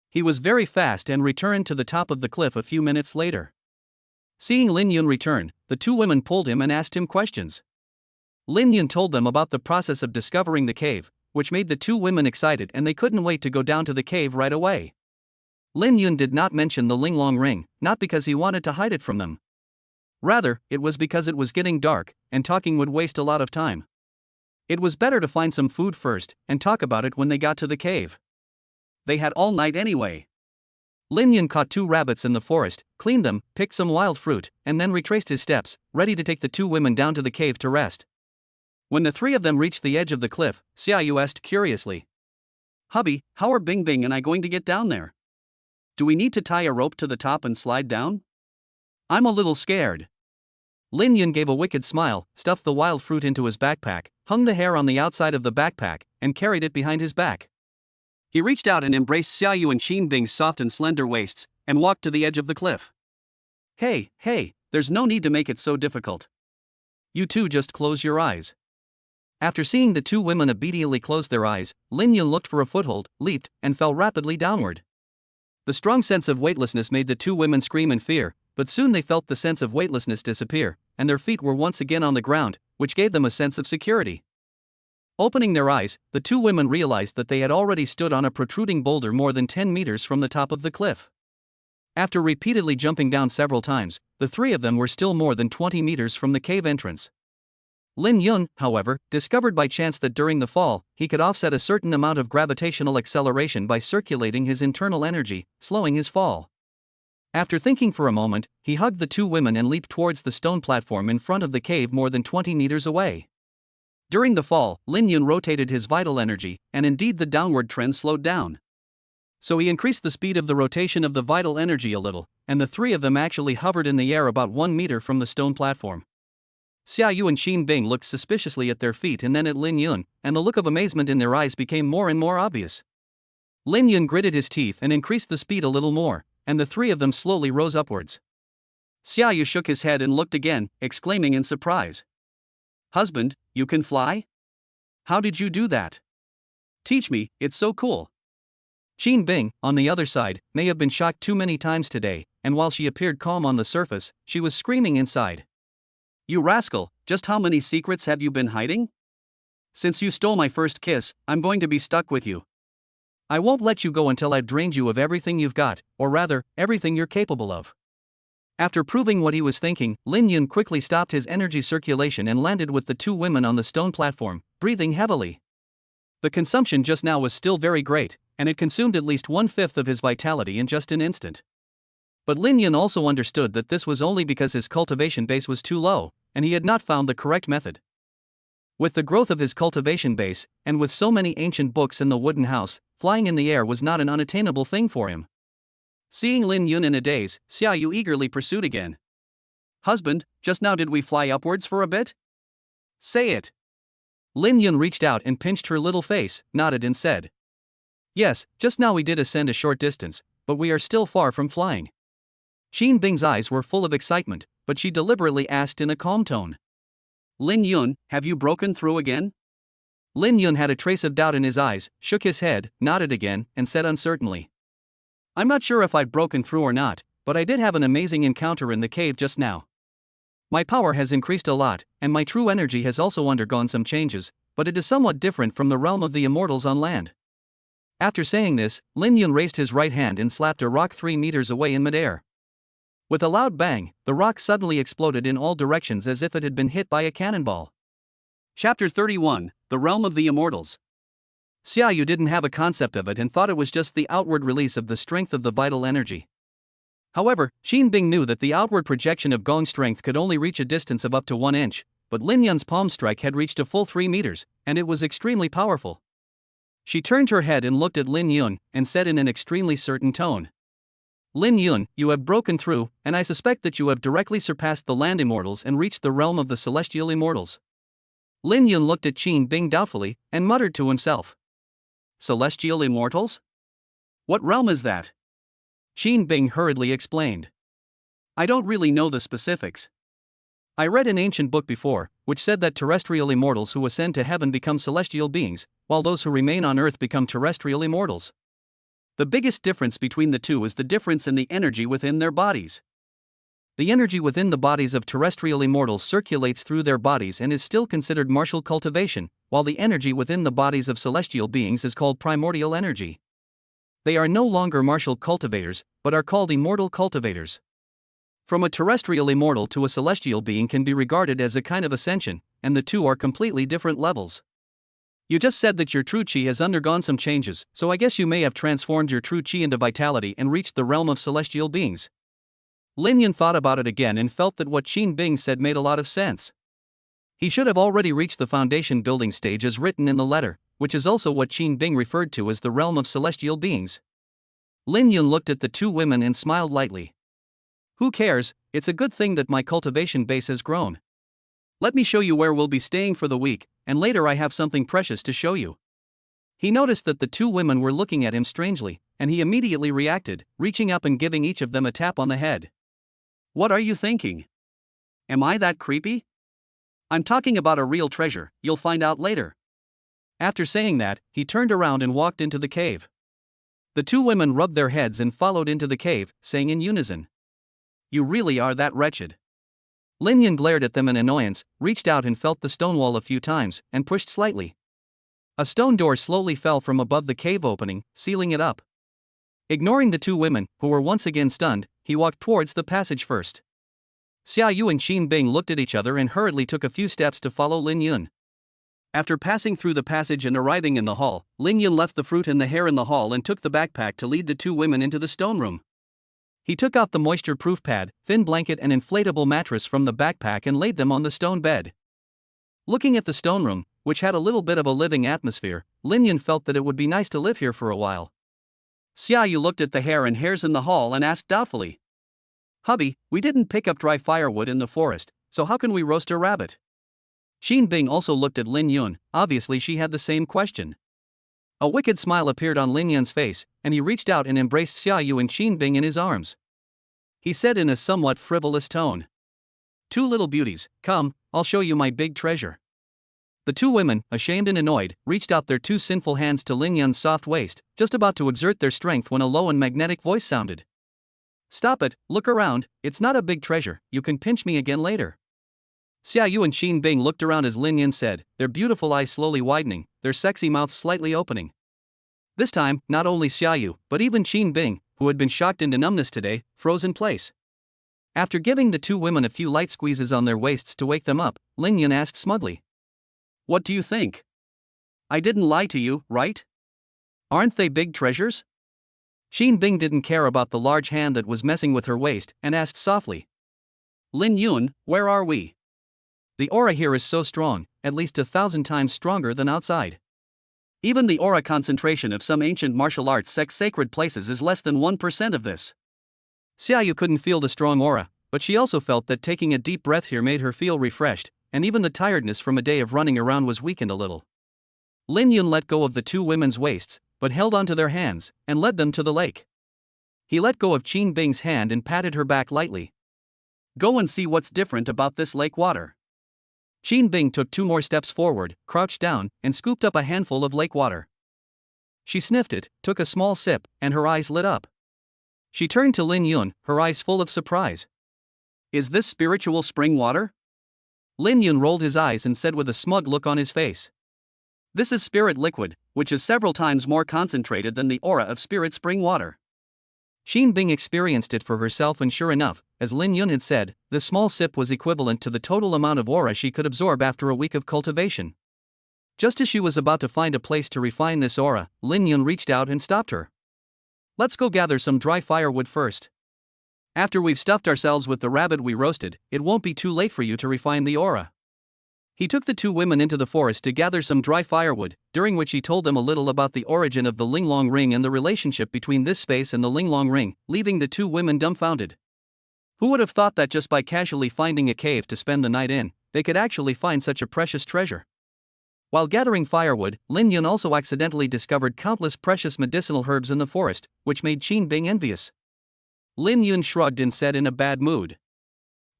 He was very fast and returned to the top of the cliff a few minutes later. Seeing Lin Yun return, the two women pulled him and asked him questions. Lin Yun told them about the process of discovering the cave, which made the two women excited and they couldn't wait to go down to the cave right away. Lin Yun did not mention the Linglong Ring, not because he wanted to hide it from them. Rather, it was because it was getting dark, and talking would waste a lot of time. It was better to find some food first, and talk about it when they got to the cave. They had all night anyway. Lin Yun caught 2 rabbits in the forest, cleaned them, picked some wild fruit, and then retraced his steps, ready to take the 2 women down to the cave to rest. When the 3 of them reached the edge of the cliff, Xia Yu asked curiously, "Hubby, how are Bing Bing and I going to get down there? Do we need to tie a rope to the top and slide down? I'm a little scared." Lin Yun gave a wicked smile, stuffed the wild fruit into his backpack, hung the hair on the outside of the backpack, and carried it behind his back. He reached out and embraced Xia Yu and Qin Bing's soft and slender waists, and walked to the edge of the cliff. Hey, there's no need to make it so difficult. You two just close your eyes. After seeing the two women obediently close their eyes, Lin Yun looked for a foothold, leaped, and fell rapidly downward. The strong sense of weightlessness made the two women scream in fear, but soon they felt the sense of weightlessness disappear, and their feet were once again on the ground, which gave them a sense of security. Opening their eyes, the two women realized that they had already stood on a protruding boulder more than 10 meters from the top of the cliff. After repeatedly jumping down several times, the three of them were still more than 20 meters from the cave entrance. Lin Yun, however, discovered by chance that during the fall, he could offset a certain amount of gravitational acceleration by circulating his internal energy, slowing his fall. After thinking for a moment, he hugged the two women and leaped towards the stone platform in front of the cave more than 20 meters away. During the fall, Lin Yun rotated his vital energy, and indeed the downward trend slowed down. So he increased the speed of the rotation of the vital energy a little, and the three of them actually hovered in the air about 1 meter from the stone platform. Xia Yu and Xin Bing looked suspiciously at their feet and then at Lin Yun, and the look of amazement in their eyes became more and more obvious. Lin Yun gritted his teeth and increased the speed a little more, and the three of them slowly rose upwards. Xia Yu shook his head and looked again, exclaiming in surprise. "Husband, you can fly? How did you do that? Teach me, it's so cool." Xin Bing, on the other side, may have been shocked too many times today, and while she appeared calm on the surface, she was screaming inside. "You rascal, just how many secrets have you been hiding? Since you stole my first kiss, I'm going to be stuck with you. I won't let you go until I've drained you of everything you've got, or rather, everything you're capable of." After proving what he was thinking, Lin Yun quickly stopped his energy circulation and landed with the two women on the stone platform, breathing heavily. The consumption just now was still very great, and it consumed at least 1/5 of his vitality in just an instant. But Lin Yun also understood that this was only because his cultivation base was too low, and he had not found the correct method. With the growth of his cultivation base, and with so many ancient books in the wooden house, flying in the air was not an unattainable thing for him. Seeing Lin Yun in a daze, Xia Yu eagerly pursued again. "Husband, just now did we fly upwards for a bit? Say it." Lin Yun reached out and pinched her little face, nodded and said, "Yes, just now we did ascend a short distance, but we are still far from flying." Xin Bing's eyes were full of excitement, but she deliberately asked in a calm tone. "Lin Yun, have you broken through again?" Lin Yun had a trace of doubt in his eyes, shook his head, nodded again, and said uncertainly, "I'm not sure if I've broken through or not, but I did have an amazing encounter in the cave just now. My power has increased a lot, and my true energy has also undergone some changes, but it is somewhat different from the realm of the immortals on land." After saying this, Lin Yun raised his right hand and slapped a rock 3 meters away in midair. With a loud bang, the rock suddenly exploded in all directions as if it had been hit by a cannonball. Chapter 31, The Realm of the Immortals. Xia Yu didn't have a concept of it and thought it was just the outward release of the strength of the vital energy. However, Xin Bing knew that the outward projection of Gong's strength could only reach a distance of up to 1 inch, but Lin Yun's palm strike had reached a full 3 meters, and it was extremely powerful. She turned her head and looked at Lin Yun, and said in an extremely certain tone, "Lin Yun, you have broken through, and I suspect that you have directly surpassed the land immortals and reached the realm of the celestial immortals." Lin Yun looked at Xin Bing doubtfully, and muttered to himself, "Celestial immortals? What realm is that?" Xin Bing hurriedly explained, "I don't really know the specifics. I read an ancient book before, which said that terrestrial immortals who ascend to heaven become celestial beings, while those who remain on earth become terrestrial immortals. The biggest difference between the two is the difference in the energy within their bodies. The energy within the bodies of terrestrial immortals circulates through their bodies and is still considered martial cultivation, while the energy within the bodies of celestial beings is called primordial energy. They are no longer martial cultivators, but are called immortal cultivators. From a terrestrial immortal to a celestial being can be regarded as a kind of ascension, and the two are completely different levels. You just said that your true chi has undergone some changes, so I guess you may have transformed your true chi into vitality and reached the realm of celestial beings." Lin Yun thought about it again and felt that what Xin Bing said made a lot of sense. He should have already reached the foundation building stage as written in the letter, which is also what Xin Bing referred to as the realm of celestial beings. Lin Yun looked at the two women and smiled lightly. "Who cares, it's a good thing that my cultivation base has grown. Let me show you where we'll be staying for the week, and later I have something precious to show you." He noticed that the two women were looking at him strangely, and he immediately reacted, reaching up and giving each of them a tap on the head. What are you thinking? Am I that creepy? I'm talking about a real treasure, you'll find out later. After saying that, he turned around and walked into the cave. The two women rubbed their heads and followed into the cave, saying in unison, "You really are that wretched." Lin Yun glared at them in annoyance, reached out and felt the stone wall a few times, and pushed slightly. A stone door slowly fell from above the cave opening, sealing it up. Ignoring the two women, who were once again stunned, he walked towards the passage first. Xia Yu and Xin Bing looked at each other and hurriedly took a few steps to follow Lin Yun. After passing through the passage and arriving in the hall, Lin Yun left the fruit and the hair in the hall and took the backpack to lead the two women into the stone room. He took out the moisture-proof pad, thin blanket and inflatable mattress from the backpack and laid them on the stone bed. Looking at the stone room, which had a little bit of a living atmosphere, Lin Yun felt that it would be nice to live here for a while. Xia Yu looked at the hair and hairs in the hall and asked doubtfully, "Hubby, we didn't pick up dry firewood in the forest, so how can we roast a rabbit?" Xin Bing also looked at Lin Yun, obviously she had the same question. A wicked smile appeared on Lin Yun's face, and he reached out and embraced Xia Yu and Xin Bing in his arms. He said in a somewhat frivolous tone, "Two little beauties, come, I'll show you my big treasure." The two women, ashamed and annoyed, reached out their two sinful hands to Lin Yun's soft waist, just about to exert their strength when a low and magnetic voice sounded. "Stop it, look around, it's not a big treasure, you can pinch me again later." Xia Yu and Xin Bing looked around as Lin Yun said, their beautiful eyes slowly widening, their sexy mouths slightly opening. This time, not only Xia Yu, but even Xin Bing, who had been shocked into numbness today, froze in place. After giving the two women a few light squeezes on their waists to wake them up, Lin Yun asked smugly, "What do you think? I didn't lie to you, right? Aren't they big treasures?" Xin Bing didn't care about the large hand that was messing with her waist, and asked softly, "Lin Yun, where are we? The aura here is so strong, at least 1,000 times stronger than outside. Even the aura concentration of some ancient martial arts sects' sacred places is less than 1% of this." Xia Yu couldn't feel the strong aura, but she also felt that taking a deep breath here made her feel refreshed, and even the tiredness from a day of running around was weakened a little. Lin Yun let go of the two women's waists, but held onto their hands, and led them to the lake. He let go of Xin Bing's hand and patted her back lightly. "Go and see what's different about this lake water." Xin Bing took 2 more steps forward, crouched down, and scooped up a handful of lake water. She sniffed it, took a small sip, and her eyes lit up. She turned to Lin Yun, her eyes full of surprise. "Is this spiritual spring water?" Lin Yun rolled his eyes and said with a smug look on his face, "This is spirit liquid, which is several times more concentrated than the aura of spirit spring water." Xin Bing experienced it for herself, and sure enough, as Lin Yun had said, the small sip was equivalent to the total amount of aura she could absorb after a week of cultivation. Just as she was about to find a place to refine this aura, Lin Yun reached out and stopped her. "Let's go gather some dry firewood first. After we've stuffed ourselves with the rabbit we roasted, it won't be too late for you to refine the aura." He took the two women into the forest to gather some dry firewood, during which he told them a little about the origin of the Linglong Ring and the relationship between this space and the Linglong Ring, leaving the two women dumbfounded. Who would have thought that just by casually finding a cave to spend the night in, they could actually find such a precious treasure? While gathering firewood, Lin Yun also accidentally discovered countless precious medicinal herbs in the forest, which made Xin Bing envious. Lin Yun shrugged and said in a bad mood,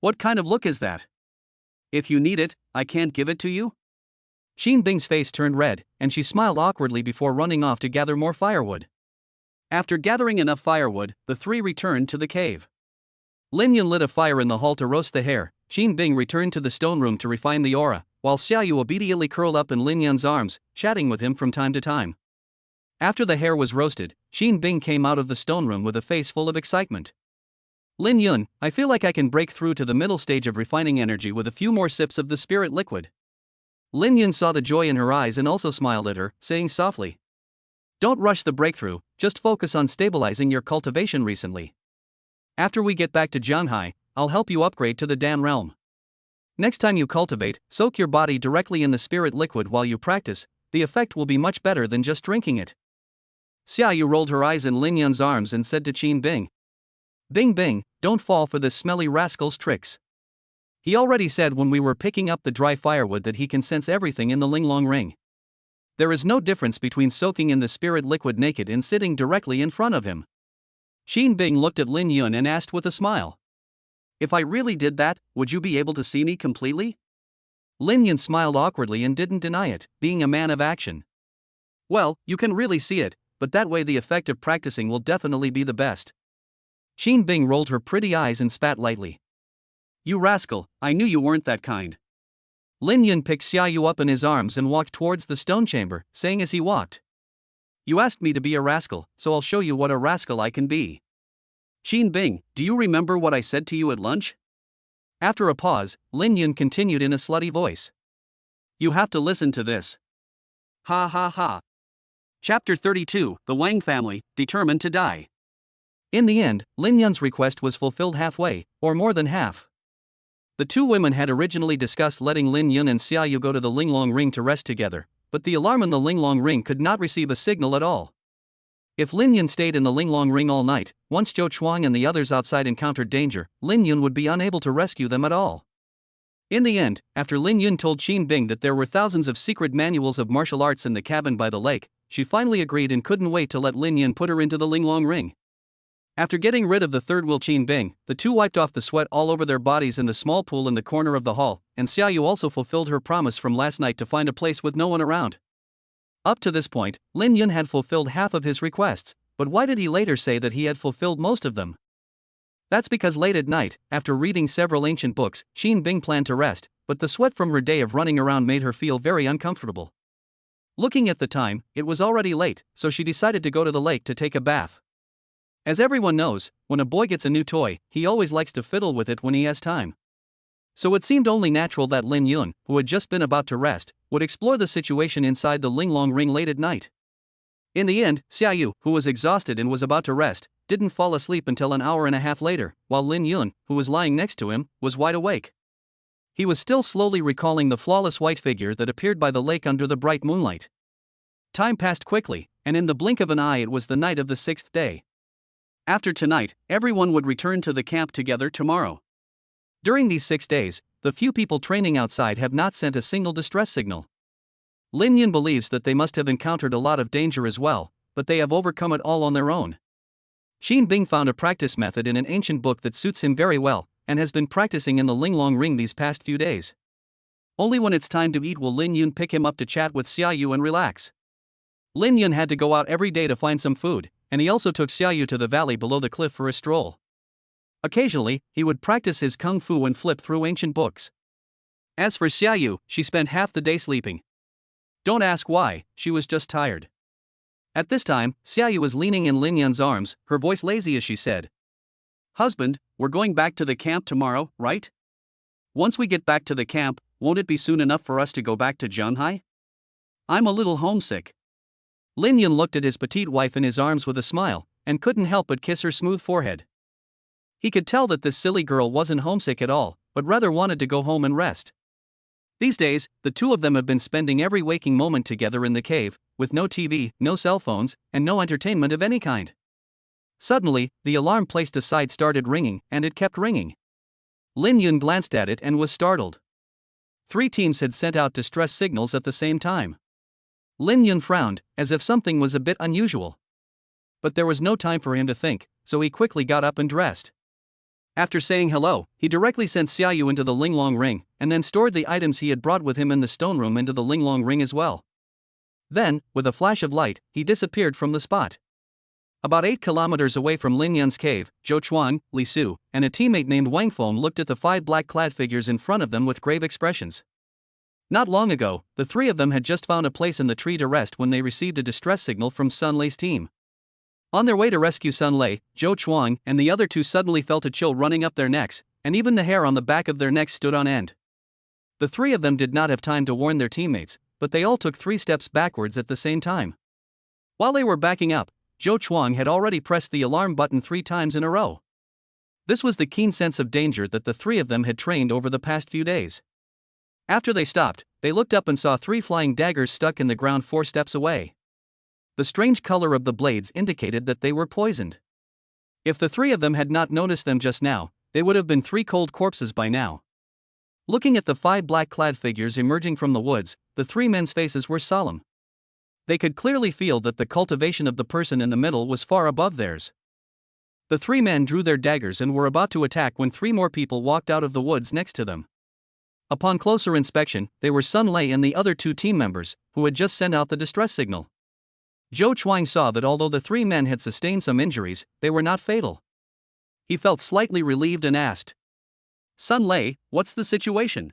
"What kind of look is that? If you need it, I can't give it to you?" Xin Bing's face turned red, and she smiled awkwardly before running off to gather more firewood. After gathering enough firewood, the three returned to the cave. Lin Yun lit a fire in the hall to roast the hare, Xin Bing returned to the stone room to refine the aura, while Xia Yu obediently curled up in Lin Yun's arms, chatting with him from time to time. After the hare was roasted, Xin Bing came out of the stone room with a face full of excitement. "Lin Yun, I feel like I can break through to the middle stage of refining energy with a few more sips of the spirit liquid." Lin Yun saw the joy in her eyes and also smiled at her, saying softly, "Don't rush the breakthrough, just focus on stabilizing your cultivation recently. After we get back to Jianghai, I'll help you upgrade to the Dan realm. Next time you cultivate, soak your body directly in the spirit liquid while you practice, the effect will be much better than just drinking it." Xia Yu rolled her eyes in Lin Yun's arms and said to Xin Bing, "Bing Bing, don't fall for this smelly rascal's tricks. He already said when we were picking up the dry firewood that he can sense everything in the Linglong Ring. There is no difference between soaking in the spirit liquid naked and sitting directly in front of him." Xin Bing looked at Lin Yun and asked with a smile, If I really did that, would you be able to see me completely? Lin Yan smiled awkwardly and didn't deny it, being a man of action. Well, you can really see it, but that way the effect of practicing will definitely be the best. Qin Bing rolled her pretty eyes and spat lightly. You rascal, I knew you weren't that kind. Lin Yan picked Xia Yu up in his arms and walked towards the stone chamber, saying as he walked. You asked me to be a rascal, so I'll show you what a rascal I can be. Qin Bing, do you remember what I said to you at lunch? After a pause, Lin Yan continued in a slutty voice. You have to listen to this. Ha ha ha. Chapter 32, The Wang Family, Determined to Die. In the end, Lin Yan's request was fulfilled halfway, or more than half. The two women had originally discussed letting Lin Yan and Xia Yu go to the Linglong Ring to rest together, but the alarm in the Linglong Ring could not receive a signal at all. If Lin Yan stayed in the Linglong Ring all night, once Zhou Chuang and the others outside encountered danger, Lin Yan would be unable to rescue them at all. In the end, after Lin Yan told Qin Bing that there were thousands of secret manuals of martial arts in the cabin by the lake, she finally agreed and couldn't wait to let Lin Yan put her into the Linglong Ring. After getting rid of the third wheel Qin Bing, the two wiped off the sweat all over their bodies in the small pool in the corner of the hall, and Xia Yu also fulfilled her promise from last night to find a place with no one around. Up to this point, Lin Yan had fulfilled half of his requests, but why did he later say that he had fulfilled most of them? That's because late at night, after reading several ancient books, Qin Bing planned to rest, but the sweat from her day of running around made her feel very uncomfortable. Looking at the time, it was already late, so she decided to go to the lake to take a bath. As everyone knows, when a boy gets a new toy, he always likes to fiddle with it when he has time. So it seemed only natural that Lin Yan, who had just been about to rest, would explore the situation inside the Linglong Ring late at night. In the end, Xia Yu, who was exhausted and was about to rest, didn't fall asleep until an hour and a half later, while Lin Yan, who was lying next to him, was wide awake. He was still slowly recalling the flawless white figure that appeared by the lake under the bright moonlight. Time passed quickly, and in the blink of an eye it was the night of the 6th day. After tonight, everyone would return to the camp together tomorrow. During these 6 days, the few people training outside have not sent a single distress signal. Lin Yan believes that they must have encountered a lot of danger as well, but they have overcome it all on their own. Qin Bing found a practice method in an ancient book that suits him very well, and has been practicing in the Linglong Ring these past few days. Only when it's time to eat will Lin Yan pick him up to chat with Xia Yu and relax. Lin Yan had to go out every day to find some food, and he also took Xia Yu to the valley below the cliff for a stroll. Occasionally, he would practice his kung fu and flip through ancient books. As for Xia Yu, she spent half the day sleeping. Don't ask why, she was just tired. At this time, Xia Yu was leaning in Lin Yan's arms, her voice lazy as she said, Husband, we're going back to the camp tomorrow, right? Once we get back to the camp, won't it be soon enough for us to go back to Jianghai? I'm a little homesick. Lin Yan looked at his petite wife in his arms with a smile, and couldn't help but kiss her smooth forehead. He could tell that this silly girl wasn't homesick at all, but rather wanted to go home and rest. These days, the two of them have been spending every waking moment together in the cave, with no TV, no cell phones, and no entertainment of any kind. Suddenly, the alarm placed aside started ringing, and it kept ringing. Lin Yan glanced at it and was startled. 3 teams had sent out distress signals at the same time. Lin Yan frowned, as if something was a bit unusual. But there was no time for him to think, so he quickly got up and dressed. After saying hello, he directly sent Xia Yu into the Linglong Ring, and then stored the items he had brought with him in the stone room into the Linglong Ring as well. Then, with a flash of light, he disappeared from the spot. About 8 kilometers away from Lin Yan's cave, Zhou Chuang, Li Su, and a teammate named Wang Family looked at the 5 black-clad figures in front of them with grave expressions. Not long ago, the 3 of them had just found a place in the tree to rest when they received a distress signal from Sun Lei's team. On their way to rescue Sun Lei, Zhou Chuang and the other 2 suddenly felt a chill running up their necks, and even the hair on the back of their necks stood on end. The 3 of them did not have time to warn their teammates, but they all took 3 steps backwards at the same time. While they were backing up, Zhou Chuang had already pressed the alarm button 3 times in a row. This was the keen sense of danger that the 3 of them had trained over the past few days. After they stopped, they looked up and saw 3 flying daggers stuck in the ground 4 steps away. The strange color of the blades indicated that they were poisoned. If the 3 of them had not noticed them just now, they would have been 3 cold corpses by now. Looking at the 5 black-clad figures emerging from the woods, the 3 men's faces were solemn. They could clearly feel that the cultivation of the person in the middle was far above theirs. The three men drew their daggers and were about to attack when three more people walked out of the woods next to them. Upon closer inspection, they were Sun Lei and the other two team members, who had just sent out the distress signal. Zhou Chuang saw that although the three men had sustained some injuries, they were not fatal. He felt slightly relieved and asked, "Sun Lei, what's the situation?"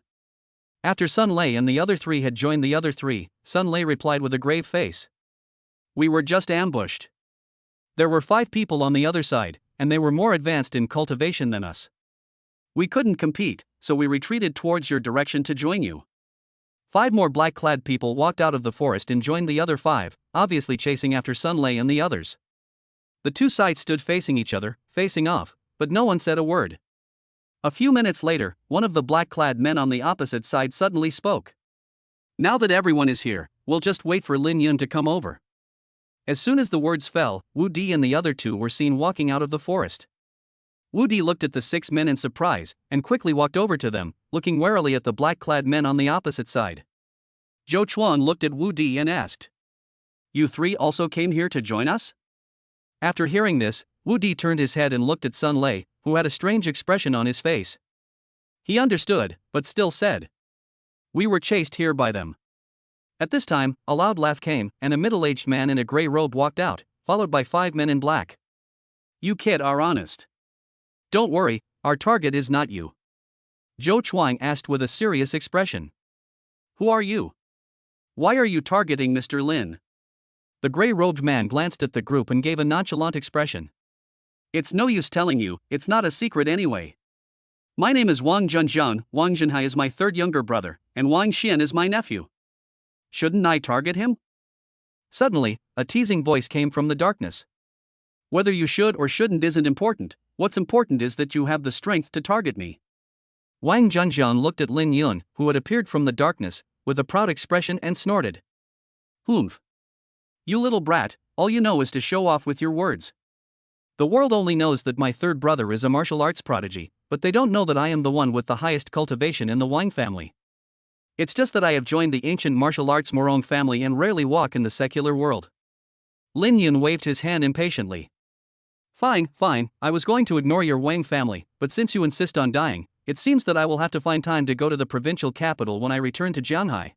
After Sun Lei and the other three had joined the other three, Sun Lei replied with a grave face, "We were just ambushed. There were 5 people on the other side, and they were more advanced in cultivation than us. We couldn't compete, so we retreated towards your direction to join you." 5 more black-clad people walked out of the forest and joined the other 5, obviously chasing after Sun Lei and the others. The two sides stood facing each other, facing off, but no one said a word. A few minutes later, one of the black-clad men on the opposite side suddenly spoke. "Now that everyone is here, we'll just wait for Lin Yun to come over." As soon as the words fell, Wu Di and the other two were seen walking out of the forest. Wu Di looked at the 6 men in surprise, and quickly walked over to them, looking warily at the black-clad men on the opposite side. Zhou Chuan looked at Wu Di and asked, "You 3 also came here to join us?" After hearing this, Wu Di turned his head and looked at Sun Lei, who had a strange expression on his face. He understood, but still said, "We were chased here by them." At this time, a loud laugh came, and a middle-aged man in a gray robe walked out, followed by 5 men in black. "You kid are honest. Don't worry, our target is not you." Zhou Chuang asked with a serious expression. "Who are you? Why are you targeting Mr. Lin?" The gray-robed man glanced at the group and gave a nonchalant expression. "It's no use telling you, it's not a secret anyway. My name is Wang Junjiang, Wang Jianghai is my 3rd younger brother, and Wang Shin is my nephew. Shouldn't I target him?" Suddenly, a teasing voice came from the darkness. "Whether you should or shouldn't isn't important, what's important is that you have the strength to target me." Wang Junjiang looked at Lin Yun, who had appeared from the darkness, with a proud expression and snorted. "Humph. You little brat, all you know is to show off with your words. The world only knows that my 3rd brother is a martial arts prodigy, but they don't know that I am the one with the highest cultivation in the Wang family. It's just that I have joined the ancient martial arts Morong family and rarely walk in the secular world." Lin Yun waved his hand impatiently. Fine, I was going to ignore your Wang family, but since you insist on dying, it seems that I will have to find time to go to the provincial capital when I return to Jianghai.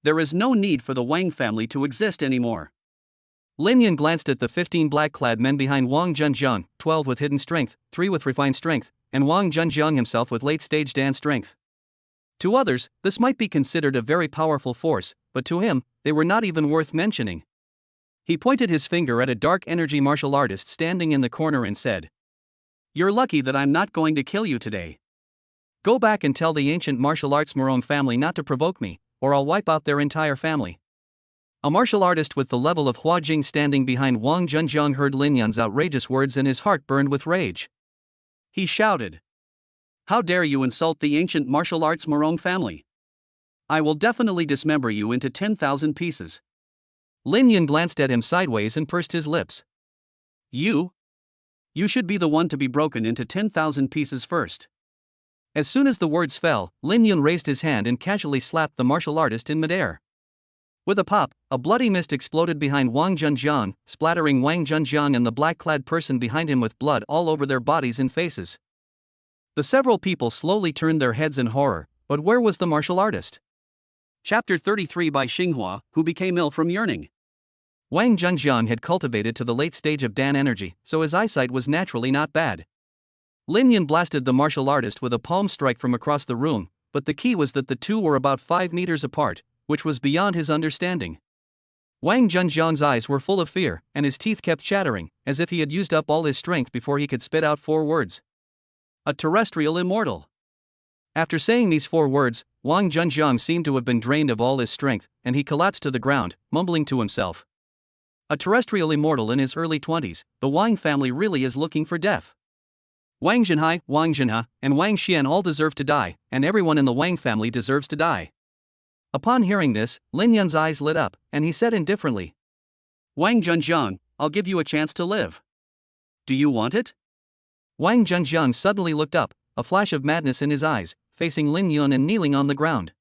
There is no need for the Wang family to exist anymore." Lin Yun glanced at the 15 black-clad men behind Wang Junjiang, 12 with hidden strength, 3 with refined strength, and Wang Junjiang himself with late-stage Dan strength. To others, this might be considered a very powerful force, but to him, they were not even worth mentioning. He pointed his finger at a dark energy martial artist standing in the corner and said, "You're lucky that I'm not going to kill you today. Go back and tell the ancient martial arts Morong family not to provoke me, or I'll wipe out their entire family." A martial artist with the level of Hua Jing standing behind Wang Junjiang heard Lin Yun's outrageous words and his heart burned with rage. He shouted, "How dare you insult the ancient martial arts Morong family? I will definitely dismember you into 10,000 pieces." Lin Yun glanced at him sideways and pursed his lips. You should be the one to be broken into 10,000 pieces first." As soon as the words fell, Lin Yun raised his hand and casually slapped the martial artist in midair. With a pop, a bloody mist exploded behind Wang Junjiang, splattering Wang Junjiang and the black-clad person behind him with blood all over their bodies and faces. The several people slowly turned their heads in horror, but where was the martial artist? Chapter 33 by Xinghua, who became ill from yearning. Wang Junjiang had cultivated to the late stage of Dan energy, so his eyesight was naturally not bad. Lin Yun blasted the martial artist with a palm strike from across the room, but the key was that the two were about 5 meters apart, which was beyond his understanding. Wang Junjiang's eyes were full of fear, and his teeth kept chattering, as if he had used up all his strength before he could spit out 4 words. A terrestrial immortal. After saying these 4 words, Wang Junjiang seemed to have been drained of all his strength, and he collapsed to the ground, mumbling to himself. A terrestrial immortal in his early 20s, the Wang family really is looking for death. Wang Jianghai, Wang Jianhe, and Wang Xian all deserve to die, and everyone in the Wang family deserves to die. Upon hearing this, Lin Yun's eyes lit up, and he said indifferently, "Wang Junjiang, I'll give you a chance to live. Do you want it?" Wang Junjiang suddenly looked up, a flash of madness in his eyes, facing Lin Yun and kneeling on the ground.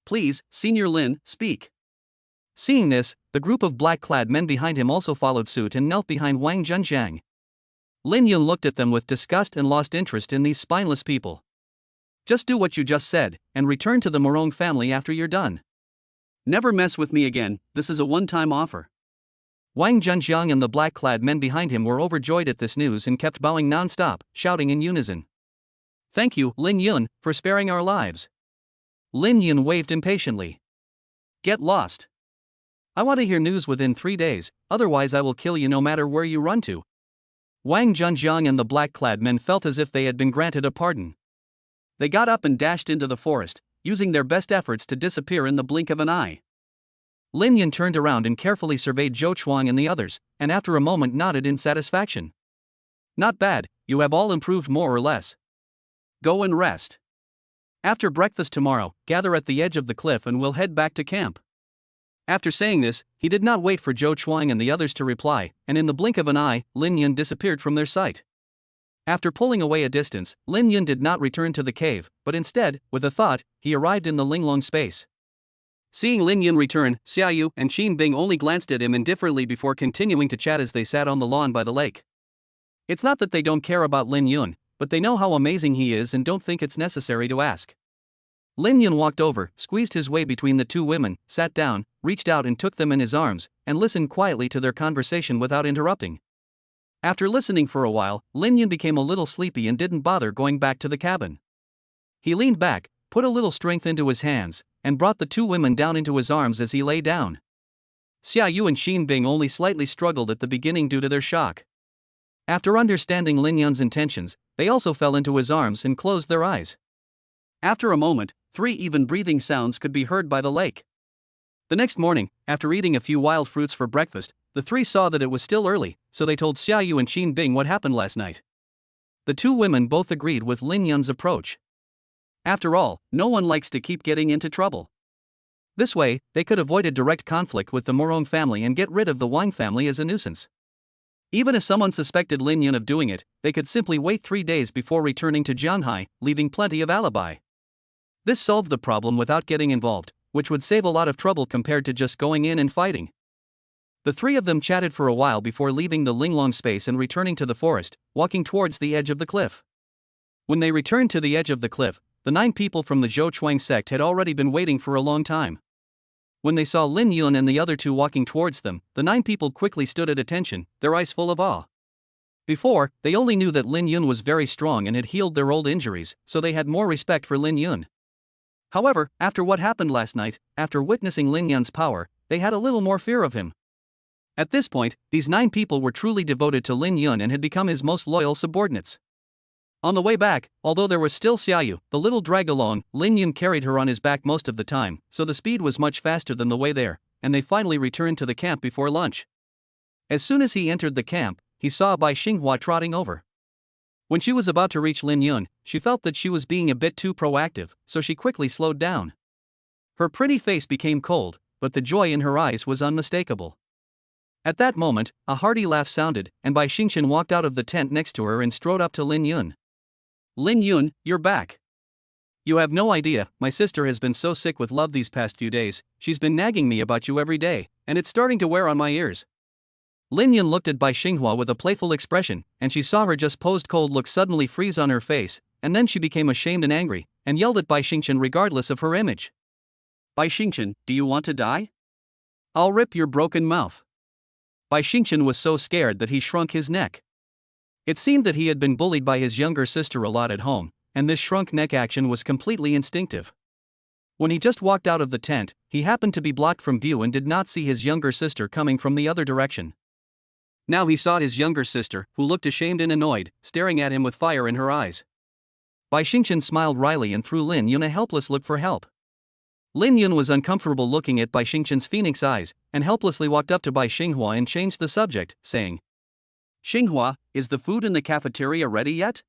"Please, Senior Lin, speak." Seeing this, the group of black-clad men behind him also followed suit and knelt behind Wang Junjiang. Lin Yun looked at them with disgust and lost interest in these spineless people. Just do what you just said, and return to the Morong family after you're done. Never mess with me again, this is a one-time offer. Wang Junjiang and the black-clad men behind him were overjoyed at this news and kept bowing non-stop, shouting in unison. Thank you, Lin Yun, for sparing our lives. Lin Yun waved impatiently. Get lost. I want to hear news within 3 days, otherwise I will kill you no matter where you run to. Wang Junjiang and the black-clad men felt as if they had been granted a pardon. They got up and dashed into the forest, using their best efforts to disappear in the blink of an eye. Lin Yun turned around and carefully surveyed Zhou Chuang and the others, and after a moment nodded in satisfaction. Not bad, you have all improved more or less. Go and rest. After breakfast tomorrow, gather at the edge of the cliff and we'll head back to camp. After saying this, he did not wait for Zhou Chuang and the others to reply, and in the blink of an eye, Lin Yun disappeared from their sight. After pulling away a distance, Lin Yun did not return to the cave, but instead, with a thought, he arrived in the Linglong space. Seeing Lin Yun return, Xia Yu and Shin Bing only glanced at him indifferently before continuing to chat as they sat on the lawn by the lake. It's not that they don't care about Lin Yun, but they know how amazing he is and don't think it's necessary to ask. Lin Yun walked over, squeezed his way between the two women, sat down, reached out and took them in his arms, and listened quietly to their conversation without interrupting. After listening for a while, Lin Yun became a little sleepy and didn't bother going back to the cabin. He leaned back, put a little strength into his hands, and brought the two women down into his arms as he lay down. Xia Yu and Shin Bing only slightly struggled at the beginning due to their shock. After understanding Lin Yun's intentions, they also fell into his arms and closed their eyes. After a moment, 3 even breathing sounds could be heard by the lake. The next morning, after eating a few wild fruits for breakfast, the 3 saw that it was still early, so they told Xia Yu and Shin Bing what happened last night. The 2 women both agreed with Lin Yun's approach. After all, no one likes to keep getting into trouble. This way, they could avoid a direct conflict with the Morong family and get rid of the Wang family as a nuisance. Even if someone suspected Lin Yun of doing it, they could simply wait 3 days before returning to Jianghai, leaving plenty of alibi. This solved the problem without getting involved, which would save a lot of trouble compared to just going in and fighting. The 3 of them chatted for a while before leaving the Linglong space and returning to the forest, walking towards the edge of the cliff. When they returned to the edge of the cliff, the 9 people from the Zhou Chuang sect had already been waiting for a long time. When they saw Lin Yun and the other 2 walking towards them, the 9 people quickly stood at attention, their eyes full of awe. Before, they only knew that Lin Yun was very strong and had healed their old injuries, so they had more respect for Lin Yun. However, after what happened last night, after witnessing Lin Yun's power, they had a little more fear of him. At this point, these 9 people were truly devoted to Lin Yun and had become his most loyal subordinates. On the way back, although there was still Xia Yu, the little drag-along, Lin Yun carried her on his back most of the time, so the speed was much faster than the way there, and they finally returned to the camp before lunch. As soon as he entered the camp, he saw Bai Xinghua trotting over. When she was about to reach Lin Yun, she felt that she was being a bit too proactive, so she quickly slowed down. Her pretty face became cold, but the joy in her eyes was unmistakable. At that moment, a hearty laugh sounded, and Bai Xingchen walked out of the tent next to her and strode up to Lin Yun. Lin Yun, you're back. You have no idea, my sister has been so sick with love these past few days, she's been nagging me about you every day, and it's starting to wear on my ears. Lin Yun looked at Bai Xinghua with a playful expression, and she saw her just posed cold look suddenly freeze on her face, and then she became ashamed and angry, and yelled at Bai Xingchen regardless of her image. Bai Xingchen, do you want to die? I'll rip your broken mouth. Bai Xingchen was so scared that he shrunk his neck. It seemed that he had been bullied by his younger sister a lot at home, and this shrunk neck action was completely instinctive. When he just walked out of the tent, he happened to be blocked from view and did not see his younger sister coming from the other direction. Now he saw his younger sister, who looked ashamed and annoyed, staring at him with fire in her eyes. Bai Xingchen smiled wryly and threw Lin Yun a helpless look for help. Lin Yun was uncomfortable looking at Bai Xingchen's phoenix eyes, and helplessly walked up to Bai Xinghua and changed the subject, saying, Xinghua, is the food in the cafeteria ready yet?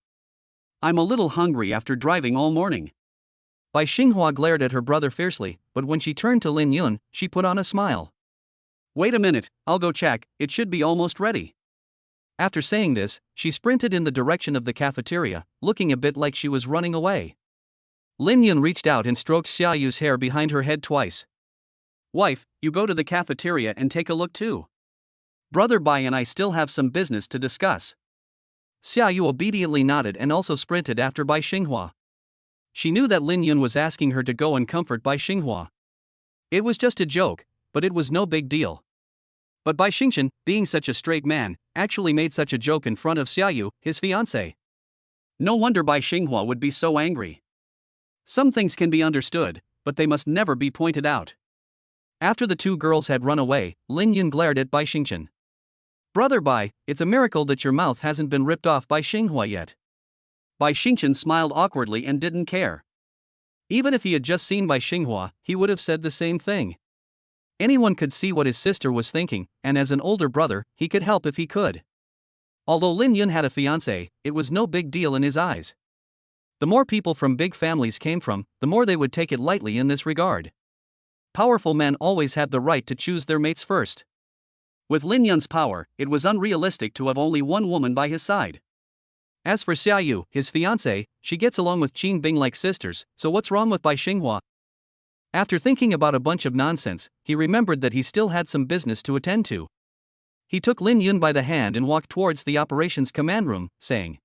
I'm a little hungry after driving all morning. Bai Xinghua glared at her brother fiercely, but when she turned to Lin Yun, she put on a smile. Wait a minute, I'll go check, it should be almost ready. After saying this, she sprinted in the direction of the cafeteria, looking a bit like she was running away. Lin Yun reached out and stroked Xia Yu's hair behind her head twice. Wife, you go to the cafeteria and take a look too. Brother Bai and I still have some business to discuss. Xia Yu obediently nodded and also sprinted after Bai Xinghua. She knew that Lin Yun was asking her to go and comfort Bai Xinghua. It was just a joke, but it was no big deal. But Bai Xingchen, being such a straight man, actually made such a joke in front of Xia Yu, his fiancée. No wonder Bai Xinghua would be so angry. Some things can be understood, but they must never be pointed out. After the two girls had run away, Lin Yun glared at Bai Xingchen. Brother Bai, it's a miracle that your mouth hasn't been ripped off by Xinghua yet. Bai Xingchen smiled awkwardly and didn't care. Even if he had just seen Bai Xinghua, he would have said the same thing. Anyone could see what his sister was thinking, and as an older brother, he could help if he could. Although Lin Yun had a fiancée, it was no big deal in his eyes. The more people from big families came from, the more they would take it lightly in this regard. Powerful men always had the right to choose their mates first. With Lin Yun's power, it was unrealistic to have only one woman by his side. As for Xia Yu, his fiancée, she gets along with Qin Bing like sisters, so what's wrong with Bai Xinghua? After thinking about a bunch of nonsense, he remembered that he still had some business to attend to. He took Lin Yun by the hand and walked towards the operations command room, saying,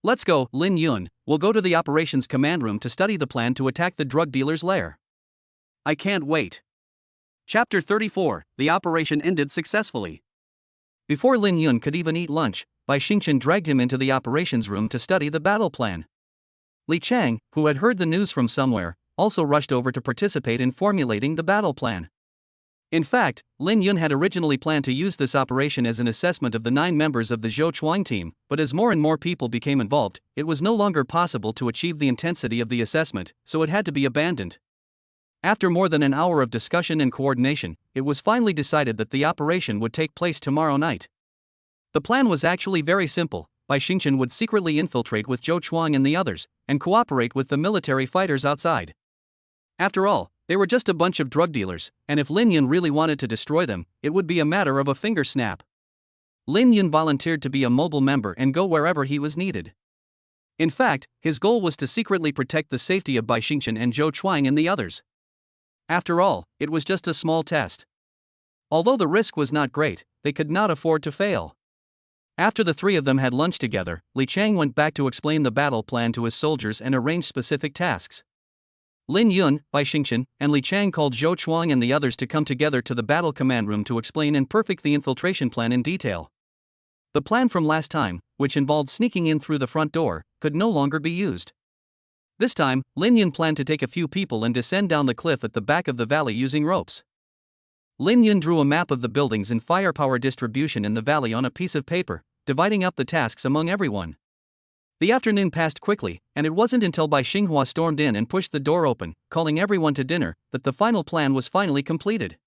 "Let's go, Lin Yun, we'll go to the operations command room to study the plan to attack the drug dealer's lair. I can't wait." Chapter 34, the operation ended successfully. Before Lin Yun could even eat lunch, Bai Xingchen dragged him into the operations room to study the battle plan. Li Cheng, who had heard the news from somewhere, also rushed over to participate in formulating the battle plan. In fact, Lin Yun had originally planned to use this operation as an assessment of the 9 members of the Zhou Chuang team, but as more and more people became involved, it was no longer possible to achieve the intensity of the assessment, so it had to be abandoned. After more than an hour of discussion and coordination, it was finally decided that the operation would take place tomorrow night. The plan was actually very simple. Bai Xingchen would secretly infiltrate with Zhou Chuang and the others, and cooperate with the military fighters outside. After all, they were just a bunch of drug dealers, and if Lin Yun really wanted to destroy them, it would be a matter of a finger snap. Lin Yun volunteered to be a mobile member and go wherever he was needed. In fact, his goal was to secretly protect the safety of Bai Xingchen and Zhou Chuang and the others. After all, it was just a small test. Although the risk was not great, they could not afford to fail. After the 3 of them had lunch together, Li Cheng went back to explain the battle plan to his soldiers and arrange specific tasks. Lin Yun, Bai Xingchen, and Li Cheng called Zhou Chuang and the others to come together to the battle command room to explain and perfect the infiltration plan in detail. The plan from last time, which involved sneaking in through the front door, could no longer be used. This time, Lin Yun planned to take a few people and descend down the cliff at the back of the valley using ropes. Lin Yun drew a map of the buildings and firepower distribution in the valley on a piece of paper, dividing up the tasks among everyone. The afternoon passed quickly, and it wasn't until Bai Xinghua stormed in and pushed the door open, calling everyone to dinner, that the final plan was finally completed.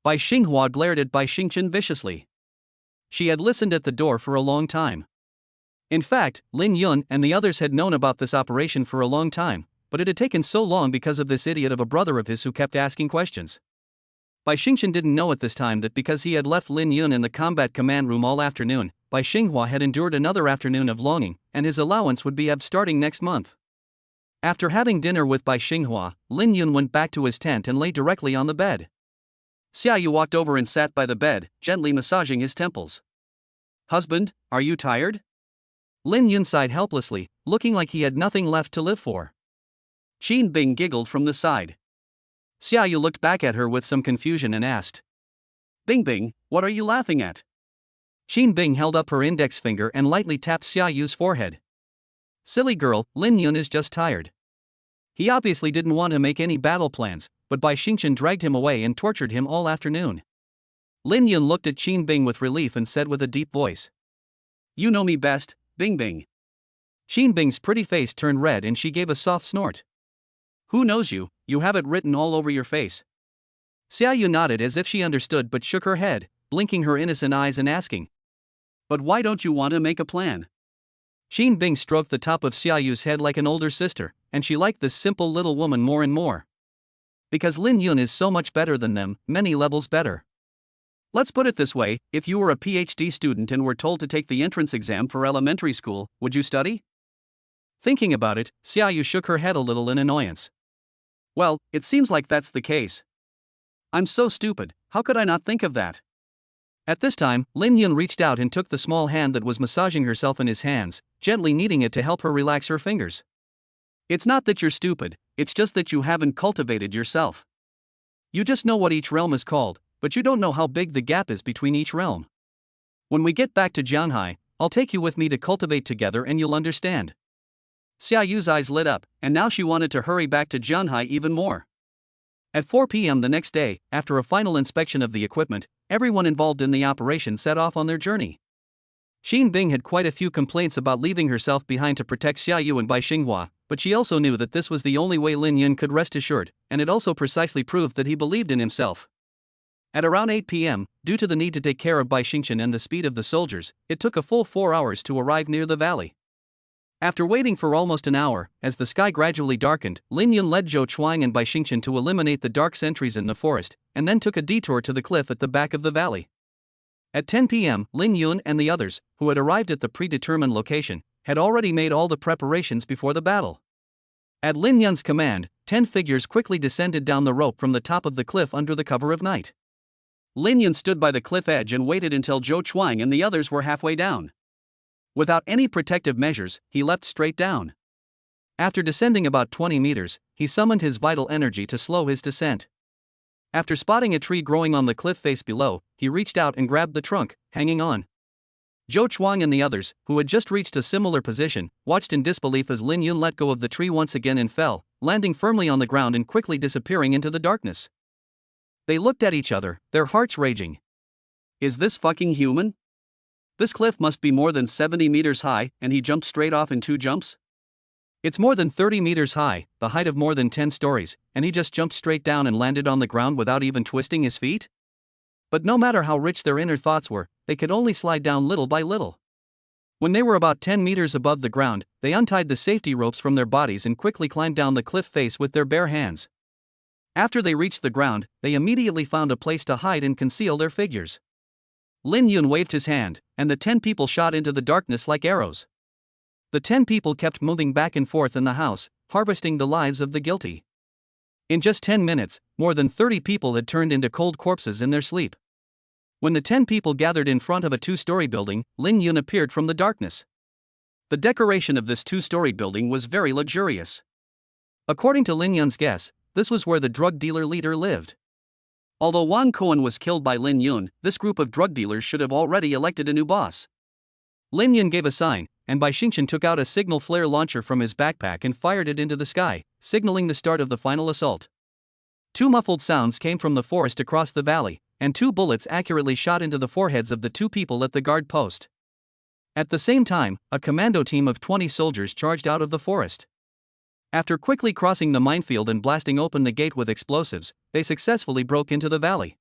Bai Xinghua glared at Bai Xingchen viciously. She had listened at the door for a long time. In fact, Lin Yun and the others had known about this operation for a long time, but it had taken so long because of this idiot of a brother of his who kept asking questions. Bai Xingchen didn't know at this time that because he had left Lin Yun in the combat command room all afternoon, Bai Xinghua had endured another afternoon of longing, and his allowance would be up starting next month. After having dinner with Bai Xinghua, Lin Yun went back to his tent and lay directly on the bed. Xia Yu walked over and sat by the bed, gently massaging his temples. "Husband, are you tired?" Lin Yun sighed helplessly, looking like he had nothing left to live for. Qin Bing giggled from the side. Xia Yu looked back at her with some confusion and asked, "Bing Bing, what are you laughing at?" Qin Bing held up her index finger and lightly tapped Xia Yu's forehead. "Silly girl, Lin Yun is just tired." He obviously didn't want to make any battle plans, but Bai Xingchen dragged him away and tortured him all afternoon. Lin Yun looked at Qin Bing with relief and said with a deep voice, "You know me best, Bing Bing." Qin Bing's pretty face turned red and she gave a soft snort. "Who knows you? You have it written all over your face." Xia Yu nodded as if she understood but shook her head, blinking her innocent eyes and asking, "But why don't you want to make a plan?" Qin Bing stroked the top of Xia Yu's head like an older sister, and she liked this simple little woman more and more. Because Lin Yun is so much better than them, many levels better. Let's put it this way, if you were a PhD student and were told to take the entrance exam for elementary school, would you study? Thinking about it, Xia Yu shook her head a little in annoyance. Well, it seems like that's the case. I'm so stupid, how could I not think of that? At this time, Lin Yun reached out and took the small hand that was massaging herself in his hands, gently kneading it to help her relax her fingers. It's not that you're stupid, it's just that you haven't cultivated yourself. You just know what each realm is called, but you don't know how big the gap is between each realm. When we get back to Jianghai, I'll take you with me to cultivate together and you'll understand. Xia Yu's eyes lit up, and now she wanted to hurry back to Jianghai even more. At 4 p.m. the next day, after a final inspection of the equipment, everyone involved in the operation set off on their journey. Xin Bing had quite a few complaints about leaving herself behind to protect Xia Yu and Bai Xinghua, but she also knew that this was the only way Lin Yun could rest assured, and it also precisely proved that he believed in himself. At around 8 p.m., due to the need to take care of Bai Xingchen and the speed of the soldiers, it took a full 4 hours to arrive near the valley. After waiting for almost an hour, as the sky gradually darkened, Lin Yun led Zhou Chuang and Bai Xingchen to eliminate the dark sentries in the forest, and then took a detour to the cliff at the back of the valley. At 10 p.m., Lin Yun and the others, who had arrived at the predetermined location, had already made all the preparations before the battle. At Lin Yun's command, 10 figures quickly descended down the rope from the top of the cliff under the cover of night. Lin Yun stood by the cliff edge and waited until Zhou Chuang and the others were halfway down. Without any protective measures, he leapt straight down. After descending about 20 meters, he summoned his vital energy to slow his descent. After spotting a tree growing on the cliff face below, he reached out and grabbed the trunk, hanging on. Zhou Chuang and the others, who had just reached a similar position, watched in disbelief as Lin Yun let go of the tree once again and fell, landing firmly on the ground and quickly disappearing into the darkness. They looked at each other, their hearts raging. Is this fucking human? This cliff must be more than 70 meters high, and he jumped straight off in 2 jumps? It's more than 30 meters high, the height of more than 10 stories, and he just jumped straight down and landed on the ground without even twisting his feet? But no matter how rich their inner thoughts were, they could only slide down little by little. When they were about 10 meters above the ground, they untied the safety ropes from their bodies and quickly climbed down the cliff face with their bare hands. After they reached the ground, they immediately found a place to hide and conceal their figures. Lin Yun waved his hand, and the 10 people shot into the darkness like arrows. The 10 people kept moving back and forth in the house, harvesting the lives of the guilty. In just 10 minutes, more than 30 people had turned into cold corpses in their sleep. When the 10 people gathered in front of a 2-story building, Lin Yun appeared from the darkness. The decoration of this 2-story building was very luxurious. According to Lin Yun's guess, this was where the drug dealer leader lived. Although Wang Koan was killed by Lin Yun, this group of drug dealers should have already elected a new boss. Lin Yun gave a sign, and Bai Xingchen took out a signal flare launcher from his backpack and fired it into the sky, signaling the start of the final assault. 2 muffled sounds came from the forest across the valley, and 2 bullets accurately shot into the foreheads of the 2 people at the guard post. At the same time, a commando team of 20 soldiers charged out of the forest. After quickly crossing the minefield and blasting open the gate with explosives, they successfully broke into the valley.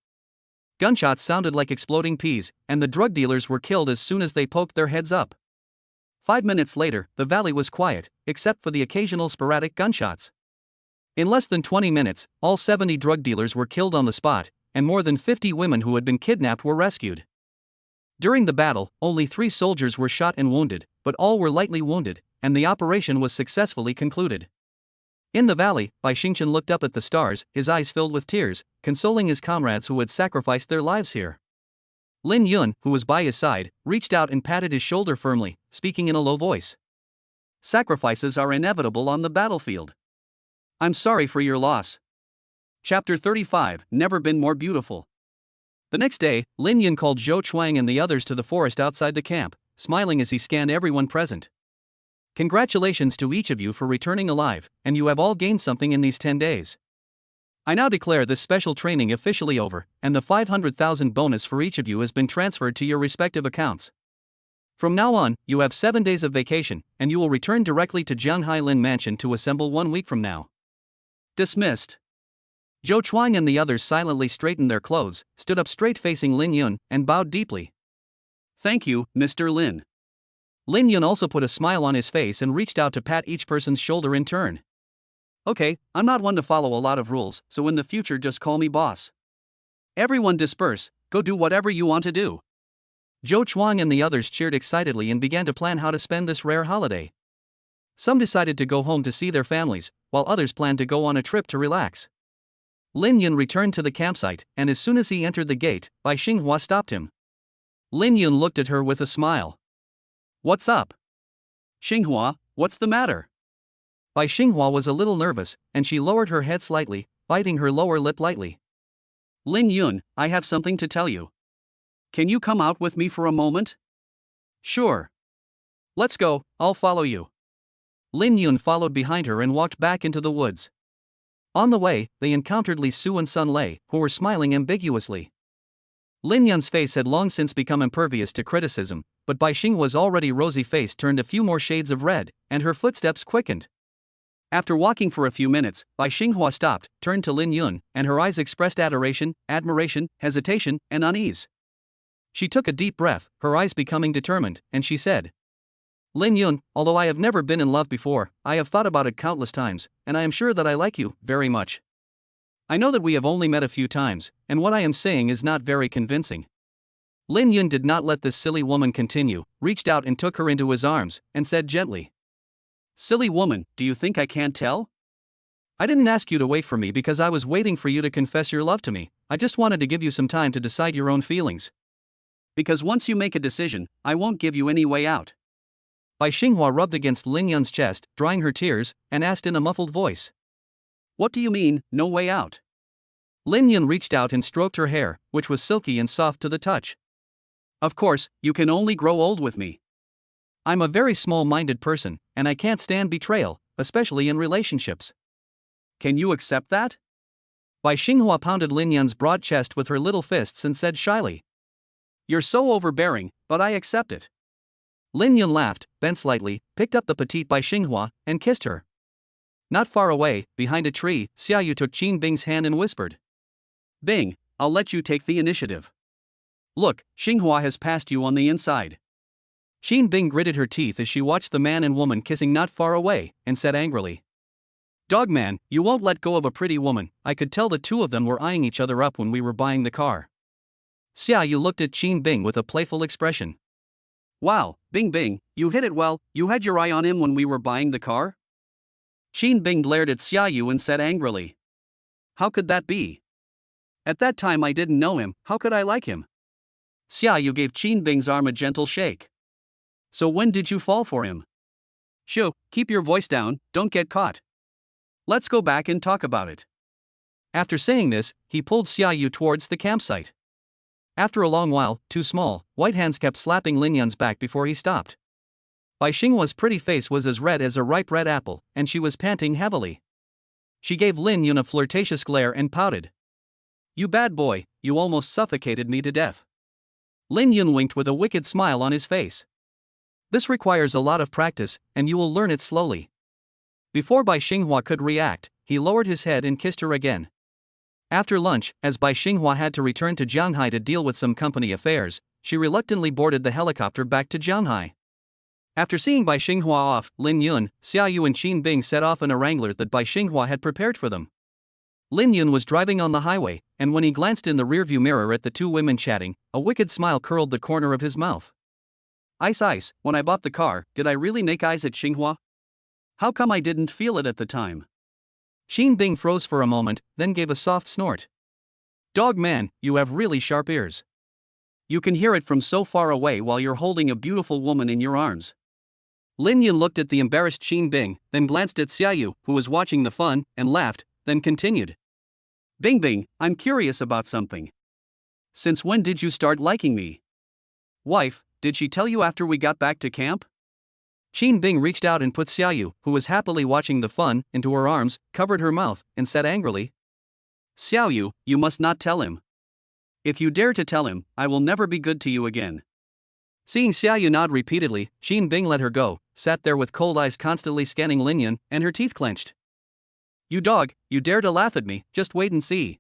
Gunshots sounded like exploding peas, and the drug dealers were killed as soon as they poked their heads up. 5 minutes later, the valley was quiet, except for the occasional sporadic gunshots. In less than 20 minutes, all 70 drug dealers were killed on the spot, and more than 50 women who had been kidnapped were rescued. During the battle, only 3 soldiers were shot and wounded, but all were lightly wounded, and the operation was successfully concluded. In the valley, Bai Xingchen looked up at the stars, his eyes filled with tears, consoling his comrades who had sacrificed their lives here. Lin Yun, who was by his side, reached out and patted his shoulder firmly, speaking in a low voice. Sacrifices are inevitable on the battlefield. I'm sorry for your loss. Chapter 35, Never Been More Beautiful. The next day, Lin Yun called Zhou Chuang and the others to the forest outside the camp, smiling as he scanned everyone present. Congratulations to each of you for returning alive, and you have all gained something in these 10 days. I now declare this special training officially over, and the 500,000 bonus for each of you has been transferred to your respective accounts. From now on, you have 7 days of vacation, and you will return directly to Jianghai Lin Mansion to assemble 1 week from now. Dismissed. Zhou Chuang and the others silently straightened their clothes, stood up straight facing Lin Yun, and bowed deeply. Thank you, Mr. Lin. Lin Yun also put a smile on his face and reached out to pat each person's shoulder in turn. Okay, I'm not one to follow a lot of rules, so in the future just call me boss. Everyone disperse, go do whatever you want to do. Zhou Chuang and the others cheered excitedly and began to plan how to spend this rare holiday. Some decided to go home to see their families, while others planned to go on a trip to relax. Lin Yun returned to the campsite, and as soon as he entered the gate, Bai Xinghua stopped him. Lin Yun looked at her with a smile. What's up? Xinghua, what's the matter? Bai Xinghua was a little nervous, and she lowered her head slightly, biting her lower lip lightly. Lin Yun, I have something to tell you. Can you come out with me for a moment? Sure. Let's go, I'll follow you. Lin Yun followed behind her and walked back into the woods. On the way, they encountered Li Su and Sun Lei, who were smiling ambiguously. Lin Yun's face had long since become impervious to criticism, but Bai Xinghua's already rosy face turned a few more shades of red, and her footsteps quickened. After walking for a few minutes, Bai Xinghua stopped, turned to Lin Yun, and her eyes expressed adoration, admiration, hesitation, and unease. She took a deep breath, her eyes becoming determined, and she said, Lin Yun, although I have never been in love before, I have thought about it countless times, and I am sure that I like you very much. I know that we have only met a few times, and what I am saying is not very convincing. Lin Yun did not let this silly woman continue, reached out and took her into his arms, and said gently, Silly woman, do you think I can't tell? I didn't ask you to wait for me because I was waiting for you to confess your love to me, I just wanted to give you some time to decide your own feelings. Because once you make a decision, I won't give you any way out. Bai Xinghua rubbed against Lin Yun's chest, drying her tears, and asked in a muffled voice. What do you mean, no way out? Lin Yun reached out and stroked her hair, which was silky and soft to the touch. Of course, you can only grow old with me. I'm a very small-minded person, and I can't stand betrayal, especially in relationships. Can you accept that? Bai Xinghua pounded Lin Yun's broad chest with her little fists and said shyly. You're so overbearing, but I accept it. Lin Yun laughed, bent slightly, picked up the petite Bai Xinghua, and kissed her. Not far away, behind a tree, Xia Yu took Qin Bing's hand and whispered. Bing, I'll let you take the initiative. Look, Xinghua has passed you on the inside. Qin Bing gritted her teeth as she watched the man and woman kissing not far away, and said angrily. Dogman, you won't let go of a pretty woman, I could tell the two of them were eyeing each other up when we were buying the car. Xia Yu looked at Qin Bing with a playful expression. Wow, Bing, you hit it well, you had your eye on him when we were buying the car? Qin Bing glared at Xia Yu and said angrily. How could that be? At that time I didn't know him, how could I like him? Xia Yu gave Qin Bing's arm a gentle shake. So when did you fall for him? Shoo, keep your voice down, don't get caught. Let's go back and talk about it. After saying this, he pulled Xia Yu towards the campsite. After a long while, two small, white hands kept slapping Lin Yun's back before he stopped. Bai Xinghua's pretty face was as red as a ripe red apple, and she was panting heavily. She gave Lin Yun a flirtatious glare and pouted. You bad boy, you almost suffocated me to death. Lin Yun winked with a wicked smile on his face. This requires a lot of practice, and you will learn it slowly. Before Bai Xinghua could react, he lowered his head and kissed her again. After lunch, as Bai Xinghua had to return to Jianghai to deal with some company affairs, she reluctantly boarded the helicopter back to Jianghai. After seeing Bai Xinghua off, Lin Yun, Xia Yu and Qin Bing set off in a Wrangler that Bai Xinghua had prepared for them. Lin Yun was driving on the highway, and when he glanced in the rearview mirror at the two women chatting, a wicked smile curled the corner of his mouth. Ice, when I bought the car, did I really make eyes at Xinghua? How come I didn't feel it at the time? Qin Bing froze for a moment, then gave a soft snort. Dog man, you have really sharp ears. You can hear it from so far away while you're holding a beautiful woman in your arms. Lin Yun looked at the embarrassed Qin Bing, then glanced at Xia Yu, who was watching the fun, and laughed, then continued. Bing, I'm curious about something. Since when did you start liking me? Wife, did she tell you after we got back to camp? Qin Bing reached out and put Xia Yu, who was happily watching the fun, into her arms, covered her mouth, and said angrily. Xiao Yu, you must not tell him. If you dare to tell him, I will never be good to you again. Seeing Xia Yu nod repeatedly, Qin Bing let her go, sat there with cold eyes constantly scanning Lin Yun, and her teeth clenched. You dog, you dare to laugh at me, just wait and see.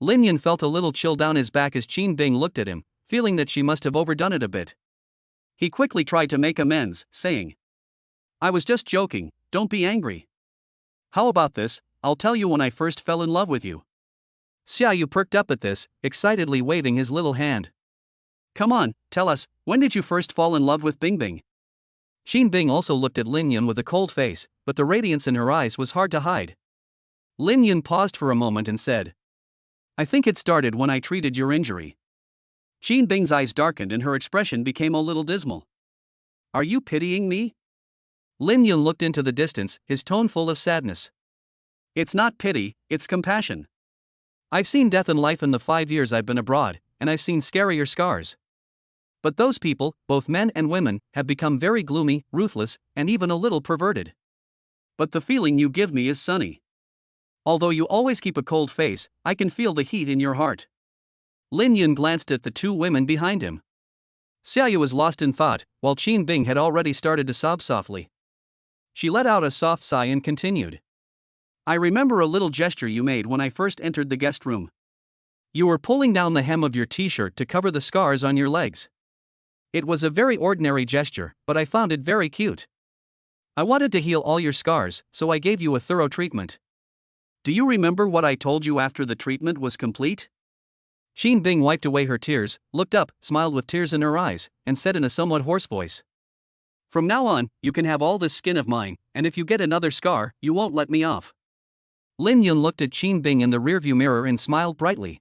Lin Yun felt a little chill down his back as Qin Bing looked at him, feeling that she must have overdone it a bit. He quickly tried to make amends, saying, I was just joking, don't be angry. How about this, I'll tell you when I first fell in love with you. Xia Yu perked up at this, excitedly waving his little hand. Come on, tell us, when did you first fall in love with Bing? Qin Bing also looked at Lin Yun with a cold face, but the radiance in her eyes was hard to hide. Lin Yun paused for a moment and said, I think it started when I treated your injury. Qin Bing's eyes darkened and her expression became a little dismal. Are you pitying me? Lin Yun looked into the distance, his tone full of sadness. It's not pity, it's compassion. I've seen death and life in the 5 years I've been abroad, and I've seen scarier scars. But those people, both men and women, have become very gloomy, ruthless, and even a little perverted. But the feeling you give me is sunny. Although you always keep a cold face, I can feel the heat in your heart. Lin Yun glanced at the two women behind him. Xia Yu was lost in thought, while Qin Bing had already started to sob softly. She let out a soft sigh and continued. I remember a little gesture you made when I first entered the guest room. You were pulling down the hem of your t-shirt to cover the scars on your legs. It was a very ordinary gesture, but I found it very cute. I wanted to heal all your scars, so I gave you a thorough treatment. Do you remember what I told you after the treatment was complete? Qin Bing wiped away her tears, looked up, smiled with tears in her eyes, and said in a somewhat hoarse voice. From now on, you can have all this skin of mine, and if you get another scar, you won't let me off. Lin Yun looked at Qin Bing in the rearview mirror and smiled brightly.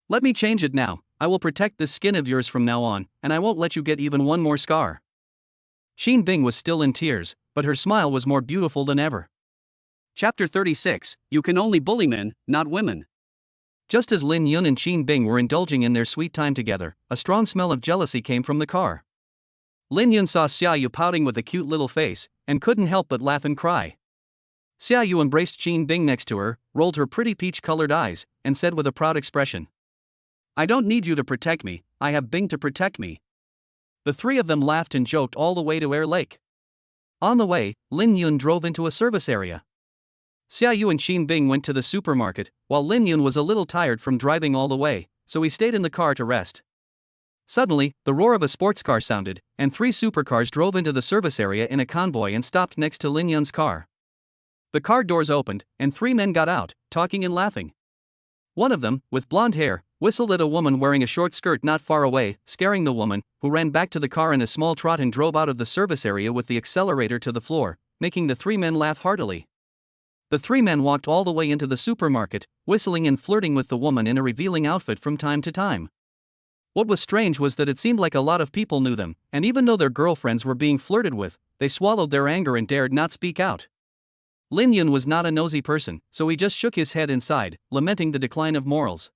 Let me change it now. I will protect this skin of yours from now on, and I won't let you get even one more scar. Qin Bing was still in tears, but her smile was more beautiful than ever. Chapter 36, You Can Only Bully Men, Not Women. Just as Lin Yun and Qin Bing were indulging in their sweet time together, a strong smell of jealousy came from the car. Lin Yun saw Xia Yu pouting with a cute little face, and couldn't help but laugh and cry. Xia Yu embraced Qin Bing next to her, rolled her pretty peach-colored eyes, and said with a proud expression. I don't need you to protect me, I have Bing to protect me. The three of them laughed and joked all the way to Air Lake. On the way, Lin Yun drove into a service area. Xia Yu and Qin Bing went to the supermarket, while Lin Yun was a little tired from driving all the way, so he stayed in the car to rest. Suddenly, the roar of a sports car sounded, and 3 supercars drove into the service area in a convoy and stopped next to Lin Yun's car. The car doors opened, and 3 men got out, talking and laughing. One of them, with blonde hair, whistled at a woman wearing a short skirt not far away, scaring the woman, who ran back to the car in a small trot and drove out of the service area with the accelerator to the floor, making the 3 men laugh heartily. The 3 men walked all the way into the supermarket, whistling and flirting with the woman in a revealing outfit from time to time. What was strange was that it seemed like a lot of people knew them, and even though their girlfriends were being flirted with, they swallowed their anger and dared not speak out. Lin Yun was not a nosy person, so he just shook his head and sighed, lamenting the decline of morals.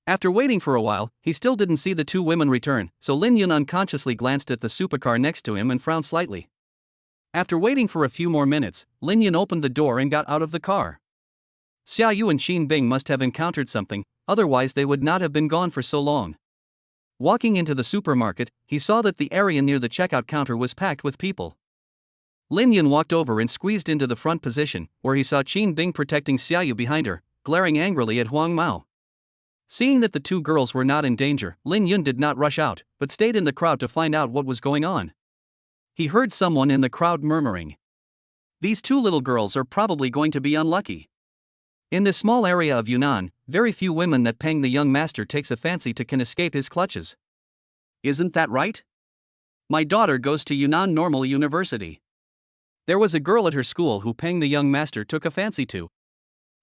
After waiting for a while, he still didn't see the 2 women return, so Lin Yun unconsciously glanced at the supercar next to him and frowned slightly. After waiting for a few more minutes, Lin Yun opened the door and got out of the car. Xia Yu and Qin Bing must have encountered something, otherwise they would not have been gone for so long. Walking into the supermarket, he saw that the area near the checkout counter was packed with people. Lin Yun walked over and squeezed into the front position, where he saw Qin Bing protecting Xia Yu behind her, glaring angrily at Huang Mao. Seeing that the 2 girls were not in danger, Lin Yun did not rush out, but stayed in the crowd to find out what was going on. He heard someone in the crowd murmuring. These 2 little girls are probably going to be unlucky. In this small area of Yunnan, very few women that Peng the young master takes a fancy to can escape his clutches. Isn't that right? My daughter goes to Yunnan Normal University. There was a girl at her school who Peng the young master took a fancy to.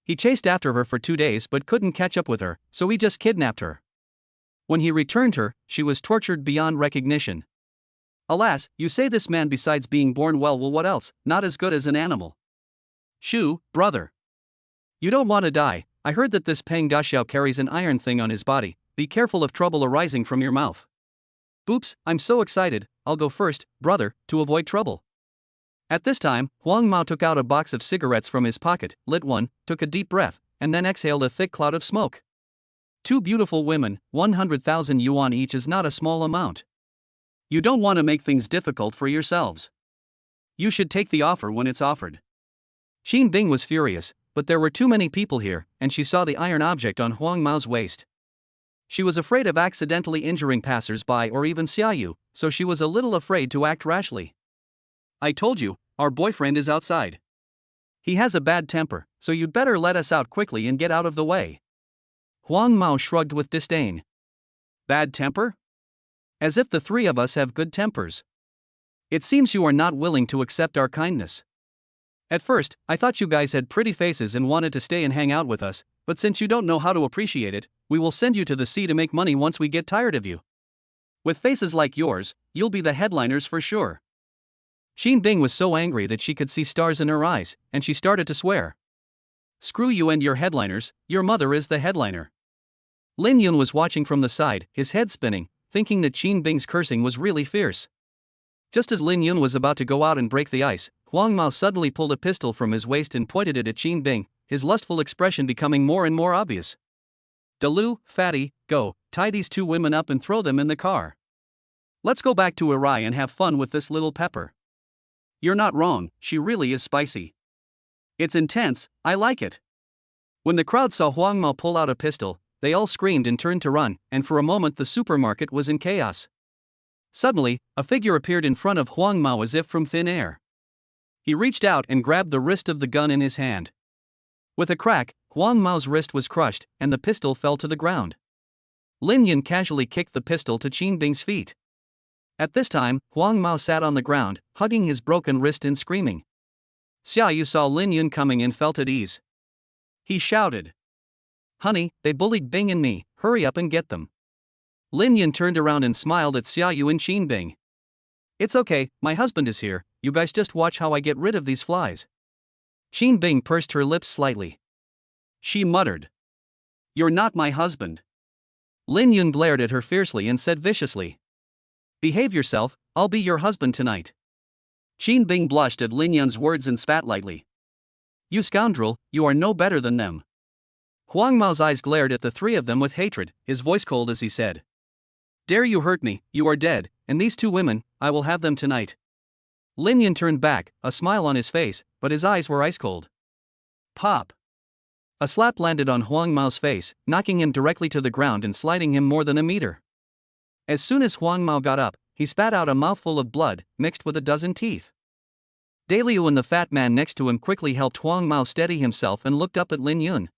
He chased after her for 2 days but couldn't catch up with her, so he just kidnapped her. When he returned her, she was tortured beyond recognition. Alas, you say this man besides being born well what else, not as good as an animal. Shu, brother. You don't want to die. I heard that this Peng Daxiao carries an iron thing on his body, be careful of trouble arising from your mouth. Oops, I'm so excited, I'll go first, brother, to avoid trouble. At this time, Huang Mao took out a box of cigarettes from his pocket, lit one, took a deep breath, and then exhaled a thick cloud of smoke. 2 beautiful women, 100,000 yuan each is not a small amount. You don't want to make things difficult for yourselves. You should take the offer when it's offered. Qin Bing was furious, but there were too many people here, and she saw the iron object on Huang Mao's waist. She was afraid of accidentally injuring passers-by or even Xia Yu, so she was a little afraid to act rashly. I told you, our boyfriend is outside. He has a bad temper, so you'd better let us out quickly and get out of the way. Huang Mao shrugged with disdain. Bad temper? As if the 3 of us have good tempers. It seems you are not willing to accept our kindness. At first, I thought you guys had pretty faces and wanted to stay and hang out with us, but since you don't know how to appreciate it, we will send you to the sea to make money once we get tired of you. With faces like yours, you'll be the headliners for sure. Xin Bing was so angry that she could see stars in her eyes, and she started to swear. Screw you and your headliners, your mother is the headliner. Lin Yun was watching from the side, his head spinning, thinking that Xin Bing's cursing was really fierce. Just as Lin Yun was about to go out and break the ice, Huang Mao suddenly pulled a pistol from his waist and pointed it at Xin Bing, his lustful expression becoming more and more obvious. Dalu, fatty, go, tie these two women up and throw them in the car. Let's go back to Irai and have fun with this little pepper. You're not wrong, she really is spicy. It's intense, I like it. When the crowd saw Huang Mao pull out a pistol, they all screamed and turned to run, and for a moment the supermarket was in chaos. Suddenly, a figure appeared in front of Huang Mao as if from thin air. He reached out and grabbed the wrist of the gun in his hand. With a crack, Huang Mao's wrist was crushed, and the pistol fell to the ground. Lin Yun casually kicked the pistol to Xin Bing's feet. At this time, Huang Mao sat on the ground, hugging his broken wrist and screaming. Xia Yu saw Lin Yun coming and felt at ease. He shouted, "Honey, they bullied Bing and me, hurry up and get them." Lin Yun turned around and smiled at Xia Yu and Xin Bing. "It's okay, my husband is here, you guys just watch how I get rid of these flies." Xin Bing pursed her lips slightly. She muttered, "You're not my husband." Lin Yun glared at her fiercely and said viciously, "Behave yourself, I'll be your husband tonight." Xin Bing blushed at Lin Yun's words and spat lightly. "You scoundrel, you are no better than them." Huang Mao's eyes glared at the three of them with hatred, his voice cold as he said, "Dare you hurt me, you are dead, and these two women, I will have them tonight." Lin Yun turned back, a smile on his face, but his eyes were ice cold. Pop! A slap landed on Huang Mao's face, knocking him directly to the ground and sliding him more than a meter. As soon as Huang Mao got up, he spat out a mouthful of blood, mixed with a dozen teeth. Daliu and the fat man next to him quickly helped Huang Mao steady himself and looked up at Lin Yun.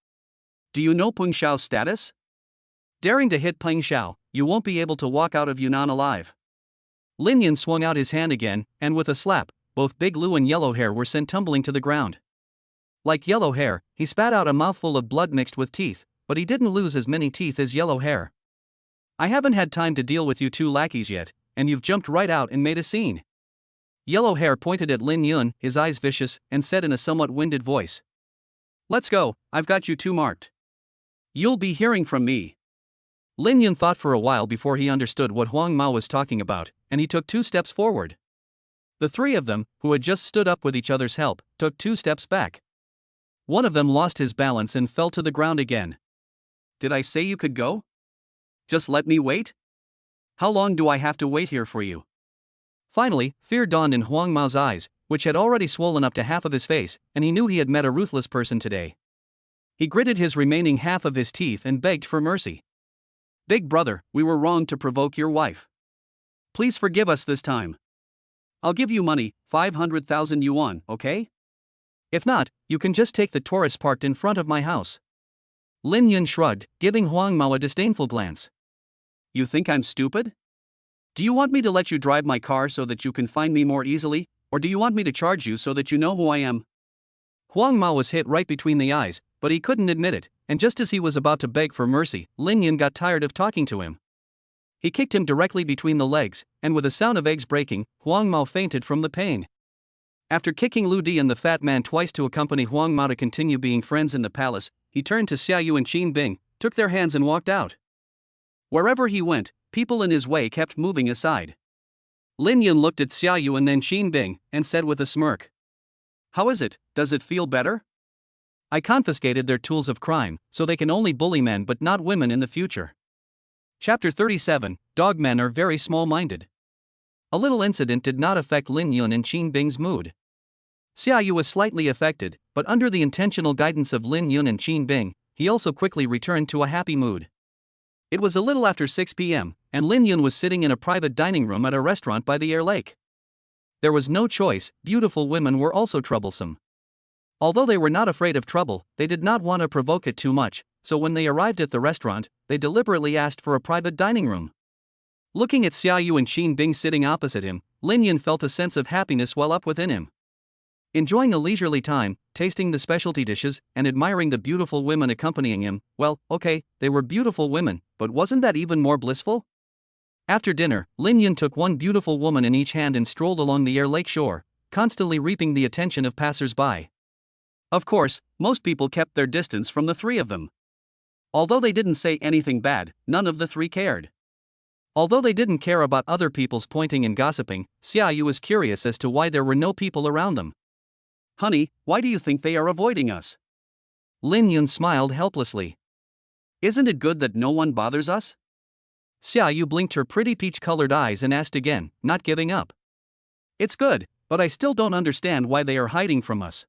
"Do you know Peng Xiao's status? Daring to hit Peng Xiao, you won't be able to walk out of Yunnan alive." Lin Yun swung out his hand again, and with a slap, both Big Lu and Yellow Hair were sent tumbling to the ground. Like Yellow Hair, he spat out a mouthful of blood mixed with teeth, but he didn't lose as many teeth as Yellow Hair. "I haven't had time to deal with you two lackeys yet, and you've jumped right out and made a scene." Yellow Hair pointed at Lin Yun, his eyes vicious, and said in a somewhat winded voice, "Let's go, I've got you two marked. You'll be hearing from me." Lin Yun thought for a while before he understood what Huang Mao was talking about, and he took 2 steps forward. The three of them, who had just stood up with each other's help, took 2 steps back. One of them lost his balance and fell to the ground again. "Did I say you could go? Just let me wait? How long do I have to wait here for you?" Finally, fear dawned in Huang Mao's eyes, which had already swollen up to half of his face, and he knew he had met a ruthless person today. He gritted his remaining half of his teeth and begged for mercy. "Big brother, we were wrong to provoke your wife. Please forgive us this time. I'll give you money, 500,000 yuan, okay? If not, you can just take the Taurus parked in front of my house." Lin Yun shrugged, giving Huang Mao a disdainful glance. "You think I'm stupid? Do you want me to let you drive my car so that you can find me more easily, or do you want me to charge you so that you know who I am?" Huang Mao was hit right between the eyes, but he couldn't admit it, and just as he was about to beg for mercy, Lin Yun got tired of talking to him. He kicked him directly between the legs, and with a sound of eggs breaking, Huang Mao fainted from the pain. After kicking Lu Di and the fat man twice to accompany Huang Mao to continue being friends in the palace, he turned to Xia Yu and Xin Bing, took their hands and walked out. Wherever he went, people in his way kept moving aside. Lin Yun looked at Xia Yu and then Xin Bing, and said with a smirk, "How is it, does it feel better? I confiscated their tools of crime, so they can only bully men but not women in the future." Chapter 37, Dogmen are very small-minded. A little incident did not affect Lin Yun and Xin Bing's mood. Xia Yu was slightly affected, but under the intentional guidance of Lin Yun and Xin Bing, he also quickly returned to a happy mood. It was a little after 6 p.m., and Lin Yun was sitting in a private dining room at a restaurant by the air lake. There was no choice, beautiful women were also troublesome. Although they were not afraid of trouble, they did not want to provoke it too much, so when they arrived at the restaurant, they deliberately asked for a private dining room. Looking at Xia Yu and Xin Bing sitting opposite him, Lin Yun felt a sense of happiness well up within him. Enjoying a leisurely time, tasting the specialty dishes, and admiring the beautiful women accompanying him. Well, okay, they were beautiful women, but wasn't that even more blissful? After dinner, Lin Yun took one beautiful woman in each hand and strolled along the lake shore, constantly reaping the attention of passers-by. Of course, most people kept their distance from the three of them. Although they didn't say anything bad, none of the three cared. Although they didn't care about other people's pointing and gossiping, Xia Yu was curious as to why there were no people around them. "Honey, why do you think they are avoiding us?" Lin Yun smiled helplessly. "Isn't it good that no one bothers us?" Xia Yu blinked her pretty peach-colored eyes and asked again, not giving up. "It's good, but I still don't understand why they are hiding from us."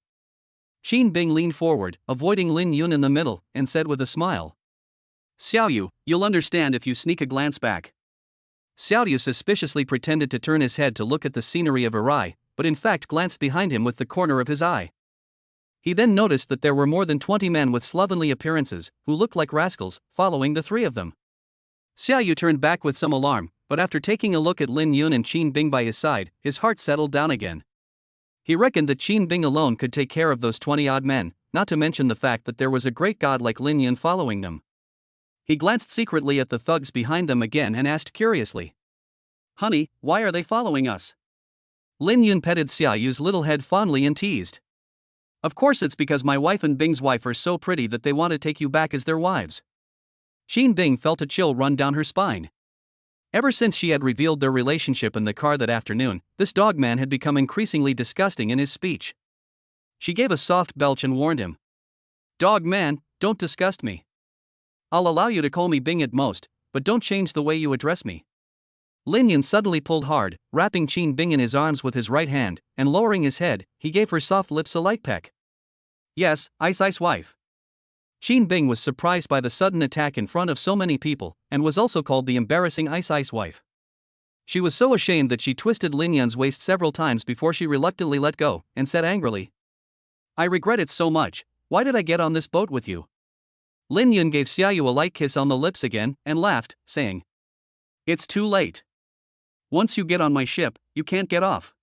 Shin Bing leaned forward, avoiding Lin Yun in the middle, and said with a smile, "Xiao Yu, you'll understand if you sneak a glance back." Xiao Yu suspiciously pretended to turn his head to look at the scenery of her eye, but in fact glanced behind him with the corner of his eye. He then noticed that there were more than 20 men with slovenly appearances, who looked like rascals, following the three of them. Xia Yu turned back with some alarm, but after taking a look at Lin Yun and Qin Bing by his side, his heart settled down again. He reckoned that Qin Bing alone could take care of those 20-odd men, not to mention the fact that there was a great god like Lin Yun following them. He glanced secretly at the thugs behind them again and asked curiously, "Honey, why are they following us?" Lin Yun petted Xia Yu's little head fondly and teased, "Of course it's because my wife and Bing's wife are so pretty that they want to take you back as their wives." Qin Bing felt a chill run down her spine. Ever since she had revealed their relationship in the car that afternoon, this dog man had become increasingly disgusting in his speech. She gave a soft belch and warned him, "Dog man, don't disgust me. I'll allow you to call me Bing at most, but don't change the way you address me." Lin Yun suddenly pulled hard, wrapping Qin Bing in his arms with his right hand, and lowering his head, he gave her soft lips a light peck. "Yes, ice wife." Qin Bing was surprised by the sudden attack in front of so many people, and was also called the embarrassing ice wife. She was so ashamed that she twisted Lin Yun's waist several times before she reluctantly let go, and said angrily, "I regret it so much. Why did I get on this boat with you?" Lin Yun gave Xia Yu a light kiss on the lips again, and laughed, saying, "It's too late. Once you get on my ship, you can't get off."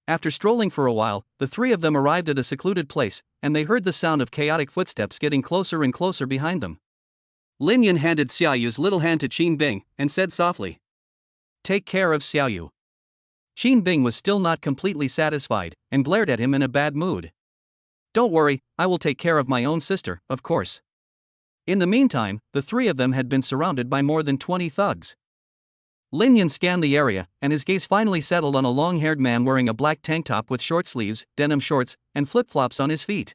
After strolling for a while, the three of them arrived at a secluded place, and they heard the sound of chaotic footsteps getting closer and closer behind them. Lin Yun handed Xia Yu's little hand to Qin Bing, and said softly, "Take care of Xia Yu." Qin Bing was still not completely satisfied, and glared at him in a bad mood. "Don't worry, I will take care of my own sister, of course." In the meantime, the three of them had been surrounded by more than 20 thugs. Lin Yun scanned the area, and his gaze finally settled on a long-haired man wearing a black tank top with short sleeves, denim shorts, and flip-flops on his feet.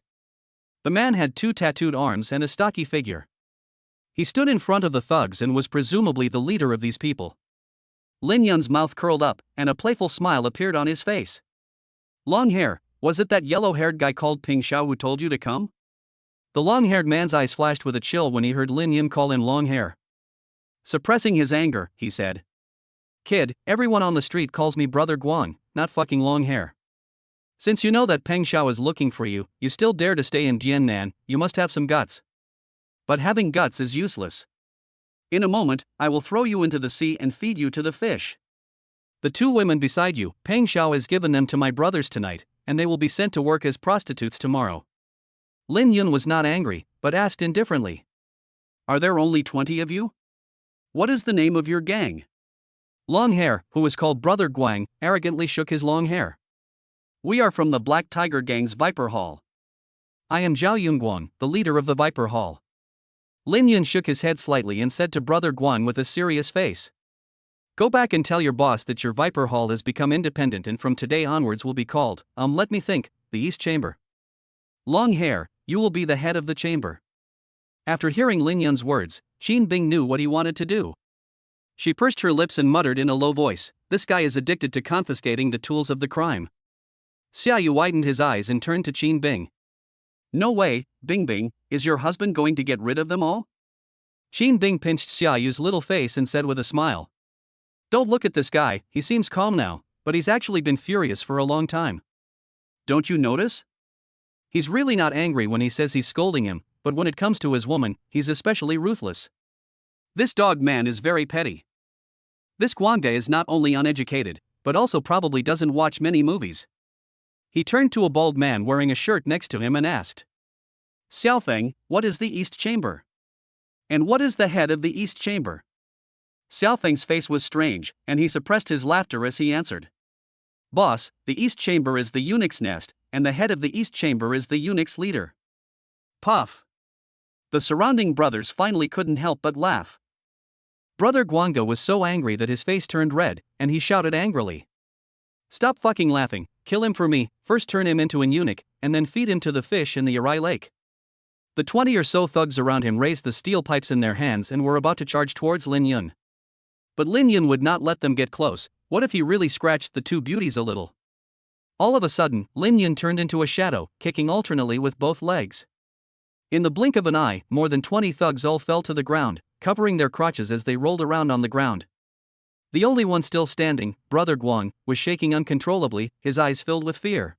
The man had 2 tattooed arms and a stocky figure. He stood in front of the thugs and was presumably the leader of these people. Lin Yun's mouth curled up, and a playful smile appeared on his face. "Long hair, was it that yellow-haired guy called Ping Xiao who told you to come?" The long-haired man's eyes flashed with a chill when he heard Lin Yun call him long hair. Suppressing his anger, he said, "Kid, everyone on the street calls me Brother Guang, not fucking long hair. Since you know that Peng Xiao is looking for you, you still dare to stay in Jiannan, you must have some guts. But having guts is useless. In a moment, I will throw you into the sea and feed you to the fish. The 2 women beside you, Peng Xiao has given them to my brothers tonight, and they will be sent to work as prostitutes tomorrow." Lin Yun was not angry, but asked indifferently, "Are there only 20 of you? What is the name of your gang?" Long Hair, who was called Brother Guang, arrogantly shook his long hair. "We are from the Black Tiger Gang's Viper Hall. I am Zhao Yunguang, the leader of the Viper Hall." Lin Yun shook his head slightly and said to Brother Guang with a serious face, "Go back and tell your boss that your Viper Hall has become independent and from today onwards will be called, let me think, the East Chamber. Long Hair, you will be the head of the chamber." After hearing Lin Yun's words, Qin Bing knew what he wanted to do. She pursed her lips and muttered in a low voice, "This guy is addicted to confiscating the tools of the crime." Xia Yu widened his eyes and turned to Qin Bing. "No way, Bing, is your husband going to get rid of them all?" Qin Bing pinched Xia Yu's little face and said with a smile, "Don't look at this guy, he seems calm now, but he's actually been furious for a long time. Don't you notice? He's really not angry when he says he's scolding him, but when it comes to his woman, he's especially ruthless. This dog man is very petty. This Guangde is not only uneducated, but also probably doesn't watch many movies. He turned to a bald man wearing a shirt next to him and asked, Xiaofeng, what is the East Chamber? And what is the head of the East Chamber? Xiaofeng's face was strange, and he suppressed his laughter as he answered. Boss, the East Chamber is the eunuch's nest, and the head of the East Chamber is the eunuch's leader. Puff. The surrounding brothers finally couldn't help but laugh. Brother Guanga was so angry that his face turned red, and he shouted angrily. Stop fucking laughing, kill him for me, first turn him into an eunuch, and then feed him to the fish in the Arai Lake. The 20 or so thugs around him raised the steel pipes in their hands and were about to charge towards Lin Yun. But Lin Yun would not let them get close. What if he really scratched the two beauties a little? All of a sudden, Lin Yun turned into a shadow, kicking alternately with both legs. In the blink of an eye, more than 20 thugs all fell to the ground, covering their crotches as they rolled around on the ground. The only one still standing, Brother Guang, was shaking uncontrollably, his eyes filled with fear.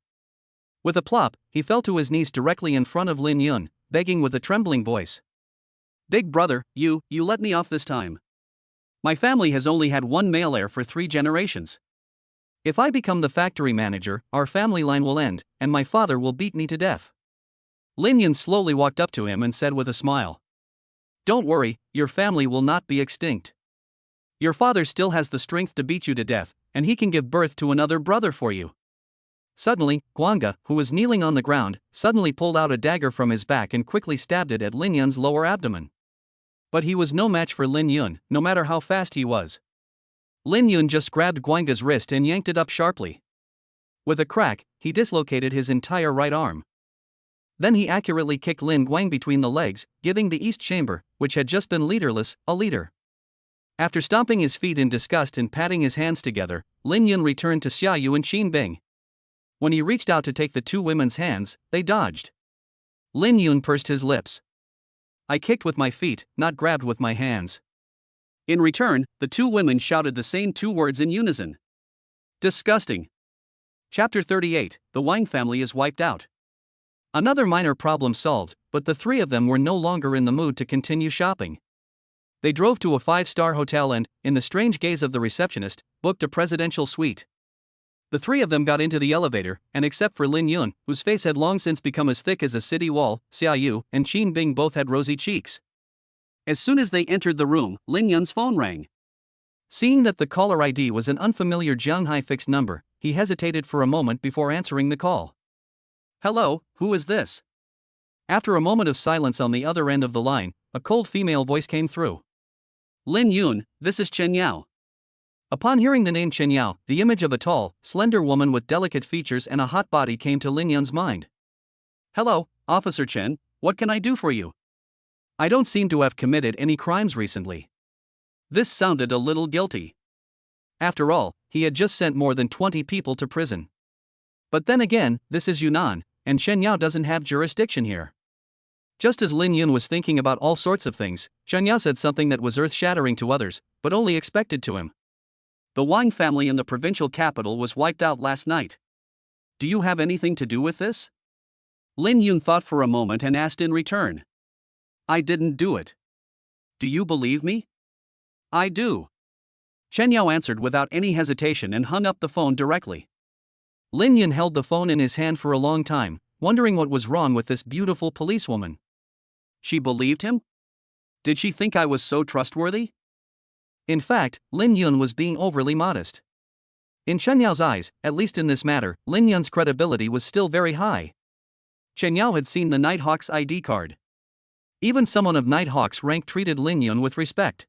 With a plop, he fell to his knees directly in front of Lin Yun, begging with a trembling voice. Big brother, you let me off this time. My family has only had one male heir for 3 generations. If I become the factory manager, our family line will end, and my father will beat me to death. Lin Yun slowly walked up to him and said with a smile. Don't worry, your family will not be extinct. Your father still has the strength to beat you to death, and he can give birth to another brother for you. Suddenly, Guanga, who was kneeling on the ground, suddenly pulled out a dagger from his back and quickly stabbed it at Lin Yun's lower abdomen. But he was no match for Lin Yun, no matter how fast he was. Lin Yun just grabbed Guanga's wrist and yanked it up sharply. With a crack, he dislocated his entire right arm. Then he accurately kicked Lin Guang between the legs, giving the East Chamber, which had just been leaderless, a leader. After stomping his feet in disgust and patting his hands together, Lin Yun returned to Xia Yu and Qin Bing. When he reached out to take the two women's hands, they dodged. Lin Yun pursed his lips. I kicked with my feet, not grabbed with my hands. In return, the two women shouted the same 2 words in unison. Disgusting. Chapter 38, The Wang Family is wiped out. Another minor problem solved, but the 3 of them were no longer in the mood to continue shopping. They drove to a 5-star hotel and, in the strange gaze of the receptionist, booked a presidential suite. The 3 of them got into the elevator, and except for Lin Yun, whose face had long since become as thick as a city wall, Xia Yu and Qin Bing both had rosy cheeks. As soon as they entered the room, Lin Yun's phone rang. Seeing that the caller ID was an unfamiliar Jianghai fixed number, he hesitated for a moment before answering the call. Hello, who is this? After a moment of silence on the other end of the line, a cold female voice came through. Lin Yun, this is Chen Yao. Upon hearing the name Chen Yao, the image of a tall, slender woman with delicate features and a hot body came to Lin Yun's mind. Hello, Officer Chen, what can I do for you? I don't seem to have committed any crimes recently. This sounded a little guilty. After all, he had just sent more than 20 people to prison. But then again, this is Yunnan, and Chen Yao doesn't have jurisdiction here. Just as Lin Yun was thinking about all sorts of things, Chen Yao said something that was earth-shattering to others, but only expected to him. The Wang family in the provincial capital was wiped out last night. Do you have anything to do with this? Lin Yun thought for a moment and asked in return. I didn't do it. Do you believe me? I do. Chen Yao answered without any hesitation and hung up the phone directly. Lin Yun held the phone in his hand for a long time, wondering what was wrong with this beautiful policewoman. She believed him? Did she think I was so trustworthy? In fact, Lin Yun was being overly modest. In Chen Yao's eyes, at least in this matter, Lin Yun's credibility was still very high. Chen Yao had seen the Nighthawk's ID card. Even someone of Nighthawk's rank treated Lin Yun with respect.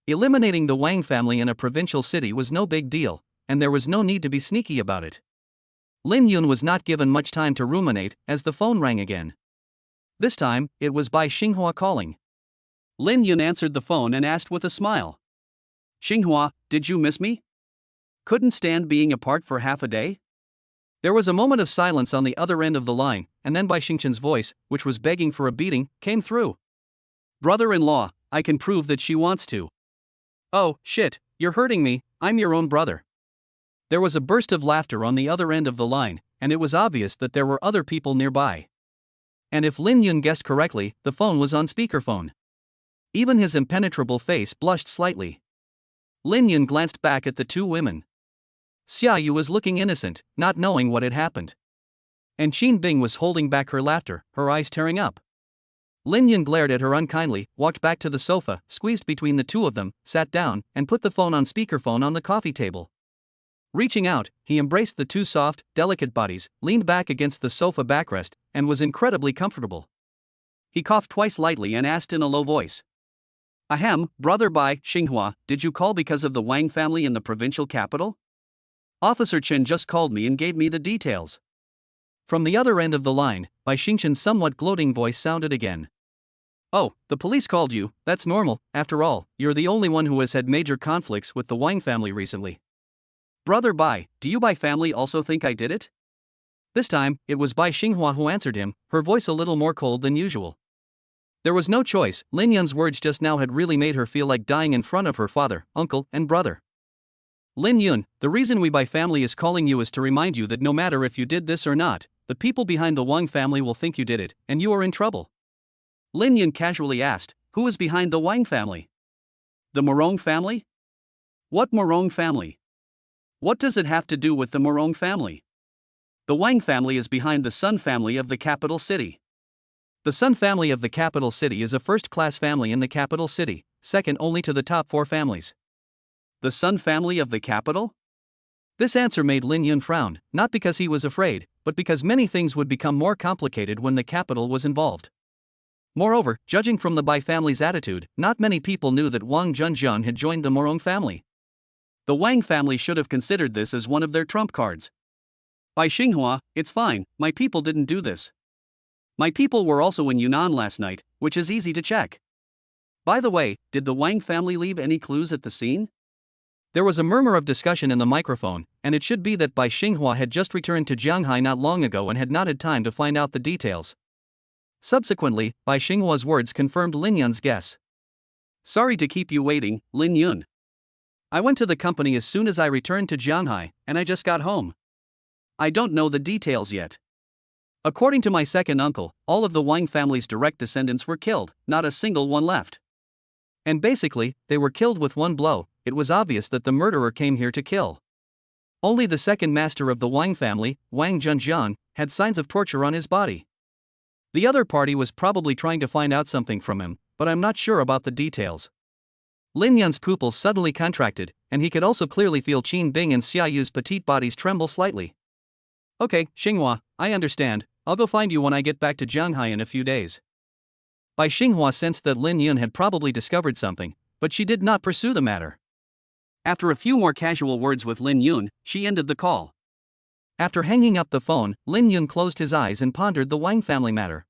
Eliminating the Wang family in a provincial city was no big deal, and there was no need to be sneaky about it. Lin Yun was not given much time to ruminate as the phone rang again. This time, it was Bai Xinghua calling. Lin Yun answered the phone and asked with a smile. Xinghua, did you miss me? Couldn't stand being apart for half a day? There was a moment of silence on the other end of the line, and then Bai Xingchen's voice, which was begging for a beating, came through. Brother-in-law, I can prove that she wants to. Oh, shit, you're hurting me, I'm your own brother. There was a burst of laughter on the other end of the line, and it was obvious that there were other people nearby. And if Lin Yun guessed correctly, the phone was on speakerphone. Even his impenetrable face blushed slightly. Lin Yun glanced back at the two women. Xia Yu was looking innocent, not knowing what had happened. And Qin Bing was holding back her laughter, her eyes tearing up. Lin Yun glared at her unkindly, walked back to the sofa, squeezed between the two of them, sat down, and put the phone on speakerphone on the coffee table. Reaching out, he embraced the two soft, delicate bodies, leaned back against the sofa backrest, and was incredibly comfortable. He coughed twice lightly and asked in a low voice. Ahem, brother Bai, Xinghua, did you call because of the Wang family in the provincial capital? Officer Chen just called me and gave me the details. From the other end of the line, Bai Xingchen's somewhat gloating voice sounded again. Oh, the police called you, that's normal, after all, you're the only one who has had major conflicts with the Wang family recently. Brother Bai, do you Bai family also think I did it? This time, it was Bai Xinghua who answered him, her voice a little more cold than usual. There was no choice, Lin Yun's words just now had really made her feel like dying in front of her father, uncle, and brother. Lin Yun, the reason we Bai family is calling you is to remind you that no matter if you did this or not, the people behind the Wang family will think you did it, and you are in trouble. Lin Yun casually asked, who is behind the Wang family? The Morong family? What Morong family? What does it have to do with the Morong family? The Wang family is behind the Sun family of the capital city. The Sun family of the capital city is a first-class family in the capital city, second only to the top 4 families. The Sun family of the capital? This answer made Lin Yun frown, not because he was afraid, but because many things would become more complicated when the capital was involved. Moreover, judging from the Bai family's attitude, not many people knew that Wang Junjian had joined the Morong family. The Wang family should have considered this as one of their trump cards. Bai Xinghua, it's fine, my people didn't do this. My people were also in Yunnan last night, which is easy to check. By the way, did the Wang family leave any clues at the scene? There was a murmur of discussion in the microphone, and it should be that Bai Xinghua had just returned to Jianghai not long ago and had not had time to find out the details. Subsequently, Bai Xinghua's words confirmed Lin Yun's guess. Sorry to keep you waiting, Lin Yun. I went to the company as soon as I returned to Jianghai, and I just got home. I don't know the details yet. According to my second uncle, all of the Wang family's direct descendants were killed, not a single one left. And basically, they were killed with one blow. It was obvious that the murderer came here to kill. Only the second master of the Wang family, Wang Junjian, had signs of torture on his body. The other party was probably trying to find out something from him, but I'm not sure about the details. Lin Yun's pupils suddenly contracted, and he could also clearly feel Qin Bing and Xia Yu's petite bodies tremble slightly. Okay, Xinghua, I understand, I'll go find you when I get back to Jianghai in a few days. Bai Xinghua sensed that Lin Yun had probably discovered something, but she did not pursue the matter. After a few more casual words with Lin Yun, she ended the call. After hanging up the phone, Lin Yun closed his eyes and pondered the Wang family matter.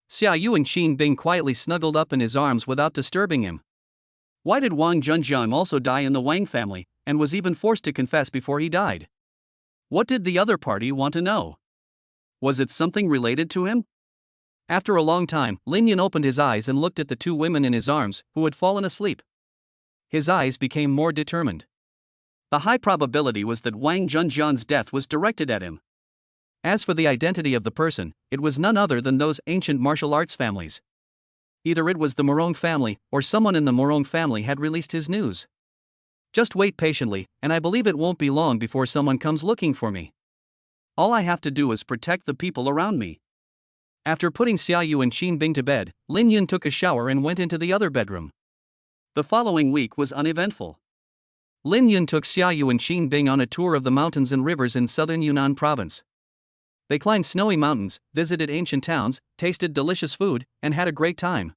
Xia Yu and Qin Bing quietly snuggled up in his arms without disturbing him. Why did Wang Junjian also die in the Wang family, and was even forced to confess before he died? What did the other party want to know? Was it something related to him? After a long time, Lin Yun opened his eyes and looked at the two women in his arms, who had fallen asleep. His eyes became more determined. The high probability was that Wang Junjian's death was directed at him. As for the identity of the person, it was none other than those ancient martial arts families. Either it was the Morong family, or someone in the Morong family had released his news. Just wait patiently, and I believe it won't be long before someone comes looking for me. All I have to do is protect the people around me. After putting Xia Yu and Qin Bing to bed, Lin Yun took a shower and went into the other bedroom. The following week was uneventful. Lin Yun took Xia Yu and Qin Bing on a tour of the mountains and rivers in southern Yunnan province. They climbed snowy mountains, visited ancient towns, tasted delicious food, and had a great time.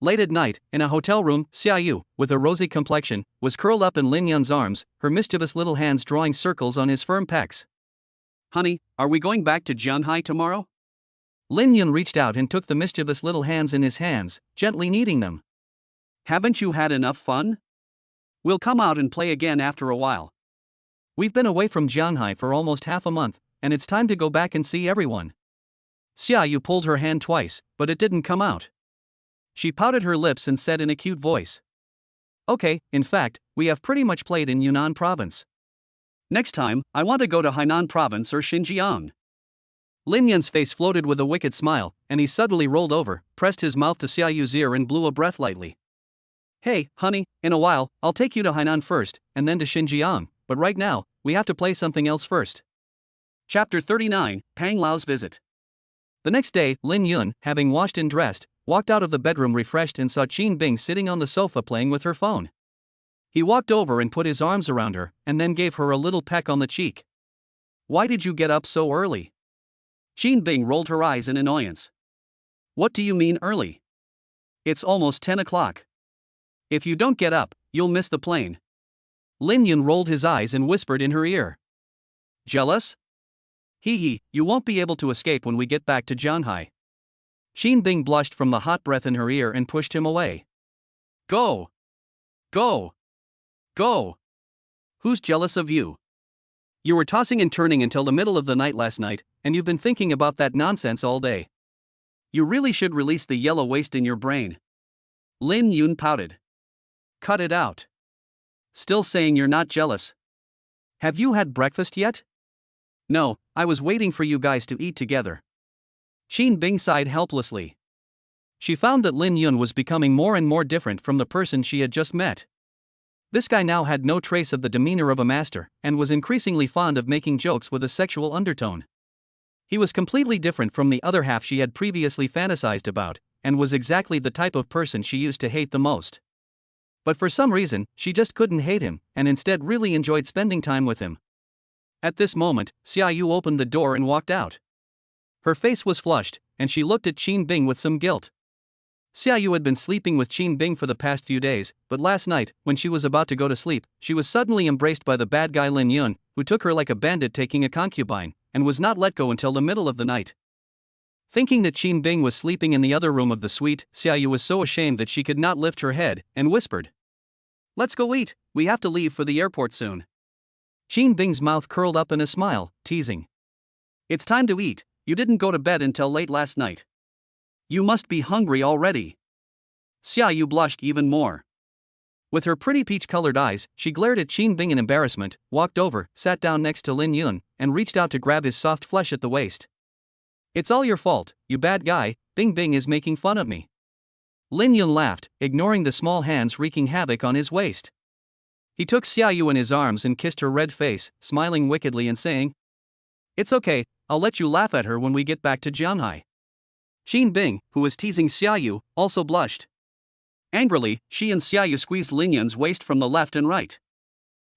Late at night, in a hotel room, Xia Yu, with a rosy complexion, was curled up in Lin Yun's arms, her mischievous little hands drawing circles on his firm pecs. Honey, are we going back to Jianghai tomorrow? Lin Yun reached out and took the mischievous little hands in his hands, gently kneading them. Haven't you had enough fun? We'll come out and play again after a while. We've been away from Jianghai for almost half a month, and it's time to go back and see everyone. Xia Yu pulled her hand twice, but it didn't come out. She pouted her lips and said in a cute voice. Okay, in fact, we have pretty much played in Yunnan province. Next time, I want to go to Hainan province or Xinjiang. Lin Yun's face floated with a wicked smile, and he suddenly rolled over, pressed his mouth to Xia Yu's ear and blew a breath lightly. Hey, honey, in a while, I'll take you to Hainan first, and then to Xinjiang, but right now, we have to play something else first. Chapter 39, Pang Lao's Visit. The next day, Lin Yun, having washed and dressed, walked out of the bedroom refreshed and saw Qin Bing sitting on the sofa playing with her phone. He walked over and put his arms around her, and then gave her a little peck on the cheek. "Why did you get up so early?" Qin Bing rolled her eyes in annoyance. "What do you mean early? It's almost 10 o'clock. If you don't get up, you'll miss the plane." Lin Yun rolled his eyes and whispered in her ear. "Jealous? Hee hee, you won't be able to escape when we get back to Jianghai." Qin Bing blushed from the hot breath in her ear and pushed him away. "Go! Go! Go! Who's jealous of you? You were tossing and turning until the middle of the night last night, and you've been thinking about that nonsense all day. You really should release the yellow waste in your brain." Lin Yun pouted. "Cut it out. Still saying you're not jealous? Have you had breakfast yet?" "No, I was waiting for you guys to eat together." Qin Bing sighed helplessly. She found that Lin Yun was becoming more and more different from the person she had just met. This guy now had no trace of the demeanor of a master, and was increasingly fond of making jokes with a sexual undertone. He was completely different from the other half she had previously fantasized about, and was exactly the type of person she used to hate the most. But for some reason, she just couldn't hate him, and instead really enjoyed spending time with him. At this moment, Xia Yu opened the door and walked out. Her face was flushed, and she looked at Qin Bing with some guilt. Xia Yu had been sleeping with Qin Bing for the past few days, but last night, when she was about to go to sleep, she was suddenly embraced by the bad guy Lin Yun, who took her like a bandit taking a concubine, and was not let go until the middle of the night. Thinking that Qin Bing was sleeping in the other room of the suite, Xia Yu was so ashamed that she could not lift her head, and whispered, "Let's go eat, we have to leave for the airport soon." Qin Bing's mouth curled up in a smile, teasing. "It's time to eat, you didn't go to bed until late last night. You must be hungry already." Xia Yu blushed even more. With her pretty peach-colored eyes, she glared at Qin Bing in embarrassment, walked over, sat down next to Lin Yun, and reached out to grab his soft flesh at the waist. "It's all your fault, you bad guy, Bing Bing is making fun of me." Lin Yun laughed, ignoring the small hands wreaking havoc on his waist. He took Xia Yu in his arms and kissed her red face, smiling wickedly and saying, "It's okay, I'll let you laugh at her when we get back to Jianghai." Qin Bing, who was teasing Xia Yu, also blushed. Angrily, she and Xia Yu squeezed Lin Yun's waist from the left and right.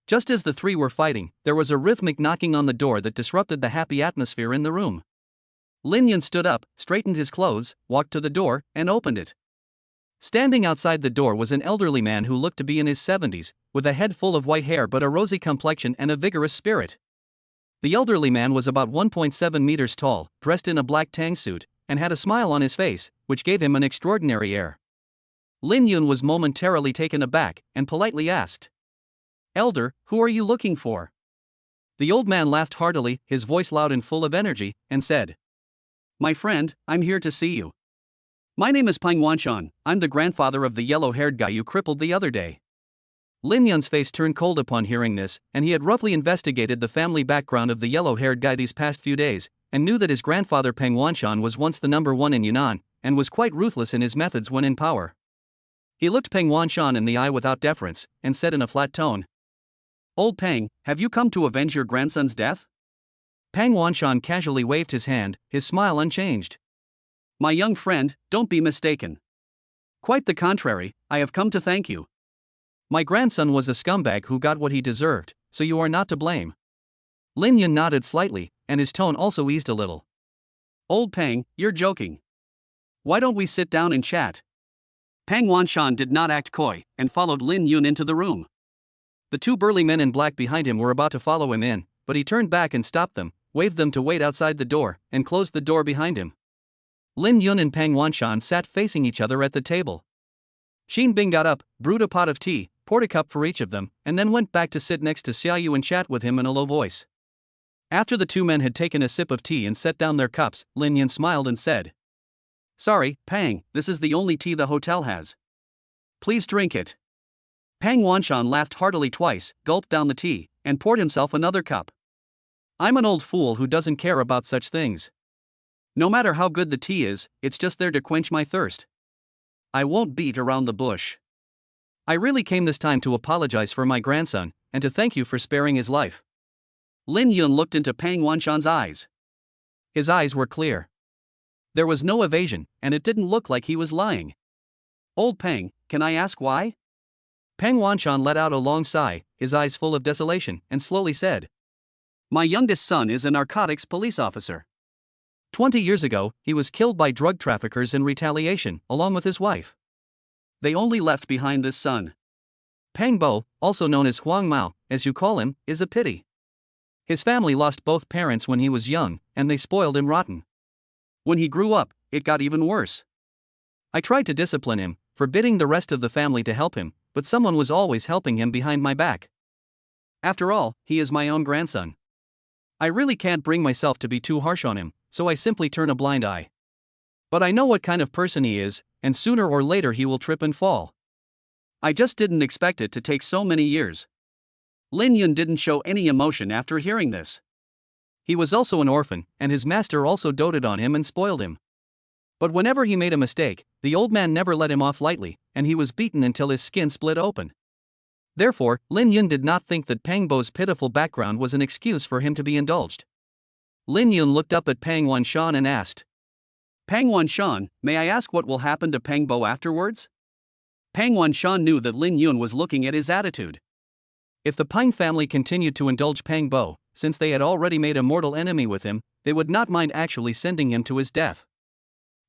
Just as the three were fighting, there was a rhythmic knocking on the door that disrupted the happy atmosphere in the room. Lin Yun stood up, straightened his clothes, walked to the door, and opened it. Standing outside the door was an elderly man who looked to be in his 70s, with a head full of white hair but a rosy complexion and a vigorous spirit. The elderly man was about 1.7 meters tall, dressed in a black tang suit, and had a smile on his face, which gave him an extraordinary air. Lin Yun was momentarily taken aback, and politely asked, "Elder, who are you looking for?" The old man laughed heartily, his voice loud and full of energy, and said, "My friend, I'm here to see you. My name is Pang Wanshan, I'm the grandfather of the yellow-haired guy you crippled the other day." Lin Yun's face turned cold upon hearing this, and he had roughly investigated the family background of the yellow-haired guy these past few days, and knew that his grandfather Pang Wanshan was once the number one in Yunnan, and was quite ruthless in his methods when in power. He looked Pang Wanshan in the eye without deference, and said in a flat tone, "Old Pang, have you come to avenge your grandson's death?" Pang Wanshan casually waved his hand, his smile unchanged. "My young friend, don't be mistaken. Quite the contrary, I have come to thank you. My grandson was a scumbag who got what he deserved, so you are not to blame." Lin Yun nodded slightly, and his tone also eased a little. "Old Pang, you're joking. Why don't we sit down and chat?" Pang Wanshan did not act coy, and followed Lin Yun into the room. The two burly men in black behind him were about to follow him in, but he turned back and stopped them, waved them to wait outside the door, and closed the door behind him. Lin Yun and Pang Wanshan sat facing each other at the table. Qin Bing got up, brewed a pot of tea, poured a cup for each of them, and then went back to sit next to Xia Yu and chat with him in a low voice. After the two men had taken a sip of tea and set down their cups, Lin Yun smiled and said, "Sorry, Pang, this is the only tea the hotel has. Please drink it." Pang Wanshan laughed heartily twice, gulped down the tea, and poured himself another cup. "I'm an old fool who doesn't care about such things. No matter how good the tea is, it's just there to quench my thirst. I won't beat around the bush. I really came this time to apologize for my grandson, and to thank you for sparing his life. Lin Yun looked into Pang Wanshan's eyes. His eyes were clear. There was no evasion, and it didn't look like he was lying. Old Pang, can I ask why? Pang Wanshan let out a long sigh, his eyes full of desolation, and slowly said, My youngest son is a narcotics police officer. 20 years ago, he was killed by drug traffickers in retaliation, along with his wife. They only left behind this son. Pang Bo, also known as Huang Mao, as you call him, is a pity. His family lost both parents when he was young, and they spoiled him rotten. When he grew up, it got even worse. I tried to discipline him, forbidding the rest of the family to help him, but someone was always helping him behind my back. After all, he is my own grandson. I really can't bring myself to be too harsh on him, so I simply turn a blind eye. But I know what kind of person he is, and sooner or later he will trip and fall. I just didn't expect it to take so many years. Lin Yun didn't show any emotion after hearing this. He was also an orphan, and his master also doted on him and spoiled him. But whenever he made a mistake, the old man never let him off lightly, and he was beaten until his skin split open. Therefore, Lin Yun did not think that Pang Bo's pitiful background was an excuse for him to be indulged. Lin Yun looked up at Pang Wanshan and asked, Pang Wanshan, may I ask what will happen to Pang Bo afterwards? Pang Wanshan knew that Lin Yun was looking at his attitude. If the Pang family continued to indulge Pang Bo, since they had already made a mortal enemy with him, they would not mind actually sending him to his death.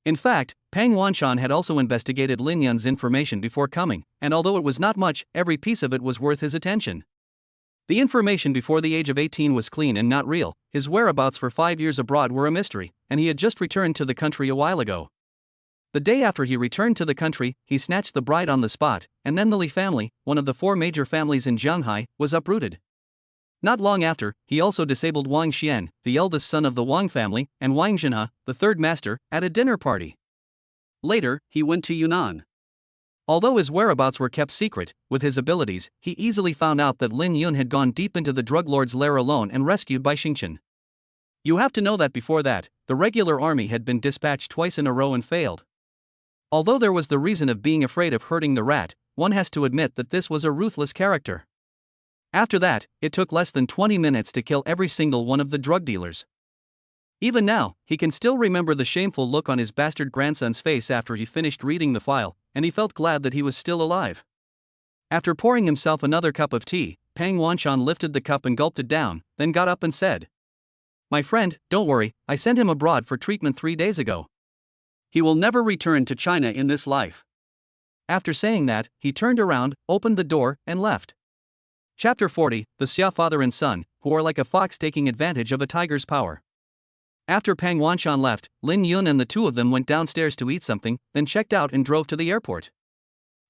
In fact, Pang Wanshan had also investigated Lin Yun's information before coming, and although it was not much, every piece of it was worth his attention. The information before the age of 18 was clean and not real, his whereabouts for 5 years abroad were a mystery, and he had just returned to the country a while ago. The day after he returned to the country, he snatched the bride on the spot, and then the Li family, one of the 4 major families in Jianghai, was uprooted. Not long after, he also disabled Wang Xian, the eldest son of the Wang family, and Wang Jianghai, the third master, at a dinner party. Later, he went to Yunnan. Although his whereabouts were kept secret, with his abilities, he easily found out that Lin Yun had gone deep into the drug lord's lair alone and rescued by Xingchen. You have to know that before that, the regular army had been dispatched twice in a row and failed. Although there was the reason of being afraid of hurting the rat, one has to admit that this was a ruthless character. After that, it took less than 20 minutes to kill every single one of the drug dealers. Even now, he can still remember the shameful look on his bastard grandson's face after he finished reading the file, and he felt glad that he was still alive. After pouring himself another cup of tea, Pang Wanshan lifted the cup and gulped it down, then got up and said, My friend, don't worry, I sent him abroad for treatment 3 days ago. He will never return to China in this life. After saying that, he turned around, opened the door, and left. Chapter 40, The Xia father and son, who are like a fox taking advantage of a tiger's power. After Pang Wanshan left, Lin Yun and the two of them went downstairs to eat something, then checked out and drove to the airport.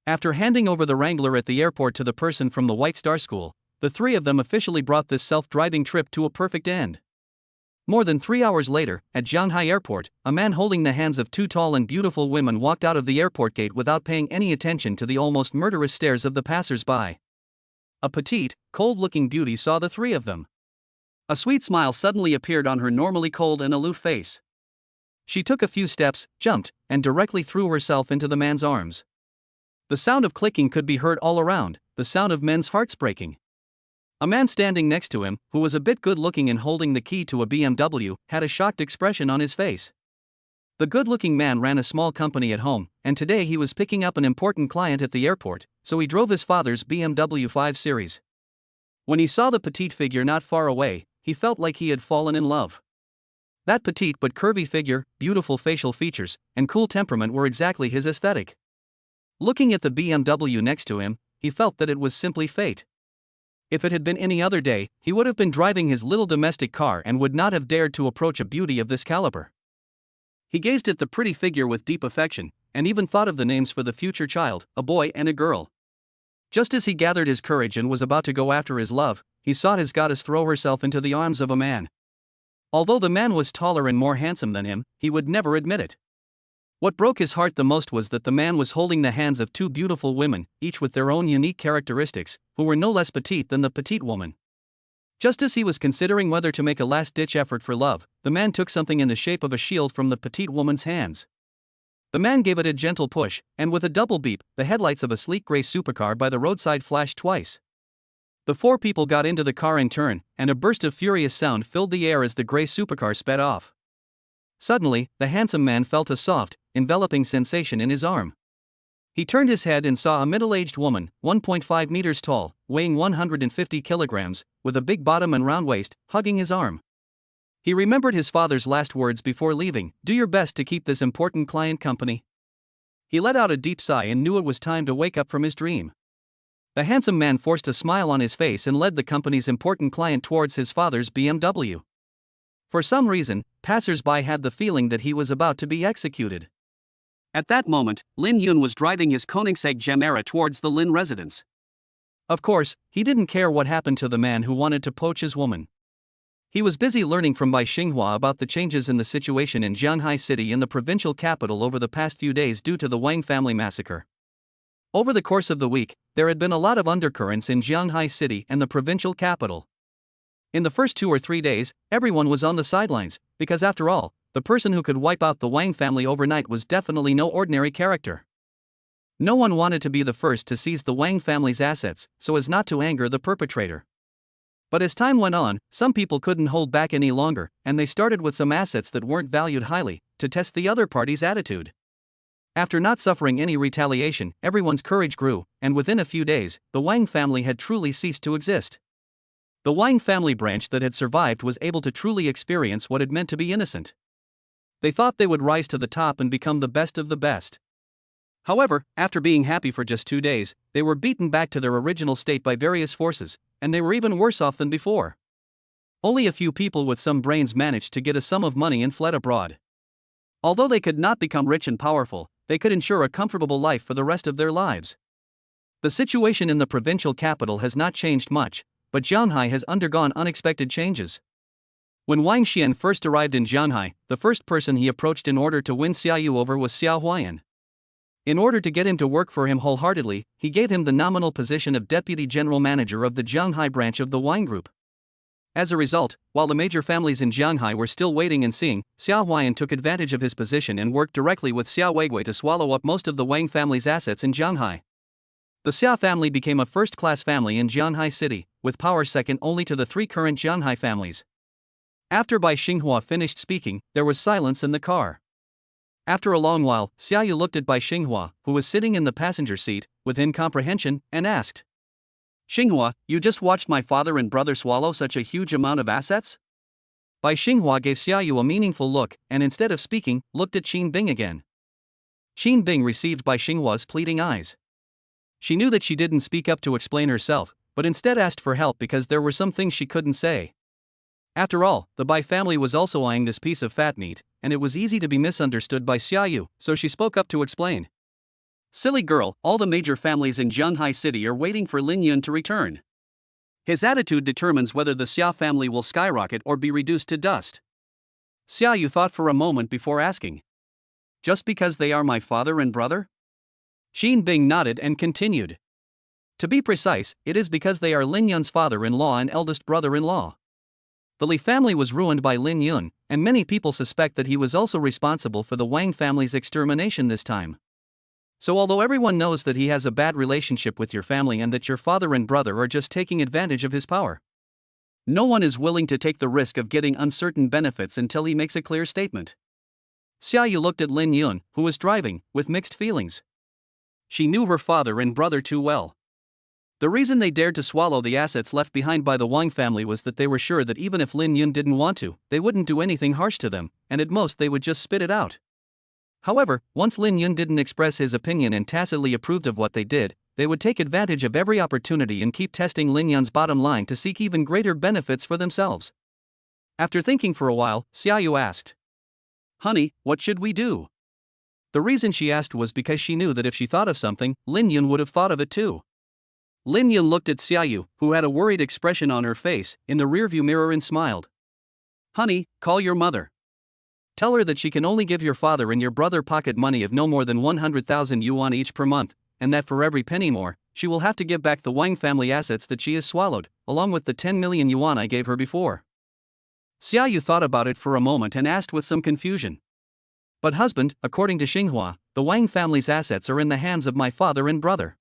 After handing over the Wrangler at the airport to the person from the White Star School, the three of them officially brought this self-driving trip to a perfect end. More than 3 hours later, at Jianghai Airport, a man holding the hands of 2 tall and beautiful women walked out of the airport gate without paying any attention to the almost murderous stares of the passers-by. A petite, cold-looking beauty saw the three of them. A sweet smile suddenly appeared on her normally cold and aloof face. She took a few steps, jumped, and directly threw herself into the man's arms. The sound of clicking could be heard all around, the sound of men's hearts breaking. A man standing next to him, who was a bit good-looking and holding the key to a BMW, had a shocked expression on his face. The good-looking man ran a small company at home, and today he was picking up an important client at the airport, so he drove his father's BMW 5 Series. When he saw the petite figure not far away, he felt like he had fallen in love. That petite but curvy figure, beautiful facial features, and cool temperament were exactly his aesthetic. Looking at the BMW next to him, he felt that it was simply fate. If it had been any other day, he would have been driving his little domestic car and would not have dared to approach a beauty of this caliber. He gazed at the pretty figure with deep affection, and even thought of the names for the future child, a boy and a girl. Just as he gathered his courage and was about to go after his love, he saw his goddess throw herself into the arms of a man. Although the man was taller and more handsome than him, he would never admit it. What broke his heart the most was that the man was holding the hands of 2 beautiful women, each with their own unique characteristics, who were no less petite than the petite woman. Just as he was considering whether to make a last-ditch effort for love, the man took something in the shape of a shield from the petite woman's hands. The man gave it a gentle push, and with a double beep, the headlights of a sleek gray supercar by the roadside flashed twice. The four people got into the car in turn, and a burst of furious sound filled the air as the gray supercar sped off. Suddenly, the handsome man felt a soft, enveloping sensation in his arm. He turned his head and saw a middle-aged woman, 1.5 meters tall, weighing 150 kilograms, with a big bottom and round waist, hugging his arm. He remembered his father's last words before leaving: "Do your best to keep this important client company." He let out a deep sigh and knew it was time to wake up from his dream. The handsome man forced a smile on his face and led the company's important client towards his father's BMW. For some reason, passers-by had the feeling that he was about to be executed. At that moment, Lin Yun was driving his Koenigsegg Gemera towards the Lin residence. Of course, he didn't care what happened to the man who wanted to poach his woman. He was busy learning from Bai Xinghua about the changes in the situation in Jianghai City in the provincial capital over the past few days due to the Wang Family massacre. Over the course of the week, there had been a lot of undercurrents in Jianghai City and the provincial capital. In the first 2 or 3 days, everyone was on the sidelines, because after all, the person who could wipe out the Wang family overnight was definitely no ordinary character. No one wanted to be the first to seize the Wang family's assets, so as not to anger the perpetrator. But as time went on, some people couldn't hold back any longer, and they started with some assets that weren't valued highly, to test the other party's attitude. After not suffering any retaliation, everyone's courage grew, and within a few days, the Wang family had truly ceased to exist. The Wang family branch that had survived was able to truly experience what it meant to be innocent. They thought they would rise to the top and become the best of the best. However, after being happy for just 2 days, they were beaten back to their original state by various forces, and they were even worse off than before. Only a few people with some brains managed to get a sum of money and fled abroad. Although they could not become rich and powerful, they could ensure a comfortable life for the rest of their lives. The situation in the provincial capital has not changed much, but Jianghai has undergone unexpected changes. When Wang Xian first arrived in Jianghai, the first person he approached in order to win Xia Yu over was Xia Huayan. In order to get him to work for him wholeheartedly, he gave him the nominal position of deputy general manager of the Jianghai branch of the Wang Group. As a result, while the major families in Jianghai were still waiting and seeing, Xia Huayan took advantage of his position and worked directly with Xia Weigui to swallow up most of the Wang family's assets in Jianghai. The Xia family became a first-class family in Jianghai City, with power second only to the 3 current Jianghai families. After Bai Xinghua finished speaking, there was silence in the car. After a long while, Xia Yu looked at Bai Xinghua, who was sitting in the passenger seat, with incomprehension, and asked, "Xinghua, you just watched my father and brother swallow such a huge amount of assets?" Bai Xinghua gave Xia Yu a meaningful look, and instead of speaking, looked at Qin Bing again. Qin Bing received Bai Xinghua's pleading eyes. She knew that she didn't speak up to explain herself, but instead asked for help because there were some things she couldn't say. After all, the Bai family was also eyeing this piece of fat meat, and it was easy to be misunderstood by Xia Yu, so she spoke up to explain. "Silly girl, all the major families in Jianghai City are waiting for Lin Yun to return. His attitude determines whether the Xia family will skyrocket or be reduced to dust." Xia Yu thought for a moment before asking, "Just because they are my father and brother?" Qin Bing nodded and continued. "To be precise, it is because they are Lin Yun's father-in-law and eldest brother-in-law. The Li family was ruined by Lin Yun, and many people suspect that he was also responsible for the Wang family's extermination this time. So although everyone knows that he has a bad relationship with your family and that your father and brother are just taking advantage of his power, no one is willing to take the risk of getting uncertain benefits until he makes a clear statement." Xia Yu looked at Lin Yun, who was driving, with mixed feelings. She knew her father and brother too well. The reason they dared to swallow the assets left behind by the Wang family was that they were sure that even if Lin Yun didn't want to, they wouldn't do anything harsh to them, and at most they would just spit it out. However, once Lin Yun didn't express his opinion and tacitly approved of what they did, they would take advantage of every opportunity and keep testing Lin Yun's bottom line to seek even greater benefits for themselves. After thinking for a while, Xia Yu asked, "Honey, what should we do?" The reason she asked was because she knew that if she thought of something, Lin Yun would have thought of it too. Lin Yun looked at Xia Yu, who had a worried expression on her face, in the rearview mirror and smiled. "Honey, call your mother. Tell her that she can only give your father and your brother pocket money of no more than 100,000 yuan each per month, and that for every penny more, she will have to give back the Wang family assets that she has swallowed, along with the 10 million yuan I gave her before." Xia Yu thought about it for a moment and asked with some confusion, "But husband, according to Xinghua, the Wang family's assets are in the hands of my father and brother.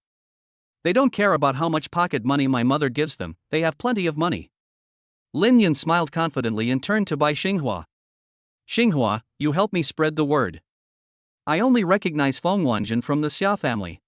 They don't care about how much pocket money my mother gives them, they have plenty of money. Lin Yan smiled confidently and turned to Bai Xinghua. Xinghua, you help me spread the word. I only recognize Feng Wanjun from the Xia family.